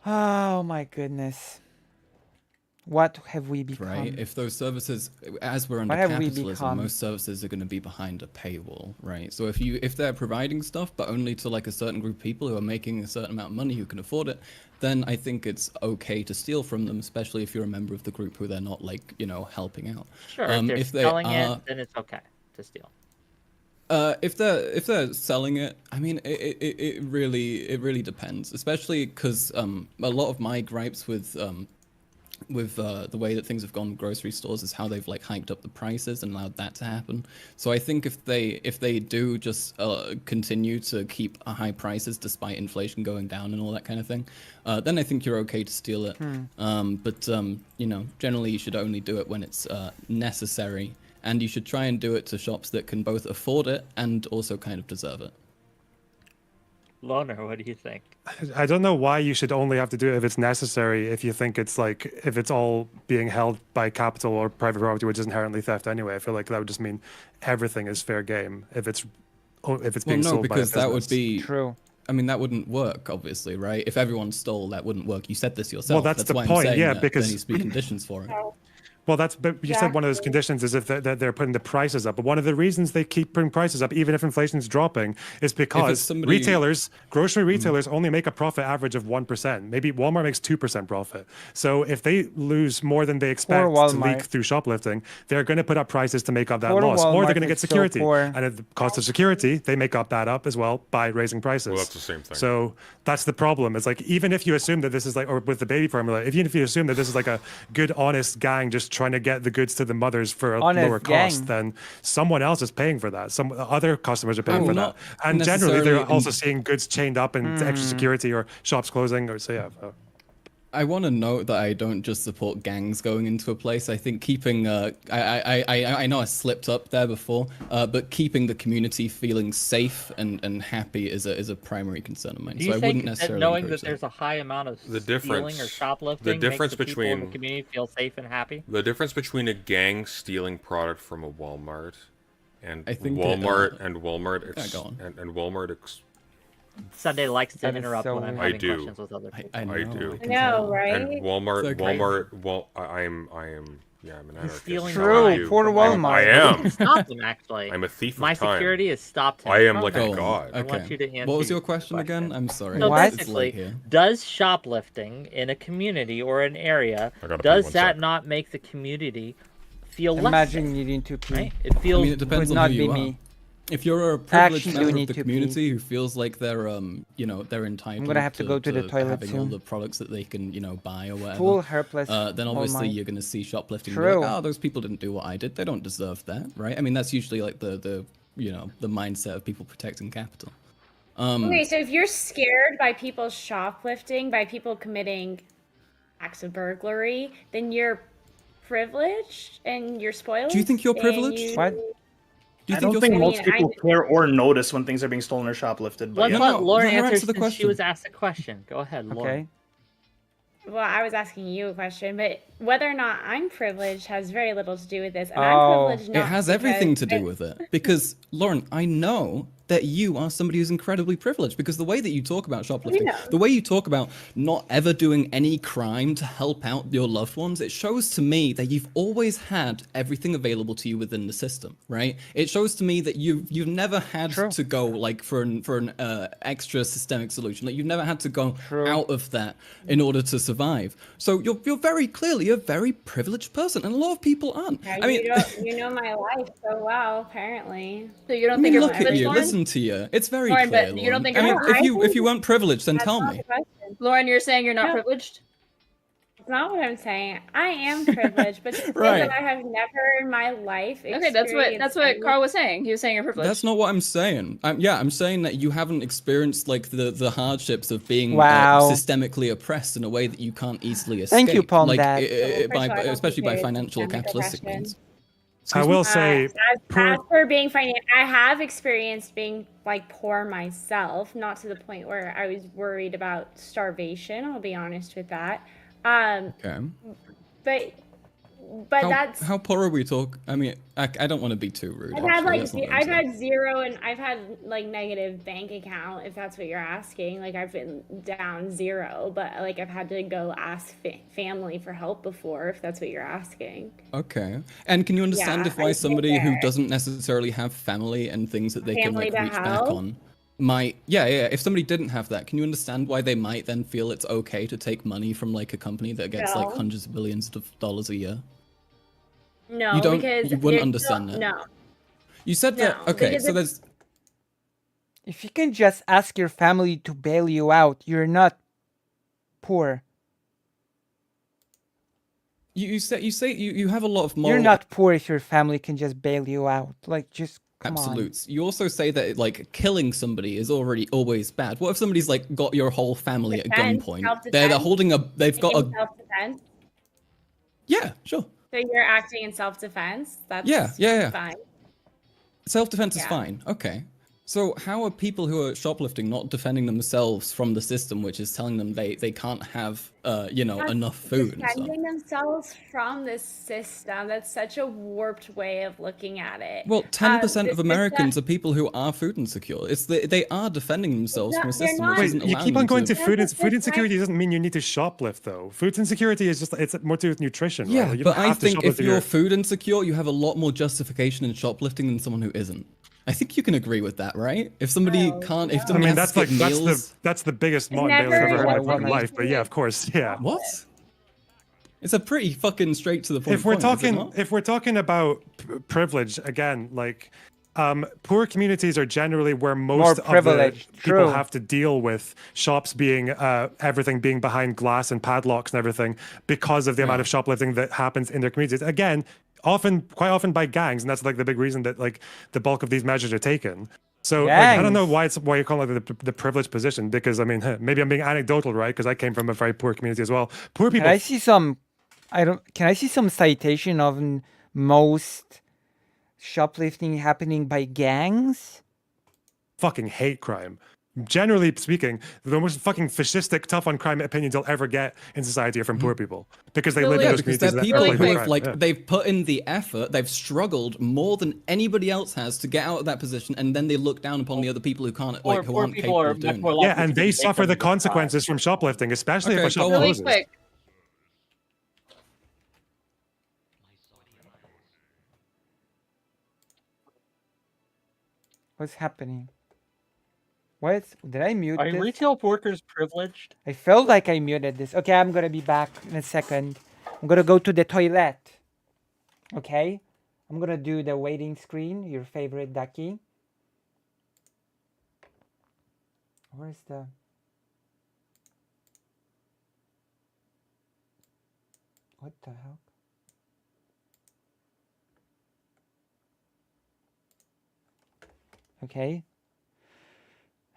Oh my goodness. What have we become? Right, if those services, as we're under What have we capitalism, become? most services are going to be behind a paywall, right? So if they're providing stuff, but only to like a certain group of people who are making a certain amount of money who can afford it, then I think it's okay to steal from them, especially if you're a member of the group who they're not like helping out. Sure, if they're selling it, then it's okay to steal. If they're selling it, I mean, it really depends, especially because a lot of my gripes with the way that things have gone with grocery stores is how they've like hiked up the prices and allowed that to happen. So I think if they do just continue to keep high prices despite inflation going down and all that kind of thing, then I think you're okay to steal it. But generally you should only do it when it's necessary, and you should try and do it to shops that can both afford it and also kind of deserve it. Loner, what do you think? I don't know why you should only have to do it if it's necessary, if you think it's like, if it's all being held by capital or private property, which is inherently theft anyway. I feel like that would just mean everything is fair game if it's being sold by a because that would business. be True. I mean, that wouldn't work, obviously, right? If everyone stole, that wouldn't work. You said this yourself. Well, that's the why point, I'm saying yeah, that because- there needs to be conditions for it. Well, but you said one of those conditions is if they're putting the prices up. But one of the reasons they keep putting prices up, even if inflation's dropping, is because grocery retailers only make a profit average of 1%. Maybe Walmart makes 2% profit. So if they lose more than they expect to leak through shoplifting, they're going to put up prices to make up that loss. Or they're going to get security. And at the cost of security, they make up that up as well by raising prices. Well, that's the same thing. So that's the problem. It's like, even if you assume that this is like, or with the baby formula, even if you assume that this is like a good, honest gang just trying to get the goods to the mothers for a lower cost, then someone else is paying for that. Some other customers are paying for that. And generally, they're also seeing goods chained up and extra security or shops closing. Or so, yeah. I want to note that I don't just support gangs going into a place. I think keeping I know I slipped up there before, but keeping the community feeling safe and happy is a primary concern of mine. Do you so I think wouldn't that necessarily knowing that that. there's a high amount of The stealing or shoplifting difference makes the people in the between community feel safe and happy? the difference between a gang stealing product from a Walmart and I think Walmart Sunday likes to That is interrupt so when I'm I having do. questions with other people. I do. I know, right? and Walmart So crazy. I am yeah, I'm an anarchist. stealing How True, about you? poor Walmart. I am. Stop them, actually. I'm a thief of My time. security has stopped him. I am from like a that. Go on. god. I want Okay. you to answer What was your your question again? I'm sorry. So What? It's late basically, here. does shoplifting in a community or an area, I gotta pee does one that sec. not make the community feel less Imagine safe, needing to pee. right? It feels I mean, it depends Would on not who be you are. me. If you're a Actually privileged do member need of the to pee. community who feels like they're they're entitled have to go to the toilet having all soon. the products that they can buy or whatever, Full helpless. then obviously Walmart. you're going to see shoplifting. True. Like, oh, those people didn't do what I did. They don't deserve that, right? I mean, that's usually like the mindset of people protecting capital. Okay, so if you're scared by people shoplifting, by people committing acts of burglary, then you're privileged and you're spoiled. Do you think you're and privileged? What? Do you I think don't you're think I most mean, people care or notice when things are being stolen or shoplifted. But Let's yeah. let No, Lauren let her answer answer the since she question. was asked a question. Go ahead, Lauren. Okay. Well, I was asking you a question, but whether or not I'm privileged has very little to do with this. And Oh. I'm privileged not It has because everything to do with it. Because, Lauren, I know that you are somebody who's incredibly privileged because the way that you talk about shoplifting, know. the way you talk about not ever doing any crime to help out your loved ones, it shows to me that you've always had everything available to you within the system, right? It shows to me that you've never had True. to go like for an extra systemic solution. Like you've never had to go True. out of that in order to survive. So you're very clearly a very privileged person, and a lot of people aren't. Yeah, I mean, you know my life so well, apparently. So you don't I think mean, you're look at privileged, you, Lauren? listen to you. It's very Lauren, clear. but you don't Lauren. think I you're mean, if you weren't privileged, then That's tell not me. the question. Lauren, you're saying you're not No. privileged? It's not what I'm saying. I am privileged, but to say Right. that I have never in my life Okay, that's experienced what any- Carl was saying. He was saying you're privileged. That's not what I'm saying. I'm saying that you haven't experienced like the hardships of being Wow. systemically oppressed in a way that you can't easily escape. Thank you, Palm like, Dad. First of all, I don't especially think by there is financial or systemic capitalistic oppression. means. I will As say, for being I have experienced being like poor myself, not to the point where I was worried about starvation. I'll be honest with that. Okay. But that's How poor are we talking? I mean, I don't want to be too rude. I've had actually. like That's not what I'm I've saying. had zero and I've had like negative bank account if that's what you're asking. Like I've been down zero, but like I've had to go ask family for help before if that's what you're asking. Okay. And can you understand Yeah, if why I somebody get who there. doesn't necessarily have family and things that they Family can to like reach back help? on might if somebody didn't have that, can you understand why they might then feel it's okay to take money from like a company that gets like No. hundreds of billions of dollars a year? No, You don't- because you wouldn't there's still- understand that. No, You said that No, okay, because so it's- there's If you can just ask your family to bail you out, you're not poor. you say you have a lot of moral You're not poor if your family can just bail you out. Like, just come on. absolutes. You also say that like killing somebody is already always bad. What if somebody's like got your whole family at Defense, gunpoint? self-defense. They're holding they've got a self-defense. yeah, sure. So you're acting in self-defense. That's Yeah. fine. Self-defense is Yeah. fine. Okay. So how are people who are shoplifting not defending themselves from the system, which is telling them they can't have Not enough food and stuff? defending themselves from this system. That's such a warped way of looking at it. Well, 10% the of Americans system- are people who are food insecure. They are defending themselves from a They're system not. which Wait, isn't you allowing keep on them going to Yeah, food. but Food that's insecurity doesn't mean you need to shoplift, though. Food insecurity is just—it's more to do with nutrition. Yeah, right? Like, you but don't I have to think shoplift if you're food insecure, you have a lot more justification in shoplifting than someone who isn't. I think you can agree with that, right? If somebody can't, if I somebody mean, has that's to like skip meals, that's the biggest It's mountain Bailey I've ever never- heard in my it's fucking never- life. But yeah, of course, yeah. what? It's a pretty fucking straight to the point. If we're point, is it talking not? if we're talking about privilege again, like poor communities are generally where most of the privileged, people true. have to deal with shops being everything being behind glass and padlocks and everything because of the amount of shoplifting that happens in their communities. Again, quite often by gangs, and that's like the big reason that like the bulk of these measures are taken. So like, I don't know why you call it the privileged position, because I mean, maybe I'm being anecdotal, right? Because I came from a very poor community as well. Poor people. Can I see some? Can I see some citation of most shoplifting happening by gangs? Fucking hate crime. Generally speaking, the most fucking fascistic, tough on crime opinions you'll ever get in society are from poor people, because they live in those because they're communities. people who have crime. like they've put in the effort, they've struggled more than anybody else has to get out of that position, and then they look down upon the other people who can't, like, who aren't capable of doing it. Yeah, and they suffer the consequences from shoplifting, especially if a shop really closes. quick. What's happening? Did I mute Are this? retail workers privileged? I felt like I muted this. Okay, I'm gonna be back in a second. I'm gonna go to the toilet. Okay? I'm gonna do the waiting screen, your favorite Ducky. Where's the... What the hell? Okay.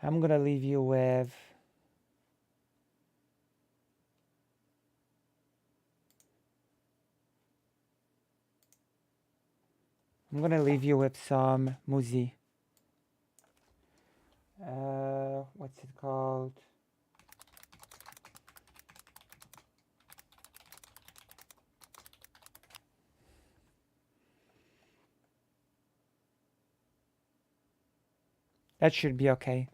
I'm gonna leave you with... I'm gonna leave you with some muzi. What's it called? That should be okay.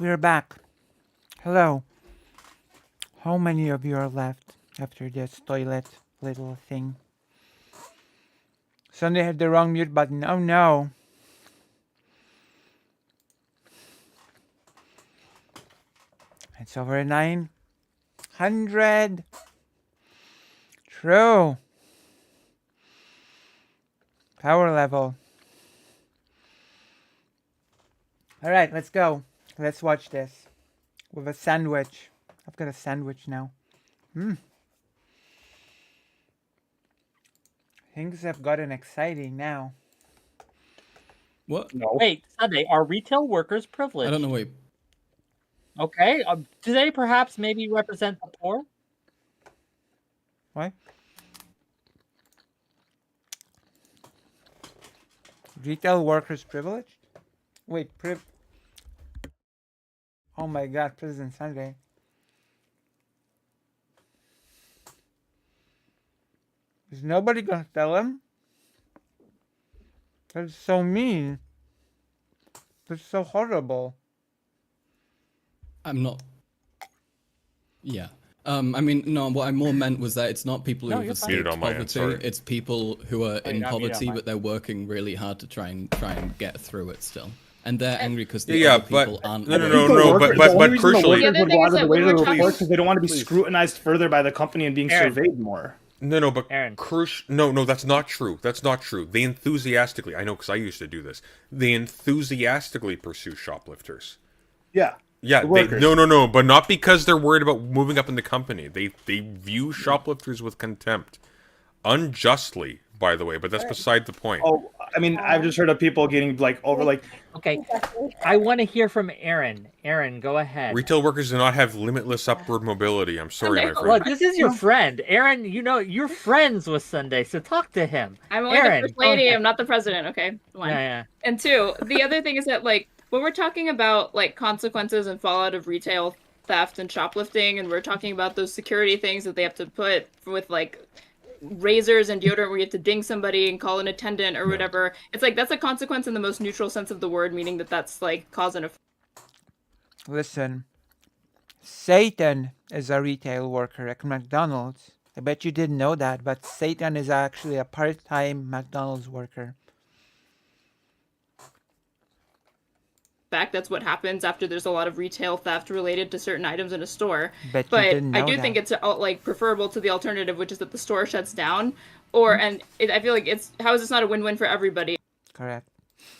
we're back. Hello. How many of you are left after this toilet little thing? Sunday had the wrong mute button. Oh no. It's over 900. True. Power level. Alright, let's go. Let's watch this. With a sandwich. I've got a sandwich now. Things have gotten exciting now. What? No. Wait, Sunday, are retail workers privileged? I don't know what. Okay, do they perhaps maybe represent the poor? What? Retail workers privileged? Wait, oh my god, President Sunday. Is nobody gonna tell him? That's so mean. That's so horrible. I'm not. Yeah. I mean, no. What I more meant was that it's not people who No, have you're fine. escaped Muted on my end, poverty. sorry. It's people who are in you're not muted poverty, on mine. but they're working really hard to try and get through it still, and they're angry because the Yeah, other people but- aren't. no, no, working. no, The no, workers- but the only reason the crucially- workers The other would thing go is out of the that way when to we're report talking- because they don't want to be Please. scrutinized further by the company and being Aaron. surveyed more. No, but Aaron. No, that's not true. That's not true. They enthusiastically, I know because I used to do this. They enthusiastically pursue shoplifters. Yeah. Yeah, The they, workers. no, but not because they're worried about moving up in the company. They view shoplifters with contempt, unjustly, by the way. But that's beside the point. Oh, I mean, I've just heard of people getting like over like. Okay, I want to hear from Aaron. Aaron, go ahead. Retail workers do not have limitless upward mobility. I'm sorry, my Look, friend. this is your friend, Aaron. You know you're friends with Sunday, so talk to him. I'm only Aaron, the first go lady. ahead. I'm not the president. Okay. One. Yeah. And two, the other thing is that like when we're talking about like consequences and fallout of retail theft and shoplifting, and we're talking about those security things that they have to put with like razors and deodorant where you have to ding somebody and call an attendant or whatever. It's like that's a consequence in the most neutral sense of the word, meaning that that's like cause and effect. Listen, Satan is a retail worker at McDonald's. I bet you didn't know that, but Satan is actually a part-time McDonald's worker. That's what happens after there's a lot of retail theft related to certain items in a store. Bet you But didn't I know do that. think it's like preferable to the alternative, which is that the store shuts down. Or I feel like how is this not a win-win for everybody? Correct.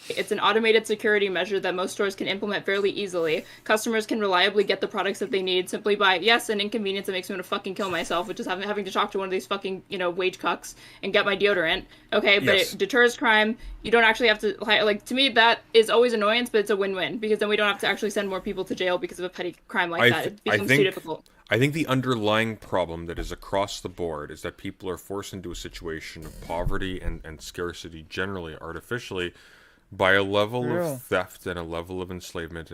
It's an automated security measure that most stores can implement fairly easily. Customers can reliably get the products that they need simply by, yes, an inconvenience that makes me want to fucking kill myself, which is having to talk to one of these fucking, wage cucks and get my deodorant. Okay, but Yes. it deters crime. You don't actually have to, like, to me, that is always annoyance, but it's a win-win because then we don't have to actually send more people to jail because of a petty crime like that. It becomes too difficult. I think the underlying problem that is across the board is that people are forced into a situation of poverty and scarcity generally, artificially, by a level of theft and a level of enslavement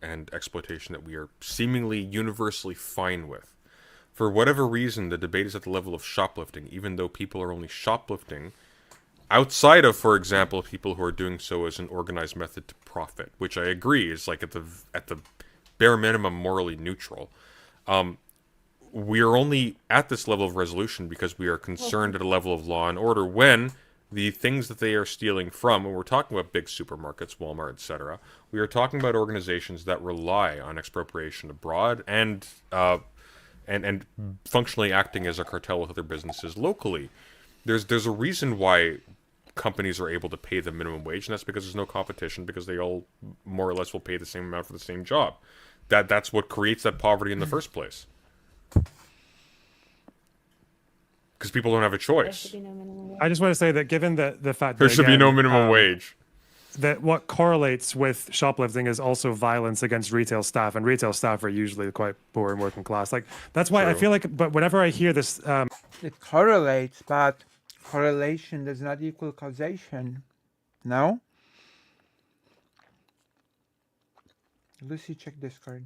and exploitation that we are seemingly universally fine with. For whatever reason, the debate is at the level of shoplifting, even though people are only shoplifting outside of, for example, people who are doing so as an organized method to profit, which I agree is like at the bare minimum morally neutral. We are only at this level of resolution because we are concerned at a level of law and order when the things that they are stealing from, and we're talking about big supermarkets, Walmart, etc., we are talking about organizations that rely on expropriation abroad and functionally acting as a cartel with other businesses locally. There's a reason why companies are able to pay the minimum wage, and that's because there's no competition, because they all more or less will pay the same amount for the same job. That's what creates that poverty in the first place. Because people don't have a choice. I just want to say that given the fact There that should be no again, minimum wage. that what correlates with shoplifting is also violence against retail staff, and retail staff are usually quite poor and working class. Like that's why I True. feel like, but whenever I hear this, It correlates, but correlation does not equal causation. No? Lucy, check Discord.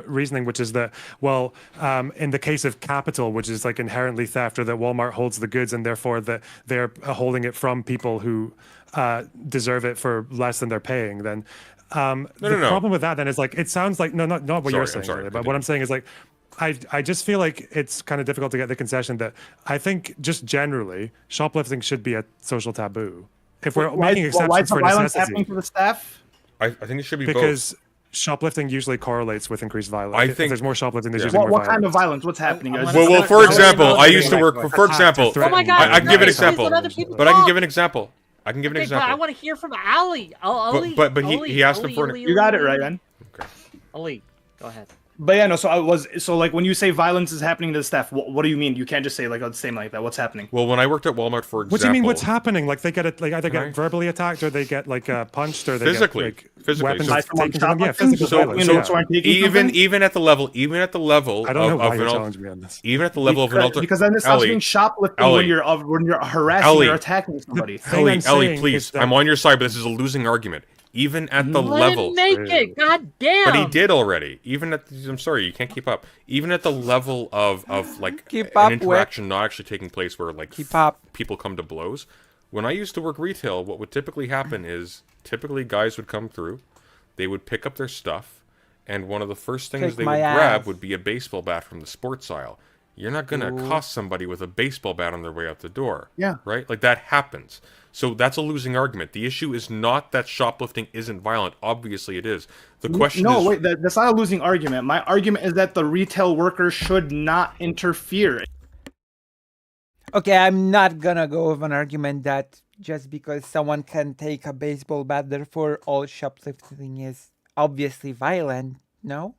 reasoning, which is that, well, in the case of capital, which is like inherently theft, or that Walmart holds the goods and therefore that they're holding it from people who deserve it for less than they're paying, then the problem with that then is like, it sounds like, not what you're saying, really, but what I'm saying is like, I just feel like it's kind of difficult to get the concession that I think just generally shoplifting should be a social taboo. If we're making exceptions for violence necessity. happening to the staff? I think it should be because both. Shoplifting usually correlates with increased violence. I If think there's more shoplifting, there's usually more What violence. kind of violence? What's happening? Well, for example, I used to work. For example, Oh my God, I can give an please example. let other people But I can talk. give an example. I can give an Okay, but I example. want to hear from Ali. But he asked him for. You got it right, man. Okay. Ali, go ahead. But yeah, no. So like when you say violence is happening to the staff, what do you mean? You can't just say like the same like that. What's happening? Well, when I worked at Walmart, for example. What do you mean? What's happening? Like they get it, like either get verbally attacked or they get like punched or they physically, get like, weapons taken to them. Yeah, physical violence. Even at the level I don't know why you're challenging me on this. Even at the level of an because then it stops being shoplifting when you're harassing or attacking somebody. Ellie, please, I'm on your side, but this is a losing argument. Even at the level, make it. God damn. But he did already. Even at, I'm sorry, you can't keep up. Even at the level of like up, an interaction not actually taking place, where like people come to blows. When I used to work retail, what would typically happen is guys would come through, they would pick up their stuff, and one of the first things they would grab would be a baseball bat from the sports aisle. You're not gonna accost somebody with a baseball bat on their way out the door. Yeah. Right? Like that happens. So that's a losing argument. The issue is not that shoplifting isn't violent. Obviously it is. The question is... wait, that's not a losing argument. My argument is that the retail worker should not interfere. Okay, I'm not gonna go with an argument that just because someone can take a baseball bat, therefore all shoplifting is obviously violent. No?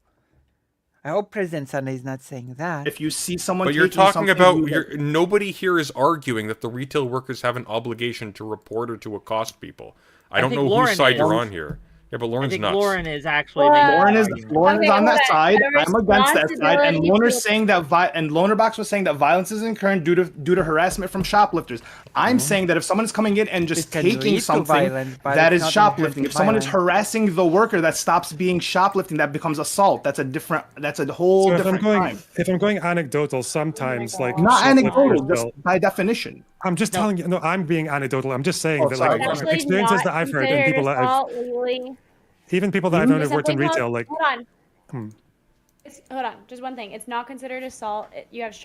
I hope President Sunday is not saying that. If you see someone, but you're talking about nobody here is arguing that the retail workers have an obligation to report or to accost people. I don't know whose side you're on here. Yeah, but Lauren's nuts. Lauren is actually. Lauren is on that side. I'm against that side, and Loner's saying that Lonerbox was saying that violence is incurred due to harassment from shoplifters. I'm saying that if someone is coming in and just taking something, that is shoplifting. If someone is harassing the worker, that stops being shoplifting. That becomes assault. That's a whole different crime. If I'm going anecdotal, sometimes like not anecdotal, just by definition. I'm just telling you. No, I'm being anecdotal. I'm just saying that like experiences that I've heard and people that even people that I've known have worked in retail, like. Hold on. Hold on. Just one thing. It's not considered assault. You have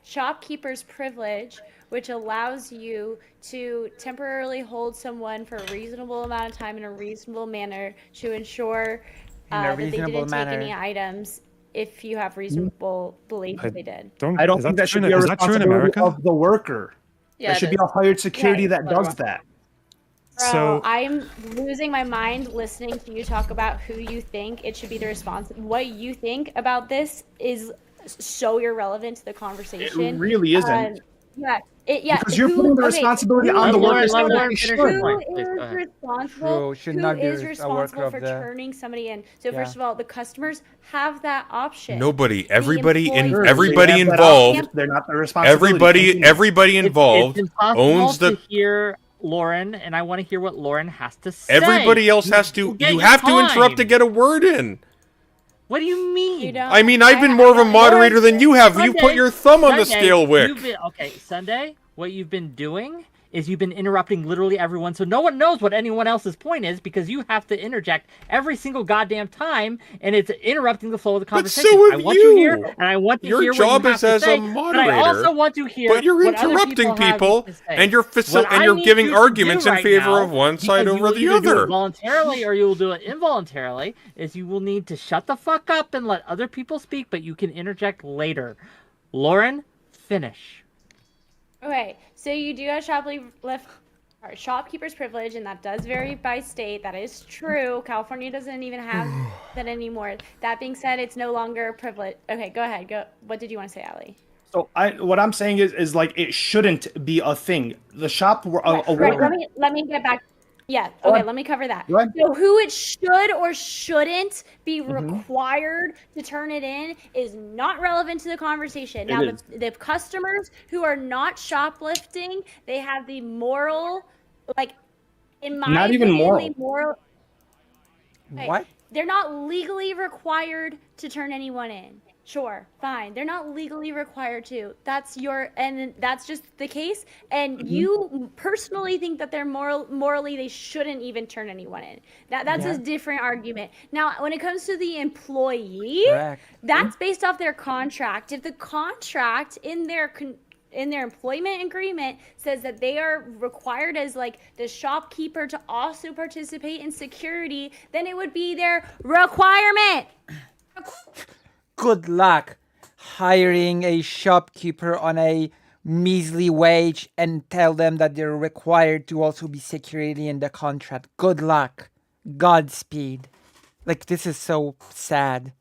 shopkeeper's privilege, which allows you to temporarily hold someone for a reasonable amount of time in a reasonable manner to ensure that they didn't take any items. If you have reasonable belief that they did. I don't think that should be a responsibility of the worker. Yeah, that should be a hired security that does that. Bro, so I'm losing my mind listening to you talk about who you think it should be the response. What you think about this is so irrelevant to the conversation. It really isn't. Because you're putting the responsibility on the worker. Who is responsible for turning somebody in? So first of all, the customers have that option. Nobody, everybody involved. They're not the responsibility. Everybody involved owns the. To hear Lauren, and I want to hear what Lauren has to say. Everybody else has to. You have to interrupt to get a word in. What do you mean? I mean, I've been more of a moderator than you have. You put your thumb on the scale, Wick. Okay, Sunday, what you've been doing is you've been interrupting literally everyone, so no one knows what anyone else's point is because you have to interject every single goddamn time, and it's interrupting the flow of the conversation. But so have I want you here, and I want to hear your job what you is have as to say, a moderator. But I also want to hear. But you're interrupting people, and you're giving arguments in favor of one side over the other. Voluntarily, or you will do it involuntarily. Is you will need to shut the fuck up and let other people speak, but you can interject later. Lauren, finish. Okay, so you do have shopkeeper's privilege, and that does vary by state. That is true. California doesn't even have that anymore. That being said, it's no longer a privilege. Okay, go ahead. Go. What did you want to say, Ali? So what I'm saying is like it shouldn't be a thing. The shop. Right. Let me get back. Yeah. Okay. Let me cover that. So who it should or shouldn't be required to turn it in is not relevant to the conversation. Now, the customers who are not shoplifting, they have the moral, like, in my opinion, even moral. Okay, what? They're not legally required to turn anyone in. Sure, fine. They're not legally required to. That's just the case. And you personally think that they're morally they shouldn't even turn anyone in. That's a different argument. Now, when it comes to the employee, that's based off their contract. If the contract in their employment agreement says that they are required as like the shopkeeper to also participate in security, then it would be their requirement. Good luck hiring a shopkeeper on a measly wage and tell them that they're required to also be security in the contract. Good luck. Godspeed. Like, this is so sad.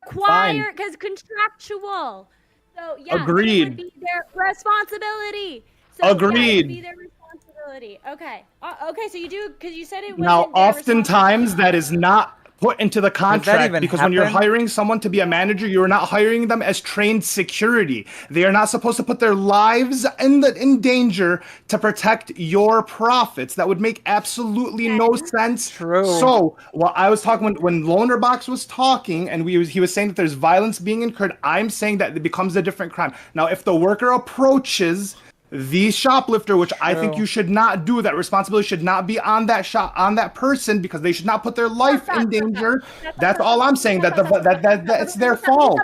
Require, because contractual. So, yeah, agreed. It would be their responsibility. So, agreed. Yeah, it would be their responsibility. Okay. Okay, so you do, because you said it was. Now, oftentimes that is not put into the contract because when you're hiring someone to be a manager, you're not hiring them as trained security. They are not supposed to put their lives in danger to protect your profits. That would make absolutely no sense. True. So, well, I was talking when Lonerbox was talking, and he was saying that there's violence being incurred. I'm saying that it becomes a different crime. Now, if the worker approaches the shoplifter, which I think you should not do, that responsibility should not be on that person because they should not put their life in danger. That's all I'm saying. That's their fault.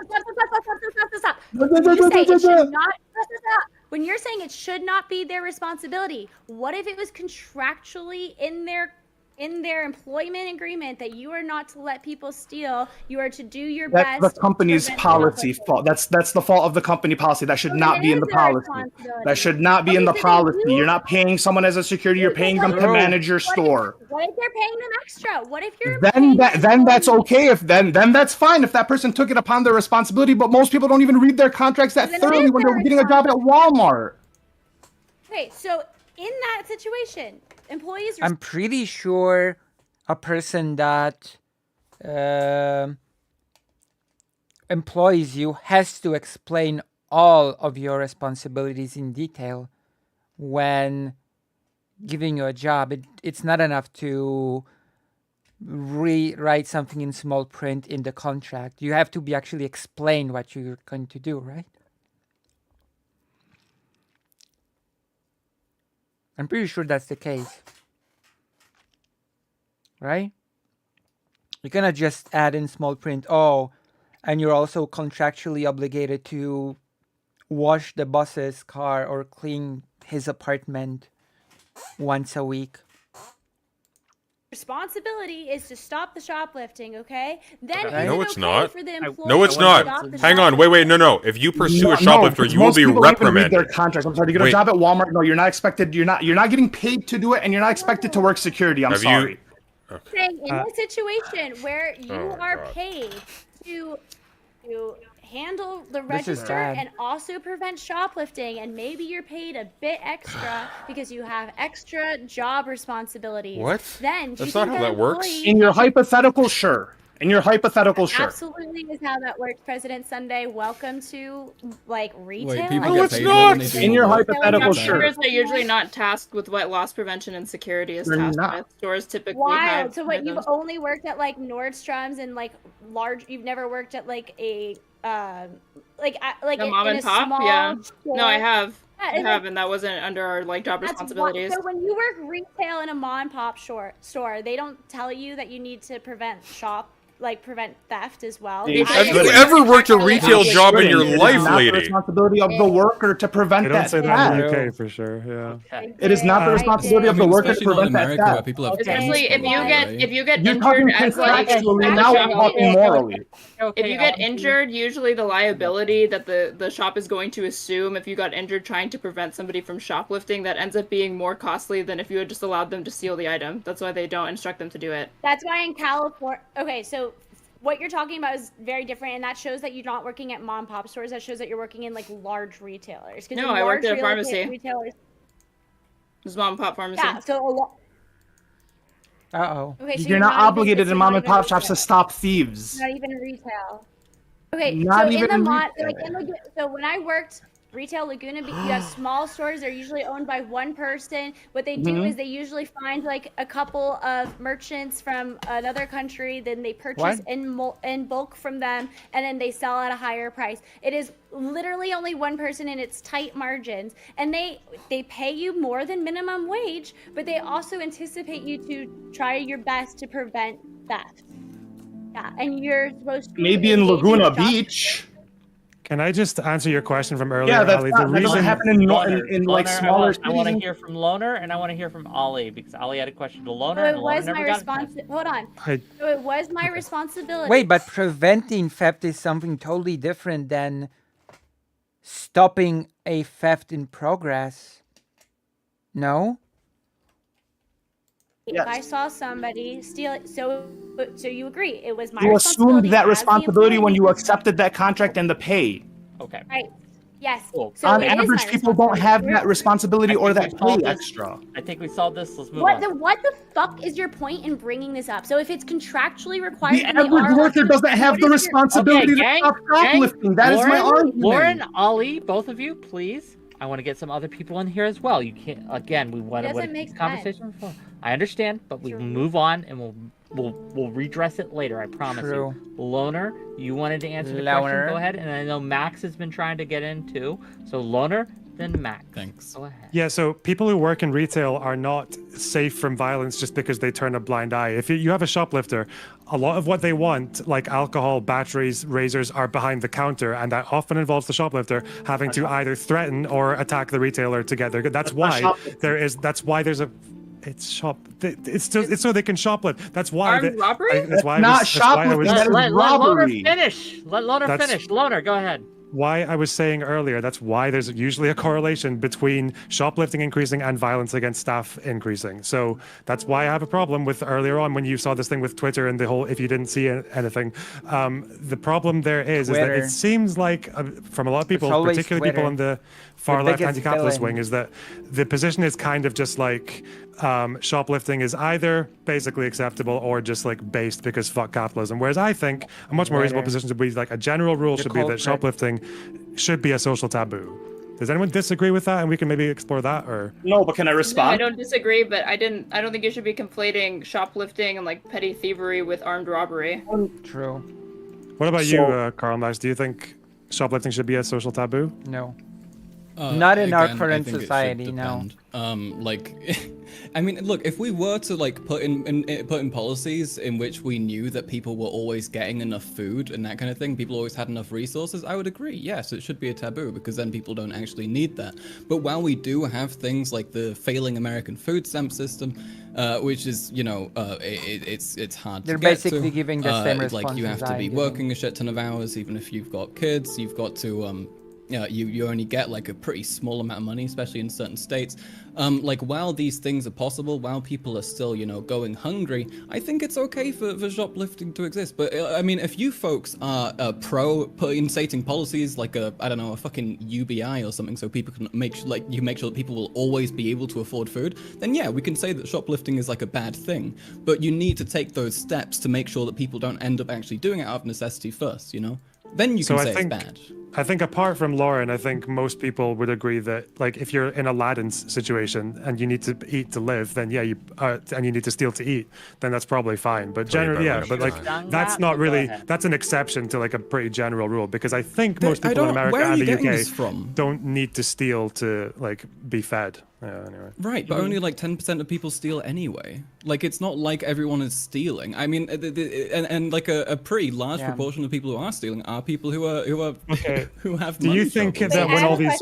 When you're saying it should not be their responsibility, what if it was contractually in their employment agreement that you are not to let people steal, you are to do your best? That's the company's policy fault. That's the fault of the company policy. That should not be in the policy. That should not be in the policy. You're not paying someone as a security. You're paying them to manage your store. What if they're paying them extra? What if you're then that's okay. If then that's fine if that person took it upon their responsibility. But most people don't even read their contracts that thoroughly when they're getting a job at Walmart. Okay, so in that situation, employees. I'm pretty sure a person that employs you has to explain all of your responsibilities in detail when giving you a job. It's not enough to rewrite something in small print in the contract. You have to be actually explain what you're going to do, right? I'm pretty sure that's the case. Right? You cannot just add in small print, and you're also contractually obligated to wash the boss's car or clean his apartment once a week. Responsibility is to stop the shoplifting, okay? Then No, it's not. For the employee No, it's not. Hang on, wait, no. If you pursue a shoplifter, you will be reprimanded. Their contracts. I'm sorry. You get a job at Walmart. No, you're not expected. You're not getting paid to do it, and you're not expected to work security. I'm sorry. Saying in a situation where you are paid to handle the register and also prevent shoplifting, and maybe you're paid a bit extra because you have extra job responsibilities. What? Then that's not how that works. In your hypothetical, sure. Absolutely is how that works, President Sunday. Welcome to retail. Wait, people get paid more when they do in your hypothetical, sure. Stores are usually not tasked with what loss prevention and security is tasked with. Stores typically have. So what, you've only worked at Nordstrom's and large. You've never worked at a a mom and pop. Yeah. Store. No, I have. And that wasn't under our job responsibilities. So when you work retail in a mom and pop store, they don't tell you that you need to prevent theft as well. Have you ever worked a retail job in your life, lady? It is not the responsibility of the worker to prevent that. They don't say that in the UK for sure. Yeah. It is not the responsibility of the worker to prevent that theft. Especially if you get You're injured as now we're talking morally. If you get injured, usually the liability that the shop is going to assume if you got injured trying to prevent somebody from shoplifting, that ends up being more costly than if you had just allowed them to steal the item. That's why they don't instruct them to do it. That's why in California. Okay, so what you're talking about is very different, and that shows that you're not working at mom and pop stores. That shows that you're working in large retailers. No, I worked at a pharmacy. Retailers. It was mom and pop pharmacy. Yeah, so a lot. Okay, so you're not obligated in mom and pop shops to stop thieves. Not even retail. Okay, not so even in the so when I worked Retail Laguna, you have small stores. They're usually owned by one person. What they do is they usually find like a couple of merchants from another country. Then they purchase in bulk from them, and then they sell at a higher price. It is literally only one person, and it's tight margins. And they pay you more than minimum wage, but they also anticipate you to try your best to prevent theft. Yeah, and you're supposed to maybe in Laguna Beach. Can I just answer your question from earlier? Yeah, Ali? that doesn't happen in like smaller cities. I want to hear from Loner, and I want to hear from Ollie, because Ollie had a question to Loner. So it was my responsibility. Hold on. So it was my responsibility. Wait, but preventing theft is something totally different than stopping a theft in progress. No? If I saw somebody steal it, so you agree it was my You responsibility. assumed that responsibility when you accepted that contract and the pay. Okay. Right. Yes. Cool. So on it is average, my people don't have that responsibility or that pay this. extra. I think we solved this. Let's move on. What the fuck is your point in bringing this up? So if it's contractually required, The average worker doesn't have the responsibility to stop shoplifting. That is my argument. Lauren, Ollie, both of you, please. I want to get some other people in here as well. You can't. Again, we want to make the conversation before. I understand, but we will move on and we'll redress it later. I promise you. Loner, you wanted to answer the question. Go ahead. And I know Max has been trying to get in too. So Loner, then Max. Thanks. Go ahead. Yeah, so people who work in retail are not safe from violence just because they turn a blind eye. If you have a shoplifter, a lot of what they want, like alcohol, batteries, razors, are behind the counter, and that often involves the shoplifter having to either threaten or attack the retailer to get their good. That's why there's a. It's so they can shoplift. That's why. Armed robbery? That's why not shoplifting. That is robbery. Let Loner finish. Loner, go ahead. Why I was saying earlier, that's why there's usually a correlation between shoplifting increasing and violence against staff increasing. So that's why I have a problem with earlier on when you saw this thing with Twitter and the whole if you didn't see anything. The problem there is that it seems like from a lot of people, particularly people on the far left anti-capitalist wing, is that the position is kind of just like shoplifting is either basically acceptable or just like based because fuck capitalism. Whereas I think a much more reasonable position to be like a general rule should be that shoplifting should be a social taboo. Does anyone disagree with that? And we can maybe explore that, or no? But can I respond? No, I don't disagree, but I don't think you should be conflating shoplifting and like petty thievery with armed robbery. True. What about you, Karl Max? Do you think shoplifting should be a social taboo? No. Not in our current society, no. Like, I mean, look, if we were to like put in policies in which we knew that people were always getting enough food and that kind of thing, people always had enough resources, I would agree. Yes, it should be a taboo because then people don't actually need that. But while we do have things like the failing American food stamp system, which is, you know, it's hard They're to get basically to. giving the same response like you have to be as I working a shit ton of hours, even if you've got kids. You've got to you only get like a pretty small amount of money, especially in certain states. Like while these things are possible, while people are still, you know, going hungry, I think it's okay for shoplifting to exist. But I mean, if you folks are pro instating policies like a fucking UBI or something, so people can make sure that people will always be able to afford food, then yeah, we can say that shoplifting is like a bad thing. But you need to take those steps to make sure that people don't end up actually doing it out of necessity first, you know? Then you can say it's bad. I think apart from Lauren, I think most people would agree that, like, if you're in Aladdin's situation and you need to eat to live, then yeah, and you need to steal to eat, then that's probably fine. But generally, yeah, but like that's not really, that's an exception to like a pretty general rule, because I think most people in America and the UK don't need to steal to like be fed. Yeah, anyway. Right, but only like 10% of people steal anyway. Like, it's not like everyone is stealing. I mean, and like a pretty large proportion of people who are stealing are people who are who have money. Do you think that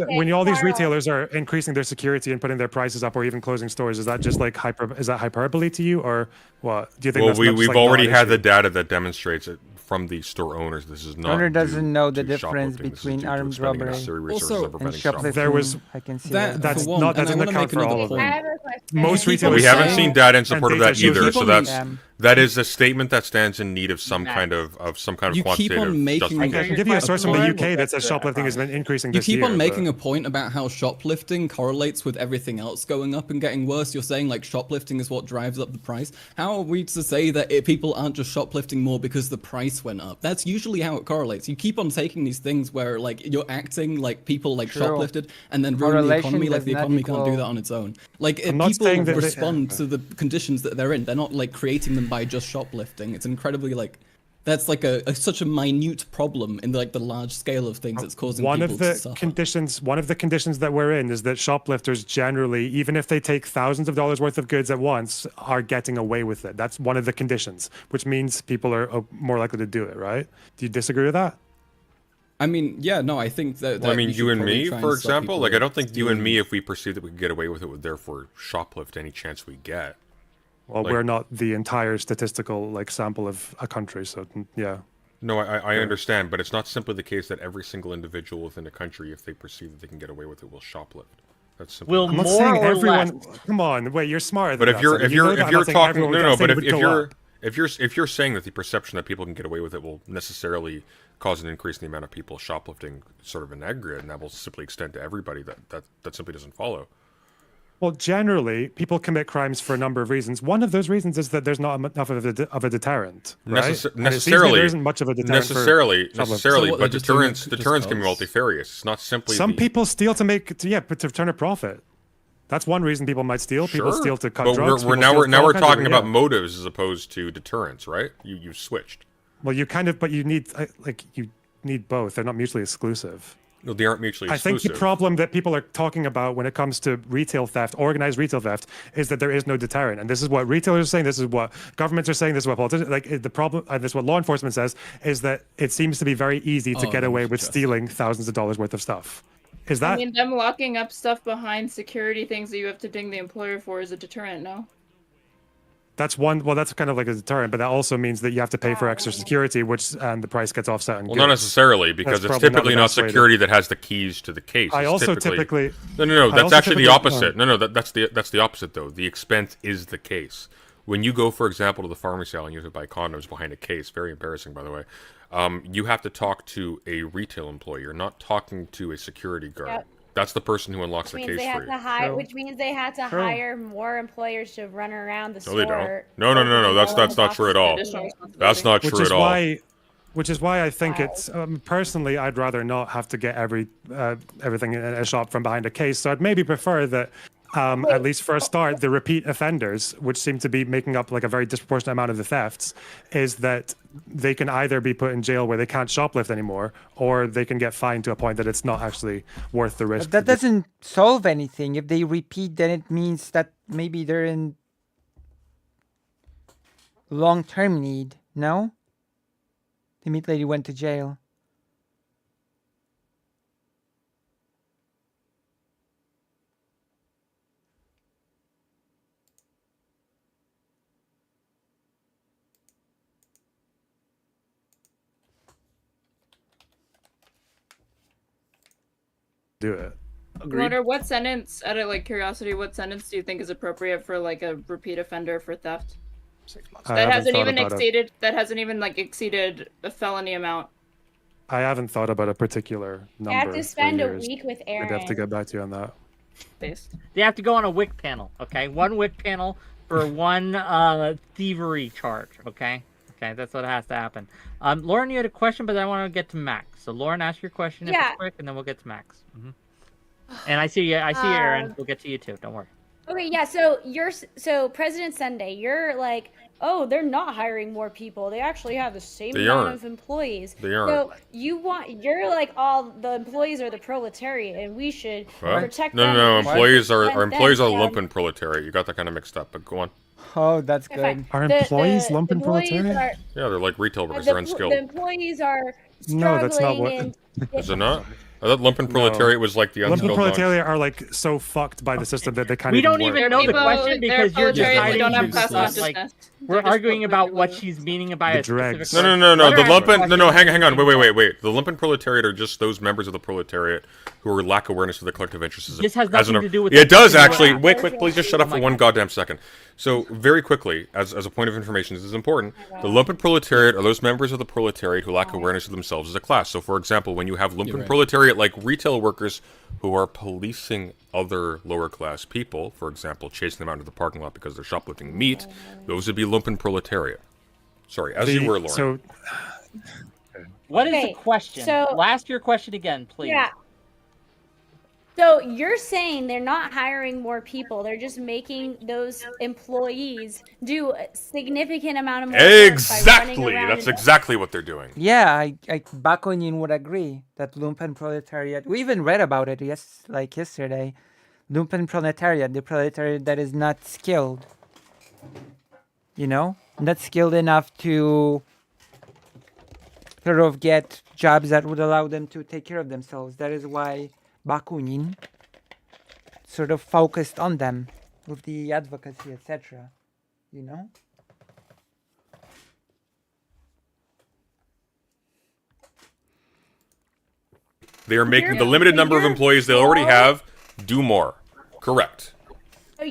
when all these retailers are increasing their security and putting their prices up or even closing stores, is that just like hyperbole to you, or what? Do you think? Well, we've already had the data that demonstrates it from the store owners. This is not. Owner doesn't know the difference between armed robbery also and shoplifting. There was I can see that doesn't account for all of them. I have a question. Most retailers. We haven't seen data in support of that either, so that's That is a statement that stands in need of some kind of You keep quantitative on making. justification. I can give you a source from the UK that says shoplifting has been increasing You this year. keep on making a point about how shoplifting correlates with everything else going up and getting worse. You're saying like shoplifting is what drives up the price. How are we to say that people aren't just shoplifting more because the price went up? That's usually how it correlates. You keep on taking these things where like you're acting like people like shoplifted and then ruin the economy. Like the economy can't do that on its own. Like people respond to the conditions that they're in. They're not like creating them by just shoplifting. It's incredibly like that's like such a minute problem in like the large scale of things that's causing people to suffer. One of the conditions that we're in is that shoplifters generally, even if they take thousands of dollars worth of goods at once, are getting away with it. That's one of the conditions, which means people are more likely to do it, right? Do you disagree with that? I mean, yeah, no, I think that. Well, I mean, you and me, for example, like I don't think you and me, if we perceive that we could get away with it, would therefore shoplift any chance we get. Well, we're not the entire statistical like sample of a country, so yeah. No, I understand, but it's not simply the case that every single individual within a country, if they perceive that they can get away with it, will shoplift. That's simply. Will I'm not more saying or everyone. less? Come on, wait, you're smarter. But Than if you're that, if you're talking but if you're saying that the perception that people can get away with it will necessarily cause an increase in the amount of people shoplifting, sort of in aggregate, and that will simply extend to everybody, that simply doesn't follow. Well, generally, people commit crimes for a number of reasons. One of those reasons is that there's not enough of a deterrent. Right? Necessarily, there isn't much of a deterrent. Necessarily, but deterrence can be multifarious. It's not simply. Some people steal to turn a profit. That's one reason people might steal. People steal to cut drugs. But we're talking about motives as opposed to deterrence, right? You switched. Well, but you need both. They're not mutually exclusive. No, they aren't mutually exclusive. I think the problem that people are talking about when it comes to retail theft, organized retail theft, is that there is no deterrent. And this is what retailers are saying. This is what governments are saying. This is what politicians the problem. This is what law enforcement says is that it seems to be very easy to get away with stealing thousands of dollars worth of stuff. Is that? I mean, them locking up stuff behind security things that you have to ding the employer for is a deterrent, no? That's one. Well, that's kind of like a deterrent, but that also means that you have to pay for extra security, and the price gets offset. Well, not necessarily, because it's typically not security that has the keys to the case. I also typically. No. That's actually the opposite. No. That's the opposite though. The expense is the case. When you go, for example, to the pharmacy aisle and you have to buy condoms behind a case, very embarrassing, by the way. You have to talk to a retail employee. You're not talking to a security guard. Yep. That's the person who unlocks the case for you. Which means they had to hire more employers to run around the store. No, they don't. No. That's not true at all. That's not true at all. Which is why I think it's personally, I'd rather not have to get everything in a shop from behind a case. So I'd maybe prefer that. At least for a start, the repeat offenders, which seem to be making up like a very disproportionate amount of the thefts, is that they can either be put in jail where they can't shoplift anymore, or they can get fined to a point that it's not actually worth the risk. But that doesn't solve anything. If they repeat, then it means that maybe they're in long-term need. No? The meat lady went to jail. Do it. Wonder what sentence, out of like curiosity, what sentence do you think is appropriate for like a repeat offender for theft? 6 months. That hasn't even exceeded a felony amount. I haven't thought about a particular number. You have to spend a week with Aaron. I'd have to get back to you on that. They have to go on a WIC panel, okay? One WIC panel for one thievery charge, okay? Okay, that's what has to happen. Lauren, you had a question, but I want to get to Max. So, Lauren, ask your question if it's quick, and then we'll get to Max. And I see you, Aaron. We'll get to you too. Don't worry. Okay, yeah. So President Sunday, you're like, oh, they're not hiring more people. They actually have the same amount of employees. They aren't. So you're like, all the employees are the proletariat, and we should protect them. No. Employees are the lumpen proletariat. You got that kind of mixed up. But go on. Oh, that's good. Are employees lumpen proletariat? Yeah, they're like retail workers. They're unskilled. The employees are struggling. No, that's not what. Is it not? I thought lumpen proletariat was like the lumpen unskilled proletariat are like so fucked by the system that they can't. We don't work. even know the People- question they're because you're proletariat, deciding they don't have to class discuss, consciousness. we're They're just arguing about what living. she's meaning by The a specific dregs. No, word. no, no, no. Let The her ask lumpen. No, no. question. Hang on. Wait. The lumpen proletariat are just those members of the proletariat who are lack awareness of the collective interests. This has as nothing to do with Yeah, it the does question actually. you asked. Wait. Please just shut up for one goddamn second. So very quickly, as a point of information, this is important. The lumpen proletariat are those members of the proletariat who lack awareness of themselves as a class. So, for example, when you have lumpen right. proletariat like retail workers who are policing other lower class people, for example, chasing them out into the parking lot because they're shoplifting meat, those would be lumpen proletariat. Sorry, as you were, Lauren. So, What is Okay, the question? so- Ask your question again, please. Yeah. So you're saying they're not hiring more people; they're just making those employees do a significant amount of more work by running Exactly. around That's and- exactly what they're doing. Yeah, Bakunin would agree that lumpen proletariat. We even read about it yesterday. Lumpen proletariat, the proletariat that is not skilled. You know, not skilled enough to sort of get jobs that would allow them to take care of themselves. That is why Bakunin sort of focused on them with the advocacy, etc. You know? They are making the You're- limited number of you're employees they already pro- have do more. Correct. So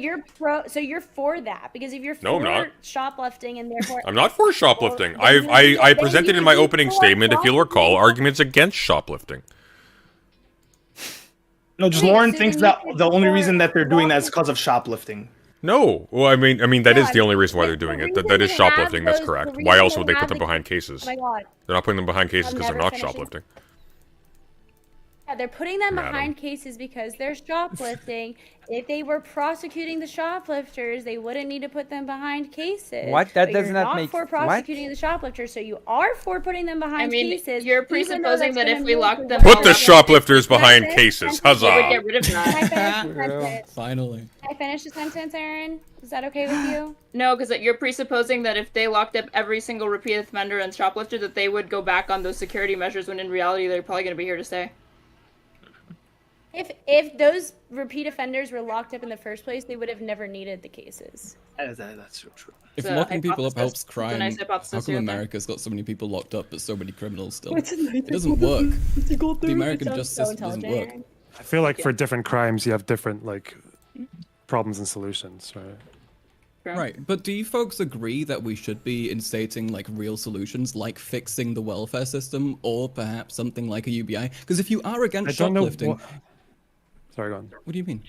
you're for that because if you're No, I'm for not. shoplifting and therefore I'm not for shoplifting. Well, then you- I then presented you in my would be opening for statement, if you'll recall, shoplifting. arguments against shoplifting. No, just Wait, Lauren so thinks then that you the could only for reason that they're doing that is shoplifting. because of shoplifting. No. Well, I mean that No, is the only reason why they're the doing it. reason That is they have shoplifting. That's those- correct. the Why reason else they would they put have them the- behind cases? Oh my god. They're not putting them behind cases I'm because they're never not finishing. shoplifting. Yeah, they're putting them Madam. behind cases because they're shoplifting. If they were prosecuting the shoplifters, they wouldn't need to put them behind cases. What? That But does you're not not make- for what? prosecuting the shoplifters, so you are for putting them behind I mean, cases. you're even though presupposing that's that if gonna we move locked the them way- Put all the up, shoplifters Can I behind finish? cases. They would Huzzah! get rid of Can I that. finish the sentence? Finally. Can I finish the sentence, Aaron? Is that okay with you? No, because you're presupposing that if they locked up every single repeat offender and shoplifter, that they would go back on those security measures when in reality they're probably going to be here to stay. If those repeat offenders were locked up in the first place, they would have never needed the cases. That's so true. If It's a locking people up hypothesis. helps It's a crime, nice how hypothesis come here, then. America's got so many people locked up but so many criminals still? It doesn't work. The American justice system doesn't work. Aaron. I feel like for different crimes, you have different like problems and solutions, right? Right, but do you folks agree that we should be instating like real solutions, like fixing the welfare system, or perhaps something like a UBI? Because if you are I against don't know. shoplifting, Sorry, go on. what do you mean?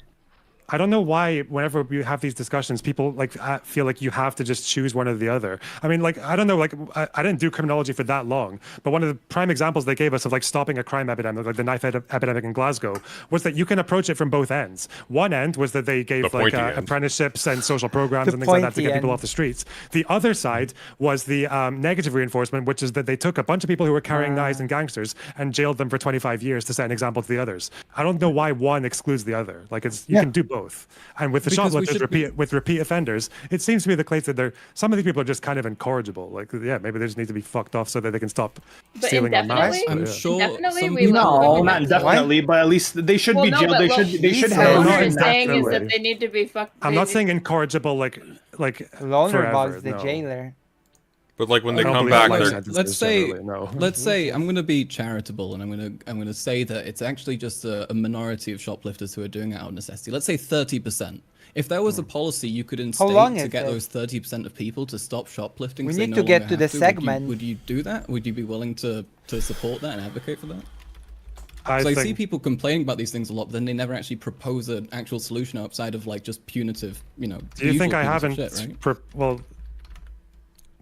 I don't know why whenever we have these discussions, people like feel like you have to just choose one or the other. I mean, like, I don't know, like, I didn't do criminology for that long, but one of the prime examples they gave us of like stopping a crime epidemic, like the knife epidemic in Glasgow, was that you can approach it from both ends. One end was that they gave The like pointy end. apprenticeships and social programs The and things like that to pointy get people end. off the streets. The other side was the negative reinforcement, which is that they took a bunch of people who were carrying knives and gangsters and jailed them for 25 years to set an example to the others. I don't know why one excludes the other. Like, it's you can do both. And with the Because we shoplifters, should be- with repeat offenders, it seems to be the case that some of these people are just kind of incorrigible. Like, yeah, maybe they just need to be fucked off so that they can stop But stealing our knives. indefinitely? But, I'm yeah. sure Definitely some we people- love No, women. not indefinitely, but at least they should Well, be no, jailed. but They look, should he's have. What not you're in that saying is way. that they need to be fucked. I'm not saying incorrigible like Loner forever, Bog's the no. jailer. But like when they I don't come believe back, life they're sentences Let's say, generally, no. let's say I'm going to be charitable and I'm going to say that it's actually just a minority of shoplifters who are doing it out of necessity. Let's say 30%. If there was a policy you could instate long to is get it? those 30% of people to stop shoplifting, We 'cause they need no to get longer to the have segment. Would you do that? Would you be willing to support that and advocate for that? I So I think, see people complaining about these things a lot, but then they never actually propose an actual solution outside of like just punitive, do you usual think I punitive haven't? shit, right?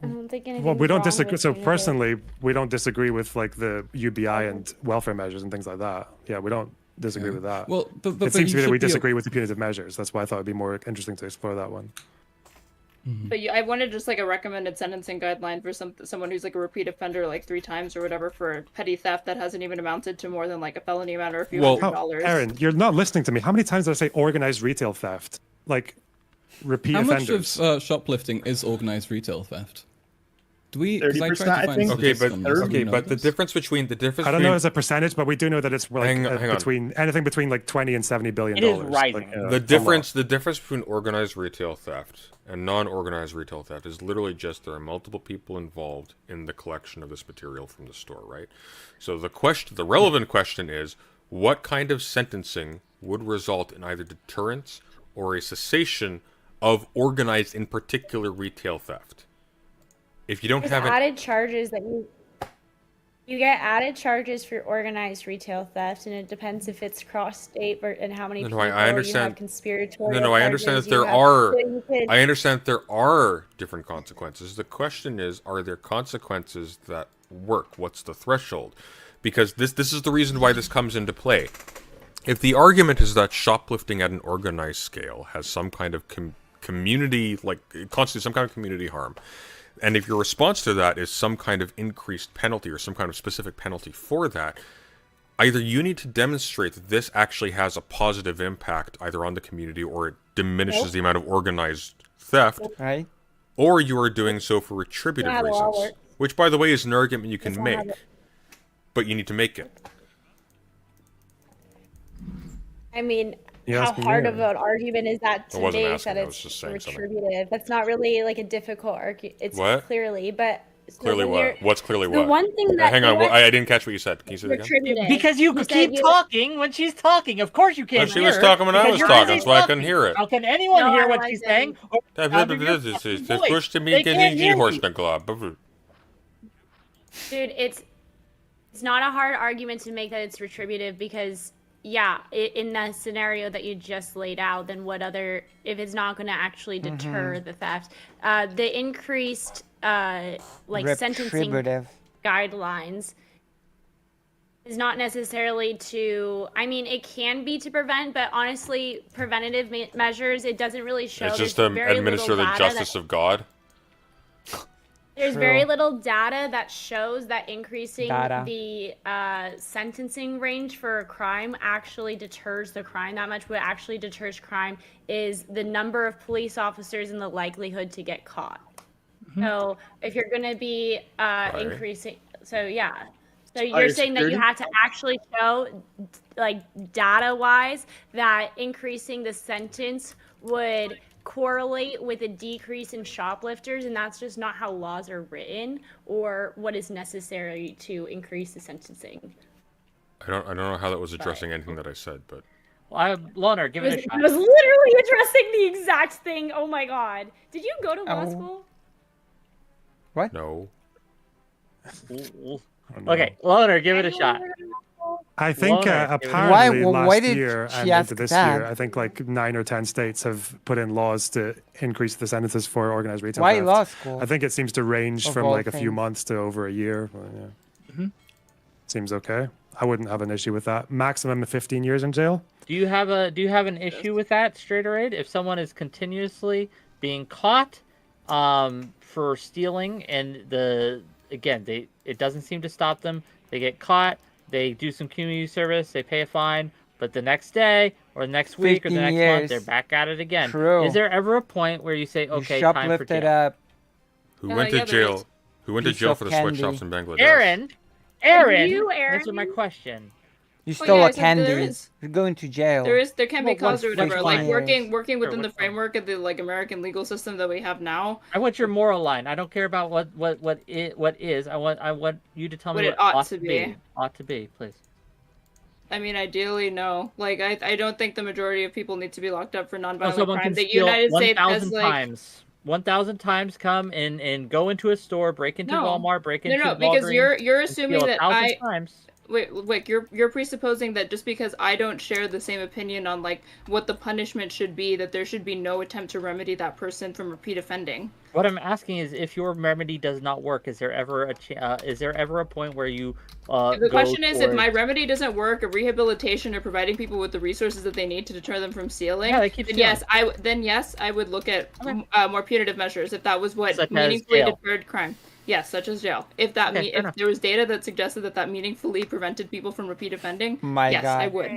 I don't think anything's Well, we don't wrong disagree. with So any of it. personally, we don't disagree with like the UBI and welfare measures and things like that. Yeah, we don't disagree with that. Well, but it seems to you me that should we be a- disagree with the punitive measures. That's why I thought it'd be more interesting to explore that one. But I wanted just like a recommended sentencing guideline for someone who's like a repeat offender like 3 times or whatever for petty theft that hasn't even amounted to more than like a felony amount or a few Well- hundred How, dollars. Aaron, you're not listening to me. How many times did I say organized retail theft? Like repeat How much offenders. of shoplifting is organized retail theft? Do we? 'Cause 30%, I think. Okay, system, but does okay, anyone but the notice? difference between I don't know as a percentage, but we do know that it's like Hang on. between anything between like 20 and 70 billion It is dollars. rising. The difference between organized retail theft and non-organized retail theft is literally just there are multiple people involved in the collection of this material from the store, right? So the relevant question is, what kind of sentencing would result in either deterrence or a cessation of organized, in particular, retail theft? If you don't There's have added charges that you get added charges for organized retail theft, and it depends if it's cross-state and how many people I you understand. have conspiratorial No, I understand that charges, there are. so you could- I understand that there are different consequences. The question is, are there consequences that work? What's the threshold? Because this is the reason why this comes into play. If the argument is that shoplifting at an organized scale has some kind of community, like it constitutes some kind of community harm, and if your response to that is some kind of increased penalty or some kind of specific penalty for that, either you need to demonstrate that this actually has a positive impact either on the community or it diminishes the amount of organized theft, Right. or you are doing so for retributive That's not how the law reasons, works. which, by the way, is an argument you can That's not how make, the- but you need to make it. I mean, You how asked me hard there. of an argument is that I to wasn't make asking, that I was it's just saying something. retributive? That's not really like a difficult argument. It's What? clearly, but so Clearly when you're- what? What's clearly the what? one thing that Hang on, what- I didn't catch what you said. Can you say that again? retributive. Because you said keep you- talking when she's talking. Of course you can't Well, she hear was her talking when I because was you're talking, busy so I couldn't talking. hear it. How can anyone No, hear I what wasn't. she's saying? This push to me They can't hear you. Dude, it's not a hard argument to make that it's retributive because in the scenario that you just laid out, then what other if it's not going to actually deter the theft, the increased sentencing Retributive. guidelines is not necessarily to. I mean, it can be to prevent, but honestly, preventative measures it doesn't really show. It's just There's to very administer little the data justice of God. There's True. very little data that shows that increasing Data. the sentencing range for a crime actually deters the crime that much. What actually deters crime is the number of police officers and the likelihood to get caught. So if you're going to be increasing, so you're saying that you have to actually show, like data-wise, that increasing the sentence would correlate with a decrease in shoplifters, and that's just not how laws are written or what is necessary to increase the sentencing. I don't know how that was addressing anything that I said, but Loner, give it a shot. I was literally addressing the exact thing. Oh my god. Did you go to law Oh. school? What? no. Okay, Loner, give it a shot. I think Loner, give it a- apparently Why last did year she and ask into this that? year, I think like 9 or 10 states have put in laws to increase the sentences for organized retail Why theft. law school? I think it seems to range Of from all like a few things. months to over a year. But, yeah. Seems okay. I wouldn't have an issue with that. Maximum of 15 years in jail. Do you have an issue with that, Straighterade? If someone is continuously being caught for stealing and it doesn't seem to stop them. They get caught, they do some community service, they pay a fine, but the next day or the next week or the 15 next years. month they're back at it again. True. Is there ever a point where you say, You okay, time for shoplifted jail? up. Who went to yeah, there jail? is. Who went to Piece jail of for the candy. sweatshops in Bangladesh? Aaron, You, Aaron? answer my question. You Oh, stole yeah, a I said there candy. is. You're going to jail. There can be Well, cause or which whatever. Like one? working within the which one? framework of the American legal system that we have now. I want your moral line. I don't care about what is. I want you to tell me What what it ought ought to to be. be. Ought to be, please. I mean, ideally, no. Like, I don't think the majority of people need to be locked up for So nonviolent someone can crime. The steal United States has 1,000 like times. 1,000 times come and go into a store, break into No. Walmart, break into no, because Walgreens, you're and assuming steal that 1,000 times. Wait, you're presupposing that just because I don't share the same opinion on like what the punishment should be, that there should be no attempt to remedy that person from repeat offending. What I'm asking is, if your remedy does not work, is there ever a point where you The question is, if towards- my remedy doesn't work, or rehabilitation, or providing people with the resources that they need to deter them from stealing, Yeah, they keep then stealing. yes, I would look at Okay. more punitive measures if that was what Such as meaningfully jail. deterred crime. Yes, such as jail. If that Okay, fair if enough. there was data that suggested that meaningfully prevented people from repeat offending, My yes, God. I would.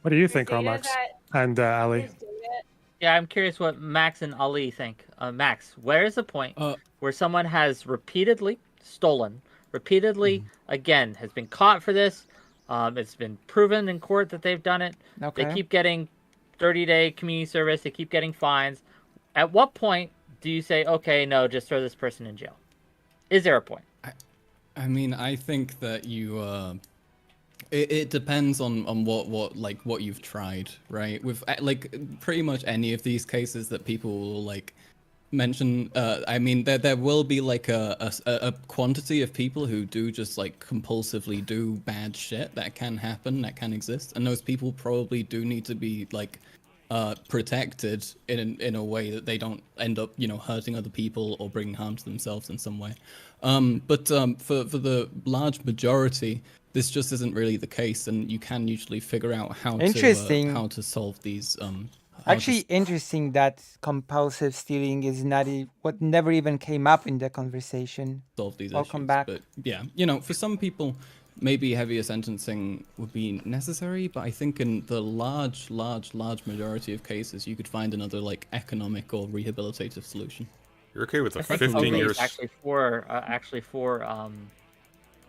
What do you think, There's data Romax? that- And Ali? There's data- Yeah, I'm curious what Max and Ali think. Max, where is the point where someone has repeatedly stolen, repeatedly, again, has been caught for this? It's been proven in court that they've done it. Okay. They keep getting 30-day community service. They keep getting fines. At what point do you say, okay, no, just throw this person in jail? Is there a point? I mean, I think that you... It depends on what you've tried, right? With like pretty much any of these cases that people will like mention, I mean there will be like a quantity of people who do just like compulsively do bad shit. That can happen, that can exist, and those people probably do need to be like protected in a way that they don't end up, you know, hurting other people or bringing harm to themselves in some way. But for the large majority, this just isn't really the case, and you can usually figure out how to solve these. Actually, interesting that compulsive stealing is not what never even came up in the conversation. Solve these I'll issues, come back. But yeah, you know, for some people, maybe heavier sentencing would be necessary, but I think in the large majority of cases, you could find another like economic or rehabilitative solution. You're okay with a 15 years? Actually, for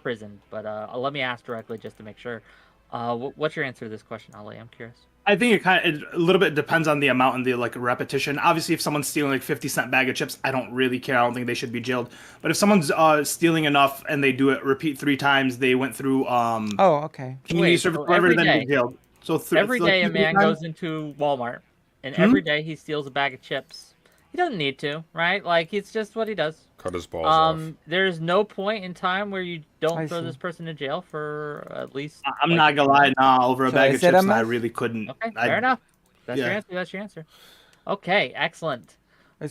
prison, but let me ask directly just to make sure. What's your answer to this question, Ali? I'm curious. I think it a little bit depends on the amount and the like repetition. Obviously, if someone's stealing like 50-cent bag of chips, I don't really care. I don't think they should be jailed. But if someone's stealing enough and they do it repeat 3 times, they went through community service, whatever, then be jailed. So every day a man goes into Walmart, and every day he steals a bag of chips. He doesn't need to, right? Like, it's just what he does. Cut his balls off. There's no point in time where you don't throw this person in jail for at least... I'm not gonna lie, over a bag of chips, I really couldn't. Okay, fair enough. That's your answer, that's your answer. Okay, excellent.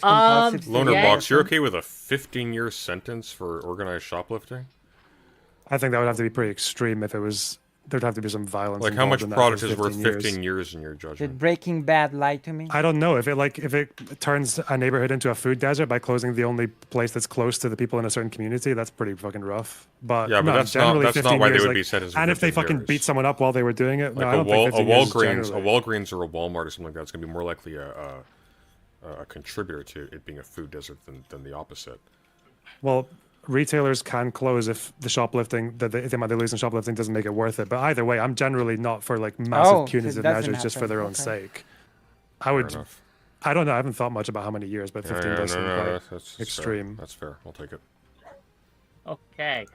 Loner Box, you're okay with a 15-year sentence for organized shoplifting? I think that would have to be pretty extreme if it was... There'd have to be some violence. Like, how much product is worth 15 years in your judgment? Did Breaking Bad lie to me? I don't know. If it turns a neighborhood into a food desert by closing the only place that's close to the people in a certain community, that's pretty fucking rough. But yeah, but that's not why they would be sentenced. And if they fucking beat someone up while they were doing it, like no, I don't think 15 years a Walgreens or a Walmart or something like that, it's gonna be more likely a contributor to it being a food desert than the opposite. Well, retailers can close if the shoplifting, the amount they lose in shoplifting doesn't make it worth it. But either way, I'm generally not for like massive punitive measures just for their own sake. I would. I don't know. I haven't thought much about how many years, but 15 does seem quite extreme. That's fair. I'll take it. Okay,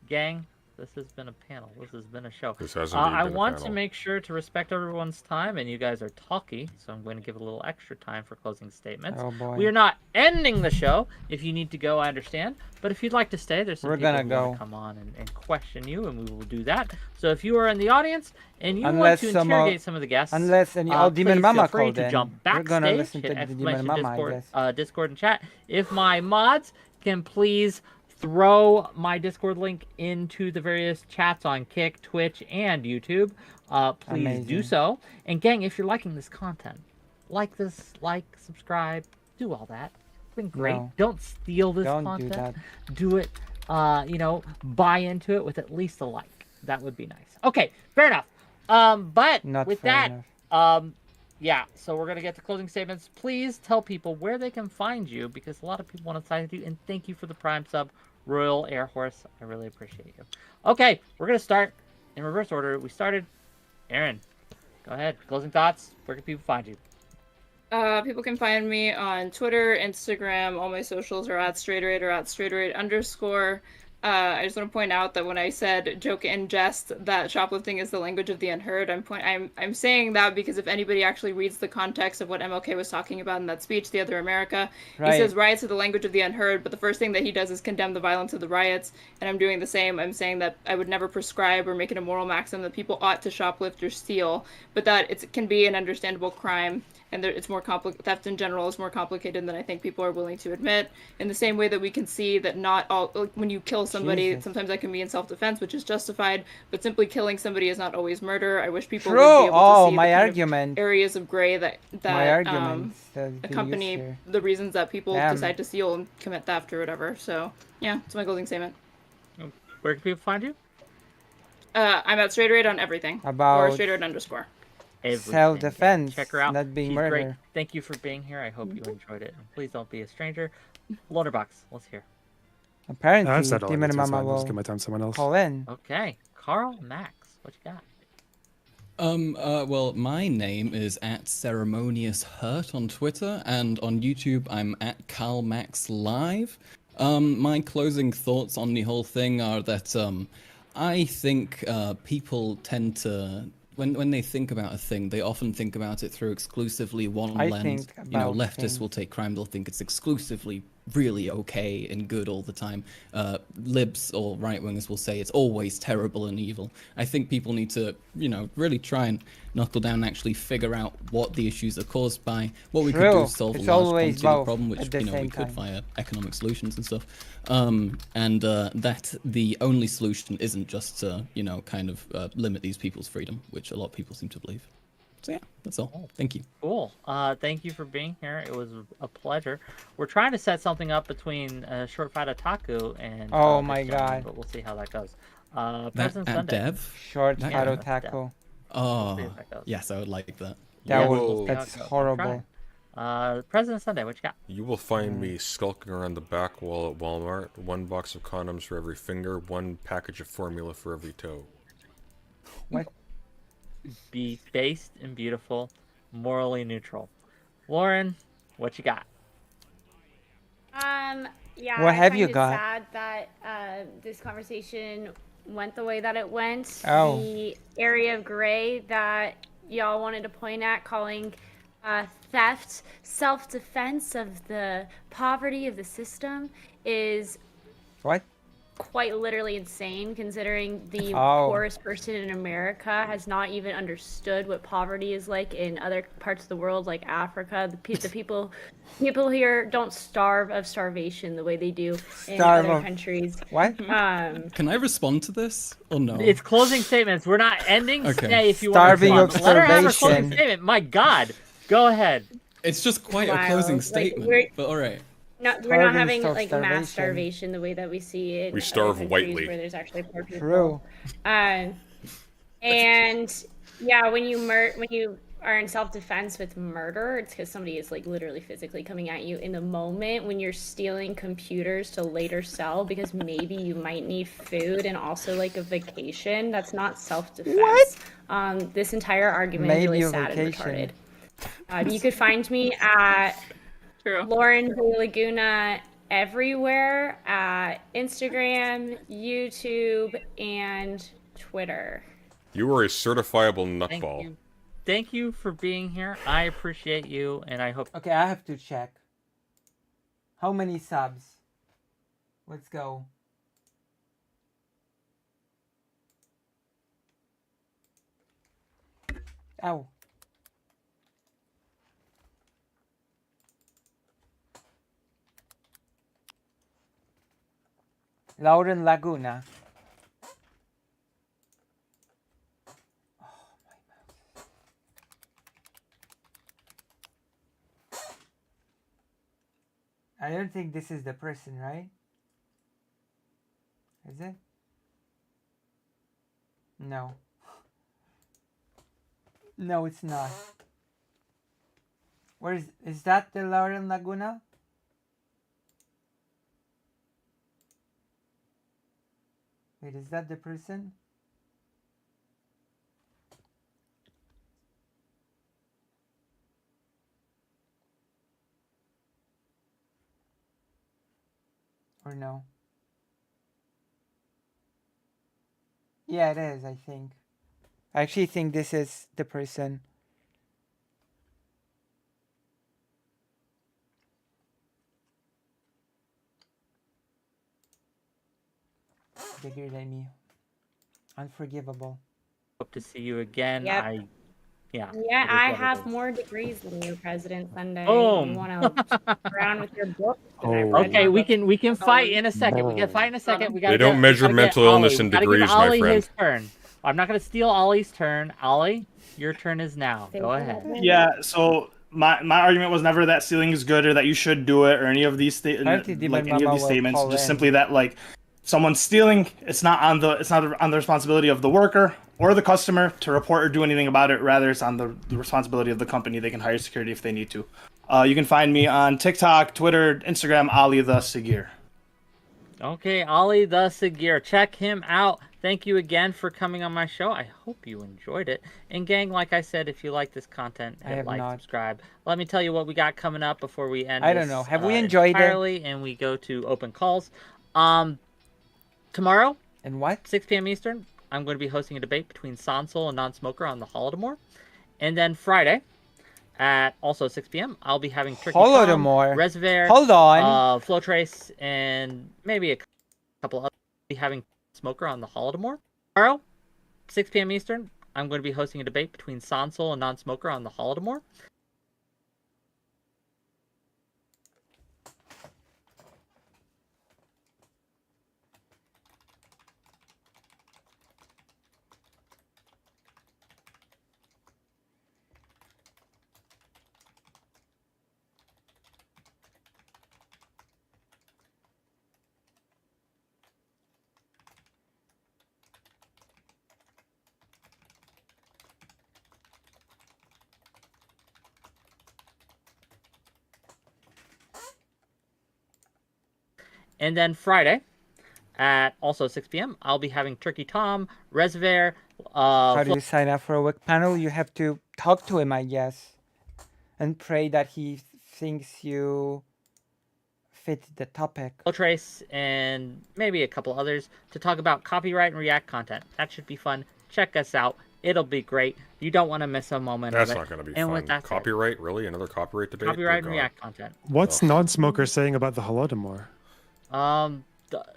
gang. This has been a panel. This has been a show. This has indeed been I a want panel. to make sure to respect everyone's time, and you guys are talky, so I'm going to give a little extra time for closing statements. Oh boy. We are not ending the show. If you need to go, I understand. But if you'd like to stay, there's some people who want to come on and question you, and we will do that. So if you are in the audience and you want to interrogate some of the guests, unless any Demon please Mama feel free called to in. jump We're gonna backstage, listen to hit the Demon Mama, I Discord, guess. Discord and chat. If my mods can please throw my Discord link into the various chats on Kick, Twitch, and YouTube. Please do so. And gang, if you're liking this content, like this, subscribe, do all that. It's been great. No. Don't steal this content. Do it, buy into it with at least a like. That would be nice. Okay, fair enough. But Not with fair that, yeah, so we're going to get to closing statements. Please tell people where they can find you, because a lot of people want to sign with you. And thank you for the Prime sub, Royal Air Horse. I really appreciate you. Okay, we're going to start in reverse order. We started. Aaron, go ahead. Closing thoughts. Where can people find you? People can find me on Twitter, Instagram. All my socials are @straighterate or @straighterate_. I just want to point out that when I said joke and jest that shoplifting is the language of the unheard, I'm saying that because if anybody actually reads the context of what MLK was talking about in that speech, The Other America, he says riots are the language of the unheard, but the first thing that he does is condemn the violence of the riots, and I'm doing the same. I'm saying that I would never prescribe or make it a moral maxim that people ought to shoplift or steal, but that it can be an understandable crime, and it's more complicated. Theft in general is more complicated than I think people are willing to admit. In the same way that we can see that not all, like when you kill somebody, sometimes that can be in self-defense, which is justified, but simply killing somebody is not always murder. I wish people would be able to see the kind of areas of gray that accompany the reasons that people decide to steal and commit theft or whatever. So yeah, it's my closing statement. Where can people find you? I'm @straighterate on everything. Or @straighterate_. everything. Self-defense, Check her out. not being She's murder. great. Thank you for being here. I hope you enjoyed it. And please don't be a stranger. Loaderbox, let's hear. Apparently, I've said all I Demon need to, so Mama I'll just will give my time to someone else. call in. Okay, Carl Max, what you got? Well, my name is at Ceremonious Hurt on Twitter, and on YouTube I'm at CarlMaxLive. My closing thoughts on the whole thing are that I think people tend to, when they think about a thing, they often think about it through exclusively one lens. You know, leftists will take crime, they'll think it's exclusively really okay and good all the time. Libs or right-wingers will say it's always terrible and evil. I think people need to, you know, really try and knuckle down and actually figure out what the issues are caused by, what we could do to solve a large quantity of the problem, which, you know, we could via economic solutions and stuff. And that the only solution isn't just to, you know, kind of limit these people's freedom, which a lot of people seem to believe. So yeah, that's all. Thank you. Cool. Thank you for being here. It was a pleasure. We're trying to set something up between Short Fat Otaku and oh my god, but we'll see how that goes. President Sunday. Dev? Short Fat Otaku. Oh, yes, I would like that. That's horrible. President Sunday, what you got? You will find me skulking around the back wall at Walmart. 1 box of condoms for every finger, 1 package of formula for every toe. What? Be based and beautiful, morally neutral. Lauren, what you got? Yeah. What have you it's got? Sad that this conversation went the way that it went. Oh. The area of gray that y'all wanted to point at, calling theft self-defense of the poverty of the system, is what? Quite literally insane, considering the Oh. poorest person in America has not even understood what poverty is like in other parts of the world, like Africa. The people here don't starve of starvation the way they do in other countries. What? Can I respond to this or no? It's closing statements. We're not ending. Okay. Stay if you Starving want to of respond. Let her have her starvation. closing statement. My God, go ahead. It's just quite a Wow. closing Like, statement, but all right. No, we're not having Starving, like starvation. mass starvation the way that we see it. We starve whitely. Where there's actually poor people. True. And yeah, when you are in self-defense with murder, it's because somebody is like literally physically coming at you in the moment. When you're stealing computers to later sell because maybe you might need food and also like a vacation, that's not self-defense. What? This entire argument Maybe is a really sad vacation. and retarded. You could find me at True. Lauren De Laguna everywhere at Instagram, YouTube, and Twitter. You are a certifiable Thank nutball. you. Thank you for being here. I appreciate you, and I hope. Okay, I have to check. How many subs? Let's go. Ow. Lauren Laguna. I don't think this is the person, right? Is it? No. No, it's not. Where is that the Lauren Laguna? Wait, is that the person? Or no? Yeah, it is, I think. I actually think this is the person. Bigger than me. Unforgivable. Hope to see you again. Yep. Yeah, I have more degrees than you, President Sunday. Boom. You want to around with your book? Okay, we can fight in a second. We can fight in a second. We got. They don't measure mental illness in degrees, my friend. His turn. I'm not going to steal Ollie's turn. Ollie, your turn is now. Go ahead. Yeah. So my argument was never that stealing is good or that you should do it or any of these statements. Just simply that like someone stealing, it's not on the responsibility of the worker or the customer to report or do anything about it. Rather, it's on the responsibility of the company. They can hire security if they need to. You can find me on TikTok, Twitter, Instagram, Ali the Sagir. Okay, Ali the Sagir. Check him out. Thank you again for coming on my show. I hope you enjoyed it. And gang, like I said, if you like this content, hit like, subscribe. Let me tell you what we got coming up before we end. I don't know. Have we enjoyed entirely, it? And we go to open calls. Tomorrow. And what? 6 p.m. Eastern. I'm going to be hosting a debate between Sonsol and Non-Smoker on the Holodomor. And then Friday, at also 6 p.m., I'll be having Turkey Tom, Reservoir, Flow Trace, and maybe a couple others. I'll be having Smoker on the Holodomor. Tomorrow, 6 p.m. Eastern, I'm going to be hosting a debate between Sonsol and Non-Smoker on the Holodomor. And then Friday, at also 6 p.m., I'll be having Turkey Tom, Reservoir. How do you sign up for a web panel? You have to talk to him, I guess, and pray that he thinks you fit the topic. Flow Trace and maybe a couple others to talk about copyright and React content. That should be fun. Check us out. It'll be great. You don't want to miss a moment That's of it. not going to be and fun. Copyright? Really? Another copyright debate? Copyright and React content. What's Non-Smoker saying about the Holodomor?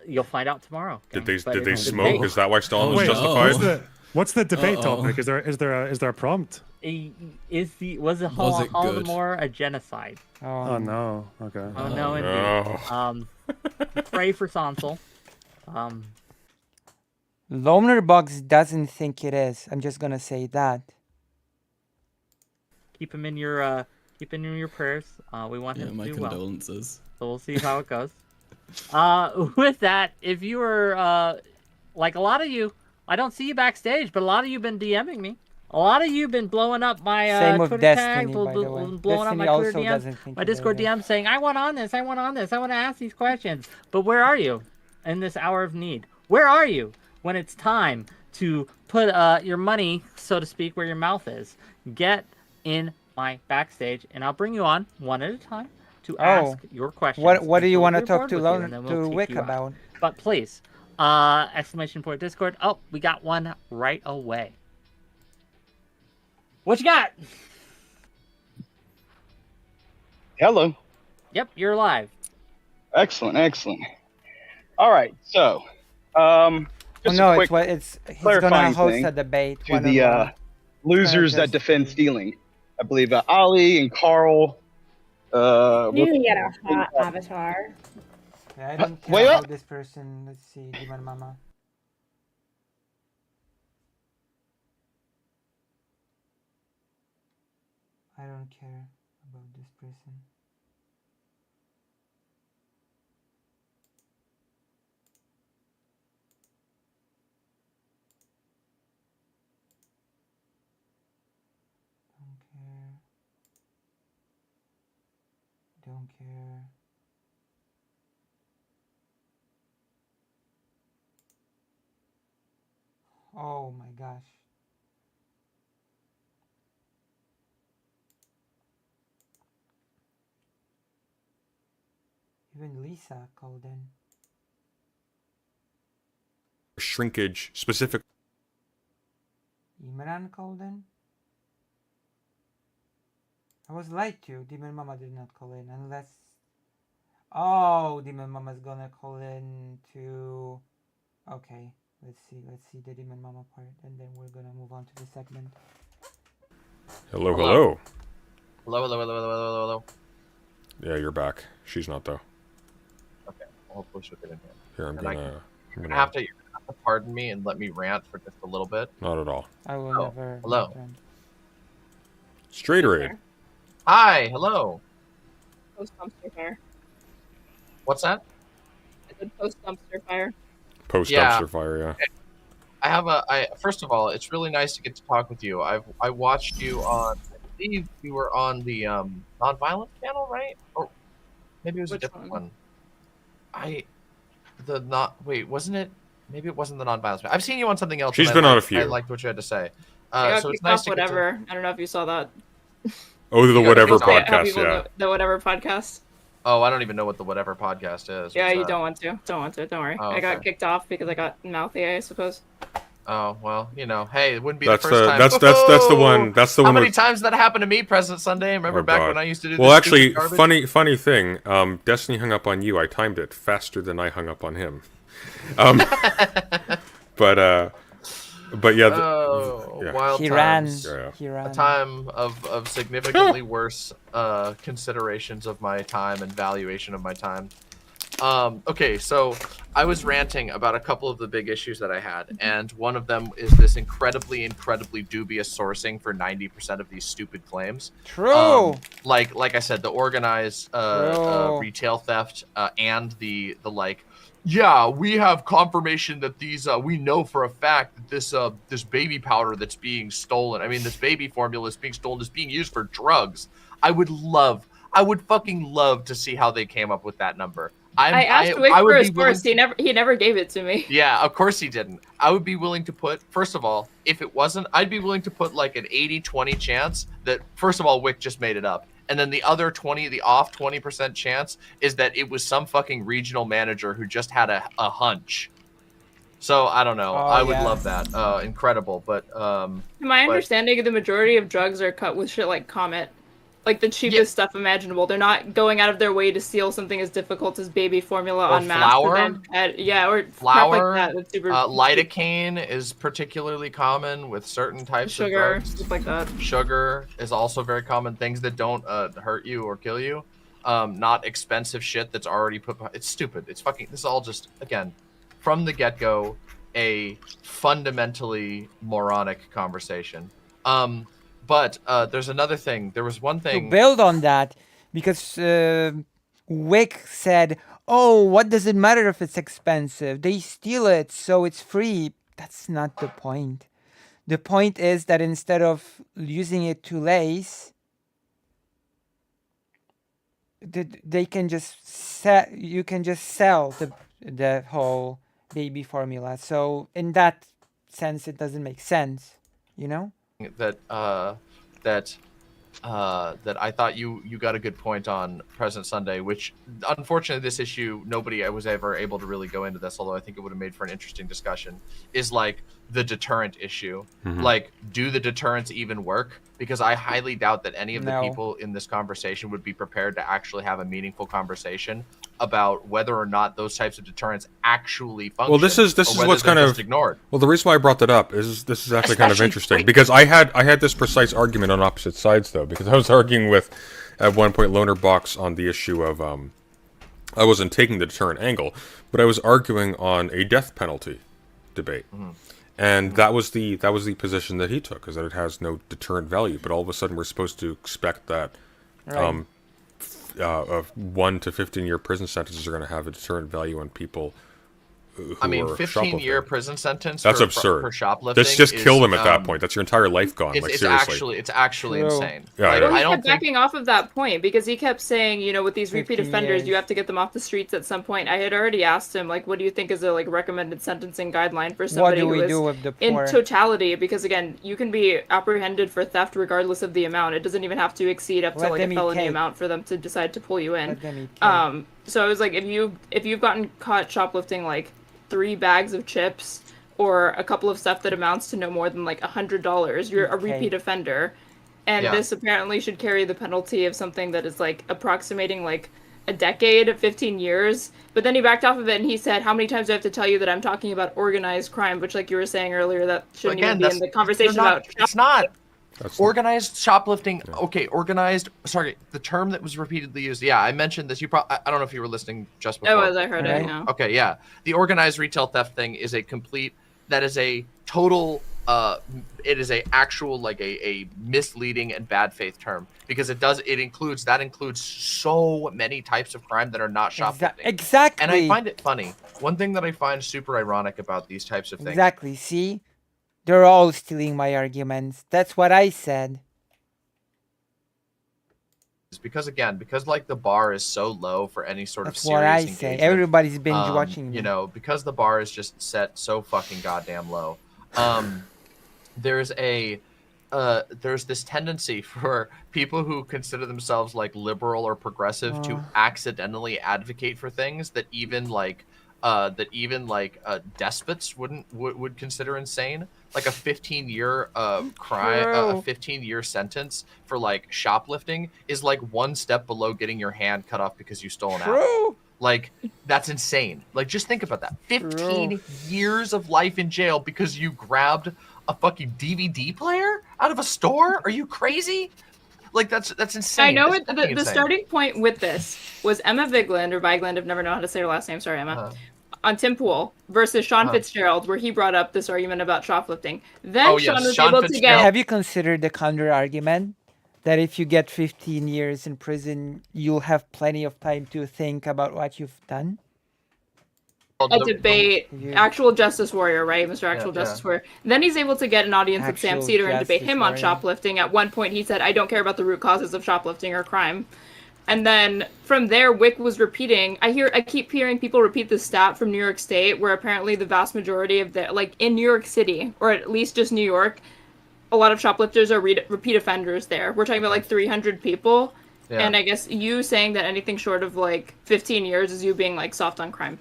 You'll find out tomorrow. Did they smoke? Is that why Stalin was justified? What's the debate topic? Is there a prompt? Was the Holodomor a genocide? Oh no. Okay. Oh no, indeed. Pray for Sonsol. Lonerbugs doesn't think it is. I'm just gonna say that. Keep him in your prayers. We want him to do well. My condolences. So we'll see how it goes. With that, if you were like a lot of you, I don't see you backstage, but a lot of you been DMing me. A lot of you been blowing up my Twitter tag, blowing up my Twitter DMs, my Discord DMs, saying I want on this, I want to ask these questions. But where are you in this hour of need? Where are you when it's time to put your money, so to speak, where your mouth is? Get in my backstage, and I'll bring you on one at a time to ask your questions. What do you want to talk to Wick about? But please, ! Discord. Oh, we got one right away. What you got? Hello. Yep, you're live. Excellent. All right, so just a quick he's gonna host a debate to the losers that defend stealing. I believe Ali and Carl. You can get a hot avatar. Yeah, I don't care about this person. Let's see, Demon Mama. I don't care about this person. Don't care. Oh my gosh. Even Lisa called in. Shrinkage specific. Imran called in. I was lied to. Demon Mama did not call in unless... Oh, Demon Mama's gonna call in to... Okay, let's see the Demon Mama part, and then we're gonna move on to the segment. Hello. Hello. Yeah, you're back. She's not though. Okay, hopefully she'll get in here. Here, I'm gonna have to pardon me and let me rant for just a little bit. Not at all. I will never. Hello. Straight raid. Hi, hello. Post dumpster fire. What's that? I said post dumpster fire. Post dumpster fire, yeah. First of all, it's really nice to get to talk with you. I watched you on. I believe you were on the nonviolence channel, right? Or maybe it was a different one. Wait, wasn't it? Maybe it wasn't the nonviolence. I've seen you on something else. She's been on a few. I liked what you had to say. So it's nice to whatever. I don't know if you saw that. Oh, the Whatever podcast, yeah. The Whatever podcast. Oh, I don't even know what the Whatever podcast is. Yeah, you don't want to. Don't want to. Don't worry. I got kicked off because I got mouthy, I suppose. Oh well, hey, it wouldn't be the first time. That's the one. That's the one. How many times that happened to me, President Sunday? Remember back when I used to do. Well, actually, funny thing. Destiny hung up on you. I timed it faster than I hung up on him. But yeah. Wild he times. Ran. He ran. A time of significantly worse considerations of my time and valuation of my time. Okay, so I was ranting about a couple of the big issues that I had, and one of them is this incredibly dubious sourcing for 90% of these stupid claims. True. Like I said, the organized retail theft and the yeah, we have confirmation that these we know for a fact that this baby powder that's being stolen, this baby formula is being stolen, is being used for drugs. I would fucking love to see how they came up with that number. I asked Wick for his source. He never gave it to me. Yeah, of course he didn't. I would be willing to put, first of all, if it wasn't, I'd be willing to put like an 80-20 chance that, first of all, Wick just made it up. And then the other 20% chance is that it was some fucking regional manager who just had a hunch. So I don't know. I would love that. Incredible. But my understanding, the majority of drugs are cut with shit like Comet. Like the cheapest stuff imaginable. They're not going out of their way to steal something as difficult as baby formula on mass. Flour. Or flour. Like that. That's super lidocaine is particularly common with certain types of drugs. Stuff like that. Sugar is also very common. Things that don't hurt you or kill you. Not expensive shit that's already put. It's stupid. It's fucking. This is all just, again, from the get-go, a fundamentally moronic conversation. But there's another thing. There was one thing. To build on that, because Wick said, oh, what does it matter if it's expensive? They steal it, so it's free. That's not the point. The point is that instead of using it to lace, they can just you can just sell the whole baby formula. So in that sense, it doesn't make sense, you know? That I thought you got a good point on President Sunday, which unfortunately this issue nobody was ever able to really go into this, although I think it would have made for an interesting discussion, is like the deterrent issue. Mm-hmm. Like, do the deterrents even work? Because I highly doubt that any of the people in this conversation would be prepared to actually have a meaningful conversation about whether or not those types of deterrents actually function. Well, this is what's kind of ignored. Well, the reason why I brought that up is this is actually kind of interesting because I had this precise argument on opposite sides though, because I was arguing with at one point Loner Box on the issue of I wasn't taking the deterrent angle, but I was arguing on a death penalty debate. Mm-hmm. And that was the position that he took, is that it has no deterrent value. But all of a sudden, we're supposed to expect that 1 to 15-year prison sentences are going to have a deterrent value on people who are 15-year prison sentence. That's absurd. For shoplifting. Let's just kill them at that point. That's your entire life gone. It's seriously. actually insane. Yeah, Well, he kept backing off of that point because he kept saying, with these repeat offenders, you have to get them off the streets at some point. I had already asked him, what do you think is a recommended sentencing guideline for somebody who is in totality? Because again, you can be apprehended for theft regardless of the amount. It doesn't even have to exceed up to a felony amount for them to decide to pull you in. So I was like, if you've gotten caught shoplifting 3 bags of chips or a couple of stuff that amounts to no more than $100, you're a repeat offender. And this apparently should carry the penalty of something that is approximating a decade, 15 years. But then he backed off of it and he said, how many times do I have to tell you that I'm talking about organized crime, which you were saying earlier, that shouldn't even be in the conversation about. It's not. Organized shoplifting. Okay, organized. Sorry, the term that was repeatedly used. Yeah, I mentioned this. I don't know if you were listening just before. I heard it. Yeah. Okay, yeah. The organized retail theft thing is a complete. That is a total. It is a actual a misleading and bad faith term because it includes so many types of crime that are not shoplifting. Exactly. And I find it funny one thing that I find super ironic about these types of things. Exactly. See, they're all stealing my arguments. That's what I said. Because again, because like the bar is so low for any sort That's of serious what I engagement. say. Everybody's binge watching. You know, because the bar is just set so fucking goddamn low. There's this tendency for people who consider themselves like liberal or progressive to accidentally advocate for things that even despots would consider insane. Like a 15-year a 15-year sentence for like shoplifting is like one step below getting your hand cut off because you stole an apple. Like, that's insane. Like, just think about that. 15 years of life in jail because you grabbed a fucking DVD player out of a store? Are you crazy? Like, that's insane. I know the starting point with this was Emma Vigeland, or Vigeland, I've never known how to say her last name, sorry, Emma, on Tim Pool versus Sean Fitzgerald, where he brought up this argument about shoplifting. Then Sean was able to get... Have you considered the counter argument? That if you get 15 years in prison, you'll have plenty of time to think about what you've done? A debate, Actual Justice Warrior, right? Mr. Actual Justice Warrior. Then he's able to get an audience with Sam Cedar and debate him on shoplifting. At one point, he said, I don't care about the root causes of shoplifting or crime. And then from there, Wick was repeating. I keep hearing people repeat the stat from New York State, where apparently the vast majority of the, like in New York City, or at least just New York, a lot of shoplifters are repeat offenders there. We're talking about like 300 people. Yeah. And I guess you saying that anything short of like 15 years is you being like soft on crime.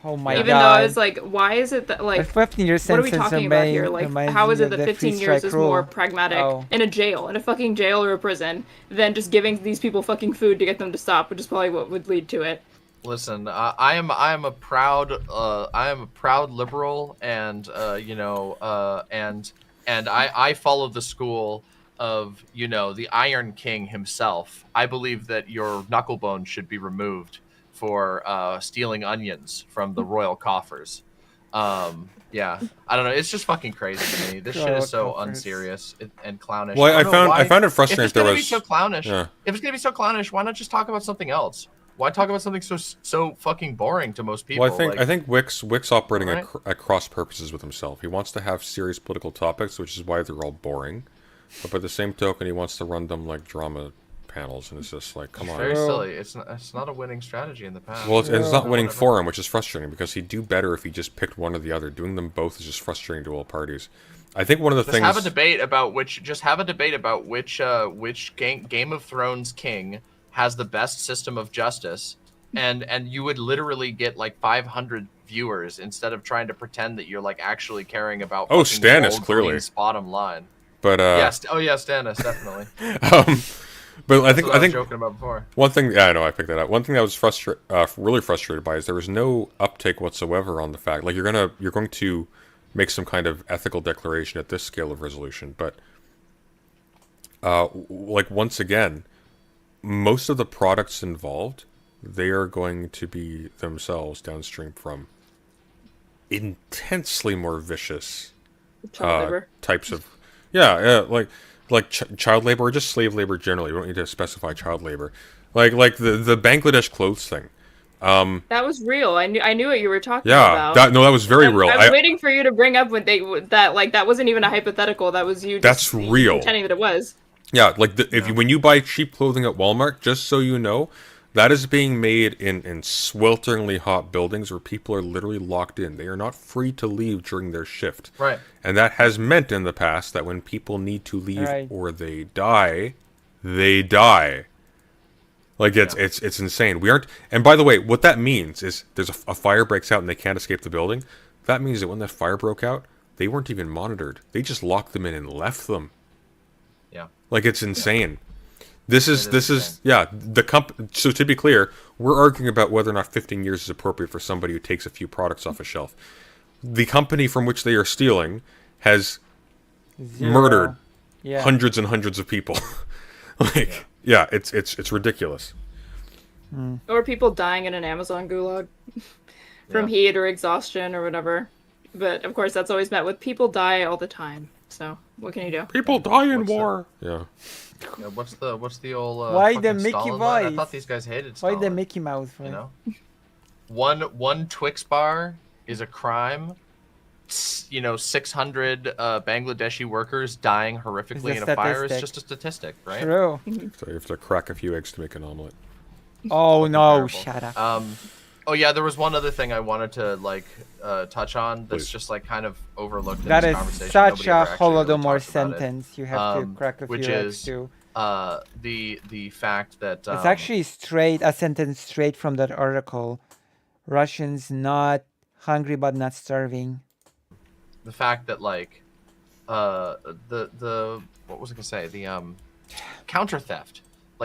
Oh my God. Even though it's like, why is it that like, 15 years what are we talking about here? Like, how is it that 15 years is more pragmatic in a jail, in a fucking jail or a prison, than just giving these people fucking food to get them to stop, which is probably what would lead to it. Listen, I am a proud liberal, and and I follow the school of, you know, the Iron King himself. I believe that your knucklebone should be removed for stealing onions from the royal coffers. Yeah, I don't know. It's just fucking crazy to me. This shit is so unserious and clownish. Well, I found it frustrating. If it's gonna be so clownish, if it's gonna be so clownish, why not just talk about something else? Why talk about something so fucking boring to most people? Well, I think Wick's operating at cross purposes with himself. He wants to have serious political topics, which is why they're all boring. But by the same token, he wants to run them like drama panels, and it's just like, come on. Very silly. It's not a winning strategy in the past. Well, it's not winning for him, which is frustrating because he'd do better if he just picked one or the other. Doing them both is just frustrating to all parties. I think one of the things. Have a debate about which. Just have a debate about which Game of Thrones king has the best system of justice, and you would literally get like 500 viewers instead of trying to pretend that you're like actually caring about. Oh, Stannis clearly. Bottom line. But yes, Stannis definitely. But I think I was joking about before. One thing, yeah, I know, I picked that up. One thing that was really frustrated by is there was no uptake whatsoever on the fact, like you're going to make some kind of ethical declaration at this scale of resolution, but like once again, most of the products involved, they are going to be themselves downstream from intensely more vicious types of like child labor or just slave labor generally. We don't need to specify child labor. Like the Bangladesh clothes thing. That was real. I knew what you were talking about. That was very real. I was waiting for you to bring up when that wasn't even a hypothetical. That was you. That's real. Pretending that it was. Yeah, like when you buy cheap clothing at Walmart, just so you know, that is being made in swelteringly hot buildings where people are literally locked in. They are not free to leave during their shift. Right. And that has meant in the past that when people need to leave or they die, they die. Like it's insane. We aren't. And by the way, what that means is there's a fire breaks out and they can't escape the building. That means that when that fire broke out, they weren't even monitored. They just locked them in and left them. Yeah. Like it's insane. This is so to be clear, we're arguing about whether or not 15 years is appropriate for somebody who takes a few products off a shelf. The company from which they are stealing has murdered hundreds and hundreds of people. It's ridiculous. Or people dying in an Amazon gulag from heat or exhaustion or whatever. But of course, that's always met with people die all the time. So what can you do? People die in war. Yeah. Yeah, what's the old why the Mickey Stalin voice? I thought these guys hated Stalin. Why the Mickey Mouse? You know, one Twix bar is a crime. 600 Bangladeshi workers dying horrifically in a fire is just a statistic, right? True. So you have to crack a few eggs to make an omelet. Oh no! Shut up. Oh yeah, there was one other thing I wanted to touch on that's just kind of overlooked in that this is conversation. such a Holodomor really sentence. You have to crack a few eggs too. The fact that it's actually a sentence straight from that article. Russians not hungry but not starving. The fact that the what was I gonna say? The counter theft.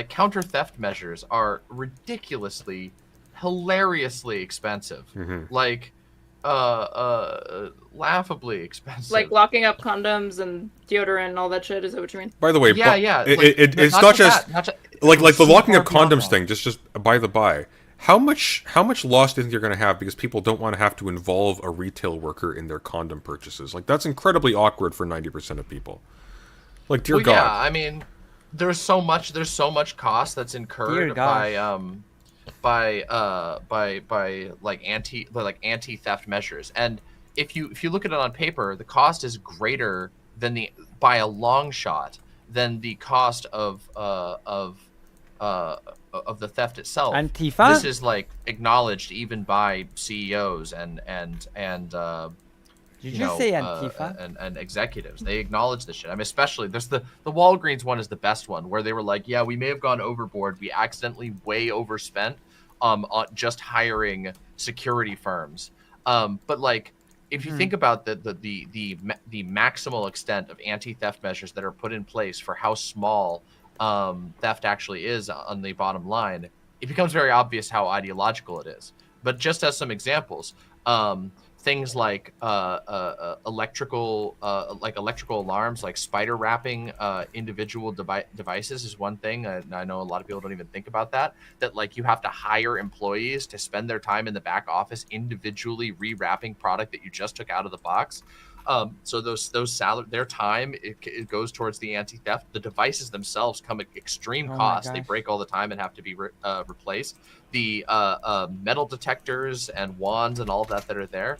Counter theft measures are ridiculously, hilariously expensive. Laughably expensive. Like locking up condoms and deodorant and all that shit. Is that what you mean? By the way, it's not just like the locking up condoms thing. Just by the by, how much loss do you think you're going to have because people don't want to have to involve a retail worker in their condom purchases? That's incredibly awkward for 90% of people. Dear God. Yeah, I mean, there's so much cost that's incurred by anti-theft measures. And if you look at it on paper, the cost is greater than by a long shot than the cost of the theft itself. Antifa? This is acknowledged even by CEOs and Did you say Antifa? And executives. They acknowledge this shit. I mean, especially there's the Walgreens one is the best one where they were like, yeah, we may have gone overboard. We accidentally way overspent on just hiring security firms. But if you think about the maximal extent of anti-theft measures that are put in place for how small theft actually is on the bottom line, it becomes very obvious how ideological it is. But just as some examples, things like electrical alarms, like spider wrapping individual devices is one thing. I know a lot of people don't even think about that you have to hire employees to spend their time in the back office individually rewrapping product that you just took out of the box. So their time it goes towards the anti-theft. The devices themselves come at extreme cost. They break all the time and have to be replaced. The metal detectors and wands and all of that are there.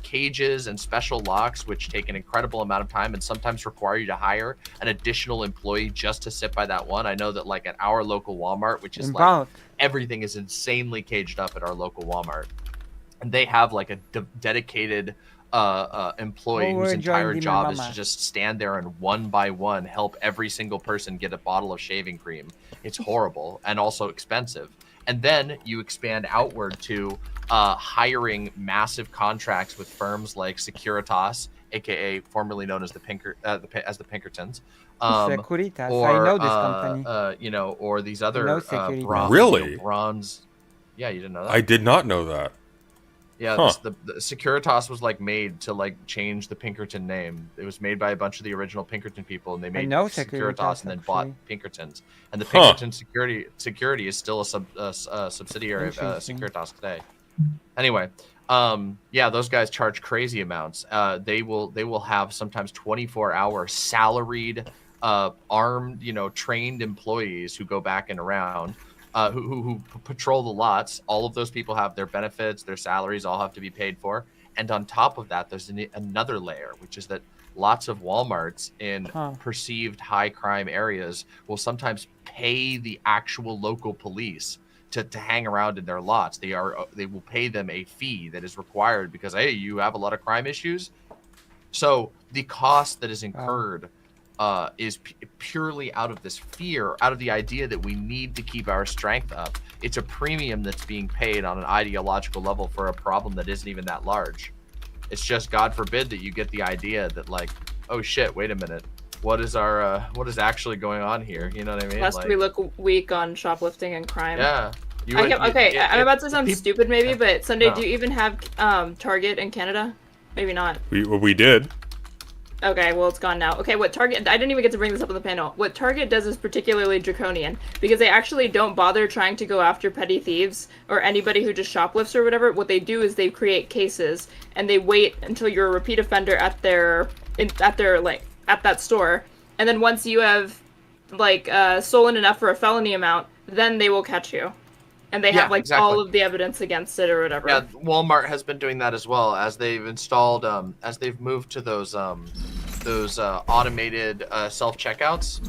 Cages and special locks, which take an incredible amount of time and sometimes require you to hire an additional employee just to sit by that one. I know that at our local Walmart, which is everything is insanely caged up at our local Walmart, and they have a dedicated employee whose entire job is to just stand there and one by one help every single person get a bottle of shaving cream. It's horrible and also expensive. And then you expand outward to hiring massive contracts with firms like Securitas, aka formerly known as the Pinkertons. Securitas, or, I know this company. Or these other bronze. Yeah, you didn't know that? I did not know that. Yeah, the Securitas was made to change the Pinkerton name. It was made by a bunch of the original Pinkerton people, and they made Securitas and then bought Pinkertons. And the Pinkerton Security is still a subsidiary of Securitas today. Anyway, those guys charge crazy amounts. They will have sometimes 24-hour salaried, armed, trained employees who go back and around. Who patrol the lots. All of those people have their benefits, their salaries all have to be paid for. And on top of that, there's another layer, which is that lots of Walmarts in perceived high crime areas will sometimes pay the actual local police to hang around in their lots. They will pay them a fee that is required because, hey, you have a lot of crime issues. So the cost that is incurred is purely out of this fear, out of the idea that we need to keep our strength up. It's a premium that's being paid on an ideological level for a problem that isn't even that large. It's just, God forbid, that you get the idea that oh shit, wait a minute, what is actually going on here? You know what I mean? Lest we look weak on shoplifting and crime. Yeah. I'm about to sound stupid maybe, but Sunday, do you even have Target in Canada? Maybe not. We did. Okay, well, it's gone now. Okay, what Target... I didn't even get to bring this up on the panel. What Target does is particularly draconian, because they actually don't bother trying to go after petty thieves or anybody who just shoplifts or whatever. What they do is they create cases, and they wait until you're a repeat offender at that store. And then once you have, stolen enough for a felony amount, then they will catch you. and they have like all of the evidence against it or whatever. Yeah, Walmart has been doing that as well as they've installed, as they've moved to those automated self checkouts.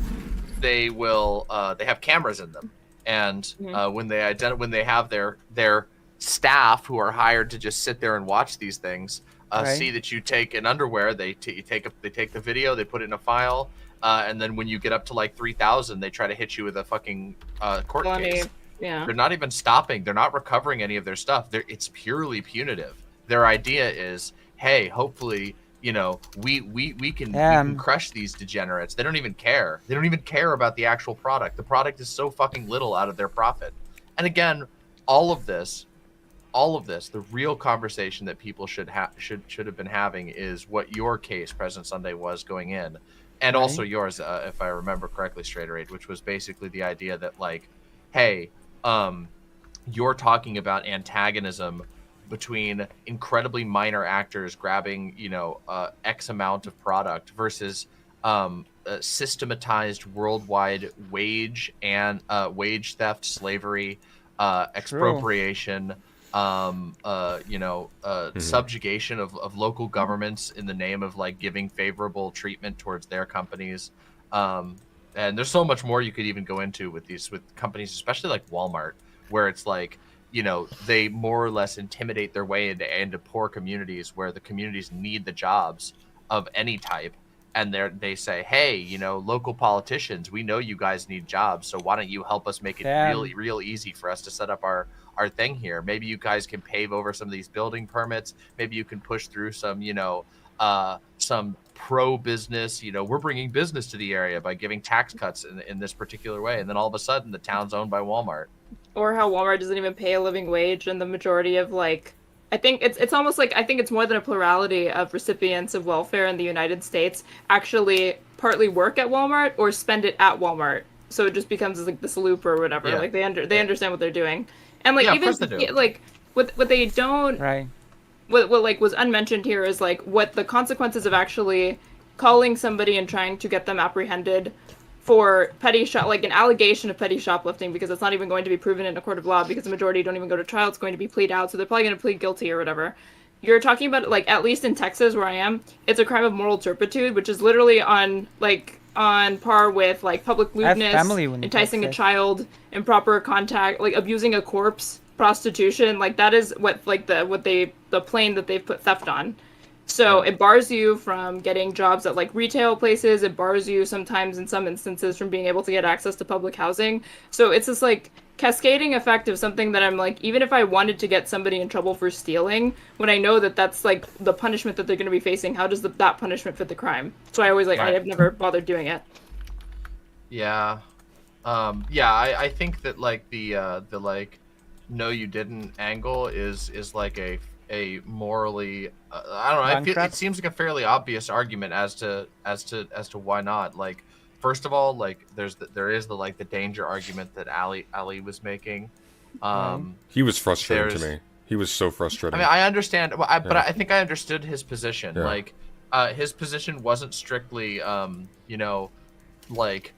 They will they have cameras in them, and when they have their staff who are hired to just sit there and watch these things, see that you take an underwear, they take the video, they put it in a file, and then when you get up to like 3,000, they try to hit you with a fucking court case. Yeah. They're not even stopping. They're not recovering any of their stuff. It's purely punitive. Their idea is, hey, hopefully, you know, we can crush these degenerates. They don't even care. They don't even care about the actual product. The product is so fucking little out of their profit. And again, all of this, the real conversation that people should have been having is what your case, President Sunday, was going in, and also yours, if I remember correctly, Straighter Age, which was basically the idea that like, hey, you're talking about antagonism between incredibly minor actors grabbing, you know, X amount of product versus systematized worldwide wage theft, slavery, expropriation, subjugation of local governments in the name of like giving favorable treatment towards their companies. And there's so much more you could even go into with companies, especially like Walmart, where it's like, you know, they more or less intimidate their way into poor communities where the communities need the jobs of any type. And they say, hey, you know, local politicians, we know you guys need jobs, so why don't you help us make it real easy for us to set up our thing here? Maybe you guys can pave over some of these building permits. Maybe you can push through some, you know, some pro-business, you know, we're bringing business to the area by giving tax cuts in this particular way. And then all of a sudden the town's owned by Walmart. Or how Walmart doesn't even pay a living wage, and the majority of like, I think it's almost like, I think it's more than a plurality of recipients of welfare in the United States actually partly work at Walmart or spend it at Walmart. So it just becomes like this loop or whatever. Like they understand what they're doing. And like even like what they don't what like was unmentioned here is like what the consequences of actually calling somebody and trying to get them apprehended for like an allegation of petty shoplifting, because it's not even going to be proven in a court of law because the majority don't even go to trial. It's going to be plead out, so they're probably going to plead guilty or whatever. You're talking about, like, at least in Texas where I am, it's a crime of moral turpitude, which is literally on par with like public lewdness, enticing a child, improper contact, like abusing a corpse, prostitution. Like that is what like the plane that they've put theft on. So it bars you from getting jobs at like retail places. It bars you sometimes in some instances from being able to get access to public housing. So it's this like cascading effect of something that I'm like, even if I wanted to get somebody in trouble for stealing, when I know that that's like the punishment that they're going to be facing, how does that punishment fit the crime? So I always like, I've never bothered doing it. Yeah. I think that like the like, no you didn't angle is like a morally I don't know, it seems like a fairly obvious argument as to why not. Like, first of all, like there is the like the danger argument that Ali was making. He was frustrating to me. He was so frustrating. I mean, I understand, but I think I understood his position. Yeah. Like his position wasn't strictly you know, like,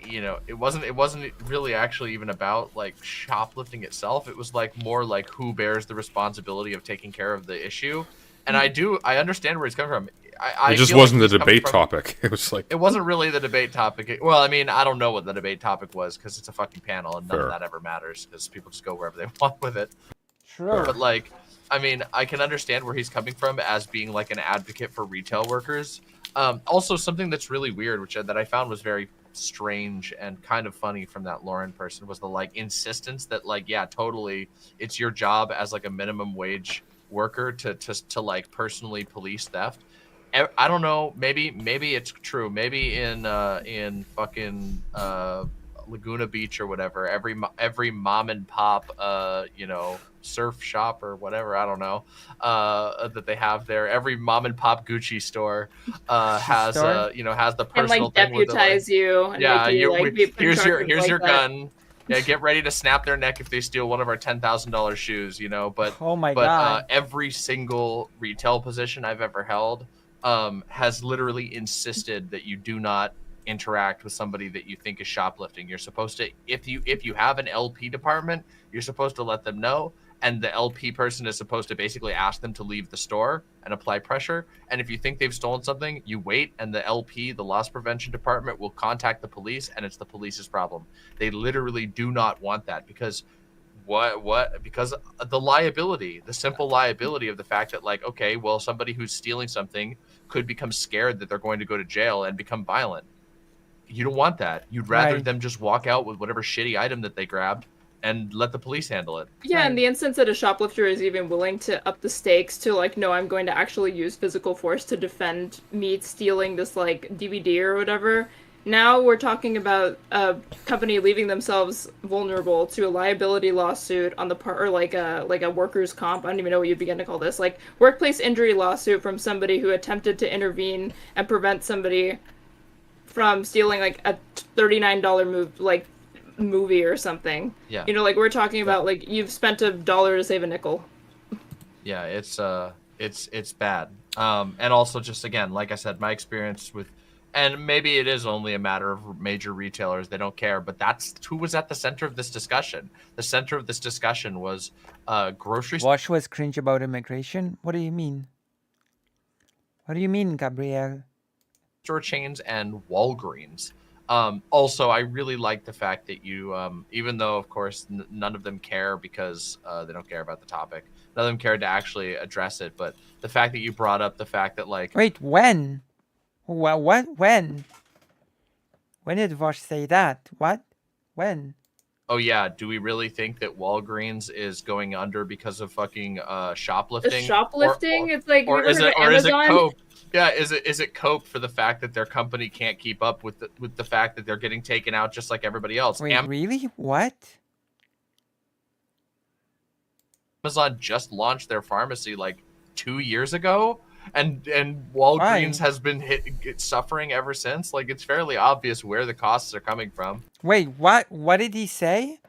you know, it wasn't really actually even about like shoplifting itself. It was like more like who bears the responsibility of taking care of the issue. And I understand where he's coming from. It just wasn't the debate topic. It was like, it wasn't really the debate topic. Well, I mean, I don't know what the debate topic was because it's a fucking panel and none of that ever matters because people just go wherever they want with it. True. But like, I mean, I can understand where he's coming from as being like an advocate for retail workers. Also, something that's really weird, that I found was very strange and kind of funny from that Lauren person, was the like insistence that like, yeah, totally, it's your job as like a minimum wage worker to like personally police theft. I don't know, maybe it's true. Maybe in fucking Laguna Beach or whatever, every mom and pop you know, surf shop or whatever, I don't know, that they have there, every mom and pop Gucci store has you know, has the personal and like thing deputize with it, like, you. And here's your that. gun. Yeah, get ready to snap their neck if they steal one of our $10,000 shoes, you know. But God. Every single retail position I've ever held has literally insisted that you do not interact with somebody that you think is shoplifting. You're supposed to, if you have an LP department, you're supposed to let them know, and the LP person is supposed to basically ask them to leave the store and apply pressure. And if you think they've stolen something, you wait, and the LP, the loss prevention department, will contact the police, and it's the police's problem. They literally do not want that because because the liability, the simple liability of the fact that, like, okay, well, somebody who's stealing something could become scared that they're going to go to jail and become violent. You don't want that. You'd rather them just walk out with whatever shitty item that they grabbed and let the police handle it. Yeah, in the instance that a shoplifter is even willing to up the stakes to, like, no, I'm going to actually use physical force to defend me stealing this, like, DVD or whatever. Now we're talking about a company leaving themselves vulnerable to a liability lawsuit on the part, or like a workers' comp. I don't even know what you'd begin to call this, like workplace injury lawsuit from somebody who attempted to intervene and prevent somebody from stealing like a $39 movie or something. Yeah. You know, like we're talking about like you've spent $1 to save a nickel. Yeah, it's bad. And also just again, like I said, my experience with. And maybe it is only a matter of major retailers. They don't care. But that's who was at the center of this discussion. The center of this discussion was grocery stores. Wash was cringe about immigration? What do you mean? What do you mean, Gabriel? Store chains and Walgreens. Also, I really like the fact that you, even though, of course, none of them care because they don't care about the topic. None of them cared to actually address it. But the fact that you brought up the fact that, like... Wait, when? What? When? When did Vosh say that? What? When? Oh yeah, do we really think that Walgreens is going under because of fucking shoplifting? Shoplifting? It's like, or is it cope? Yeah, is it cope for the fact that their company can't keep up with the fact that they're getting taken out just like everybody else? Wait, really? What? Amazon just launched their pharmacy like 2 years ago. And Walgreens has been suffering ever since. Like, it's fairly obvious where the costs are coming from. Wait, what? What did he say?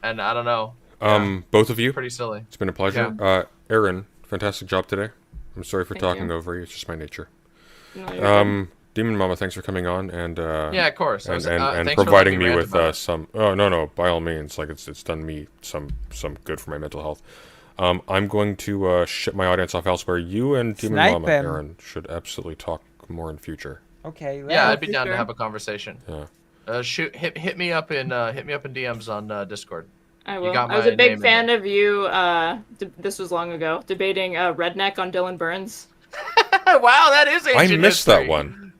And I don't know. Both of you. Pretty silly. It's been a pleasure. Yeah. Aaron, fantastic job today. I'm sorry for talking over you. It's just my nature. No, Demon Mama, thanks for coming on and yeah, of course. And providing me with some. Oh no, by all means. Like it's done me some good for my mental health. I'm going to ship my audience off elsewhere. You and Demon Mama, Aaron, should absolutely talk more in future. Okay. Yeah, I'd be down to have a conversation. Yeah. Hit me up in DMs on Discord. I will. I was a big fan of you. This was long ago. Debating Redneck on Dylan Burns. Wow, that is ancient I missed history. that one.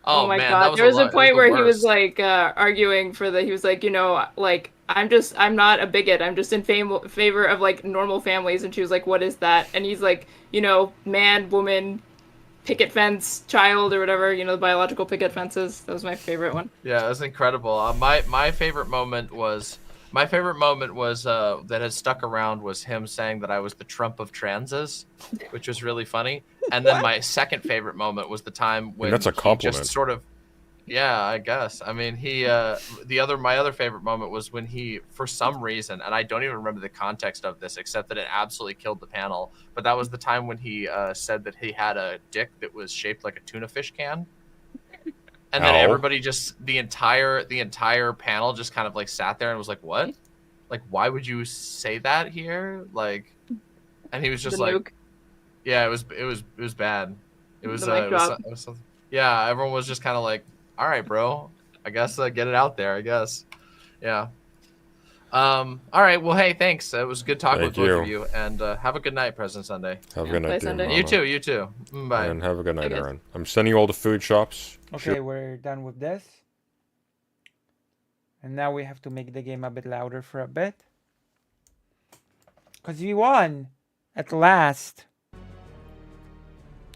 Oh my man, god, there was a point where he was like arguing for he was like, you know, like I'm not a bigot. I'm just in favor of like normal families. And she was like, what is that? And he's like, you know, man, woman, picket fence, child, or whatever. You know, the biological picket fences. That was my favorite one. Yeah, it was incredible. My favorite moment was that has stuck around was him saying that I was the Trump of transes, which was really funny. And then my second favorite moment was the time when that's a compliment. He just sort of. Yeah, I guess. I mean, my other favorite moment was when he, for some reason, and I don't even remember the context of this, except that it absolutely killed the panel. But that was the time when he said that he had a dick that was shaped like a tuna fish can, and then everybody the entire panel just kind of like sat there and was like, "What? Like, why would you say that here?" Like, and he was just like, nuke. "Yeah, it was bad. It was something." Yeah, everyone was just kind of like, all right, bro. I guess get it out there, I guess. Yeah. All right. Well, hey, thanks. It was good talking with both of you. And have a good night, President Sunday. Have a good night, Demon Mama. You too. Bye. And have a good night, Aaron. I'm sending you all to food shops. Okay, we're done with this. And now we have to make the game a bit louder for a bit. Because we won! At last!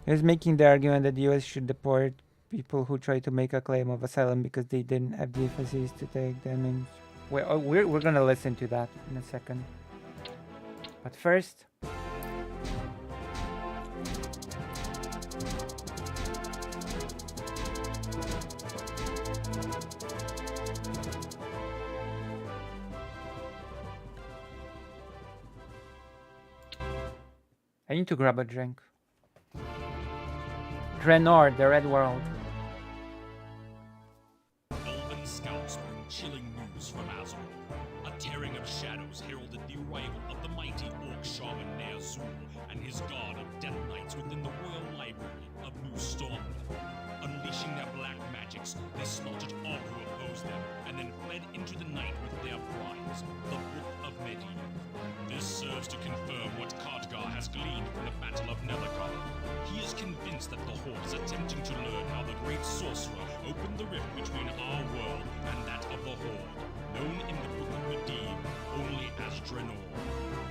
He was making the argument that the US should deport people who try to make a claim of asylum because they didn't have the facilities to take them in. We're gonna listen to that in a second. But first... I need to grab a drink. Drenor, the Red World. scouts bring chilling news from Azeroth. A tearing of shadows heralded the arrival of the mighty orc shaman Ner'zhul and his guard of death knights within the royal library of New Stormwind. Unleashing their black magics, they slaughtered all who opposed them, and then fled into the night with their prize, the Book of Medivh. This serves to confirm what Khadgar has gleaned from the Battle of Nethergarden. He is convinced that the Horde is attempting to learn how the great sorcerer opened the rift between our world and that of the Horde, known in the Book of Medivh only as Draenor.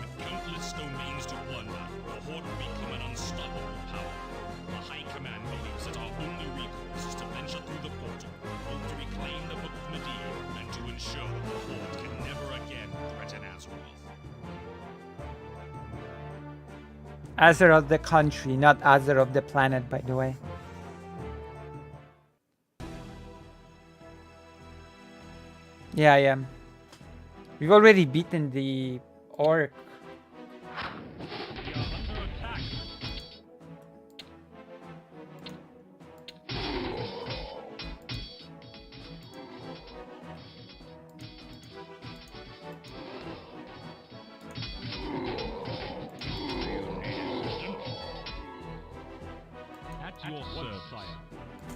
With countless domains to plunder, the Horde will become an unstoppable power. The High Command believes that our only recourse is to venture through the portal, both to reclaim the Book of Medivh and to ensure that the Horde can never again threaten Azeroth. Azeroth the country, not Azeroth the planet, by the way. Yeah, yeah. We've already beaten the orc.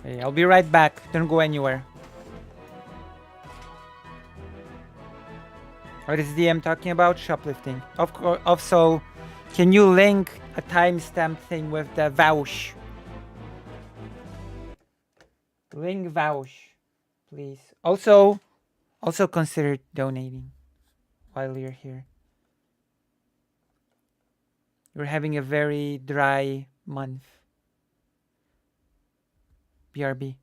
Hey, I'll be right back. Don't go anywhere. What is DM talking about? Shoplifting. Of course. Also, can you link a timestamp thing with the vouch? Link vouch, please. Also consider donating while you're here. We're having a very dry month. BRB.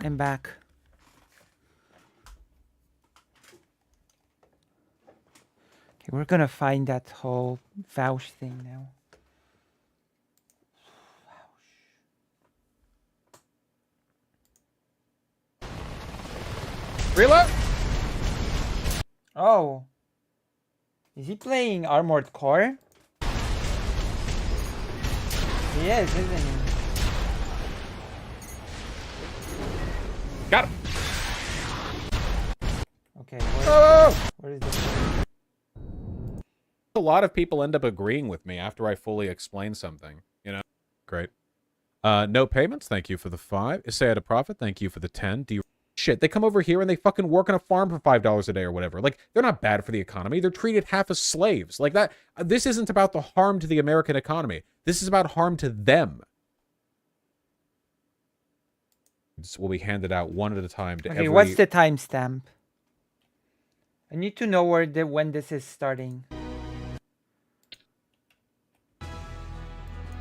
I'm back. Okay, we're gonna find that whole vouch thing now. Reload! Oh. Is he playing Armored Core? He is, isn't he? Got him! Okay, where is this? A lot of people end up agreeing with me after I fully explain something, you know? Great. No payments, thank you for the 5. Say at a profit, thank you for the 10. Do you... Shit, they come over here and they fucking work on a farm for $5 a day or whatever. Like, they're not bad for the economy. They're treated half as slaves. Like that. This isn't about the harm to the American economy. This is about harm to them. This will be handed out one at a time to every... what's the timestamp? I need to know when this is starting.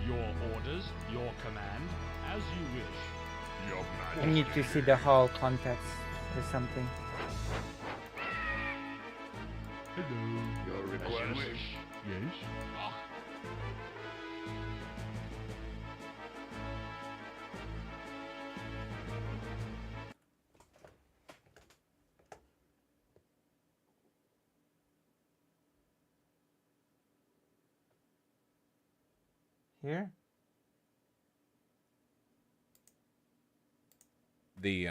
Your orders, your command, as you wish. Your I need to see the whole context or something. Hello. Your request. Yes. Here? the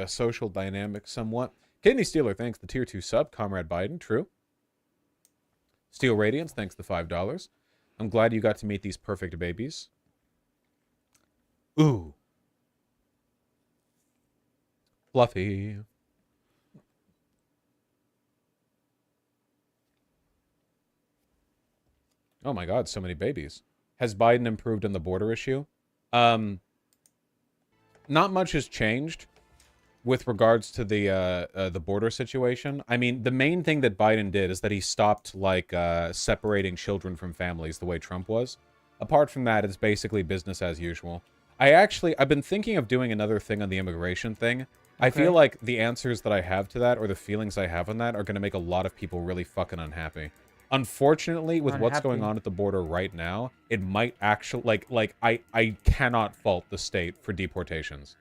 social dynamic somewhat. Kidney Stealer, thanks the tier 2 sub. Comrade Biden, true. Steel Radiance, thanks the $5. I'm glad you got to meet these perfect babies. Ooh. Fluffy. Oh my god, so many babies. Has Biden improved on the border issue? Not much has changed with regards to the border situation. I mean, the main thing that Biden did is that he stopped, like, separating children from families the way Trump was. Apart from that, it's basically business as usual. I've been thinking of doing another thing on the immigration thing. Okay. I feel like the answers that I have to that, or the feelings I have on that, are going to make a lot of people really fucking unhappy. Unfortunately, with what's going on at the border right now, it might actually, I cannot fault the state for deportations.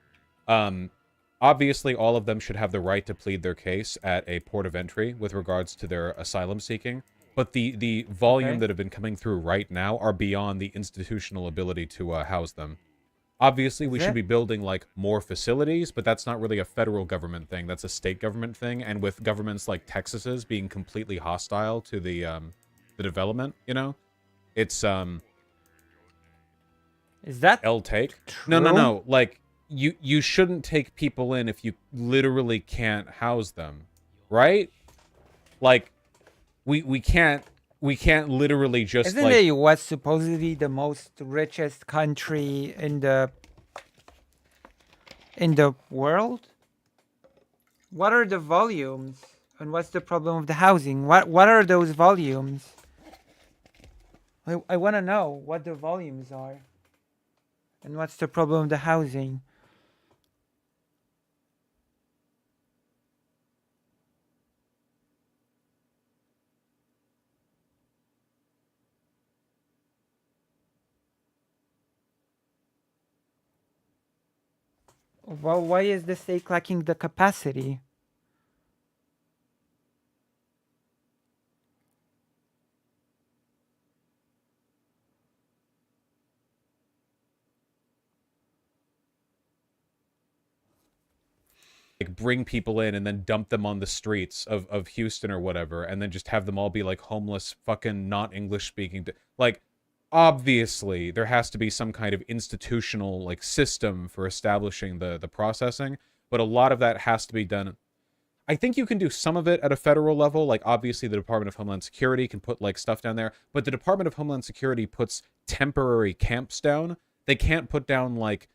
Obviously, all of them should have the right to plead their case at a port of entry with regards to their asylum seeking. But the volume that have been coming through right now are beyond the institutional ability to house them. Obviously, we should be building, like, more facilities, but that's not really a federal government thing. That's a state government thing. And with governments like Texas's being completely hostile to the development, you know? It's, Is that L take? true? No. Like, you shouldn't take people in if you literally can't house them, right? Like, we can't literally just, Isn't like... the U.S. supposedly the most richest country in the world? What are the volumes? And what's the problem of the housing? What are those volumes? I want to know what the volumes are. And what's the problem of the housing? Well, why is the state lacking the capacity? Like, bring people in and then dump them on the streets of Houston or whatever, and then just have them all be, like, homeless, fucking not English-speaking... Like, obviously, there has to be some kind of institutional, like, system for establishing the processing, but a lot of that has to be done... I think you can do some of it at a federal level. Like, obviously, the Department of Homeland Security can put, like, stuff down there, but the Department of Homeland Security puts temporary camps down. They can't put down, like,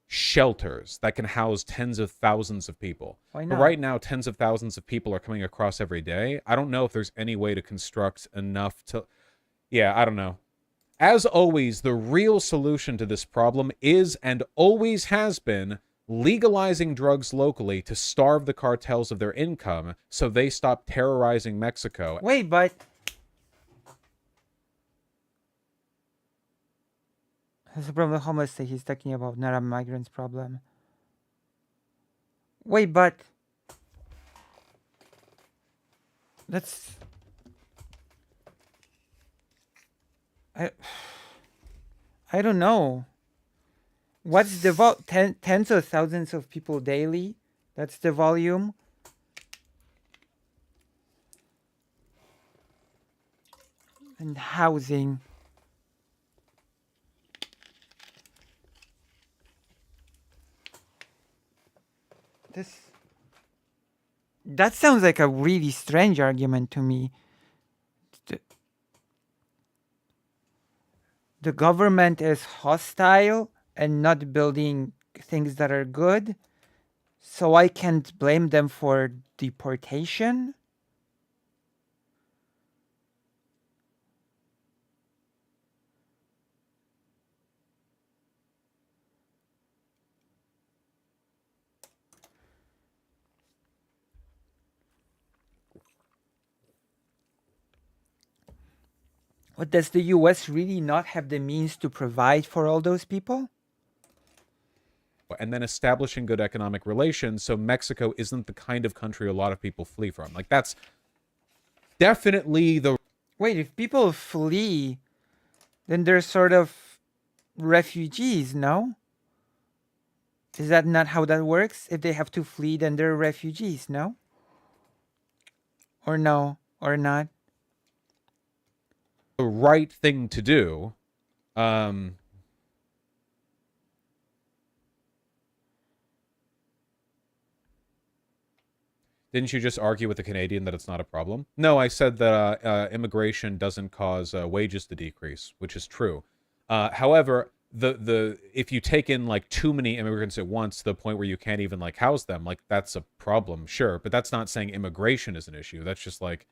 shelters that can house tens of thousands of people. Why not? But right now, tens of thousands of people are coming across every day. I don't know if there's any way to construct enough to... Yeah, I don't know. As always, the real solution to this problem is, and always has been, legalizing drugs locally to starve the cartels of their income so they stop terrorizing Mexico. Wait, but... That's the problem with homeless that he's talking about, not a migrant's problem. Wait, but... That's... I don't know. What's the tens of thousands of people daily? That's the volume. And housing. That sounds like a really strange argument to me. The government is hostile and not building things that are good, so I can't blame them for deportation? But does the US really not have the means to provide for all those people? And then establishing good economic relations so Mexico isn't the kind of country a lot of people flee from. Like, that's definitely the... Wait, if people flee, then they're sort of refugees, no? Is that not how that works? If they have to flee, then they're refugees, no? Or no? Or not? The right thing to do. Didn't you just argue with the Canadian that it's not a problem? No, I said that immigration doesn't cause wages to decrease, which is true. However, the if you take in like too many immigrants at once to the point where you can't even like house them, like that's a problem, sure. But that's not saying immigration is an issue. That's just like,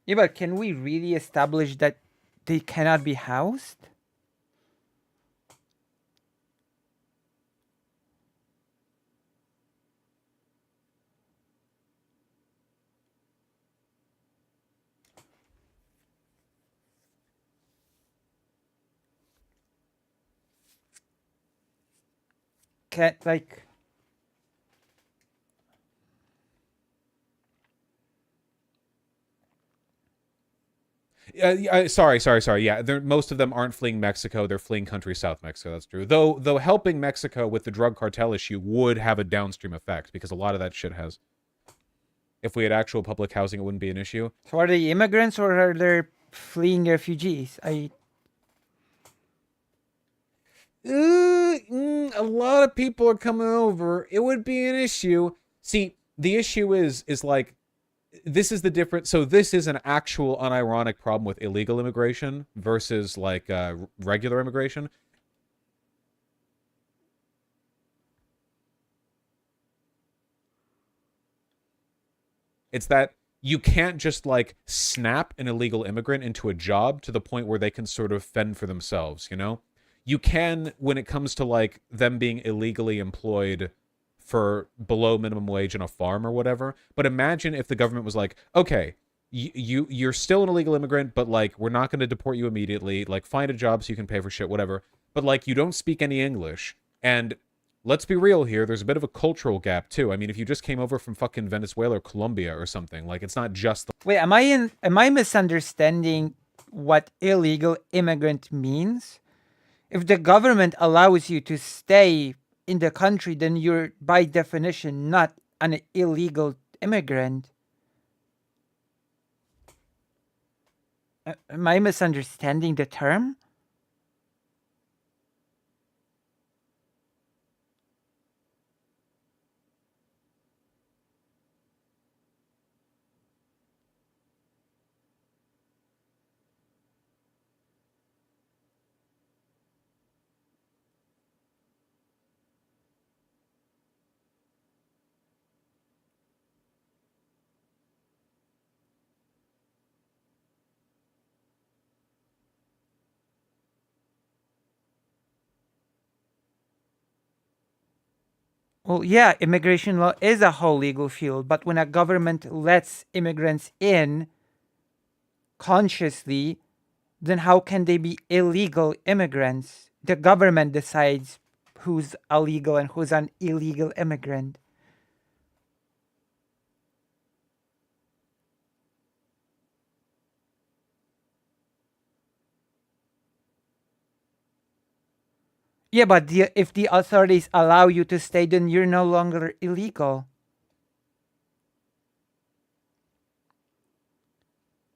yeah, but can we really establish that they cannot be housed? Can't like. Sorry. Yeah, most of them aren't fleeing Mexico. They're fleeing country South Mexico. That's true. Though helping Mexico with the drug cartel issue would have a downstream effect because a lot of that shit has. If we had actual public housing, it wouldn't be an issue. So are they immigrants or are they fleeing refugees? A lot of people are coming over. It would be an issue. See, the issue is like, this is the difference. So this is an actual unironic problem with illegal immigration versus like regular immigration. It's that you can't just like snap an illegal immigrant into a job to the point where they can sort of fend for themselves, you know? You can when it comes to like them being illegally employed for below minimum wage on a farm or whatever. But imagine if the government was like, okay, you're still an illegal immigrant, but like we're not going to deport you immediately. Like find a job so you can pay for shit, whatever. But like you don't speak any English. And let's be real here, there's a bit of a cultural gap too. I mean, if you just came over from fucking Venezuela or Colombia or something, like it's not just the... Wait, am I misunderstanding what illegal immigrant means? If the government allows you to stay in the country, then you're by definition not an illegal immigrant. Am I misunderstanding the term? Well, yeah, immigration law is a whole legal field, but when a government lets immigrants in consciously, then how can they be illegal immigrants? The government decides who's a legal and who's an illegal immigrant. Yeah, but if the authorities allow you to stay, then you're no longer illegal.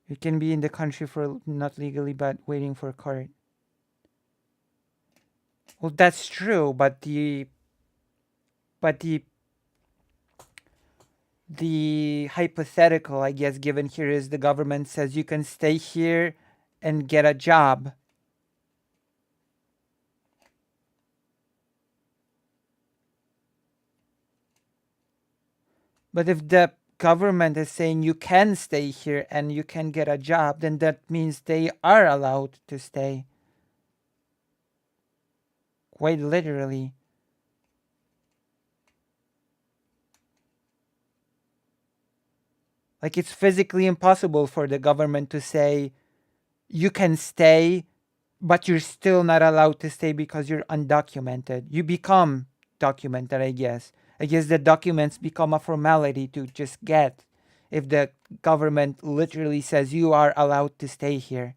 You can be in the country for not legally, but waiting for court. Well, that's true, but the hypothetical, I guess, given here is the government says you can stay here and get a job. But if the government is saying you can stay here and you can get a job, then that means they are allowed to stay. Quite literally. Like it's physically impossible for the government to say you can stay, but you're still not allowed to stay because you're undocumented. You become documented, I guess. I guess the documents become a formality to just get if the government literally says you are allowed to stay here.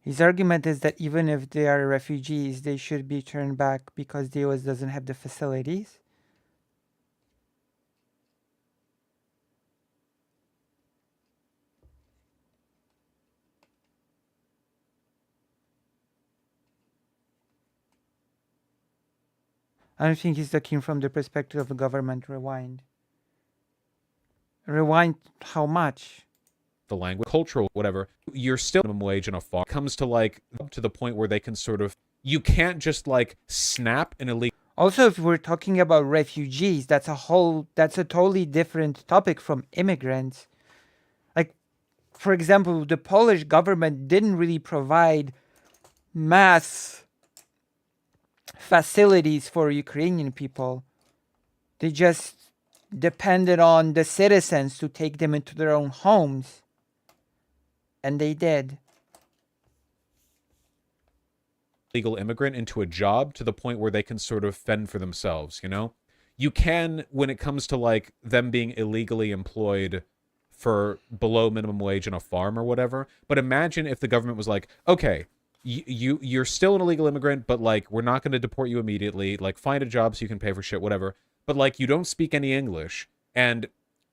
His argument is that even if they are refugees, they should be turned back because the US doesn't have the facilities. I don't think he's looking from the perspective of the government. Rewind. Rewind how much? The language, cultural, whatever. You're still minimum wage in a farm. It comes to like up to the point where they can sort of, you can't just like snap an illegal. Also, if we're talking about refugees, that's a totally different topic from immigrants. Like, for example, the Polish government didn't really provide mass facilities for Ukrainian people. They just depended on the citizens to take them into their own homes. And they did. Legal immigrant into a job to the point where they can sort of fend for themselves, you know? You can, when it comes to like them being illegally employed for below minimum wage in a farm or whatever, but imagine if the government was like, okay, you're still an illegal immigrant, but like we're not going to deport you immediately, like find a job so you can pay for shit, whatever, but like you don't speak any English, and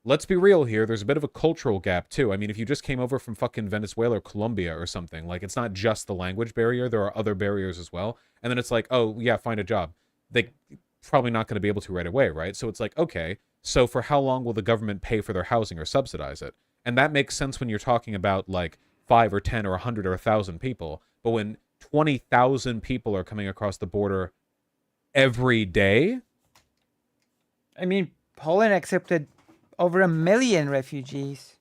let's be real here, there's a bit of a cultural gap too. I mean, if you just came over from fucking Venezuela or Colombia or something, like it's not just the language barrier, there are other barriers as well, and then it's like, oh yeah, find a job. They probably not going to be able to right away, right? So it's like, okay, so for how long will the government pay for their housing or subsidize it? And that makes sense when you're talking about like 5 or 10 or 100 or 1,000 people. But when 20,000 people are coming across the border every day, I mean, Poland accepted over 1 million refugees,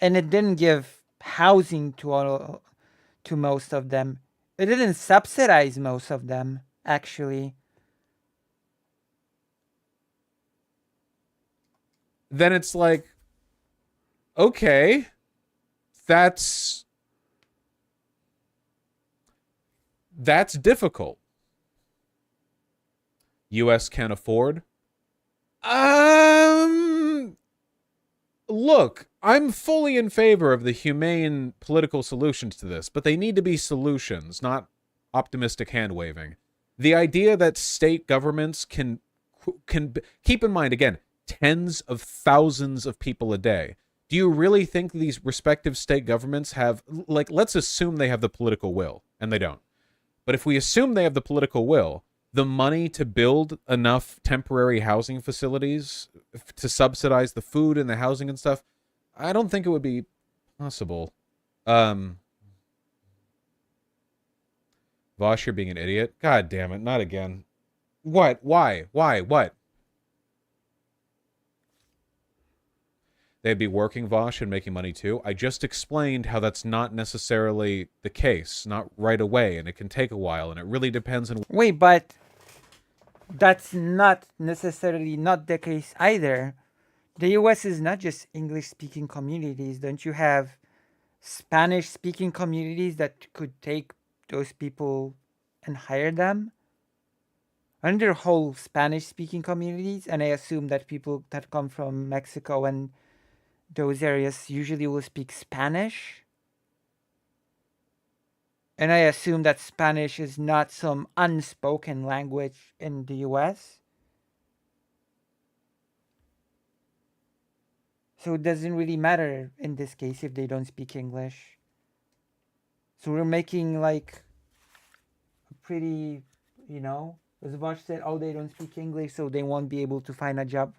and it didn't give housing to most of them. It didn't subsidize most of them, actually. Then it's like, okay, that's difficult. US can't afford. Look, I'm fully in favor of the humane political solutions to this, but they need to be solutions, not optimistic hand-waving. The idea that state governments can keep in mind, again, tens of thousands of people a day. Do you really think these respective state governments have, like, let's assume they have the political will, and they don't. But if we assume they have the political will, the money to build enough temporary housing facilities to subsidize the food and the housing and stuff, I don't think it would be possible. Vosh, you're being an idiot. God damn it, not again. What? Why? What? They'd be working, Vosh, and making money too. I just explained how that's not necessarily the case, not right away, and it can take a while, and it really depends on... Wait, but that's not necessarily not the case either. The US is not just English-speaking communities. Don't you have Spanish-speaking communities that could take those people and hire them? Aren't there whole Spanish-speaking communities? And I assume that people that come from Mexico and those areas usually will speak Spanish. And I assume that Spanish is not some unspoken language in the US. So it doesn't really matter in this case if they don't speak English. So we're making like a pretty, as Vosh said, oh, they don't speak English, so they won't be able to find a job.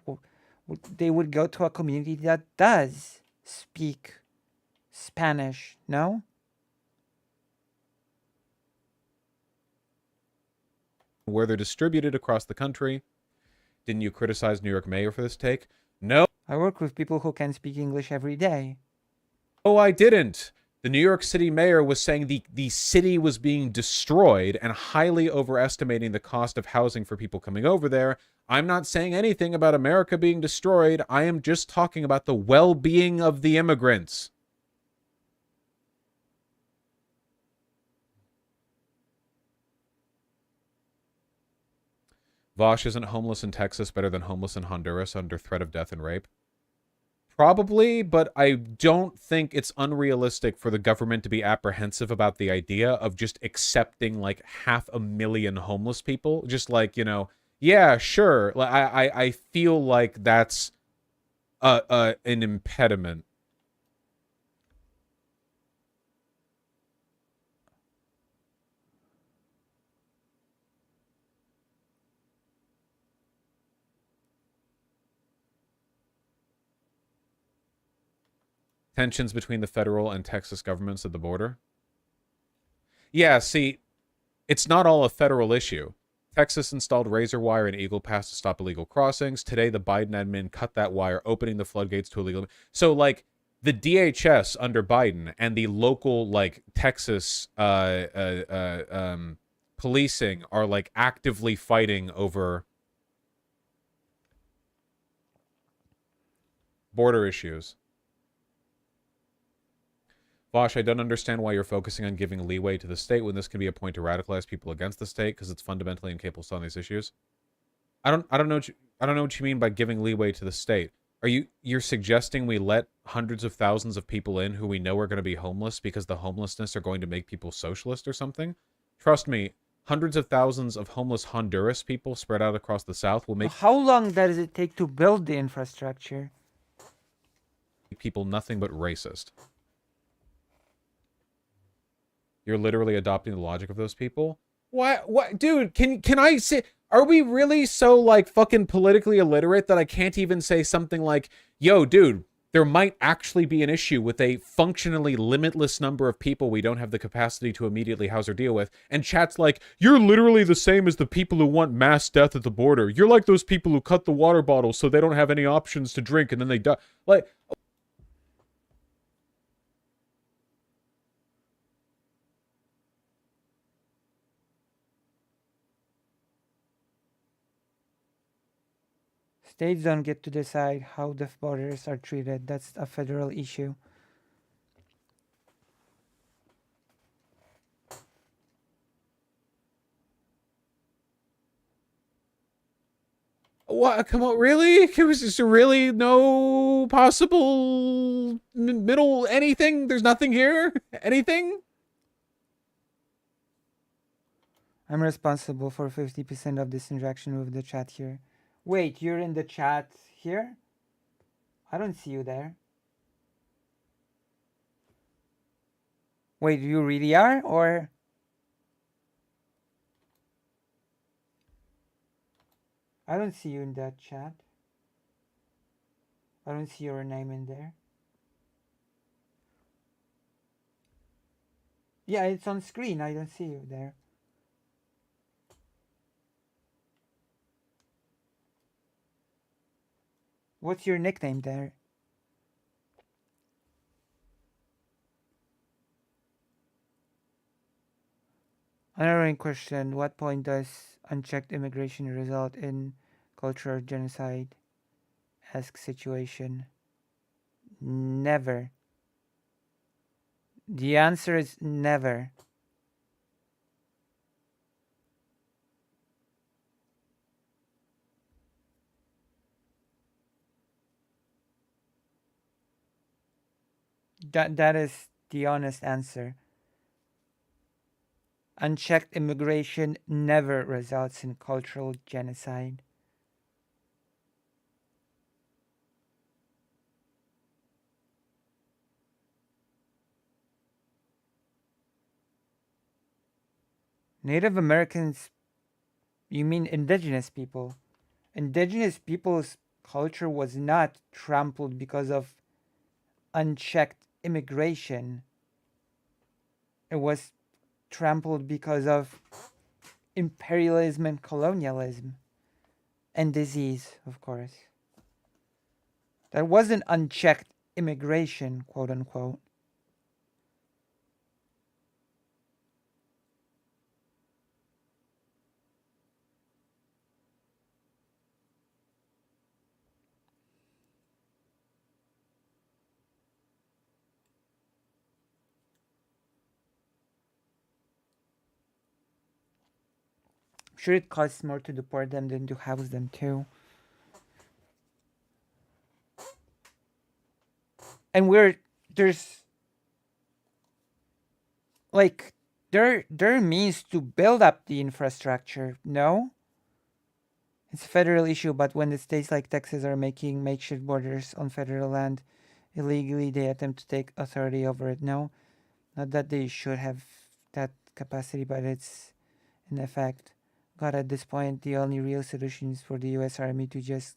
They would go to a community that does speak Spanish, no? Where they're distributed across the country. Didn't you criticize New York mayor for this take? No. I work with people who can speak English every day. Oh, I didn't. The New York City mayor was saying the city was being destroyed and highly overestimating the cost of housing for people coming over there. I'm not saying anything about America being destroyed. I am just talking about the well-being of the immigrants. Vosh, isn't homeless in Texas better than homeless in Honduras under threat of death and rape? Probably, but I don't think it's unrealistic for the government to be apprehensive about the idea of just accepting like 500,000 homeless people. Just like, you know, yeah, sure. Like I feel like that's an impediment. Tensions between the federal and Texas governments at the border. Yeah, see, it's not all a federal issue. Texas installed razor wire in Eagle Pass to stop illegal crossings. Today, the Biden admin cut that wire, opening the floodgates to illegal. So, like, the DHS under Biden and the local, like, Texas policing are, like, actively fighting over border issues. Vosh, I don't understand why you're focusing on giving leeway to the state when this can be a point to radicalize people against the state because it's fundamentally incapable of solving these issues. I don't know what you mean by giving leeway to the state. You're suggesting we let hundreds of thousands of people in who we know are going to be homeless because the homelessness are going to make people socialist or something? Trust me, hundreds of thousands of homeless Honduras people spread out across the South will make How long does it take to build the infrastructure? people nothing but racist. You're literally adopting the logic of those people. What, dude? Can I say? Are we really so like fucking politically illiterate that I can't even say something like, "Yo, dude, there might actually be an issue with a functionally limitless number of people we don't have the capacity to immediately house or deal with." And chat's like, "You're literally the same as the people who want mass death at the border. You're like those people who cut the water bottles so they don't have any options to drink and then they die." Like. States don't get to decide how the borders are treated. That's a federal issue. What? Come on, really? It was just really no possible middle anything? There's nothing here? Anything? I'm responsible for 50% of this interaction with the chat here. Wait, you're in the chat here? I don't see you there. Wait, you really are? Or... I don't see you in that chat. I don't see your name in there. Yeah, it's on screen. I don't see you there. What's your nickname there? Another question, what point does unchecked immigration result in cultural genocide? Ask situation. Never. The answer is never. That is the honest answer. Unchecked immigration never results in cultural genocide. Native Americans, you mean indigenous people? Indigenous people's culture was not trampled because of unchecked immigration. It was trampled because of imperialism and colonialism and disease, of course. That wasn't unchecked immigration, quote unquote. Sure, it costs more to deport them than to house them too. and there's like there are means to build up the infrastructure. No, it's a federal issue, but when the states like Texas are making makeshift borders on federal land illegally, they attempt to take authority over it. No, not that they should have that capacity, but it's in effect. God, at this point, the only real solution is for the U.S. Army to just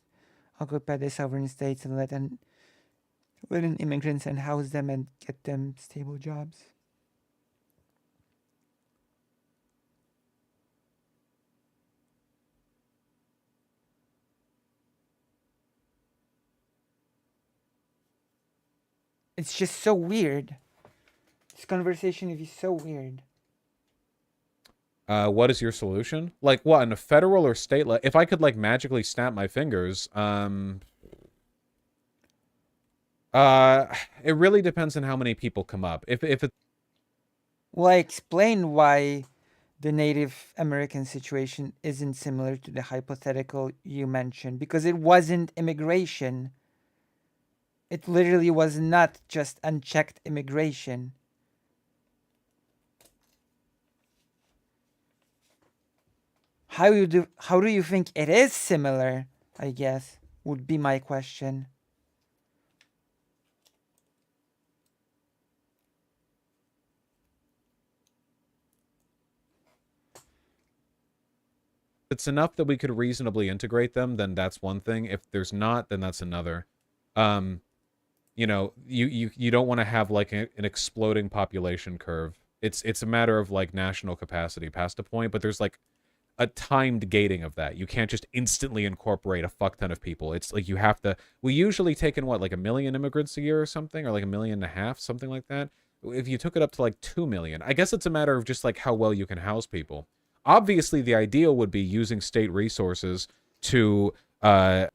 occupy the sovereign states and let in immigrants and house them and get them stable jobs. It's just so weird. This conversation is so weird. What is your solution? Like what, in a federal or state? If I could like magically snap my fingers, it really depends on how many people come up. If it. Well, I explained why the Native American situation isn't similar to the hypothetical you mentioned, because it wasn't immigration. It literally was not just unchecked immigration. How do you think it is similar, I guess, would be my question. It's enough that we could reasonably integrate them, then that's one thing. If there's not, then that's another. You know, you don't want to have like an exploding population curve. It's a matter of like national capacity past a point, but there's like a timed gating of that. You can't just instantly incorporate a fuck ton of people. It's like you have to. We usually take in what, like 1 million immigrants a year or something, or like 1.5 million, something like that. If you took it up to like 2 million, I guess it's a matter of just like how well you can house people. Obviously, the ideal would be using state resources to I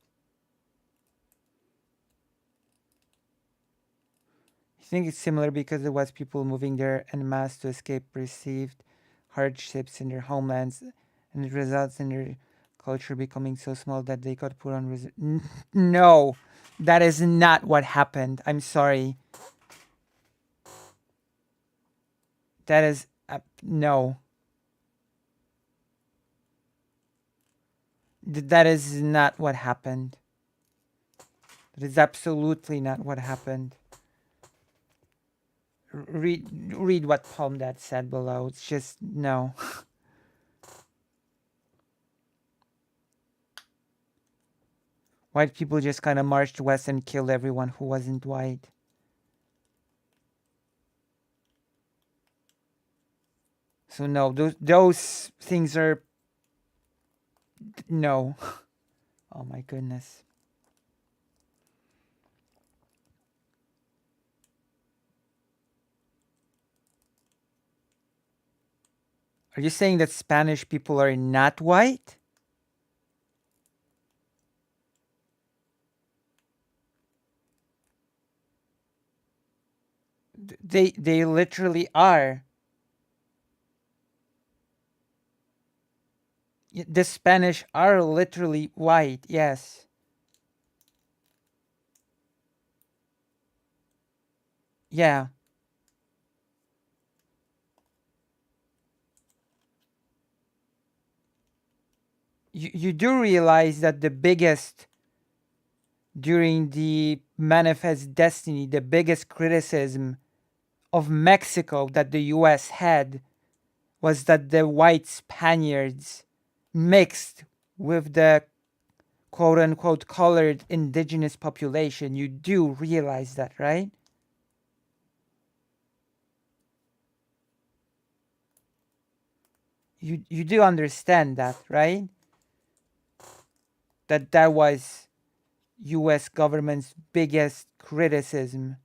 think it's similar because there was people moving there en masse to escape perceived hardships in their homelands, and it results in their culture becoming so small that they got put on No, that is not what happened. I'm sorry. That is no. That is not what happened. That is absolutely not what happened. Read what Palm Dad said below. It's just no. White people just kind of marched west and killed everyone who wasn't white. So no, those things are no. Oh my goodness. Are you saying that Spanish people are not white? They literally are. The Spanish are literally white, yes. Yeah. You do realize that the biggest, during the Manifest Destiny, the biggest criticism of Mexico that the US had was that the white Spaniards mixed with the quote-unquote colored indigenous population. You do realize that, right? You do understand that, right? That was US government's biggest criticism.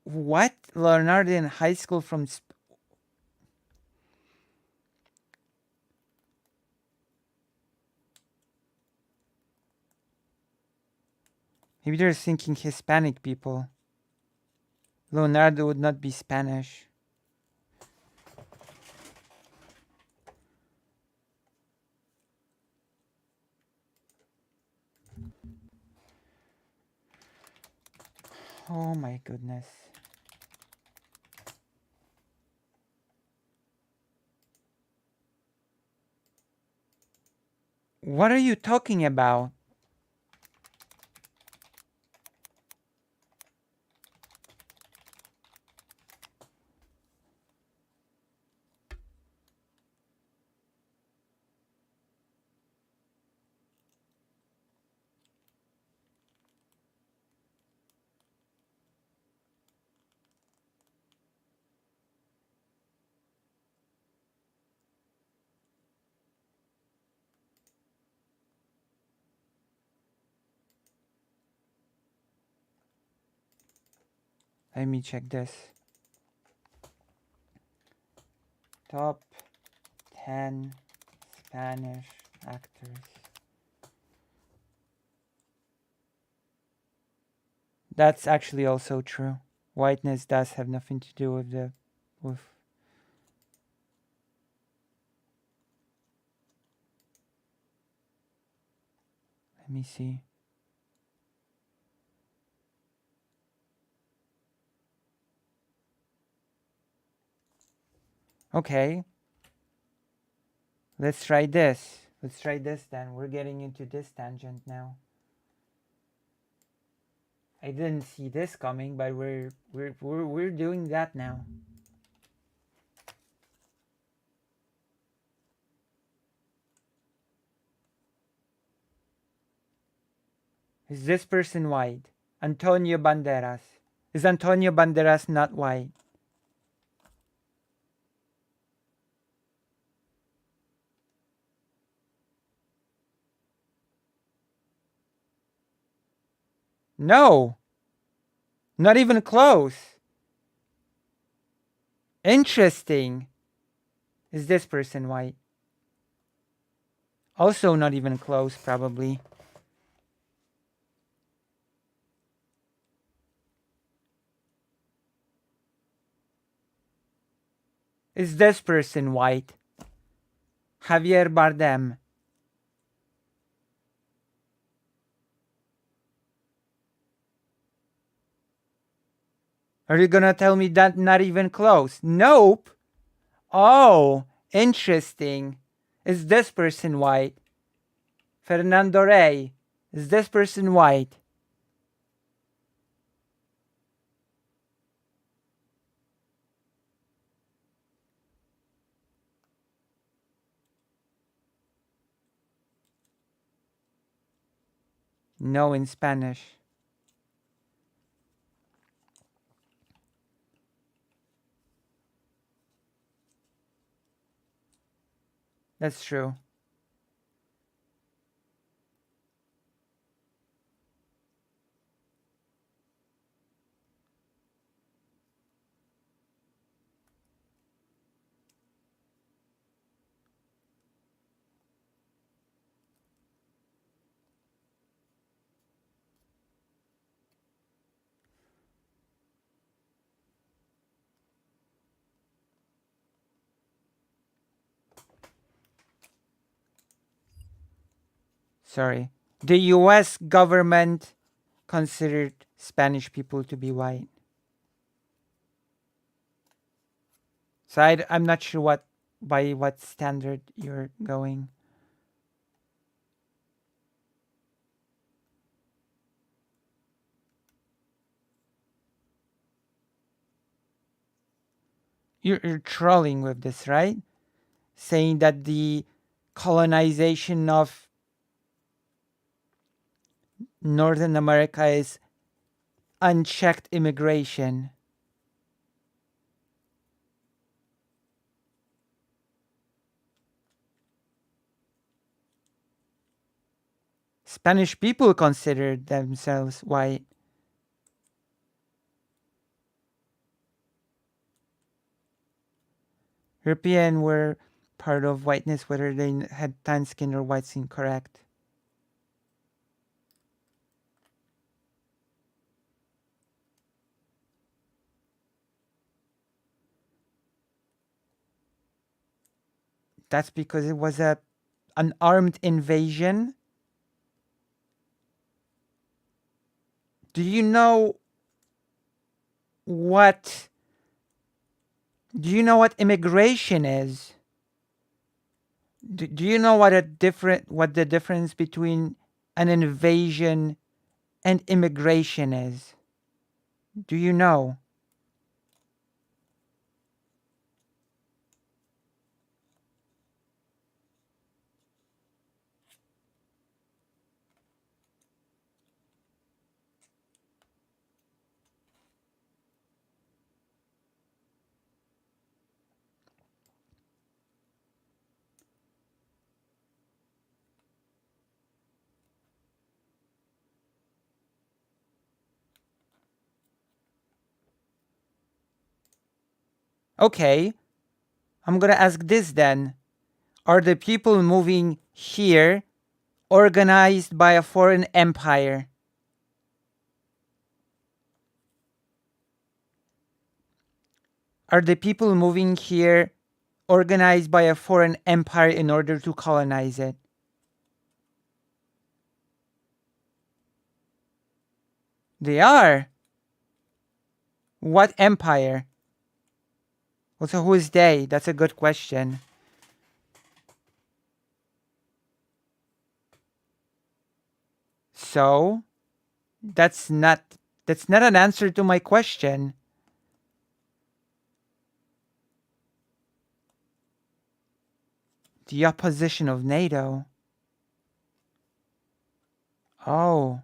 What? Leonardo in high school from maybe they're thinking Hispanic people. Leonardo would not be Spanish. Oh my goodness. What are you talking about? Let me check this. Top 10 Spanish actors. That's actually also true. Whiteness does have nothing to do with with. Let me see. Okay. Let's try this. Let's try this then. We're getting into this tangent now. I didn't see this coming, but we're doing that now. Is this person white? Antonio Banderas. Is Antonio Banderas not white? No. Not even close. Interesting. Is this person white? Also not even close, probably. Is this person white? Javier Bardem. Are you gonna tell me that not even close? Nope. Oh, interesting. Is this person white? Fernando Rey. Is this person white? No in Spanish. That's true. Sorry. The US government considered Spanish people to be white. So I'm not sure by what standard you're going. You're trolling with this, right? Saying that the colonization of Northern America is unchecked immigration. Spanish people considered themselves white. European were part of whiteness, whether they had tan skin or white skin, correct? That's because it was an armed invasion. Do you know what immigration is? Do you know what the difference between an invasion and immigration is? Do you know? Okay, I'm gonna ask this then. Are the people moving here organized by a foreign empire? Are the people moving here organized by a foreign empire in order to colonize it? They are. What empire? Also, who is they? That's a good question. So, that's not an answer to my question. The opposition of NATO. Oh.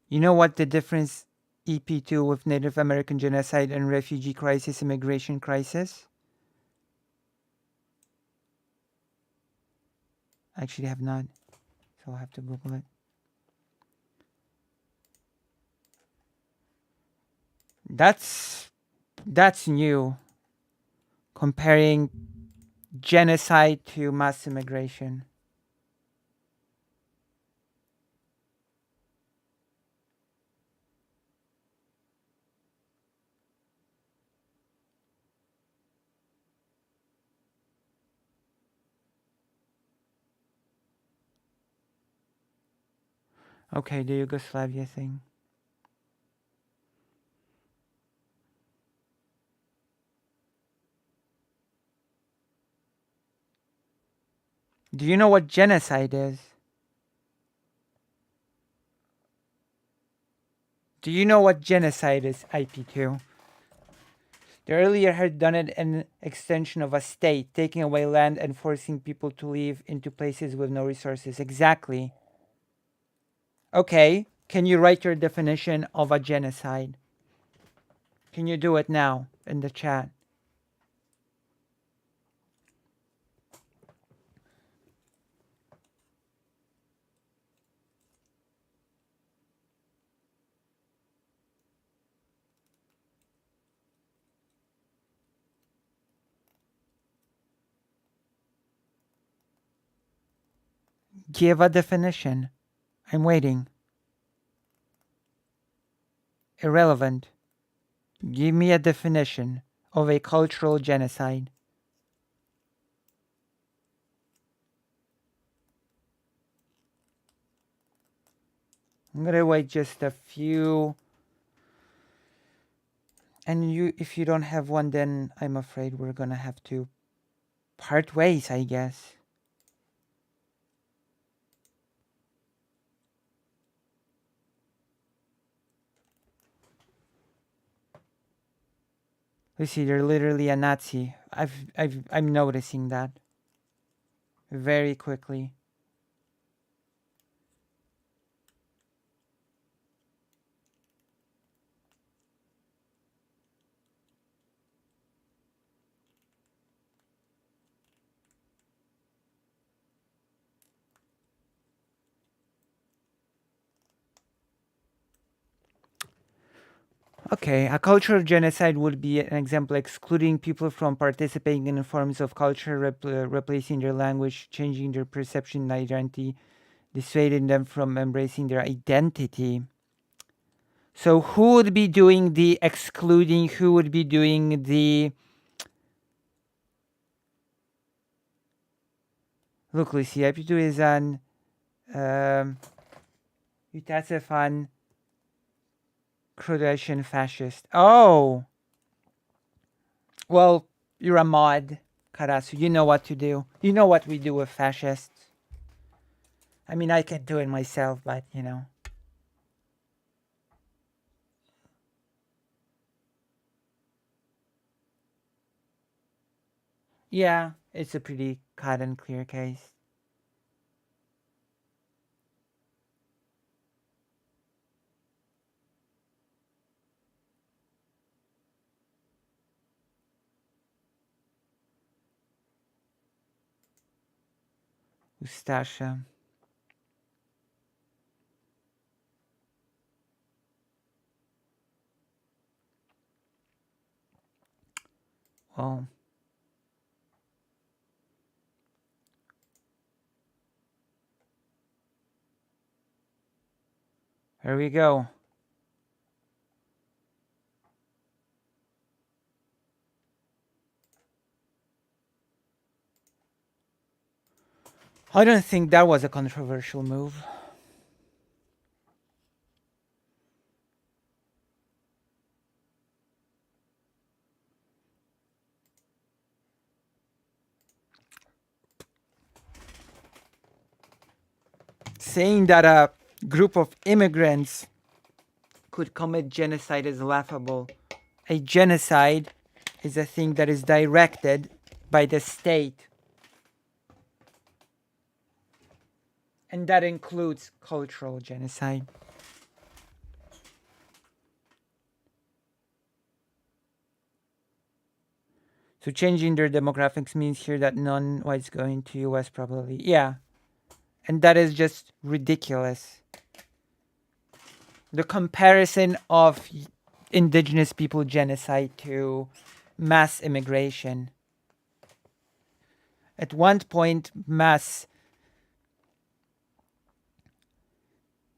You know what the difference EP2 with Native American genocide and refugee crisis, immigration crisis? I actually have not, so I'll have to Google it. That's new. Comparing genocide to mass immigration. Okay, the Yugoslavia thing. Do you know what genocide is? Do you know what genocide is, IP2? The earlier had done it an extension of a state, taking away land and forcing people to live into places with no resources. Exactly. Okay, can you write your definition of a genocide? Can you do it now in the chat? Give a definition. I'm waiting. Irrelevant. Give me a definition of a cultural genocide. I'm gonna wait just a few. And if you don't have one, then I'm afraid we're gonna have to part ways, I guess. You see, they're literally a Nazi. I'm noticing that very quickly. Okay, a cultural genocide would be an example excluding people from participating in forms of culture, replacing their language, changing their perception and identity, dissuading them from embracing their identity. So who would be doing the excluding? Who would be doing the Look, Lucy, yapıcı yüzden müteasıfen Croatian fascist. Oh! Well, you're a mod, Karasu. You know what to do. You know what we do with fascists. I mean, I can do it myself, but, you know. Yeah, it's a pretty cut and clear case. Ustasha. Well, here we go. I don't think that was a controversial move. Saying that a group of immigrants could commit genocide is laughable. A genocide is a thing that is directed by the state. And that includes cultural genocide. So changing their demographics means here that non-whites going to US probably. Yeah. And that is just ridiculous. The comparison of indigenous people genocide to mass immigration. At one point,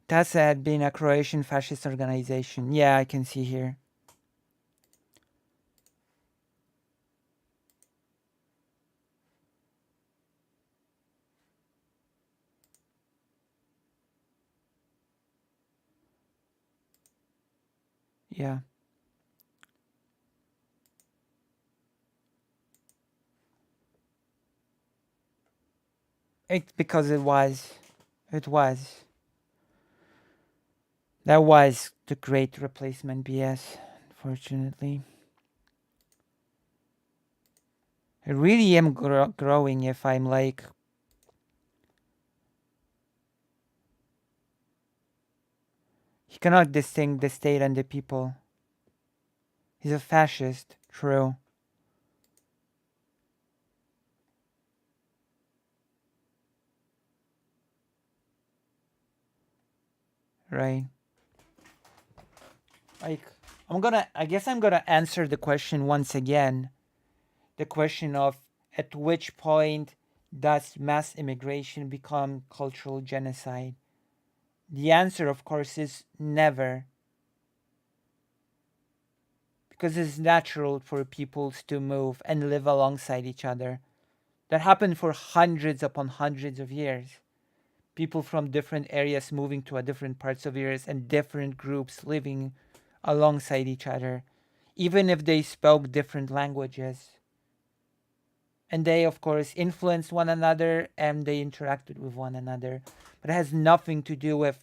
TASA had been a Croatian fascist organization. Yeah, I can see here. Yeah. It's because it was. That was the great replacement BS, unfortunately. I really am growing if I'm like... He cannot distinguish the state and the people. He's a fascist, true. Right. Like, I guess I'm gonna answer the question once again. The question of at which point does mass immigration become cultural genocide? The answer, of course, is never. Because it's natural for peoples to move and live alongside each other. That happened for hundreds upon hundreds of years. People from different areas moving to a different parts of areas and different groups living alongside each other, even if they spoke different languages. And they, of course, influenced one another and they interacted with one another. But it has nothing to do with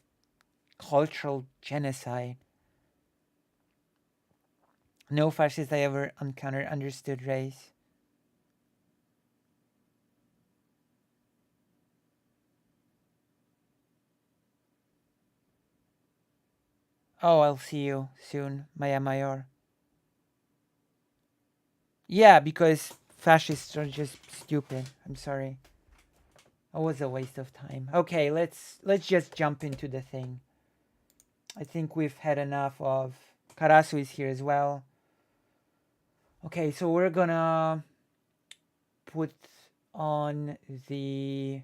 cultural genocide. No fascist I ever encountered understood race. Oh, I'll see you soon, Maya Mayor. Yeah, because fascists are just stupid. I'm sorry. It was a waste of time. Okay, let's just jump into the thing. I think we've had enough of... Karasu is here as well. Okay, so we're gonna put on the...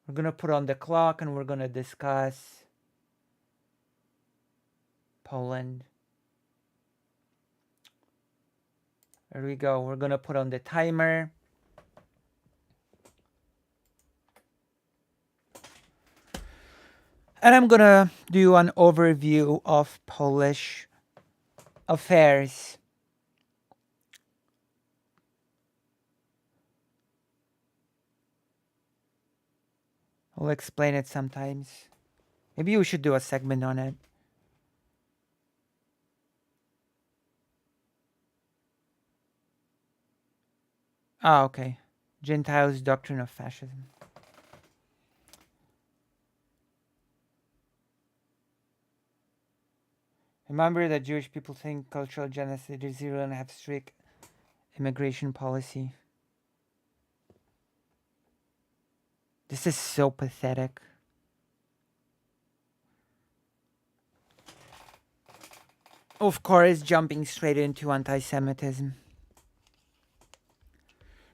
We're gonna put on the clock and we're gonna discuss Poland. There we go. We're gonna put on the timer. And I'm gonna do an overview of Polish affairs. I'll explain it sometimes. Maybe we should do a segment on it. Ah, okay. Gentiles' doctrine of fascism. Remember that Jewish people think cultural genocide is zero and have strict immigration policy. This is so pathetic. Of course, jumping straight into anti-Semitism.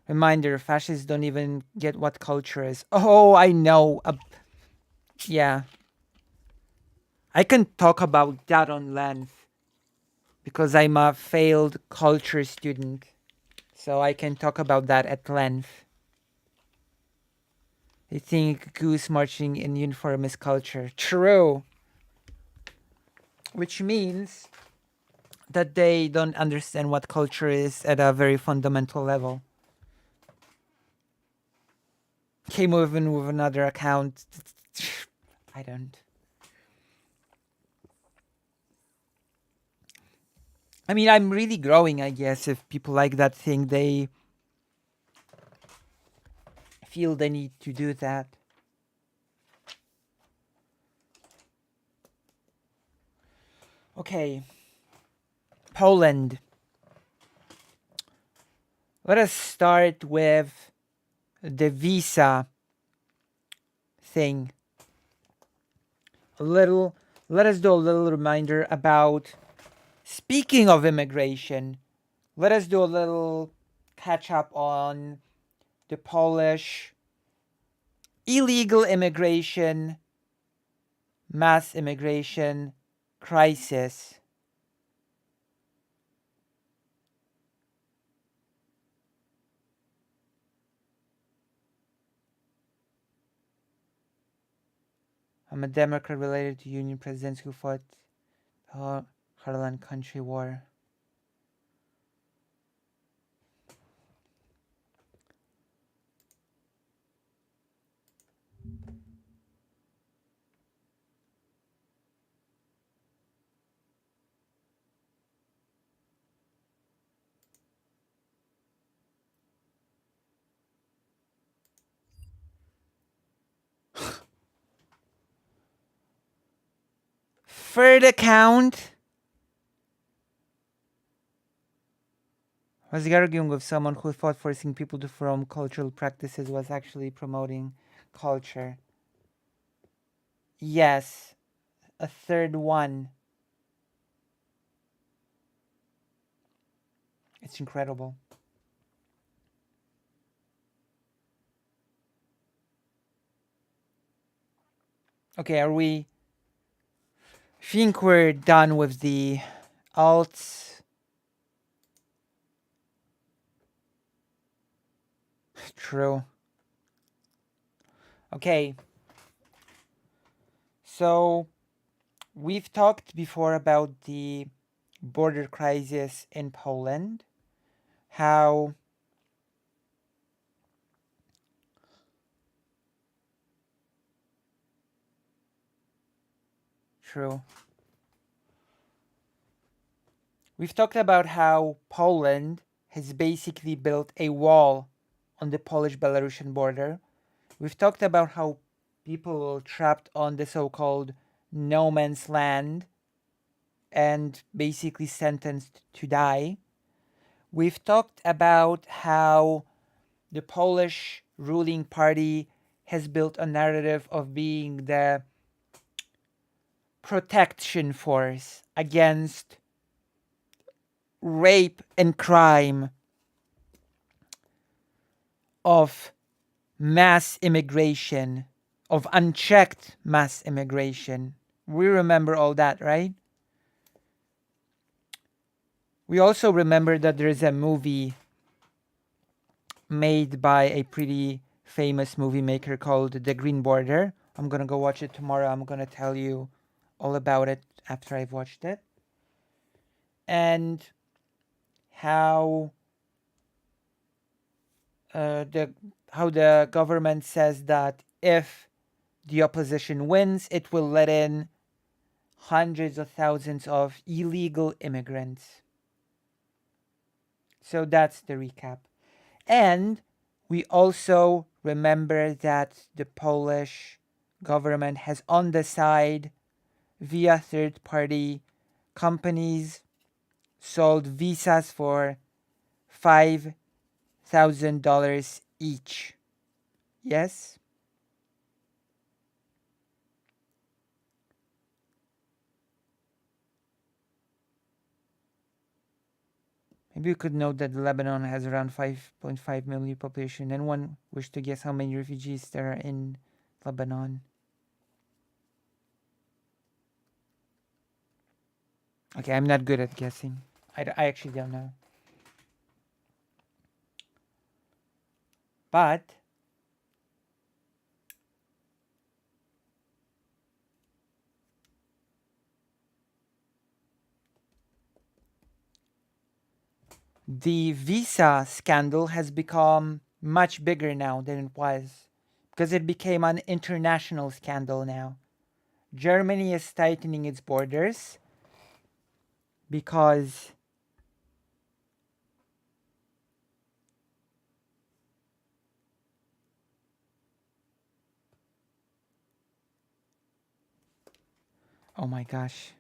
Reminder, fascists don't even get what culture is. Oh, I know. Yeah. I can talk about that on length because I'm a failed culture student. So I can talk about that at length. They think goose marching in uniform is culture. True. Which means that they don't understand what culture is at a very fundamental level. Came even with another account. I don't. I mean, I'm really growing, I guess, if people like that thing, they feel the need to do that. Okay. Poland. Let us start with the visa thing. Let us do a little reminder about, speaking of immigration, let us do a little catch up on the Polish illegal immigration, mass immigration crisis. I'm a Democrat related to Union presidents who fought the Heartland Country War. Third account was arguing with someone who thought forcing people to perform cultural practices was actually promoting culture. Yes, a third one. It's incredible. Okay, are we? I think we're done with the alts. True. Okay. So, we've talked before about the border crisis in Poland. How true. We've talked about how Poland has basically built a wall on the Polish-Belarusian border. We've talked about how people trapped on the so-called no man's land and basically sentenced to die. We've talked about how the Polish ruling party has built a narrative of being the protection force against rape and crime of mass immigration, of unchecked mass immigration. We remember all that, right? We also remember that there is a movie made by a pretty famous movie maker called The Green Border. I'm gonna go watch it tomorrow. I'm gonna tell you all about it after I've watched it. And how the government says that if the opposition wins, it will let in hundreds of thousands of illegal immigrants. So that's the recap. And we also remember that the Polish government has on the side, via third-party companies, sold visas for $5,000 each. Yes? Maybe you could note that Lebanon has around 5.5 million population. Anyone wish to guess how many refugees there are in Lebanon? Okay, I'm not good at guessing. I actually don't know. But the visa scandal has become much bigger now than it was because it became an international scandal now. Germany is tightening its borders because oh my gosh.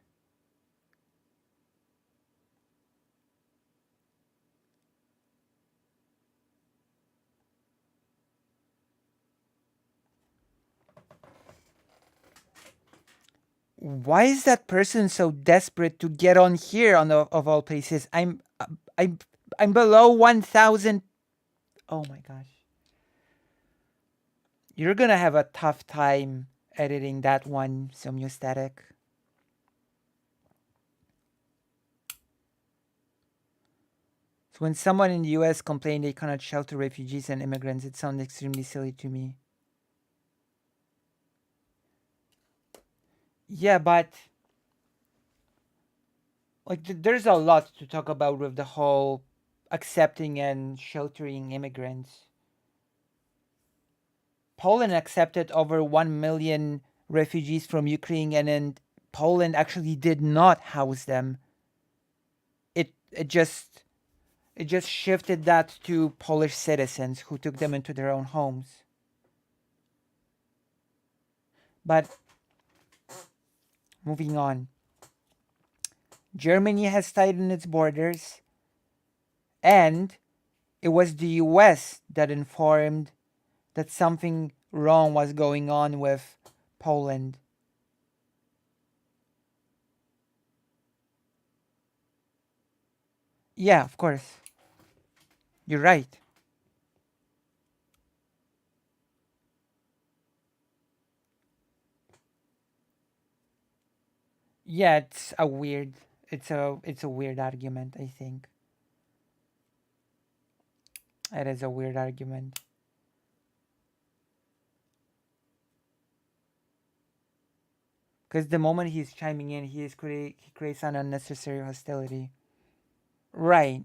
Why is that person so desperate to get on here of all places? I'm below 1,000. Oh my gosh. You're gonna have a tough time editing that one, Somiostatic. So when someone in the US complained they cannot shelter refugees and immigrants, it sounds extremely silly to me. Yeah, but like there's a lot to talk about with the whole accepting and sheltering immigrants. Poland accepted over 1 million refugees from Ukraine, and then Poland actually did not house them. It just shifted that to Polish citizens who took them into their own homes. But moving on. Germany has tightened its borders, and it was the US that informed that something wrong was going on with Poland. Yeah, of course. You're right. Yeah, it's a weird argument, I think. It is a weird argument. Because the moment he's chiming in, he creates an unnecessary hostility. Right.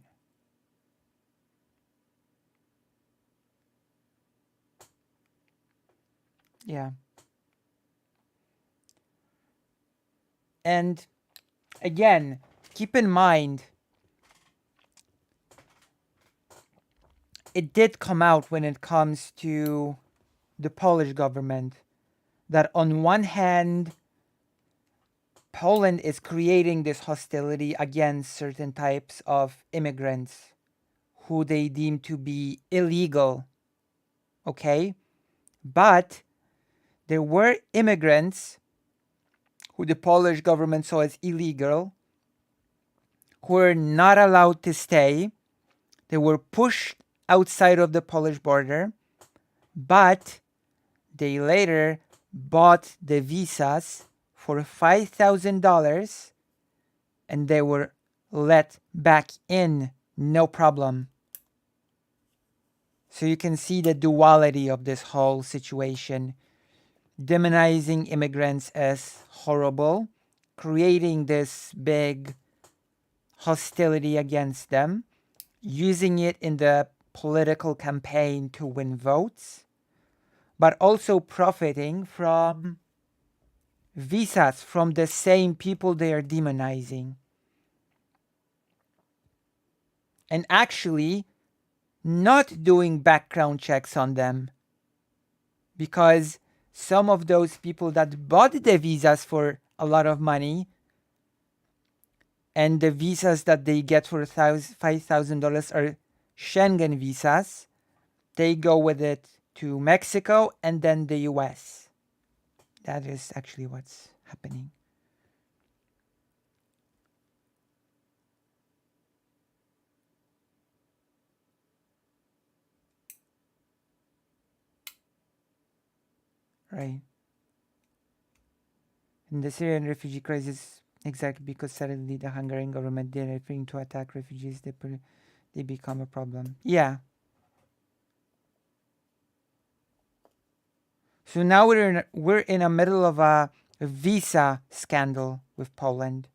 Yeah. And again, keep in mind, it did come out when it comes to the Polish government that on one hand, Poland is creating this hostility against certain types of immigrants who they deem to be illegal. Okay? But there were immigrants who the Polish government saw as illegal who were not allowed to stay. They were pushed outside of the Polish border, but they later bought the visas for $5,000 and they were let back in, no problem. So you can see the duality of this whole situation. Demonizing immigrants as horrible, creating this big hostility against them, using it in the political campaign to win votes, but also profiting from visas from the same people they are demonizing. And actually not doing background checks on them. Because some of those people that bought the visas for a lot of money and the visas that they get for $5,000 are Schengen visas, they go with it to Mexico and then the US. That is actually what's happening. Right. In the Syrian refugee crisis, exactly because suddenly the Hungarian government did everything to attack refugees, they become a problem. Yeah. So now we're in the middle of a visa scandal with Poland,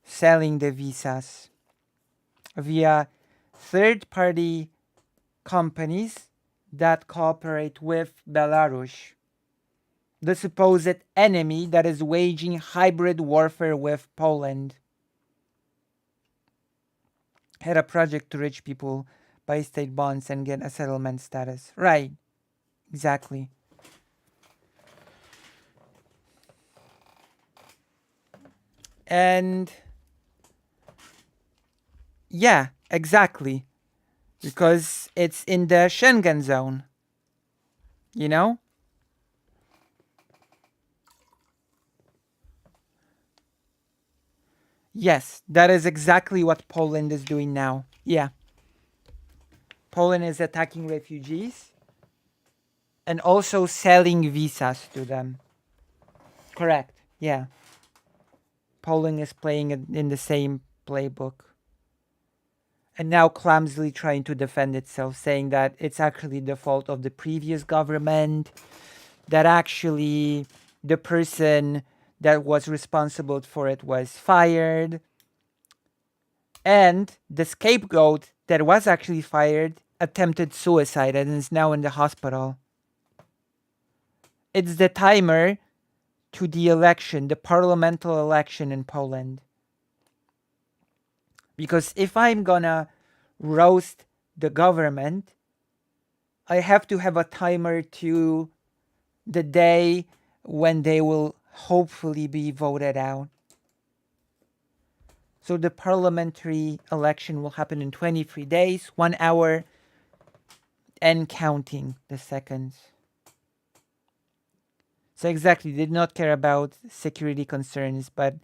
selling the visas via third-party companies that cooperate with Belarus, the supposed enemy that is waging hybrid warfare with Poland. Had a project to rich people, buy state bonds, and get a settlement status. Right. Exactly. And yeah, exactly. Because it's in the Schengen zone. You know? Yes, that is exactly what Poland is doing now. Yeah. Poland is attacking refugees and also selling visas to them. Correct. Yeah. Poland is playing it in the same playbook. And now clumsily trying to defend itself, saying that it's actually the fault of the previous government, that actually the person that was responsible for it was fired, and the scapegoat that was actually fired attempted suicide and is now in the hospital. It's the timer to the election, the parliamentary election in Poland. Because if I'm gonna roast the government, I have to have a timer to the day when they will hopefully be voted out. So the parliamentary election will happen in 23 days, 1 hour, and counting the seconds. So exactly, they did not care about security concerns, but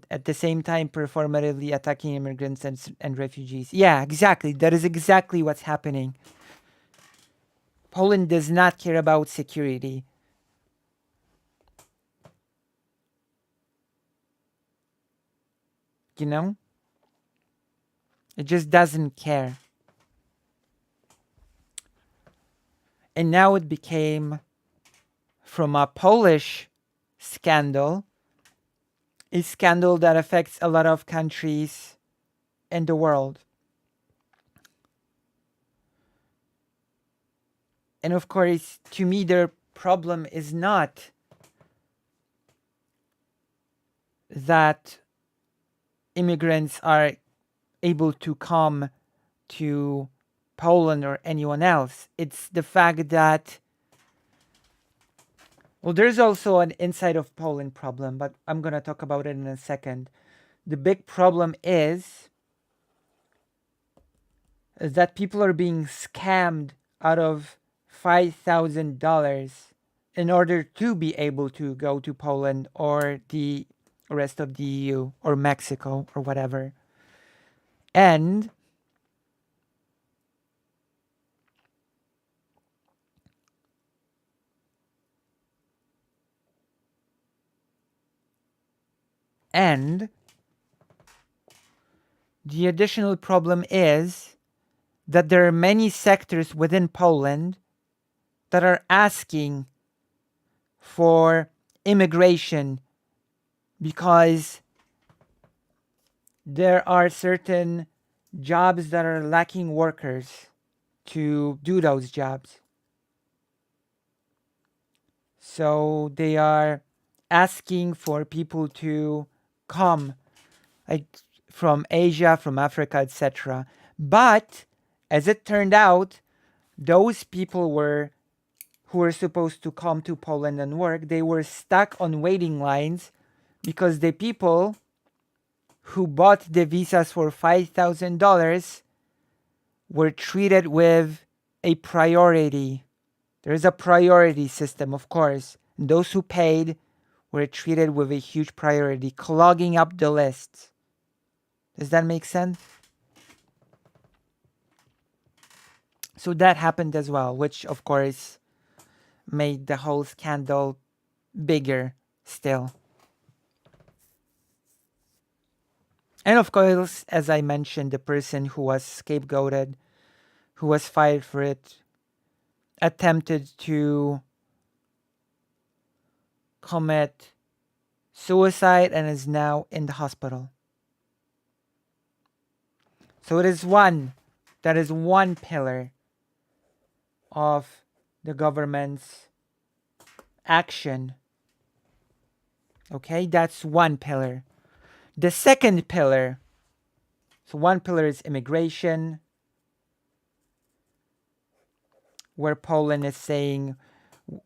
at the same time performatively attacking immigrants and refugees. Yeah, exactly. That is exactly what's happening. Poland does not care about security. You know? It just doesn't care. And now it became, from a Polish scandal, a scandal that affects a lot of countries in the world. And of course, to me, their problem is not that immigrants are able to come to Poland or anyone else. It's the fact that, well, there's also an inside of Poland problem, but I'm going to talk about it in a second. The big problem is that people are being scammed out of $5,000 in order to be able to go to Poland or the rest of the EU or Mexico or whatever. And The additional problem is that there are many sectors within Poland that are asking for immigration because there are certain jobs that are lacking workers to do those jobs. So they are asking for people to come, like from Asia, from Africa, etc. But as it turned out, those people who were supposed to come to Poland and work, they were stuck on waiting lines because the people who bought the visas for $5,000 were treated with a priority. There's a priority system, of course. And those who paid were treated with a huge priority, clogging up the lists. Does that make sense? So that happened as well, which of course made the whole scandal bigger still. And of course, as I mentioned, the person who was scapegoated, who was fired for it, attempted to commit suicide and is now in the hospital. So that is one pillar of the government's action. Okay, that's one pillar. The second pillar, so one pillar is immigration, where Poland is saying,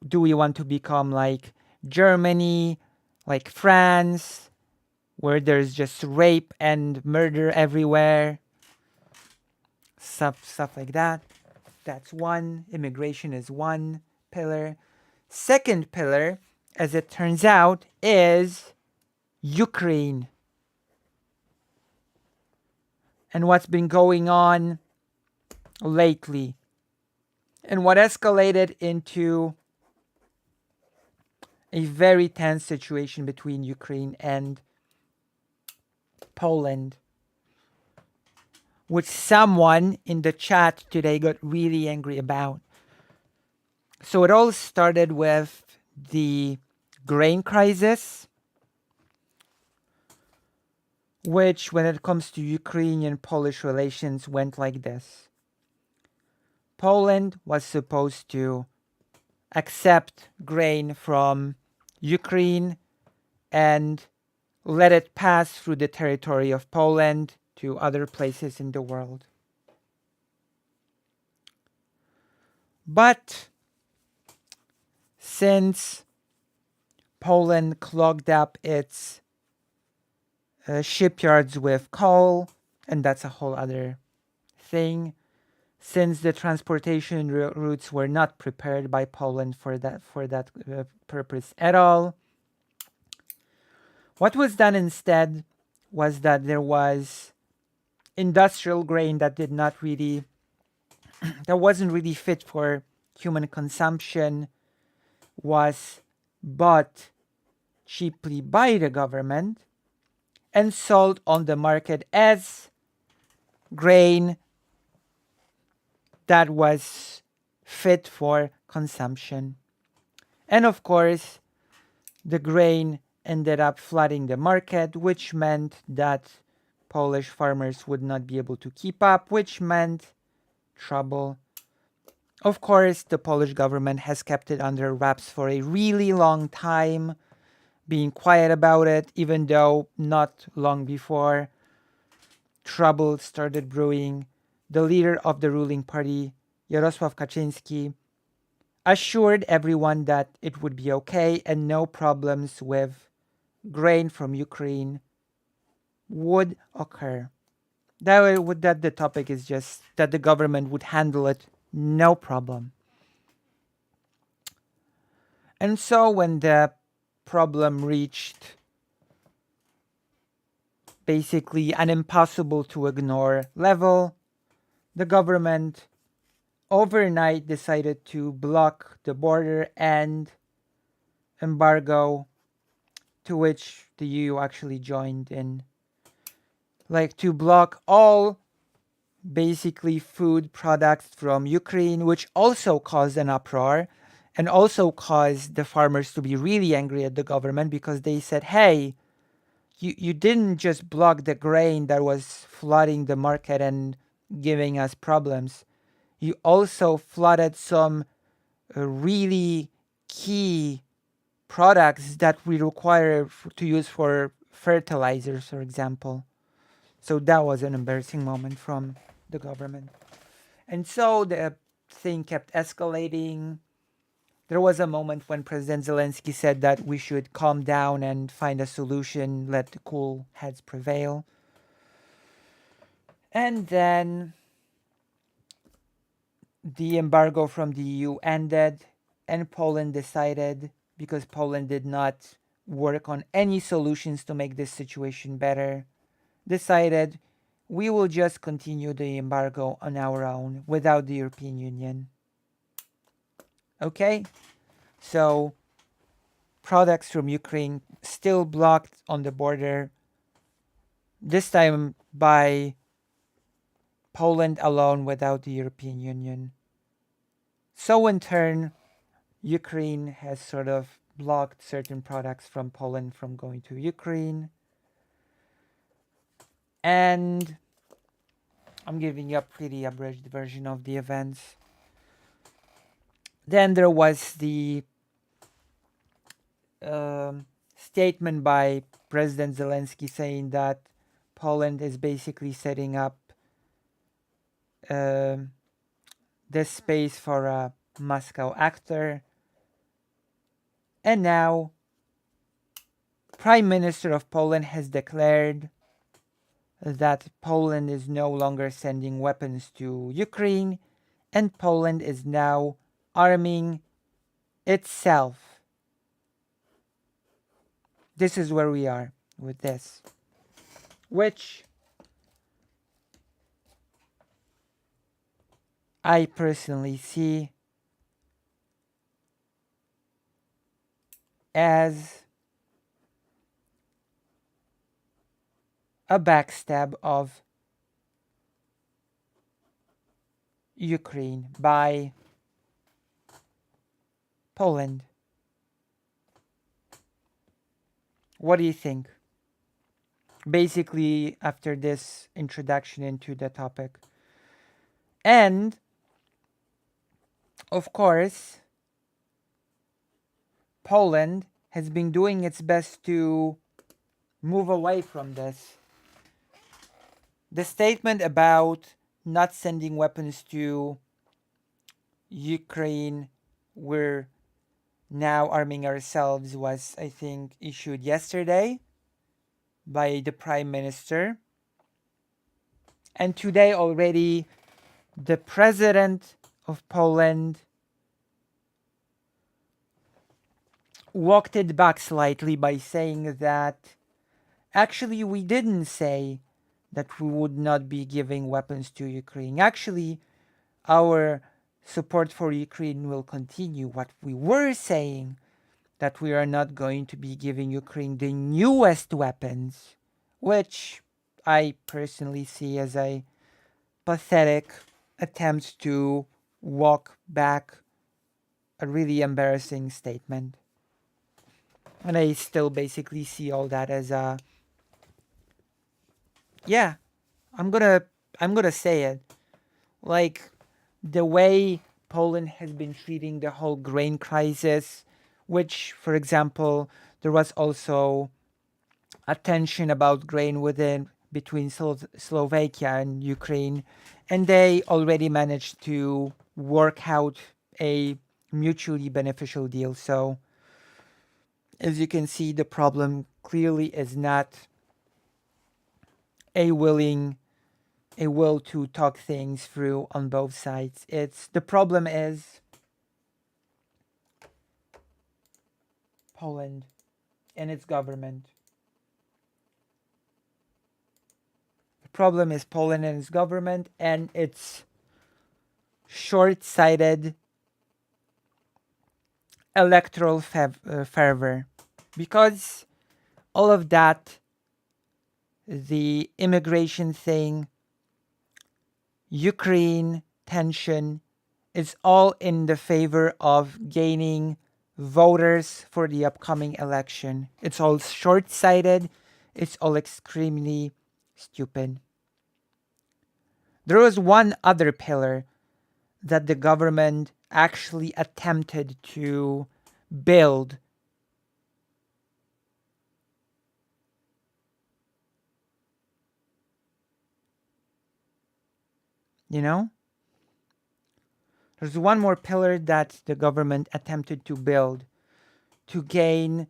do we want to become like Germany, like France, where there's just rape and murder everywhere, stuff like that. That's one. Immigration is one pillar. Second pillar, as it turns out, is Ukraine. And what's been going on lately. And what escalated into a very tense situation between Ukraine and Poland, which someone in the chat today got really angry about. So it all started with the grain crisis, which, when it comes to Ukrainian-Polish relations, went like this. Poland was supposed to accept grain from Ukraine and let it pass through the territory of Poland to other places in the world. But since Poland clogged up its shipyards with coal, and that's a whole other thing, since the transportation routes were not prepared by Poland for that purpose at all, what was done instead was that there was industrial grain that did not really, that wasn't really fit for human consumption, was bought cheaply by the government and sold on the market as grain that was fit for consumption. And of course, the grain ended up flooding the market, which meant that Polish farmers would not be able to keep up, which meant trouble. Of course, the Polish government has kept it under wraps for a really long time, being quiet about it, even though not long before, trouble started brewing. The leader of the ruling party, Jarosław Kaczyński, assured everyone that it would be okay and no problems with grain from Ukraine would occur. That the topic is just that the government would handle it no problem. And so when the problem reached basically an impossible to ignore level, the government overnight decided to block the border and embargo, to which the EU actually joined in like to block all basically food products from Ukraine, which also caused an uproar and also caused the farmers to be really angry at the government because they said, hey, you didn't just block the grain that was flooding the market and giving us problems. You also flooded some really key products that we require to use for fertilizers, for example. So that was an embarrassing moment from the government. And so the thing kept escalating. There was a moment when President Zelensky said that we should calm down and find a solution, let the cool heads prevail. And then the embargo from the EU ended, and Poland decided, because Poland did not work on any solutions to make this situation better, decided we will just continue the embargo on our own without the European Union. Okay? So products from Ukraine still blocked on the border, this time by Poland alone without the European Union. So in turn, Ukraine has sort of blocked certain products from Poland from going to Ukraine. And I'm giving you a pretty abridged version of the events. Then there was the statement by President Zelensky saying that Poland is basically setting up this space for a Moscow actor. And now, Prime Minister of Poland has declared that Poland is no longer sending weapons to Ukraine, and Poland is now arming itself. This is where we are with this, which I personally see as a backstab of Ukraine by Poland. What do you think? Basically, after this introduction into the topic. And, of course, Poland has been doing its best to move away from this. The statement about not sending weapons to Ukraine, we're now arming ourselves, was, I think, issued yesterday by the Prime Minister. And today already, the President of Poland walked it back slightly by saying that actually we didn't say that we would not be giving weapons to Ukraine. Actually, our support for Ukraine will continue. What we were saying, that we are not going to be giving Ukraine the newest weapons, which I personally see as a pathetic attempt to walk back a really embarrassing statement. And I still basically see all that as a, yeah, I'm gonna say it. Like the way Poland has been treating the whole grain crisis, which, for example, there was also a tension about grain between Slovakia and Ukraine, and they already managed to work out a mutually beneficial deal. So, as you can see, the problem clearly is not a will to talk things through on both sides. The problem is Poland and its government. The problem is Poland and its government and its short-sighted electoral fervor, because all of that the immigration thing, Ukraine tension, is all in the favor of gaining voters for the upcoming election. It's all short-sighted. It's all extremely stupid. There was one other pillar that the government actually attempted to build. You know? There's one more pillar that the government attempted to build to gain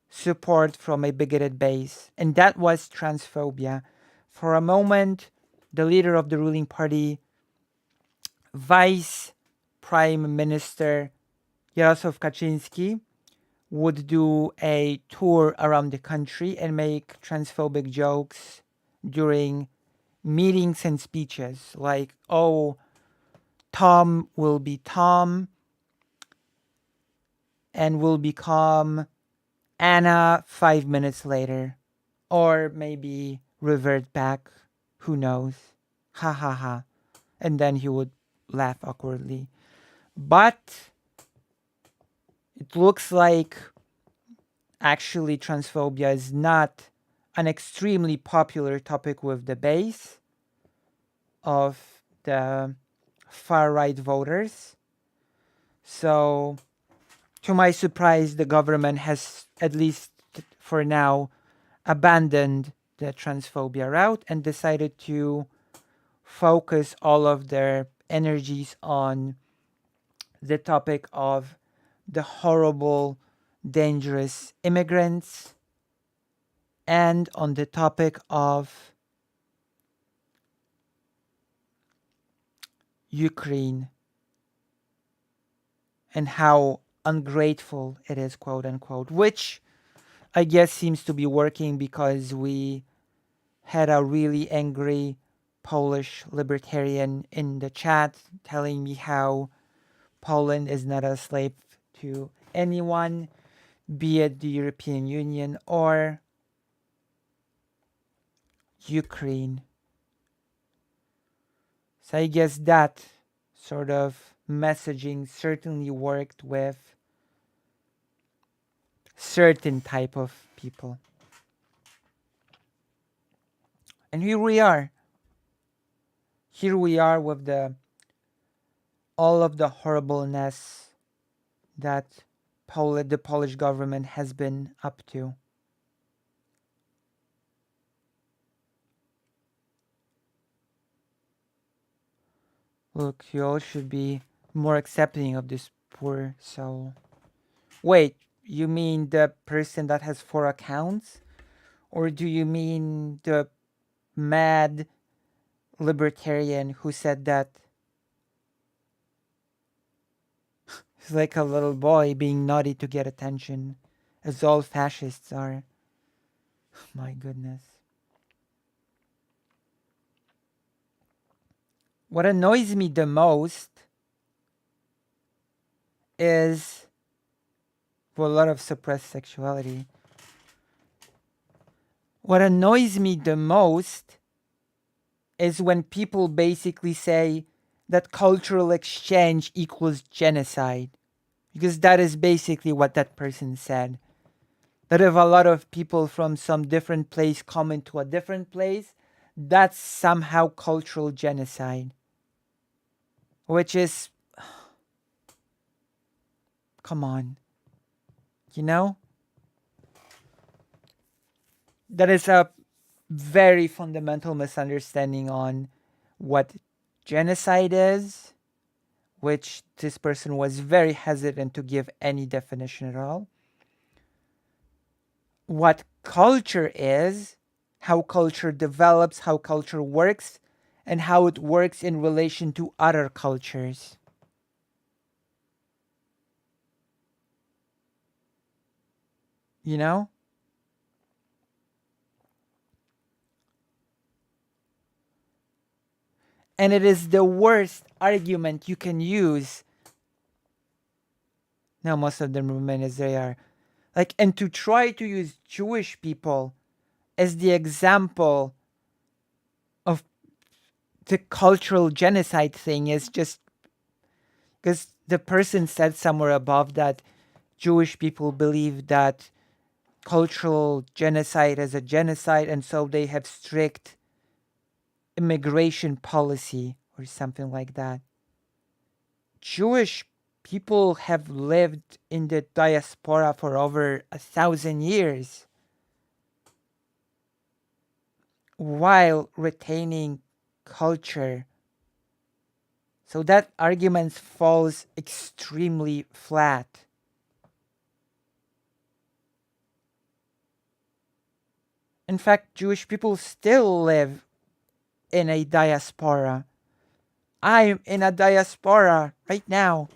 support from a bigoted base, and that was transphobia. For a moment, the leader of the ruling party, Vice Prime Minister Jarosław Kaczynski, would do a tour around the country and make transphobic jokes during meetings and speeches, like, oh, Tom will be Tom and will become Anna 5 minutes later. Or maybe revert back. Who knows? Ha ha ha. And then he would laugh awkwardly. But it looks like actually transphobia is not an extremely popular topic with the base of the far-right voters. So, to my surprise, the government has, at least for now, abandoned the transphobia route and decided to focus all of their energies on the topic of the horrible, dangerous immigrants and on the topic of Ukraine and how ungrateful it is, quote unquote, which I guess seems to be working because we had a really angry Polish libertarian in the chat telling me how Poland is not a slave to anyone, be it the European Union or Ukraine. So I guess that sort of messaging certainly worked with certain type of people. And here we are. Here we are with all of the horribleness that the Polish government has been up to. Look, you all should be more accepting of this poor soul. Wait, you mean the person that has 4 accounts? Or do you mean the mad libertarian who said that he's like a little boy being naughty to get attention, as all fascists are? My goodness. What annoys me the most is a lot of suppressed sexuality. What annoys me the most is when people basically say that cultural exchange equals genocide. Because that is basically what that person said. That if a lot of people from some different place come into a different place, that's somehow cultural genocide. Which is... Come on. You know? That is a very fundamental misunderstanding on what genocide is, which this person was very hesitant to give any definition at all. What culture is, how culture develops, how culture works, and how it works in relation to other cultures. You know? And it is the worst argument you can use. Now most of them remain as they are. Like, and to try to use Jewish people as the example of the cultural genocide thing is just because the person said somewhere above that Jewish people believe that cultural genocide is a genocide, and so they have strict immigration policy or something like that. Jewish people have lived in the diaspora for over 1,000 years while retaining culture. So that argument falls extremely flat. In fact, Jewish people still live in a diaspora. I'm in a diaspora right now.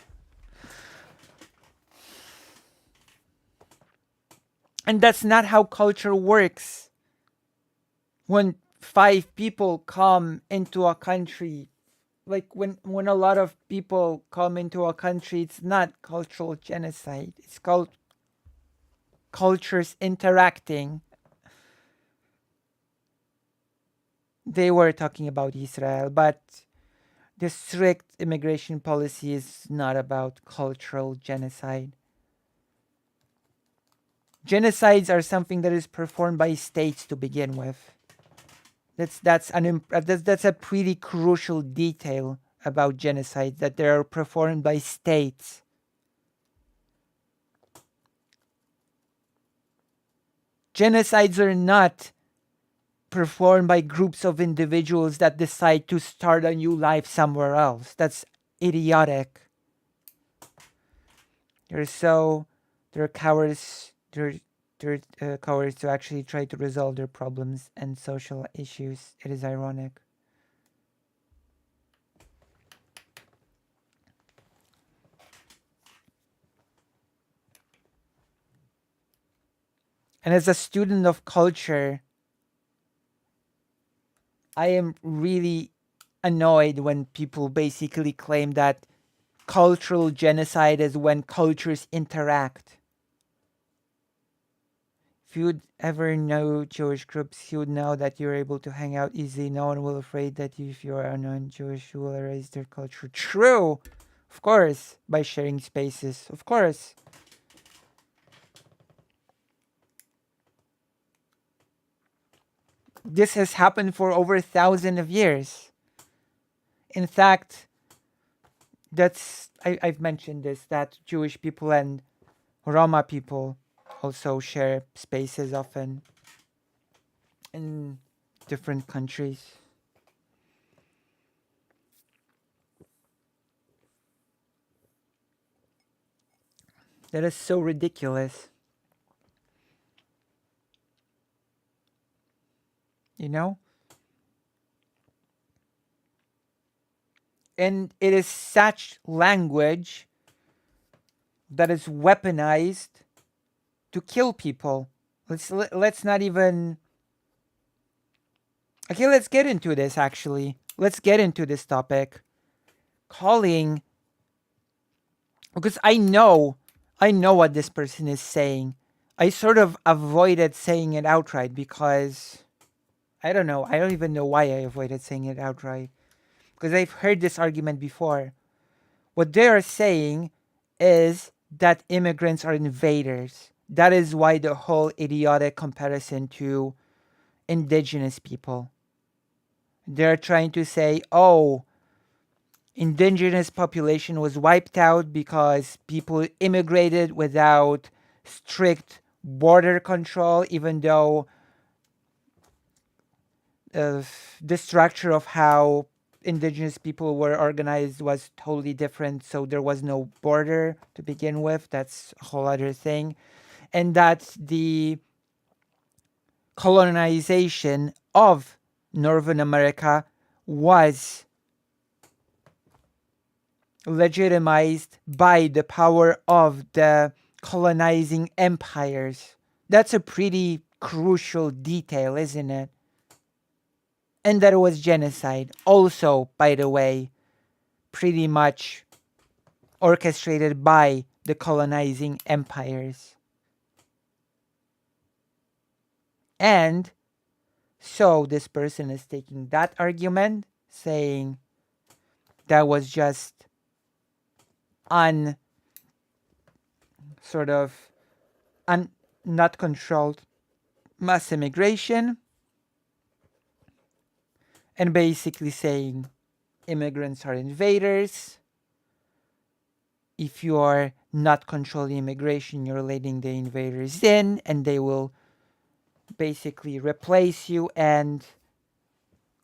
And that's not how culture works. When 5 people come into a country, like when a lot of people come into a country, it's not cultural genocide. It's called cultures interacting. They were talking about Israel, but the strict immigration policy is not about cultural genocide. Genocides are something that is performed by states to begin with. That's a pretty crucial detail about genocide, that they are performed by states. Genocides are not performed by groups of individuals that decide to start a new life somewhere else. That's idiotic. They're cowards. They're cowards to actually try to resolve their problems and social issues. It is ironic. And as a student of culture, I am really annoyed when people basically claim that cultural genocide is when cultures interact. If you would ever know Jewish groups, you would know that you're able to hang out easily. No one will afraid that if you are non-Jewish, you will erase their culture. True! Of course, by sharing spaces. Of course. This has happened for over 1,000 of years. In fact, I've mentioned this, that Jewish people and Roma people also share spaces often in different countries. That is so ridiculous. You know? And it is such language that is weaponized to kill people. Let's not even... Okay, let's get into this, actually. Let's get into this topic. Calling... Because I know what this person is saying. I sort of avoided saying it outright because... I don't know. I don't even know why I avoided saying it outright. Because I've heard this argument before. What they are saying is that immigrants are invaders. That is why the whole idiotic comparison to indigenous people. They're trying to say, oh, indigenous population was wiped out because people immigrated without strict border control, even though the structure of how indigenous people were organized was totally different, so there was no border to begin with. That's a whole other thing. And that the colonization of Northern America was legitimized by the power of the colonizing empires. That's a pretty crucial detail, isn't it? And that it was genocide. Also, by the way, pretty much orchestrated by the colonizing empires. And So this person is taking that argument, saying that was just sort of not controlled mass immigration, and basically saying immigrants are invaders. If you are not controlling immigration, you're letting the invaders in, and they will basically replace you and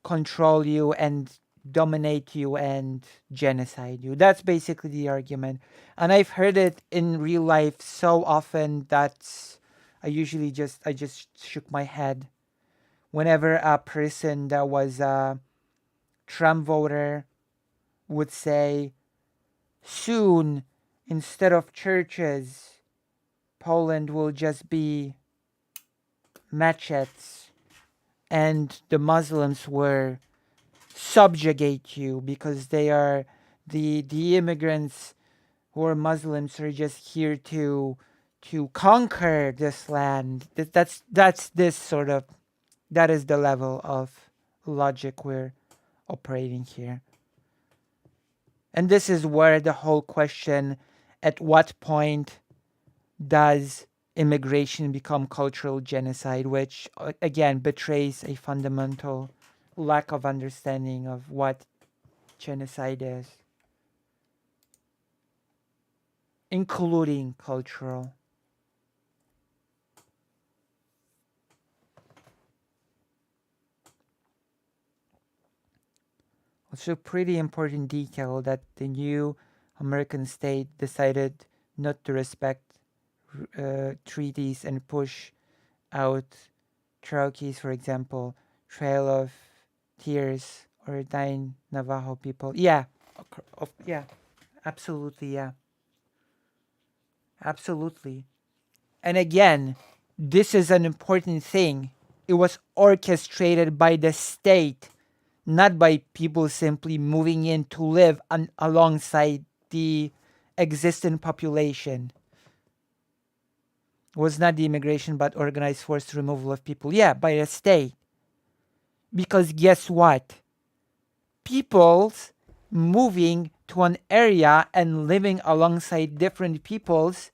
control you and dominate you and genocide you. That's basically the argument. And I've heard it in real life so often that I just shook my head whenever a person that was a Trump voter would say, soon, instead of churches, Poland will just be mechets, and the Muslims will subjugate you because they are the immigrants who are Muslims are just here to conquer this land. That's this sort of, that is the level of logic we're operating here. And this is where the whole question, at what point does immigration become cultural genocide, which again betrays a fundamental lack of understanding of what genocide is, including cultural. Also, pretty important detail that the new American state decided not to respect treaties and push out Cherokees, for example, Trail of Tears or Dying Navajo people. Yeah, yeah, absolutely, yeah, absolutely. And again, this is an important thing. It was orchestrated by the state, not by people simply moving in to live alongside the existing population. It was not the immigration but organized forced removal of people. Yeah, by the state. Because guess what? Peoples moving to an area and living alongside different peoples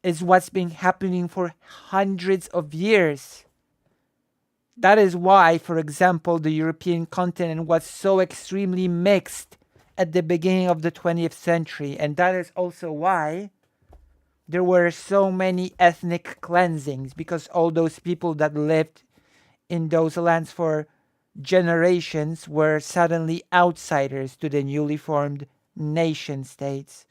is what's been happening for hundreds of years. That is why, for example, the European continent was so extremely mixed at the beginning of the 20th century. And that is also why there were so many ethnic cleansings, because all those people that lived in those lands for generations were suddenly outsiders to the newly formed nation states.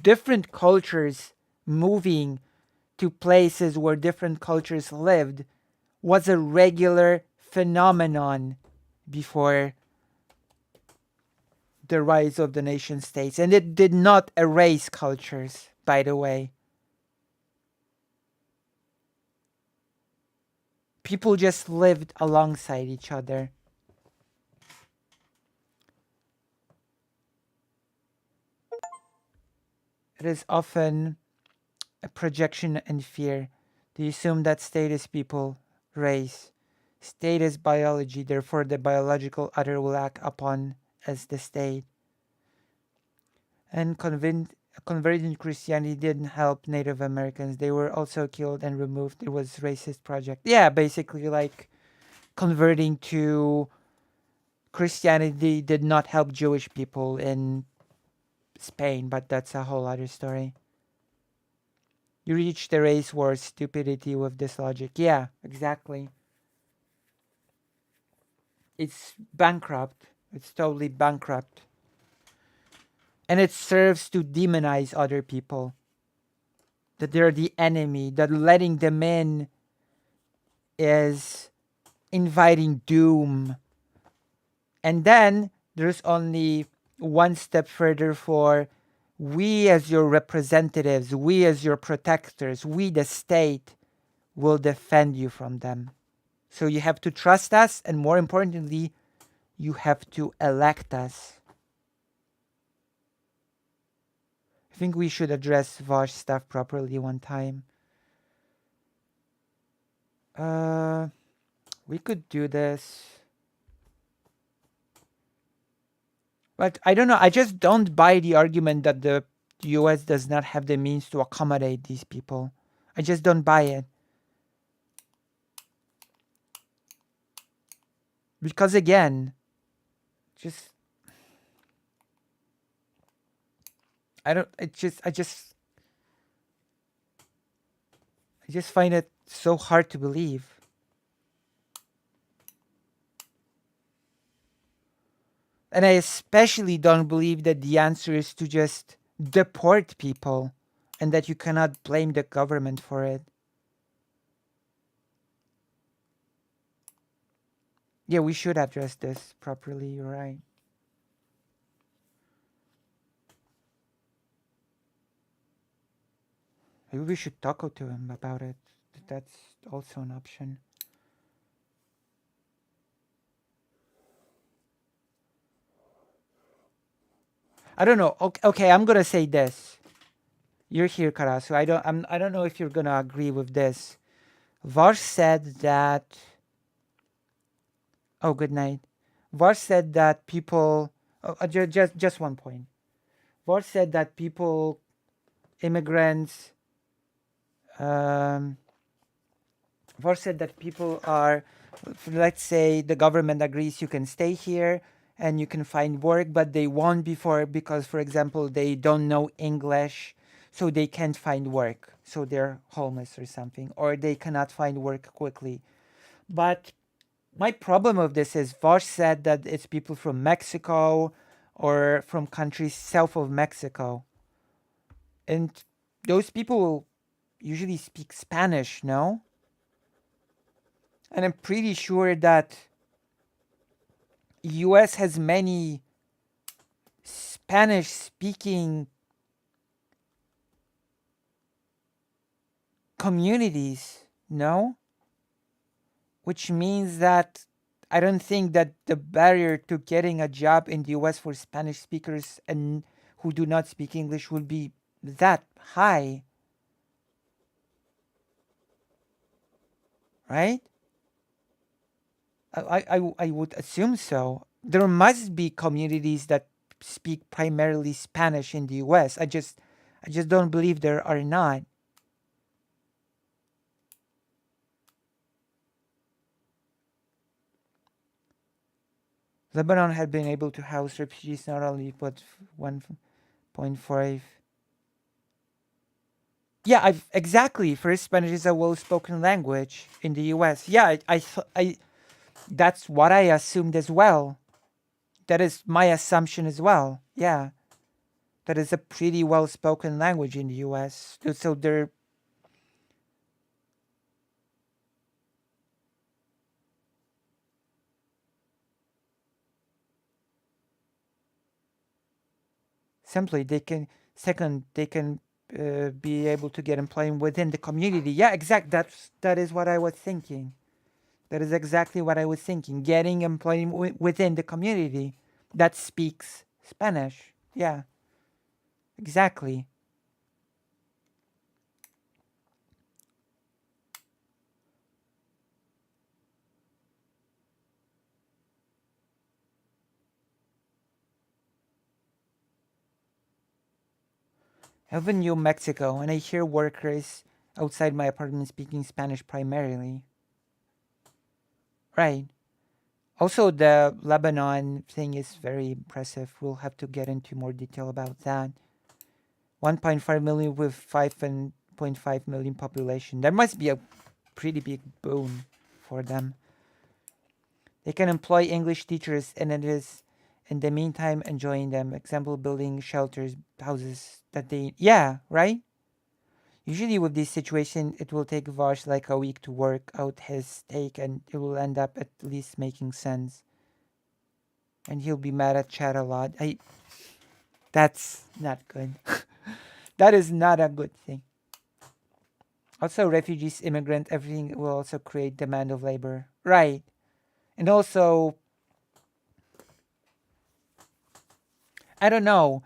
Different cultures moving to places where different cultures lived was a regular phenomenon before the rise of the nation states. And it did not erase cultures, by the way. People just lived alongside each other. It is often a projection and fear. They assume that state is people, race. State is biology, therefore the biological other will act upon as the state. And converting Christianity didn't help Native Americans. They were also killed and removed. It was racist project. Yeah, basically like converting to Christianity did not help Jewish people in Spain, but that's a whole other story. You reach the race war stupidity with this logic. Yeah, exactly. It's bankrupt. It's totally bankrupt. And it serves to demonize other people. That they're the enemy. That letting them in is inviting doom. And then there's only one step further for we as your representatives, we as your protectors, we the state will defend you from them. So you have to trust us, and more importantly, you have to elect us. I think we should address Vosh stuff properly one time. We could do this. But I don't know. I just don't buy the argument that the US does not have the means to accommodate these people. I just don't buy it. Because again, just I just find it so hard to believe. And I especially don't believe that the answer is to just deport people and that you cannot blame the government for it. Yeah, we should address this properly, you're right. Maybe we should talk to him about it. That's also an option. I don't know. Okay, I'm gonna say this. You're here, Karasu. I don't know if you're gonna agree with this. Var said that. Oh, good night. Var said that people. Just one point. Var said that people, immigrants. Var said that people are. Let's say the government agrees you can stay here and you can find work, but they won't because, for example, they don't know English, so they can't find work. So they're homeless or something, or they cannot find work quickly. But my problem with this is Vosh said that it's people from Mexico or from countries south of Mexico. And those people usually speak Spanish, no? And I'm pretty sure that US has many Spanish-speaking communities, no? Which means that I don't think that the barrier to getting a job in the US for Spanish speakers and who do not speak English will be that high. Right? I would assume so. There must be communities that speak primarily Spanish in the US. I just don't believe there are not. Lebanon had been able to house refugees not only but 1.5. Yeah, exactly. First, Spanish is a well-spoken language in the U.S. Yeah, I that's what I assumed as well. That is my assumption as well. Yeah, that is a pretty well-spoken language in the U.S. So they're. Simply, they can be able to get employment within the community. Yeah, that is what I was thinking. That is exactly what I was thinking. Getting employment within the community that speaks Spanish. Yeah, exactly. I live in New Mexico, and I hear workers outside my apartment speaking Spanish primarily. Right. Also, the Lebanon thing is very impressive. We'll have to get into more detail about that. 1.5 million with 5.5 million population. That must be a pretty big boon for them. They can employ English teachers, and it is in the meantime enjoying them. Example, building shelters, houses that they. Yeah, right? Usually with this situation, it will take Vash like a week to work out his take, and it will end up at least making sense. And he'll be mad at Chad a lot. That's not good. That is not a good thing. Also, refugees, immigrant, everything will also create demand of labor. Right. And also, I don't know.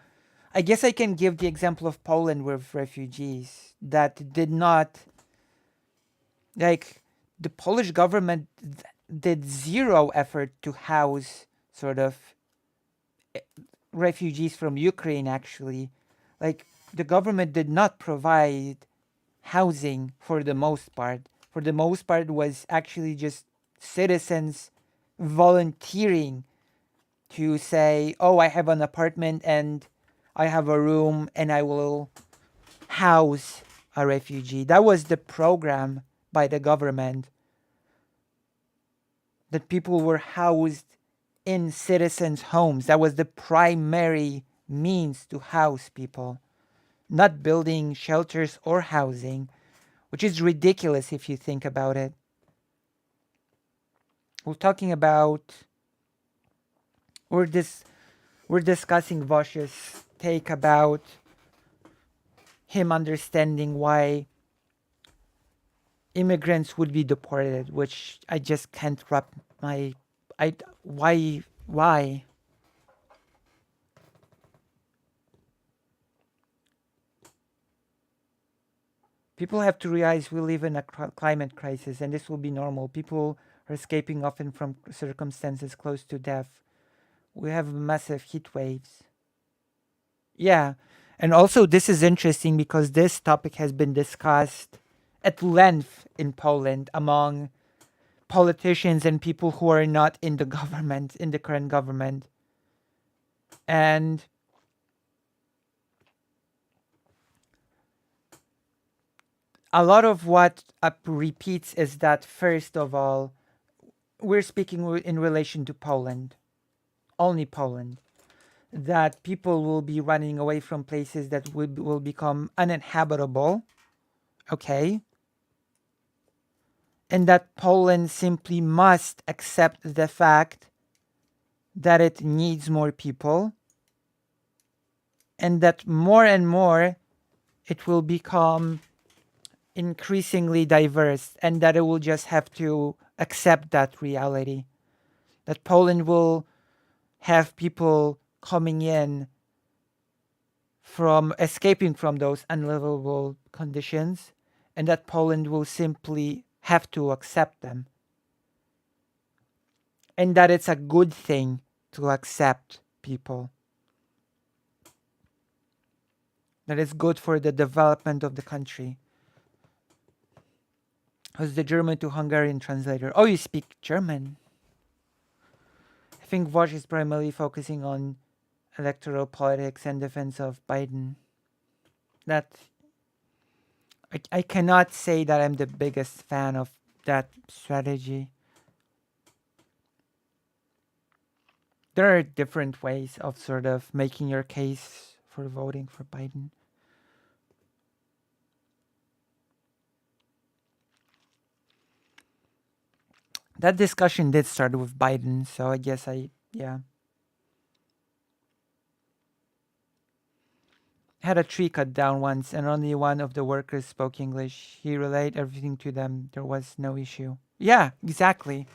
I guess I can give the example of Poland with refugees that did not, like, the Polish government did zero effort to house sort of refugees from Ukraine, actually. Like, the government did not provide housing for the most part. For the most part, it was actually just citizens volunteering to say, oh, I have an apartment and I have a room and I will house a refugee. That was the program by the government, that people were housed in citizens' homes. That was the primary means to house people, not building shelters or housing, which is ridiculous if you think about it. We're talking about, we're discussing Vosh's take about him understanding why immigrants would be deported, which I just can't wrap my, why? People have to realize we live in a climate crisis, and this will be normal. People are escaping often from circumstances close to death. We have massive heat waves. Yeah, and also this is interesting because this topic has been discussed at length in Poland among politicians and people who are not in the government, in the current government. And a lot of what repeats is that, first of all, we're speaking in relation to Poland, only Poland, that people will be running away from places that will become uninhabitable, okay? And that Poland simply must accept the fact that it needs more people, and that more and more it will become increasingly diverse, and that it will just have to accept that reality, that Poland will have people coming in from escaping from those unlivable conditions, and that Poland will simply have to accept them, and that it's a good thing to accept people, that it's good for the development of the country. Who's the German to Hungarian translator? Oh, you speak German. I think Vosh is primarily focusing on electoral politics and defense of Biden. That I cannot say that I'm the biggest fan of that strategy. There are different ways of sort of making your case for voting for Biden. That discussion did start with Biden, so I guess yeah. Had a tree cut down once, and only one of the workers spoke English. He relayed everything to them. There was no issue. Yeah, exactly.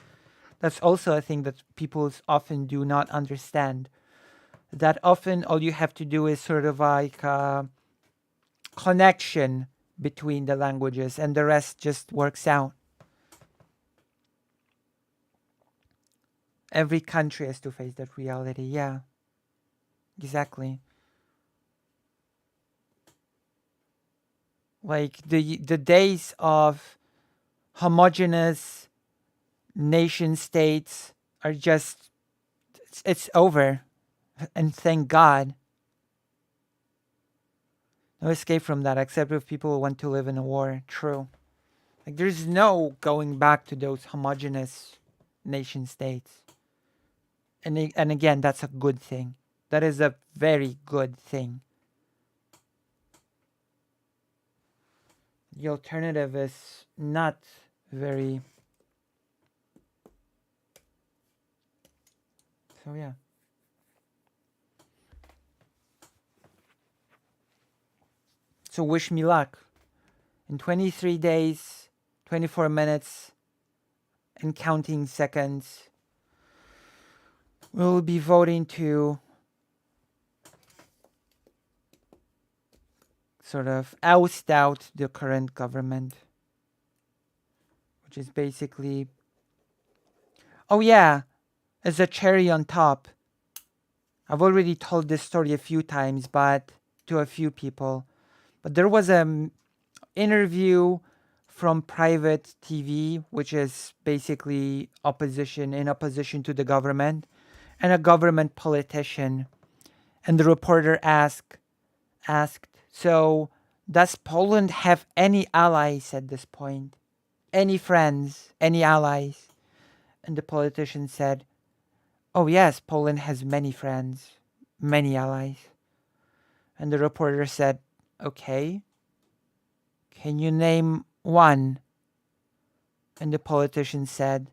That's also a thing that people often do not understand. That often all you have to do is sort of like a connection between the languages, and the rest just works out. Every country has to face that reality. Yeah, exactly. Like the days of homogeneous nation states are just, it's over, and thank God. No escape from that, except if people want to live in a war. True. Like, there's no going back to those homogeneous nation states. And again, that's a good thing. That is a very good thing. The alternative is not very... So yeah. So wish me luck. In 23 days, 24 minutes, and counting seconds, we'll be voting to sort of oust out the current government, which which is basically... Oh yeah, as a cherry on top, I've already told this story a few times, but to a few people. But there was an interview from private TV, which is basically in opposition to the government, and a government politician. And the reporter asked, so does Poland have any allies at this point? Any friends? Any allies? And the politician said, oh yes, Poland has many friends, many allies. And the reporter said, okay, can you name one? And the politician said,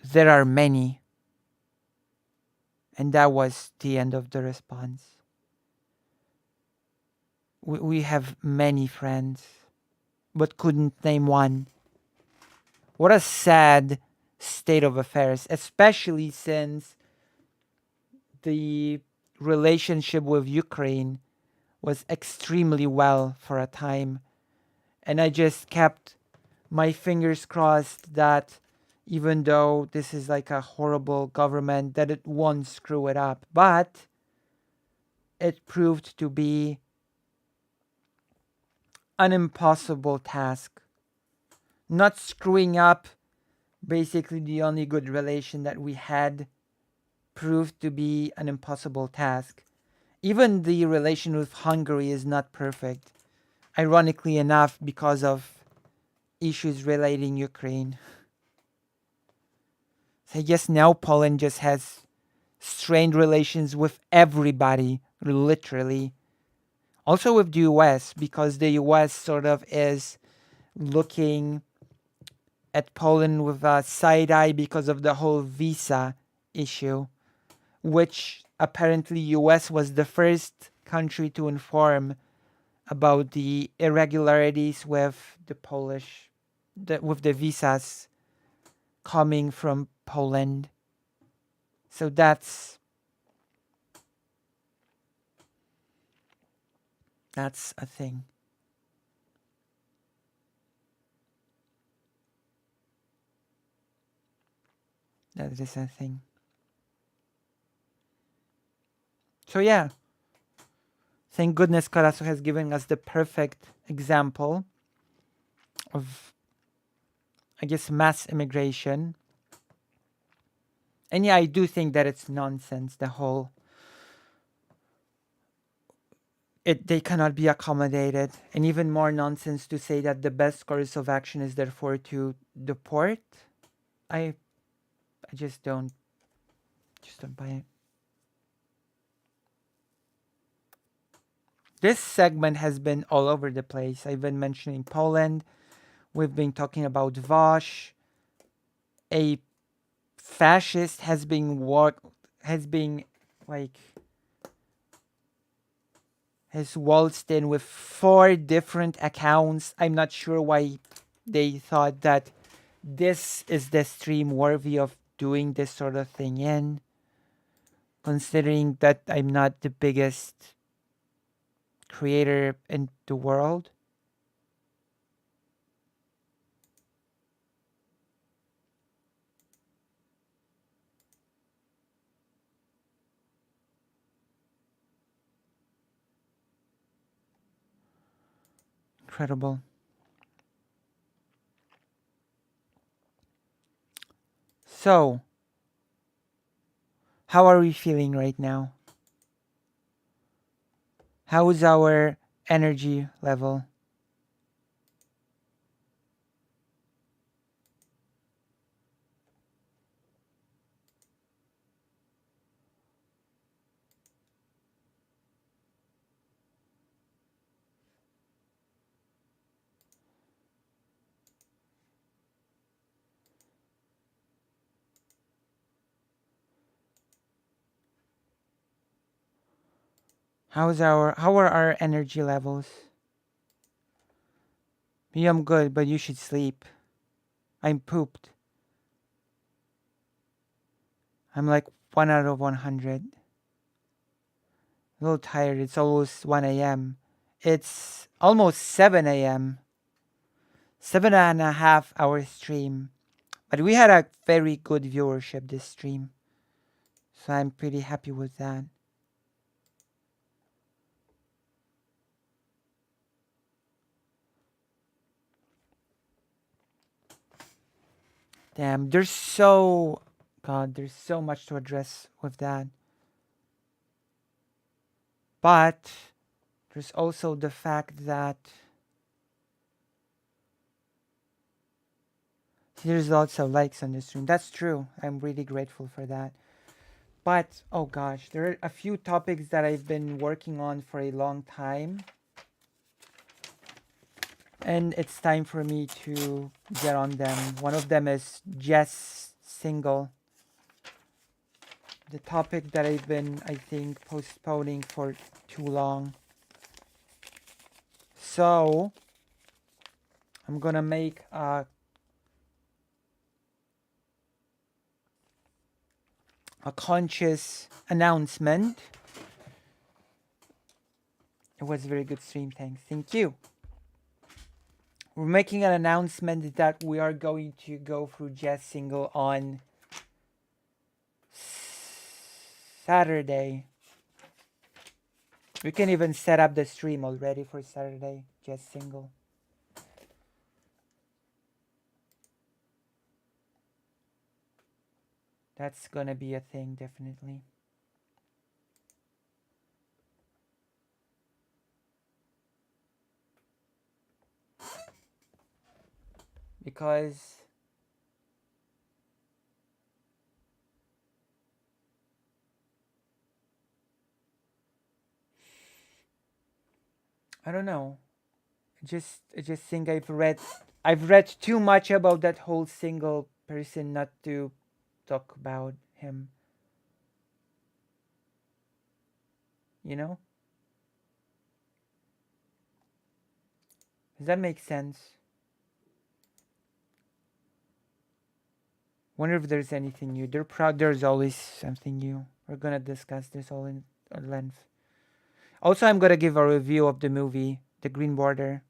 there are many. And that was the end of the response. We have many friends, but couldn't name one. What a sad state of affairs, especially since the relationship with Ukraine was extremely well for a time. And I just kept my fingers crossed that even though this is like a horrible government, that it won't screw it up. But it proved to be an impossible task. Not screwing up basically the only good relation that we had proved to be an impossible task. Even the relation with Hungary is not perfect, ironically enough, because of issues relating Ukraine. So I guess now Poland just has strained relations with everybody, literally. Also with the US, because the US sort of is looking at Poland with a side eye because of the whole visa issue, which apparently US was the first country to inform about the irregularities with the with the visas coming from Poland. So that's a thing. That is a thing. So yeah, thank goodness Karasu has given us the perfect example of, I guess, mass immigration. And yeah, I do think that it's nonsense, the whole... they cannot be accommodated. And even more nonsense to say that the best course of action is therefore to deport. I just don't buy it. This segment has been all over the place. I've been mentioning Poland. We've been talking about Vosh. A fascist has been has waltzed in with 4 different accounts. I'm not sure why they thought that this is the stream worthy of doing this sort of thing in, considering that I'm not the biggest creator in the world. Incredible. So, how are we feeling right now? How is our energy level? How are our energy levels? Me, I'm good, but you should sleep. I'm pooped. I'm like 1 out of 100. A little tired. It's almost 1 a.m. It's almost 7 a.m. 7.5 hour stream. But we had a very good viewership this stream. So I'm pretty happy with that. Damn, there's so much to address with that. But there's also the fact that there's lots of likes on the stream. That's true. I'm really grateful for that. But, oh gosh, there are a few topics that I've been working on for a long time. And it's time for me to get on them. One of them is Jess single. The topic that I've been, I think, postponing for too long. So, I'm gonna make a conscious announcement. It was a very good stream, thanks. Thank you. We're making an announcement that we are going to go through Jess single on Saturday. We can even set up the stream already for Saturday, Jess single. That's gonna be a thing, definitely. Because I don't know. I just think I've read too much about that whole single person not to talk about him. You know? Does that make sense? Wonder if there's anything new. There's always something new. We're gonna discuss this all in length. Also, I'm gonna give a review of the movie, The Green Border.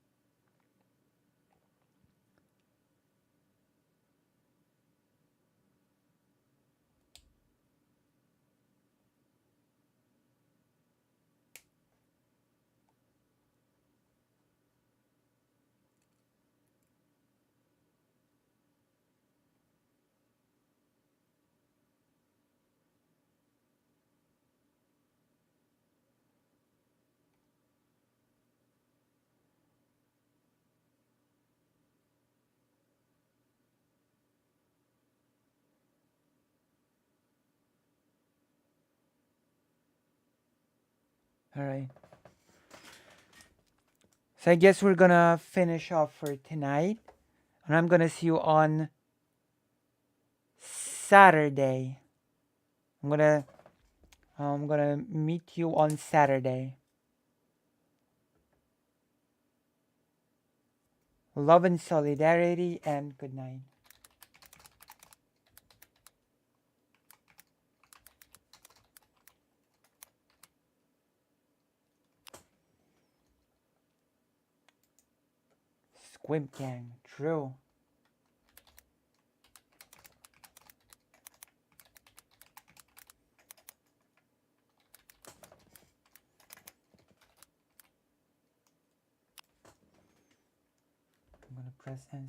All right. So I guess we're gonna finish off for tonight, and I'm gonna see you on Saturday. I'm gonna meet you on Saturday. Love and solidarity, and good night. Squimp Gang, true. I'm gonna press end.